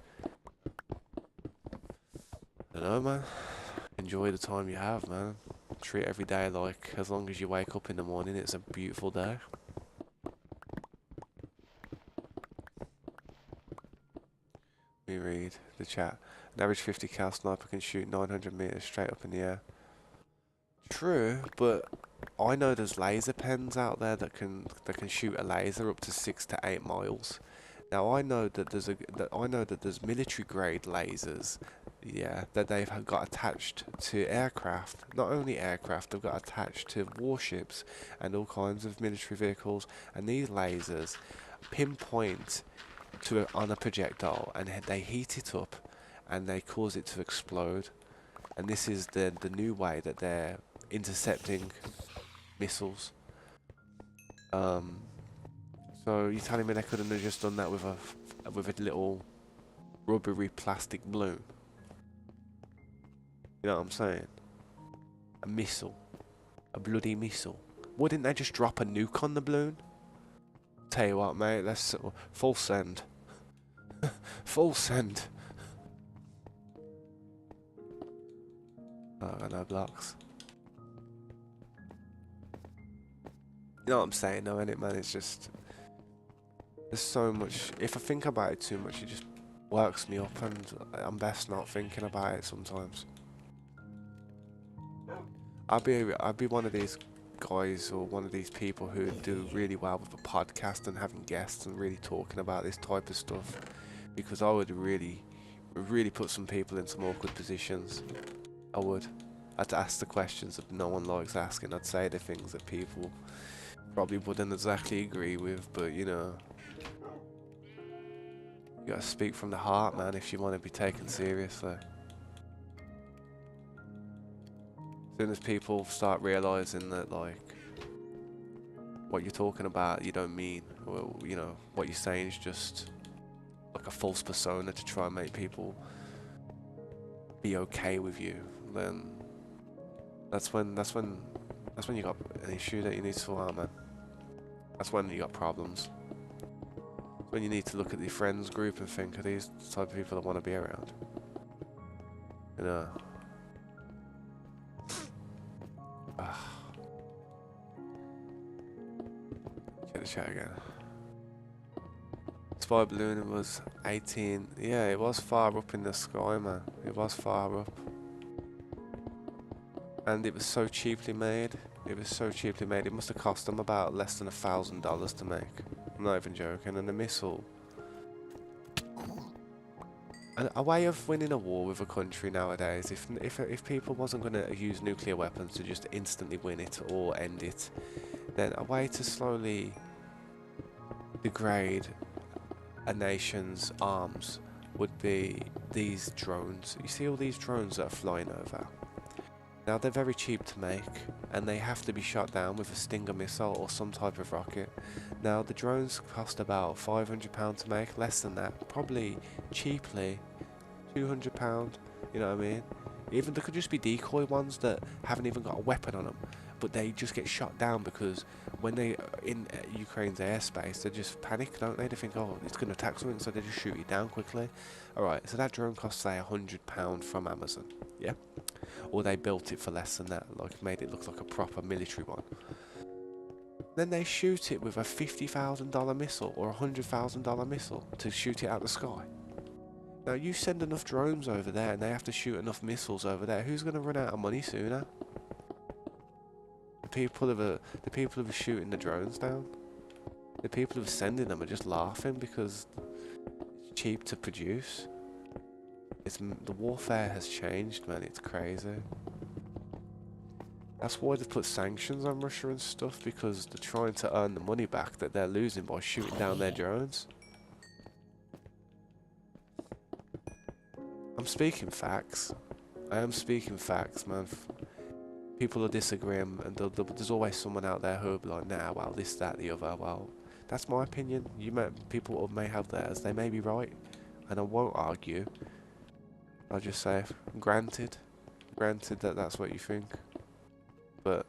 I don't know, man. Enjoy the time you have, man. Treat every day like, as long as you wake up in the morning, it's a beautiful day. Let me read the chat. An average 50 cal sniper can shoot 900 meters straight up in the air. True, but I know there's laser pens out there that can shoot a laser up to 6 to 8 miles. Now I know that there's military grade lasers, yeah, that they've got attached to aircraft. Not only aircraft, they've got attached to warships and all kinds of military vehicles. And these lasers pinpoint on a projectile, and they heat it up, and they cause it to explode. And this is the new way that they're intercepting missiles. So you're telling me they couldn't have just done that with a little rubbery plastic balloon? You know what I'm saying? A missile. A bloody missile. Why didn't they just drop a nuke on the balloon? Tell you what, mate, let's full send. Full send. Oh, I got no blocks. You know what I'm saying, though, innit, man? It's just there's so much. If I think about it too much, it just works me up, and I'm best not thinking about it sometimes. I'd be one of these guys or one of these people who do really well with a podcast and having guests and really talking about this type of stuff, because I would really put some people in some awkward positions. I would. I'd ask the questions that no one likes asking. I'd say the things that people probably wouldn't exactly agree with, but you know, you gotta speak from the heart, man, if you want to be taken seriously. As soon as people start realizing that, like, what you're talking about, you don't mean, or, you know, what you're saying is just like a false persona to try and make people be okay with you, then that's when you got an issue that you need to sort out, man. That's when you got problems. When you need to look at your friends group and think, are these the type of people I want to be around? You know. Get the chat again. Spy balloon was 18. Yeah, it was far up in the sky, man. It was far up. And it was so cheaply made. It was so cheaply made. It must have cost them about less than $1,000 to make. I'm not even joking. And the missile. A way of winning a war with a country nowadays, if people wasn't going to use nuclear weapons to just instantly win it or end it, then a way to slowly degrade a nation's arms would be these drones. You see all these drones that are flying over? Now they're very cheap to make, and they have to be shot down with a Stinger missile or some type of rocket. Now the drones cost about £500 to make, less than that, probably cheaply £200, you know what I mean? Even there could just be decoy ones that haven't even got a weapon on them, but they just get shot down because when they in Ukraine's airspace, they just panic, don't they? They think, oh, it's going to attack something, so they just shoot it down quickly. Alright, so that drone costs, say, £100 from Amazon, yeah? Or they built it for less than that, like made it look like a proper military one. Then they shoot it with a $50,000 missile or a $100,000 missile to shoot it out the sky. Now you send enough drones over there and they have to shoot enough missiles over there. Who's going to run out of money sooner? The people who are shooting the drones down. The people who are sending them are just laughing because it's cheap to produce. The warfare has changed, man. It's crazy. That's why they put sanctions on Russia and stuff, because they're trying to earn the money back that they're losing by shooting down their drones. I'm speaking facts. I am speaking facts, man. People will disagree, and there's always someone out there who'll be like, nah, well, this, that, the other. Well, that's my opinion. People may have theirs. They may be right, and I won't argue. I'll just say, granted that that's what you think. But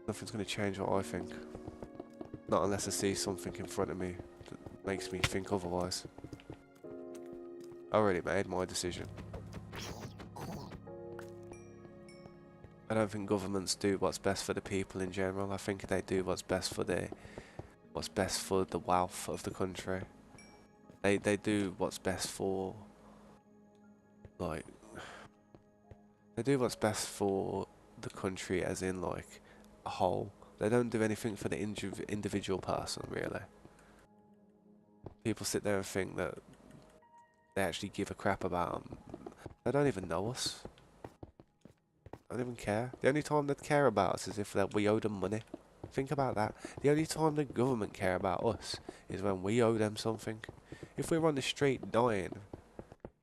nothing's going to change what I think. Not unless I see something in front of me that makes me think otherwise. I already made my decision. I don't think governments do what's best for the people in general. I think they do what's best for the wealth of the country. They do what's best for, like, they do what's best for the country as in, like, a whole. They don't do anything for the individual person, really. People sit there and think that they actually give a crap about them. They don't even know us. I don't even care. The only time they'd care about us is if we owe them money. Think about that. The only time the government care about us is when we owe them something. If we're on the street dying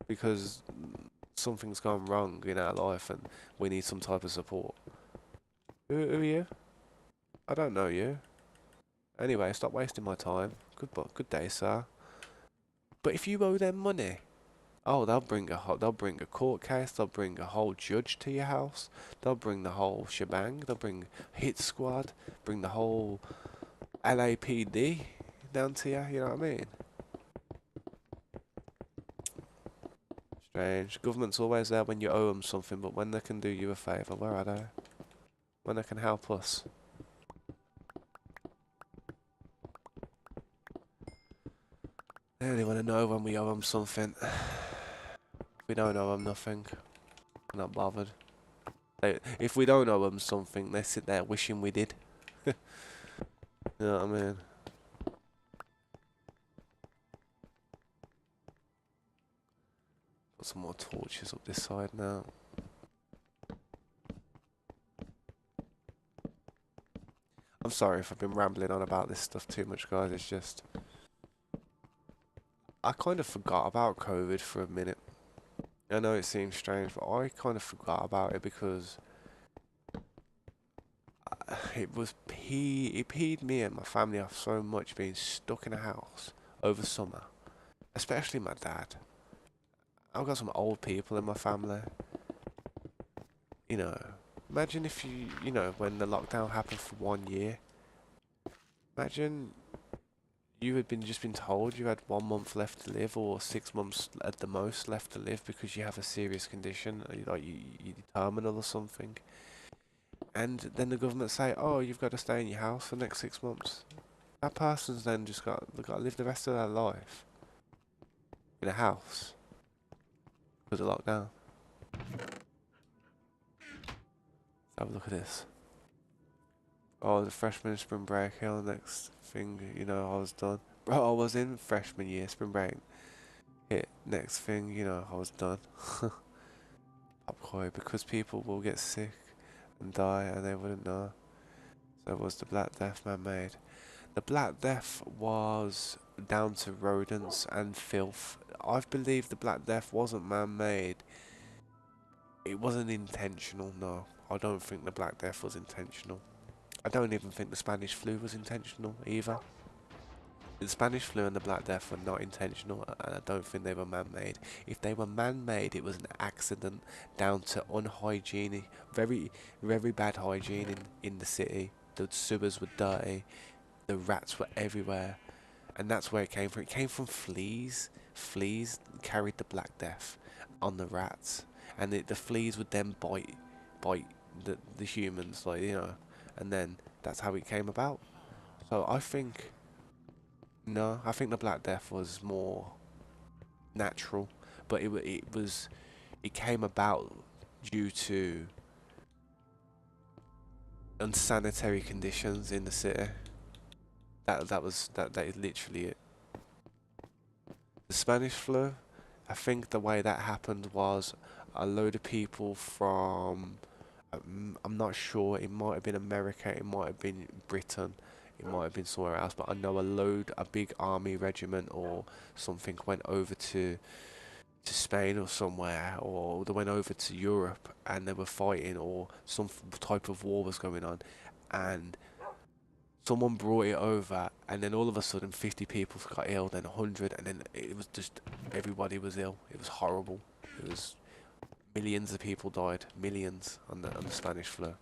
because something's gone wrong in our life and we need some type of support, who are you? I don't know you. Anyway, stop wasting my time. Good day, sir. But if you owe them money, oh, they'll bring a court case. They'll bring a whole judge to your house. They'll bring the whole shebang. They'll bring hit squad. Bring the whole LAPD down to you. You know what I mean? Strange. Government's always there when you owe them something, but when they can do you a favour, where are they? When they can help us. They only want to know when we owe them something. If we don't owe them nothing, they're not bothered. If we don't owe them something, they sit there wishing we did. You know what I mean? Got some more torches up this side now. I'm sorry if I've been rambling on about this stuff too much, guys. It's just... I kind of forgot about COVID for a minute. I know it seems strange, but I kind of forgot about it because it peed me and my family off so much being stuck in a house over summer, especially my dad. I've got some old people in my family. You know, imagine if you know, when the lockdown happened for 1 year. Imagine you had just been told you had 1 month left to live, or 6 months at the most left to live because you have a serious condition, like you're terminal or something. And then the government say, "Oh, you've got to stay in your house for the next 6 months." That person's then just got to live the rest of their life in a house because of lockdown. Have a look at this. Oh, the freshman spring break here. The next thing, you know, I was done. Bro, I was in freshman year spring break. Hit next thing, you know, I was done. Popcorn, because people will get sick and die and they wouldn't know. So was the Black Death man-made? The Black Death was down to rodents and filth. I believe the Black Death wasn't man-made. It wasn't intentional, no. I don't think the Black Death was intentional. I don't even think the Spanish flu was intentional either. The Spanish flu and the Black Death were not intentional, and I don't think they were man-made. If they were man-made, it was an accident down to unhygienic, very, very bad hygiene in the city. The sewers were dirty, the rats were everywhere, and that's where it came from. It came from fleas. Fleas carried the Black Death on the rats, and the fleas would then bite the humans, like, you know, and then that's how it came about. So I think... No, I think the Black Death was more natural, but it came about due to unsanitary conditions in the city. That is literally it. The Spanish flu, I think the way that happened was a load of people from I'm not sure, it might have been America, it might have been Britain, it might have been somewhere else, but I know a big army regiment or something went over to Spain or somewhere, or they went over to Europe and they were fighting, or some type of war was going on, and someone brought it over, and then all of a sudden 50 people got ill, then 100, and then it was just everybody was ill. It was horrible. It was millions of people died, millions on the Spanish flu.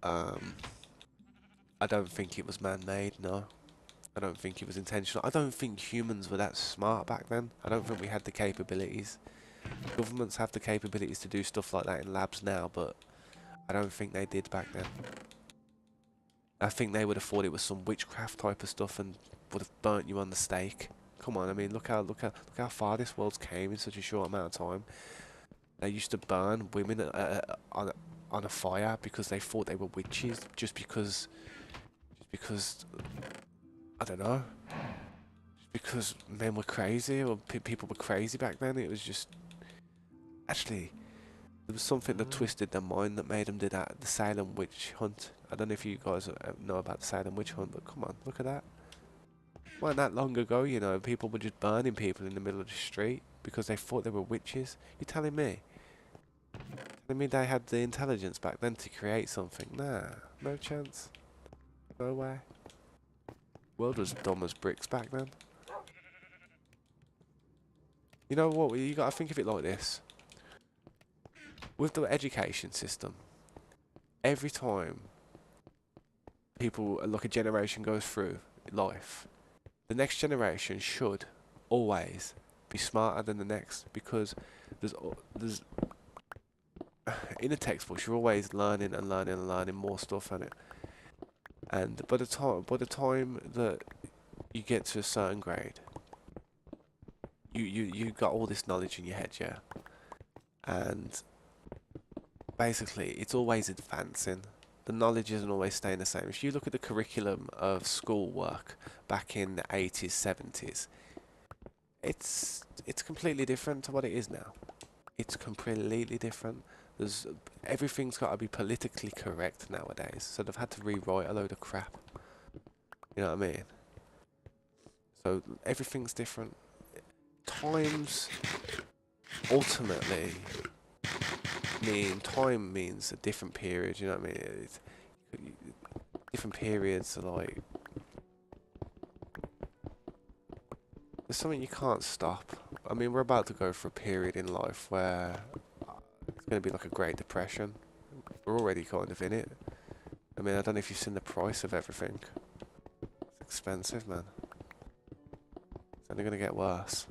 I don't think it was man-made, no. I don't think it was intentional. I don't think humans were that smart back then. I don't think we had the capabilities. Governments have the capabilities to do stuff like that in labs now, but I don't think they did back then. I think they would have thought it was some witchcraft type of stuff and would have burnt you on the stake. Come on, I mean, look how far this world's came in such a short amount of time. They used to burn women on a fire because they thought they were witches, just because I don't know, just because men were crazy or people were crazy back then. It was just actually there was something that twisted their mind that made them do that. The Salem witch hunt. I don't know if you guys know about the Salem witch hunt, but come on, look at that. It wasn't that long ago, you know, people were just burning people in the middle of the street because they thought they were witches. You're telling me? Telling me they had the intelligence back then to create something? Nah, no chance. No way. World was dumb as bricks back then. You know what? You gotta think of it like this. With the education system, every time people, like a generation goes through life, the next generation should always be smarter than the next, because there's in the textbooks you're always learning and learning and learning more stuff on it. And by the time that you get to a certain grade, you got all this knowledge in your head, yeah. And basically, it's always advancing. The knowledge isn't always staying the same. If you look at the curriculum of schoolwork back in the 80s, 70s, it's completely different to what it is now. It's completely different. There's everything's got to be politically correct nowadays, so they've had to rewrite a load of crap. You know what I mean? So everything's different. Times ultimately time means a different period. You know what I mean? Different periods are like there's something you can't stop. I mean, we're about to go for a period in life where it's going to be like a Great Depression. We're already kind of in it. I mean, I don't know if you've seen the price of everything. It's expensive, man. It's only going to get worse.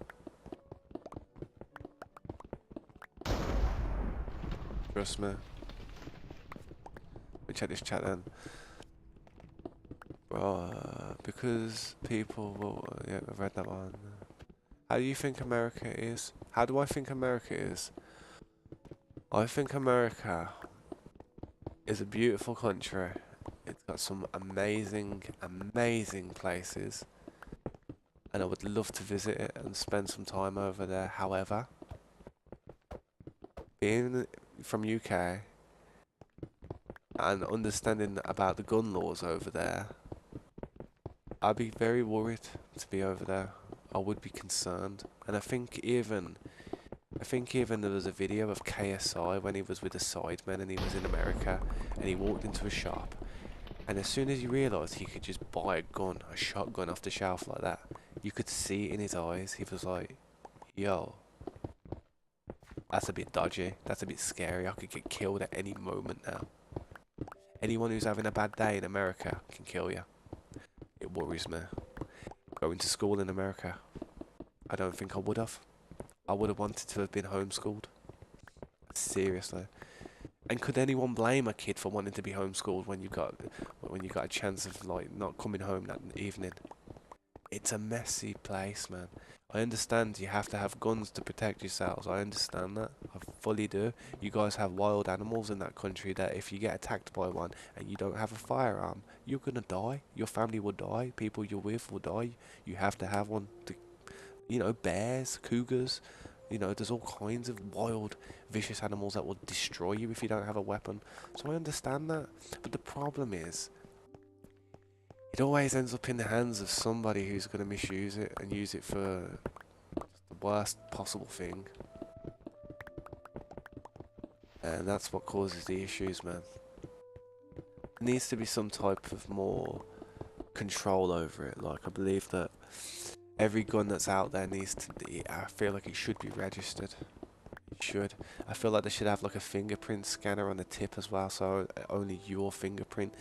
Trust me. Let me check this chat then. Because people will... yeah, I've read that one. How do you think America is? How do I think America is? I think America is a beautiful country. It's got some amazing, amazing places. And I would love to visit it and spend some time over there. However, being from UK and understanding about the gun laws over there, I'd be very worried to be over there. I would be concerned. And I think even there was a video of KSI when he was with the Sidemen and he was in America and he walked into a shop, and as soon as he realised he could just buy a shotgun off the shelf like that, you could see it in his eyes. He was like, yo, that's a bit dodgy. That's a bit scary. I could get killed at any moment now. Anyone who's having a bad day in America can kill you. It worries me. Going to school in America, I don't think I would have. I would have wanted to have been homeschooled. Seriously. And could anyone blame a kid for wanting to be homeschooled when you got a chance of like not coming home that evening? It's a messy place, man. I understand you have to have guns to protect yourselves. I understand that. I fully do. You guys have wild animals in that country that if you get attacked by one and you don't have a firearm, you're gonna die. Your family will die. People you're with will die. You have to have one to, bears, cougars. There's all kinds of wild, vicious animals that will destroy you if you don't have a weapon. So I understand that. But the problem is, it always ends up in the hands of somebody who's going to misuse it and use it for the worst possible thing. And that's what causes the issues, man. There needs to be some type of more control over it. Like, I believe that every gun that's out there needs to be, I feel like it should be registered. It should. I feel like they should have like a fingerprint scanner on the tip as well, so only your fingerprint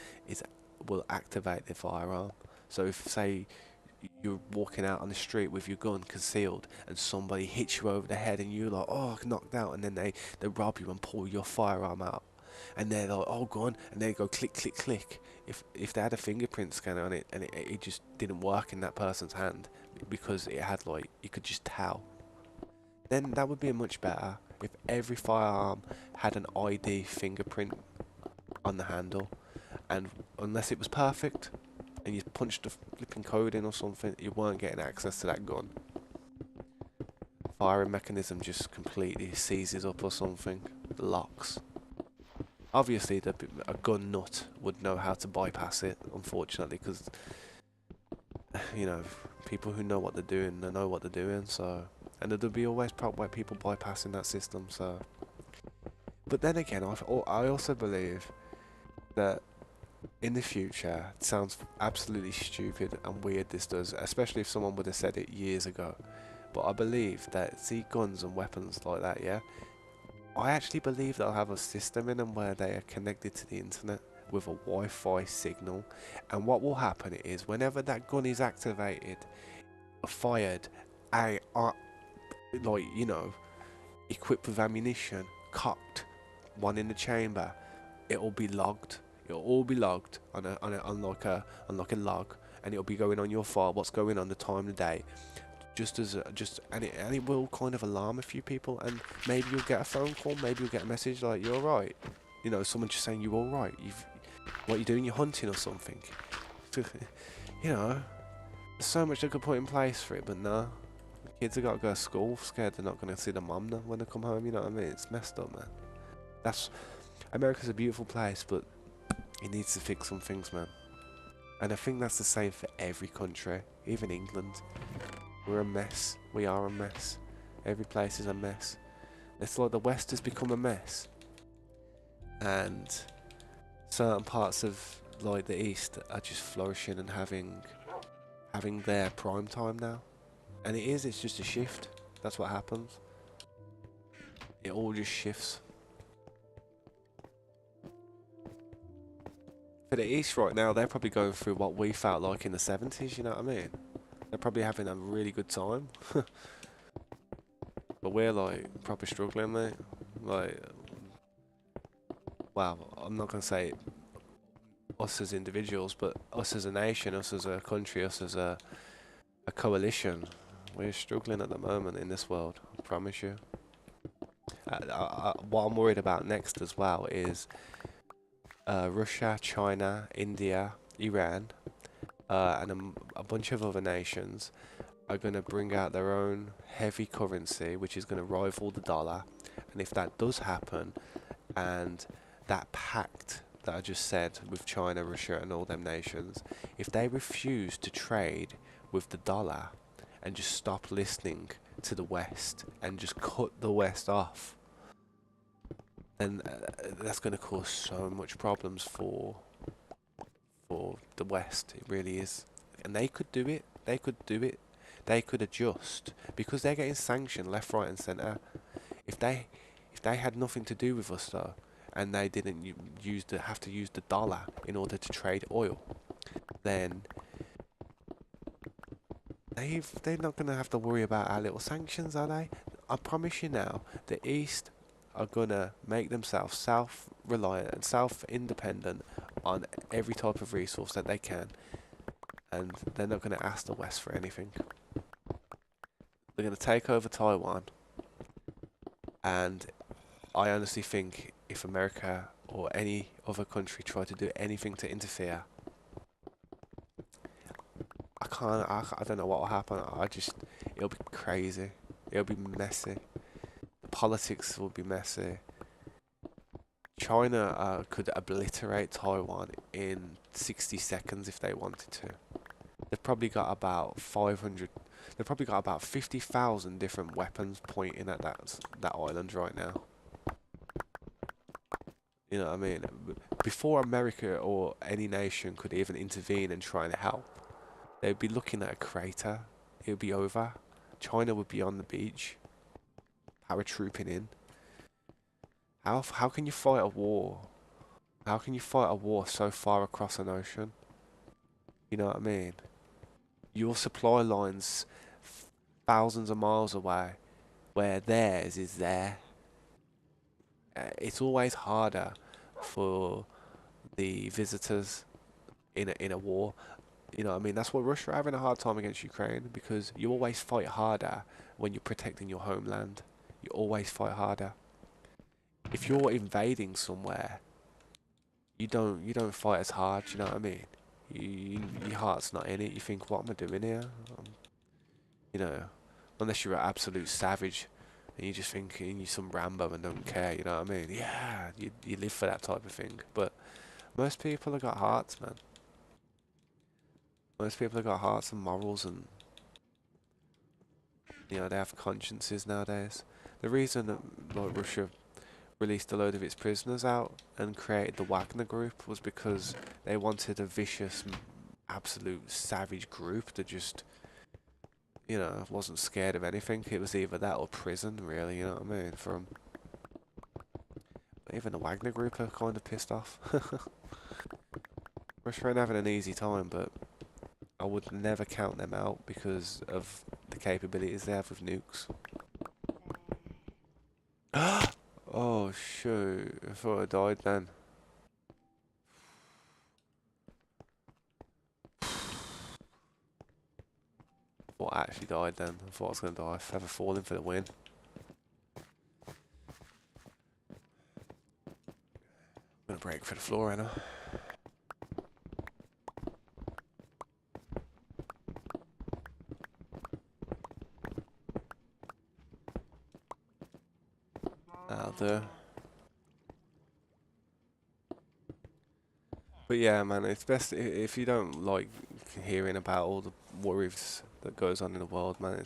will activate the firearm. So if, say, you're walking out on the street with your gun concealed and somebody hits you over the head and you're like, oh, knocked out, and then they rob you and pull your firearm out, and they're like, oh, gun, and they go click, click, click. If they had a fingerprint scanner on it and it just didn't work in that person's hand because it had like, you could just tell, then that would be much better. If every firearm had an ID fingerprint on the handle, and unless it was perfect and you punched the flipping code in or something, you weren't getting access to that gun. Firing mechanism just completely seizes up or something, locks. Obviously, a gun nut would know how to bypass it, unfortunately, because, people who know what they're doing, they know what they're doing, so... And there'll be always people bypassing that system, so... But then again, I also believe that in the future, it sounds absolutely stupid and weird this does, especially if someone would have said it years ago, but I believe that, see, guns and weapons like that, yeah? I actually believe they'll have a system in them where they are connected to the internet with a Wi-Fi signal, and what will happen is whenever that gun is activated, fired, like, you know, equipped with ammunition, cocked, one in the chamber, it'll be logged. It'll all be logged on like a log, and it'll be going on your file. What's going on, the time of day, and it will kind of alarm a few people, and maybe you'll get a phone call, maybe you'll get a message like you're all right. You know, someone just saying you're all right. What you doing? You're hunting or something. You know, there's so much they could put in place for it, but no. Kids have got to go to school, scared they're not going to see the mum when they come home. You know what I mean? It's messed up, man. That's America's a beautiful place, but it needs to fix some things, man. And I think that's the same for every country, even England. We're a mess. We are a mess. Every place is a mess. It's like the West has become a mess, and certain parts of like the East are just flourishing and having their prime time now. And it's just a shift. That's what happens. It all just shifts. For the East right now, they're probably going through what we felt like in the 70s, you know what I mean? They're probably having a really good time. But we're like proper struggling, mate. Like, well, I'm not going to say us as individuals, but us as a nation, us as a country, us as a coalition. We're struggling at the moment in this world, I promise you. What I'm worried about next as well is Russia, China, India, Iran, and a bunch of other nations are going to bring out their own heavy currency, which is going to rival the dollar. And if that does happen, and that pact that I just said with China, Russia, and all them nations, if they refuse to trade with the dollar and just stop listening to the West and just cut the West off, then that's going to cause so much problems for the West. It really is. And they could do it. They could do it. They could adjust because they're getting sanctioned left, right, and centre. If they had nothing to do with us though, and they didn't have to use the dollar in order to trade oil, then they're not going to have to worry about our little sanctions, are they? I promise you now, the East are going to make themselves self-reliant and self-independent on every type of resource that they can, and they're not going to ask the West for anything. They're going to take over Taiwan, and I honestly think if America or any other country try to do anything to interfere, I don't know what will happen. It'll be crazy. It'll be messy. The politics will be messy. China could obliterate Taiwan in 60 seconds if they wanted to. They've probably got about 500. They've probably got about 50,000 different weapons pointing at that island right now. You know what I mean? Before America or any nation could even intervene and try and help, they'd be looking at a crater. It would be over. China would be on the beach, paratrooping in. How can you fight a war? How can you fight a war so far across an ocean? You know what I mean? Your supply lines thousands of miles away, where theirs is there. It's always harder for the visitors in a war. You know what I mean? That's why Russia are having a hard time against Ukraine, because you always fight harder when you're protecting your homeland. You always fight harder. If you're invading somewhere, you don't fight as hard. You know what I mean? Your heart's not in it. You think, what am I doing here? You know, unless you're an absolute savage and you just think you're some Rambo and don't care. You know what I mean? Yeah, you live for that type of thing. But most people have got hearts, man. Most people have got hearts and morals, and you know, they have consciences nowadays. The reason that like Russia released a load of its prisoners out and created the Wagner Group was because they wanted a vicious, absolute savage group that just, you know, wasn't scared of anything. It was either that or prison, really. You know what I mean? But even the Wagner Group are kind of pissed off. Russia ain't having an easy time, but I would never count them out because of the capabilities they have with nukes. Oh shoot! I thought I died then. I thought I actually died then. I thought I was gonna die. Feather falling for the win. I'm gonna break for the floor, Anna. That'll do. But yeah, man, it's best if you don't like hearing about all the worries that goes on in the world, man.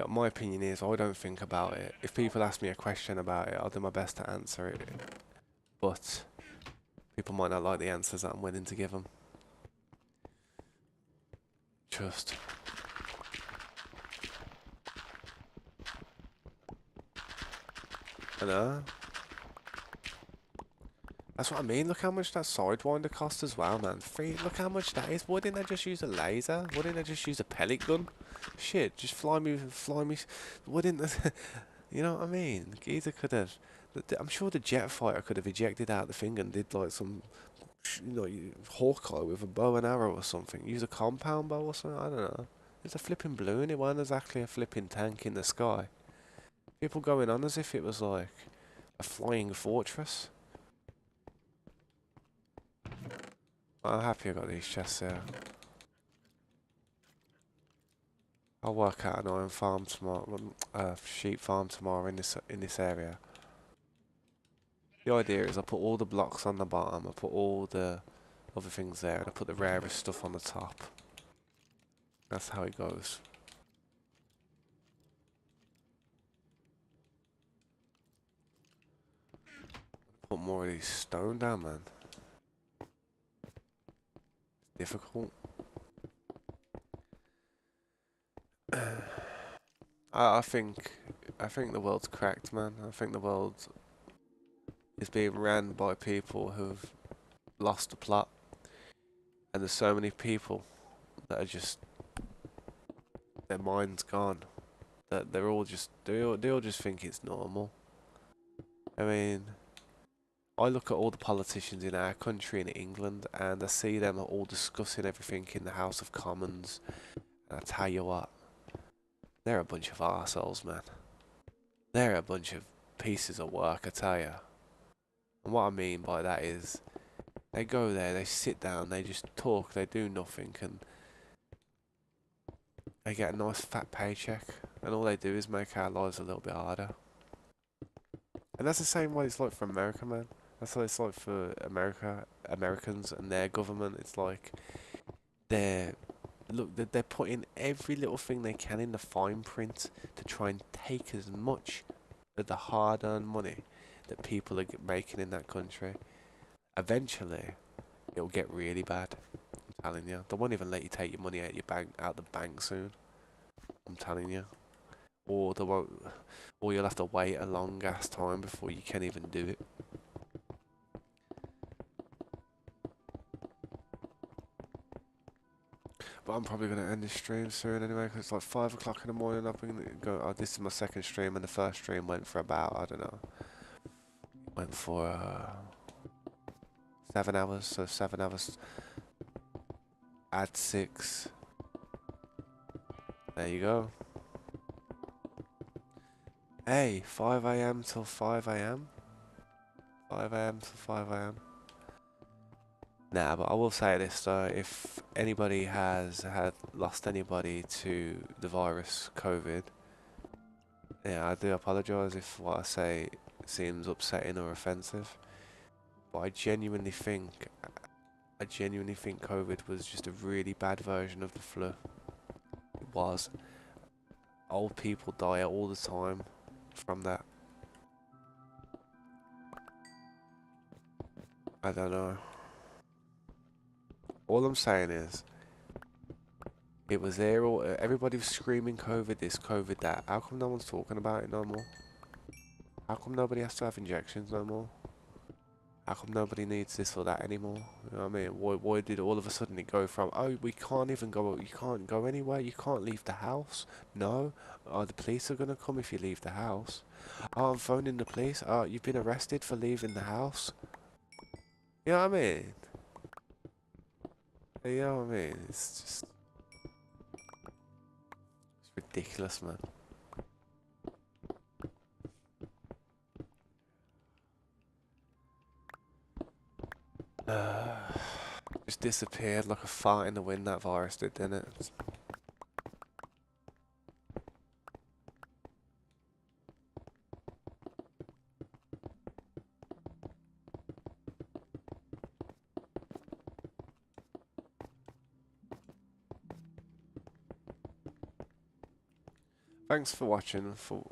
My opinion is I don't think about it. If people ask me a question about it, I'll do my best to answer it. But people might not like the answers that I'm willing to give them. Just. I know. That's what I mean. Look how much that Sidewinder cost as well, man. Look how much that is. Why didn't they just use a laser? Why didn't they just use a pellet gun? Shit, just fly me. Why didn't they, you know what I mean? Geezer could have. I'm sure the jet fighter could have ejected out the thing and did like some, Hawkeye with a bow and arrow or something. Use a compound bow or something. I don't know. It's a flipping balloon. It wasn't exactly a flipping tank in the sky. People going on as if it was like a flying fortress. I'm happy I got these chests here. I'll work out an iron farm tomorrow, sheep farm tomorrow in this area. The idea is I put all the blocks on the bottom, I put all the other things there, and I put the rarest stuff on the top. That's how it goes. Put more of these stone down, man. It's difficult. I think the world's cracked, man. I think the world is being ran by people who've lost the plot, and there's so many people that are just their mind's gone. That they all just think it's normal. I mean, I look at all the politicians in our country in England, and I see them all discussing everything in the House of Commons. And I tell you what, they're a bunch of arseholes, man. They're a bunch of pieces of work, I tell you. And what I mean by that is, they go there, they sit down, they just talk, they do nothing, and they get a nice fat paycheck, and all they do is make our lives a little bit harder. And that's the same way it's like for America, man. That's what it's like for Americans and their government. It's like they're they're putting every little thing they can in the fine print to try and take as much of the hard-earned money that people are making in that country. Eventually, it'll get really bad. I'm telling you. They won't even let you take your money out the bank soon. I'm telling you. Or they won't, or you'll have to wait a long ass time before you can even do it. But I'm probably gonna end this stream soon anyway, because it's like 5 o'clock in the morning. I'm gonna go. Oh, this is my second stream, and the first stream went for about, I don't know, went for 7 hours. So 7 hours. Add 6. There you go. Hey, 5 a.m. till 5 a.m. 5 a.m. till 5 a.m. Nah, but I will say this though, if anybody had lost anybody to the virus, COVID, yeah, I do apologise if what I say seems upsetting or offensive. But I genuinely think COVID was just a really bad version of the flu. It was. Old people die all the time from that. I don't know. All I'm saying is, it was there. Everybody was screaming COVID this, COVID that. How come no one's talking about it no more? How come nobody has to have injections no more? How come nobody needs this or that anymore? You know what I mean? Why did all of a sudden it go from, oh, we can't even go, you can't go anywhere, you can't leave the house? No. Oh, the police are gonna come if you leave the house. Oh, I'm phoning the police. Oh, you've been arrested for leaving the house. You know what I mean? You know what I mean? It's ridiculous, man. Just disappeared like a fart in the wind, that virus did, didn't it? Thanks for watching, for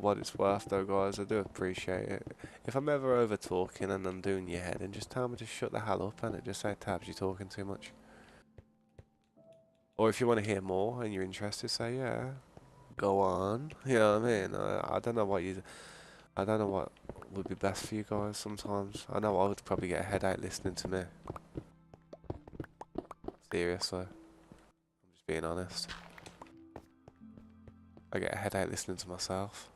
what it's worth though, guys. I do appreciate it. If I'm ever over talking and I'm doing your head, and just tell me to shut the hell up and just say, Tabs, you're talking too much. Or if you want to hear more and you're interested, say, yeah, go on. You know what I mean? I don't know I don't know what would be best for you guys sometimes. I know I would probably get a headache listening to me. Seriously. I'm just being honest. I get a headache listening to myself.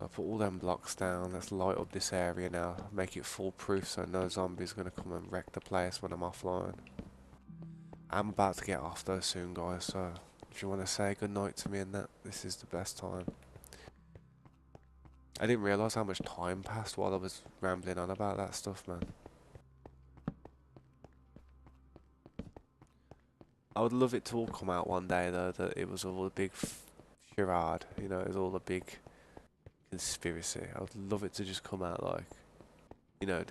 I'll put all them blocks down, let's light up this area now, make it foolproof so no zombies gonna come and wreck the place when I'm offline. I'm about to get off though soon, guys, so if you want to say goodnight to me and that, this is the best time. I didn't realise how much time passed while I was rambling on about that stuff, man. I would love it to all come out one day though, that it was all a big charade, you know, it was all a big conspiracy. I would love it to just come out like, you know,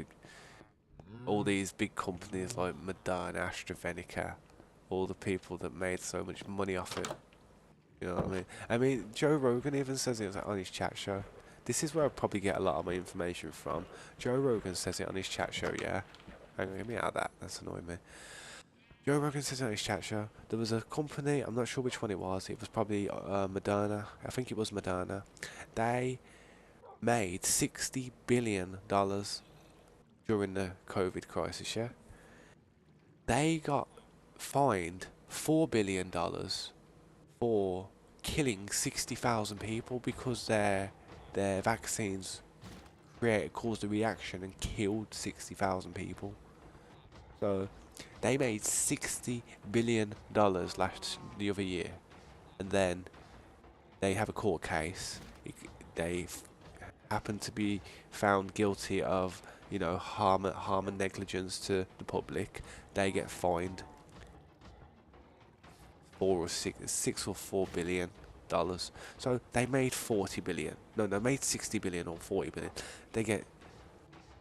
all these big companies like Moderna, AstraZeneca, all the people that made so much money off it. You know what I mean? I mean, Joe Rogan even says it on his chat show. This is where I probably get a lot of my information from. Joe Rogan says it on his chat show, yeah? Hang on, get me out of that. That's annoying me. Joe Rogan says it on his chat show. There was a company, I'm not sure which one it was. It was probably Moderna. I think it was Moderna. They made $60 billion during the COVID crisis, yeah? They got fined $4 billion for killing 60,000 people because their vaccines caused a reaction and killed 60,000 people. So they made $60 billion the other year, and then they have a court case. They happen to be found guilty of, you know, harm and negligence to the public. They get fined six or $4 billion. So they made 40 billion. No, they made 60 billion or 40 billion. They get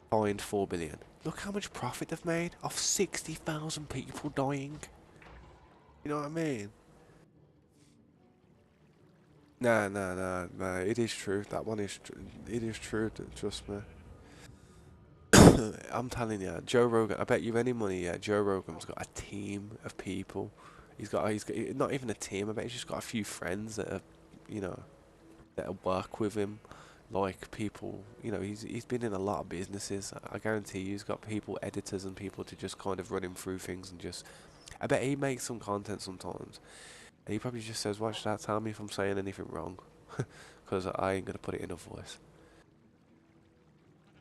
fined 4 billion. Look how much profit they've made off 60,000 people dying. You know what I mean? Nah. It is true. That one is true. It is true. Trust me. I'm telling you, Joe Rogan. I bet you any money, yeah. Joe Rogan's got a team of people. He's got not even a team. I bet he's just got a few friends that are, you know, that work with him, like people. You know, he's been in a lot of businesses. I guarantee you, he's got people, editors, and people to just kind of run him through things and just. I bet he makes some content sometimes, and he probably just says, "Watch that. Tell me if I'm saying anything wrong," because I ain't gonna put it in a voice.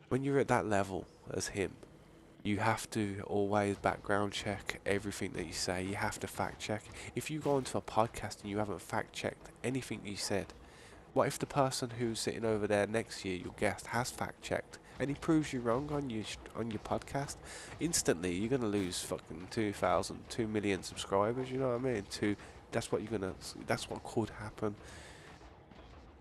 When you're at that level as him, you have to always background check everything that you say. You have to fact check. If you go into a podcast and you haven't fact checked anything you said, what if the person who's sitting over there next to you, your guest, has fact checked and he proves you wrong on your podcast? Instantly, you're gonna lose fucking 2 million subscribers. You know what I mean? That's what you're gonna. That's what could happen.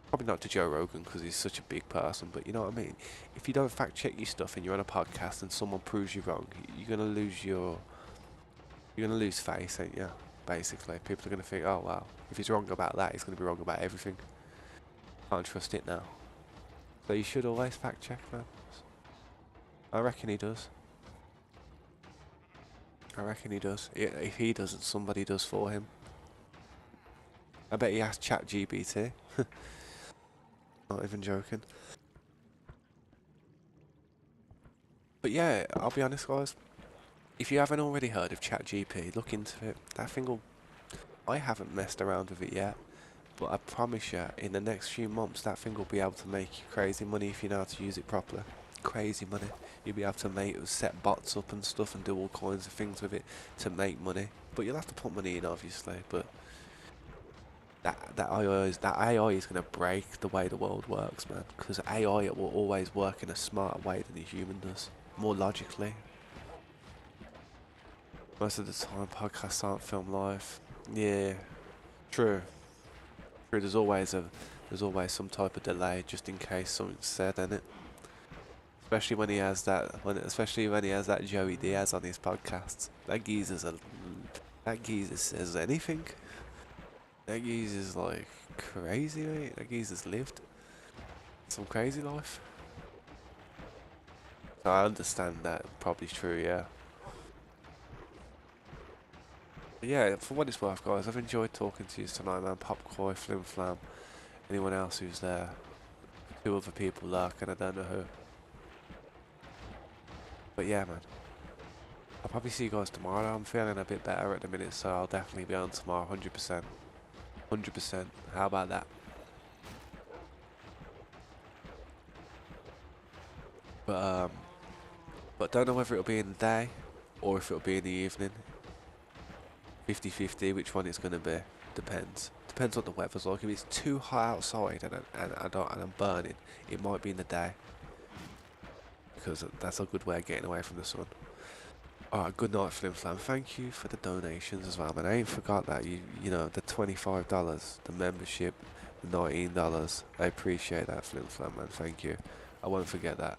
Probably not to Joe Rogan because he's such a big person, but you know what I mean. If you don't fact check your stuff and you're on a podcast and someone proves you wrong, you're gonna lose face, ain't you? Basically, people are gonna think, oh wow, if he's wrong about that, he's gonna be wrong about everything. Can't trust it now. So you should always fact check, man. I reckon he does. I reckon he does. If he doesn't, somebody does for him. I bet he asked ChatGPT. Not even joking. But yeah, I'll be honest, guys. If you haven't already heard of ChatGPT, look into it. That thing will. I haven't messed around with it yet, but I promise you, in the next few months, that thing will be able to make you crazy money if you know how to use it properly. Crazy money. You'll be able to set bots up and stuff and do all kinds of things with it to make money. But you'll have to put money in, obviously. But that AI is going to break the way the world works, man. Because AI will always work in a smarter way than a human does, more logically. Most of the time, podcasts aren't filmed live. Yeah, true. True. There's always some type of delay just in case something's said in it. Especially when he has that Joey Diaz on his podcasts. That geezer says anything. That geezer's like crazy, mate. That geezer's lived some crazy life. So I understand that probably true, yeah. But yeah, for what it's worth, guys, I've enjoyed talking to you tonight, man. Popcoy, Flim Flam, anyone else who's there. Two other people lurking, I don't know who. But yeah, man. I'll probably see you guys tomorrow. I'm feeling a bit better at the minute, so I'll definitely be on tomorrow, 100%. 100%. How about that? But don't know whether it'll be in the day or if it'll be in the evening. 50-50, which one it's gonna be. Depends. Depends what the weather's like. If it's too hot outside and I'm burning, it might be in the day. Because that's a good way of getting away from the sun. Alright, good night, Flim Flam. Thank you for the donations as well, man. I ain't forgot that. You know, the $25, the membership, the $19. I appreciate that, Flim Flam, man. Thank you. I won't forget that.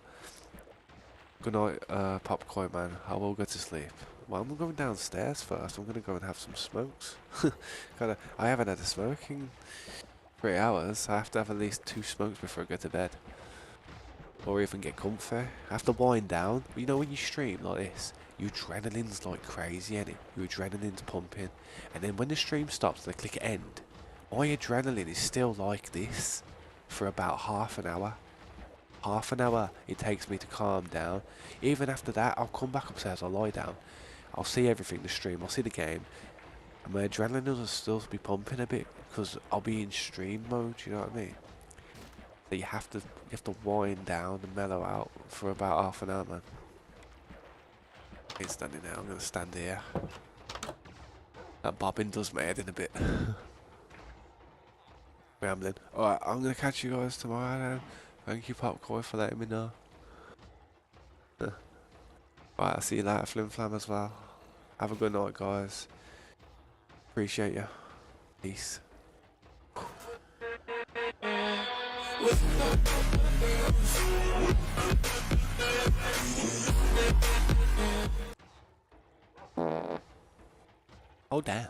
Good night, Popcorn, man. I will go to sleep. Well, I'm going downstairs first. I'm gonna go and have some smokes. I haven't had a smoke in 3 hours. I have to have at least 2 smokes before I go to bed. Or even get comfy. I have to wind down. You know when you stream like this, your adrenaline's like crazy, ain't it? Your adrenaline's pumping. And then when the stream stops and I click end, my adrenaline is still like this for about half an hour. Half an hour it takes me to calm down. Even after that, I'll come back upstairs, I'll lie down. I'll see everything, the stream, I'll see the game. And my adrenaline will still be pumping a bit because I'll be in stream mode, you know what I mean? So you have to wind down and mellow out for about half an hour, man. I ain't standing there, I'm gonna stand here. That bobbing does my head in a bit. Rambling. Alright, I'm gonna catch you guys tomorrow then. Thank you, Popcorn, for letting me know. Alright, I'll see you later, Flim Flam, as well. Have a good night, guys. Appreciate you. Peace. Oh, damn.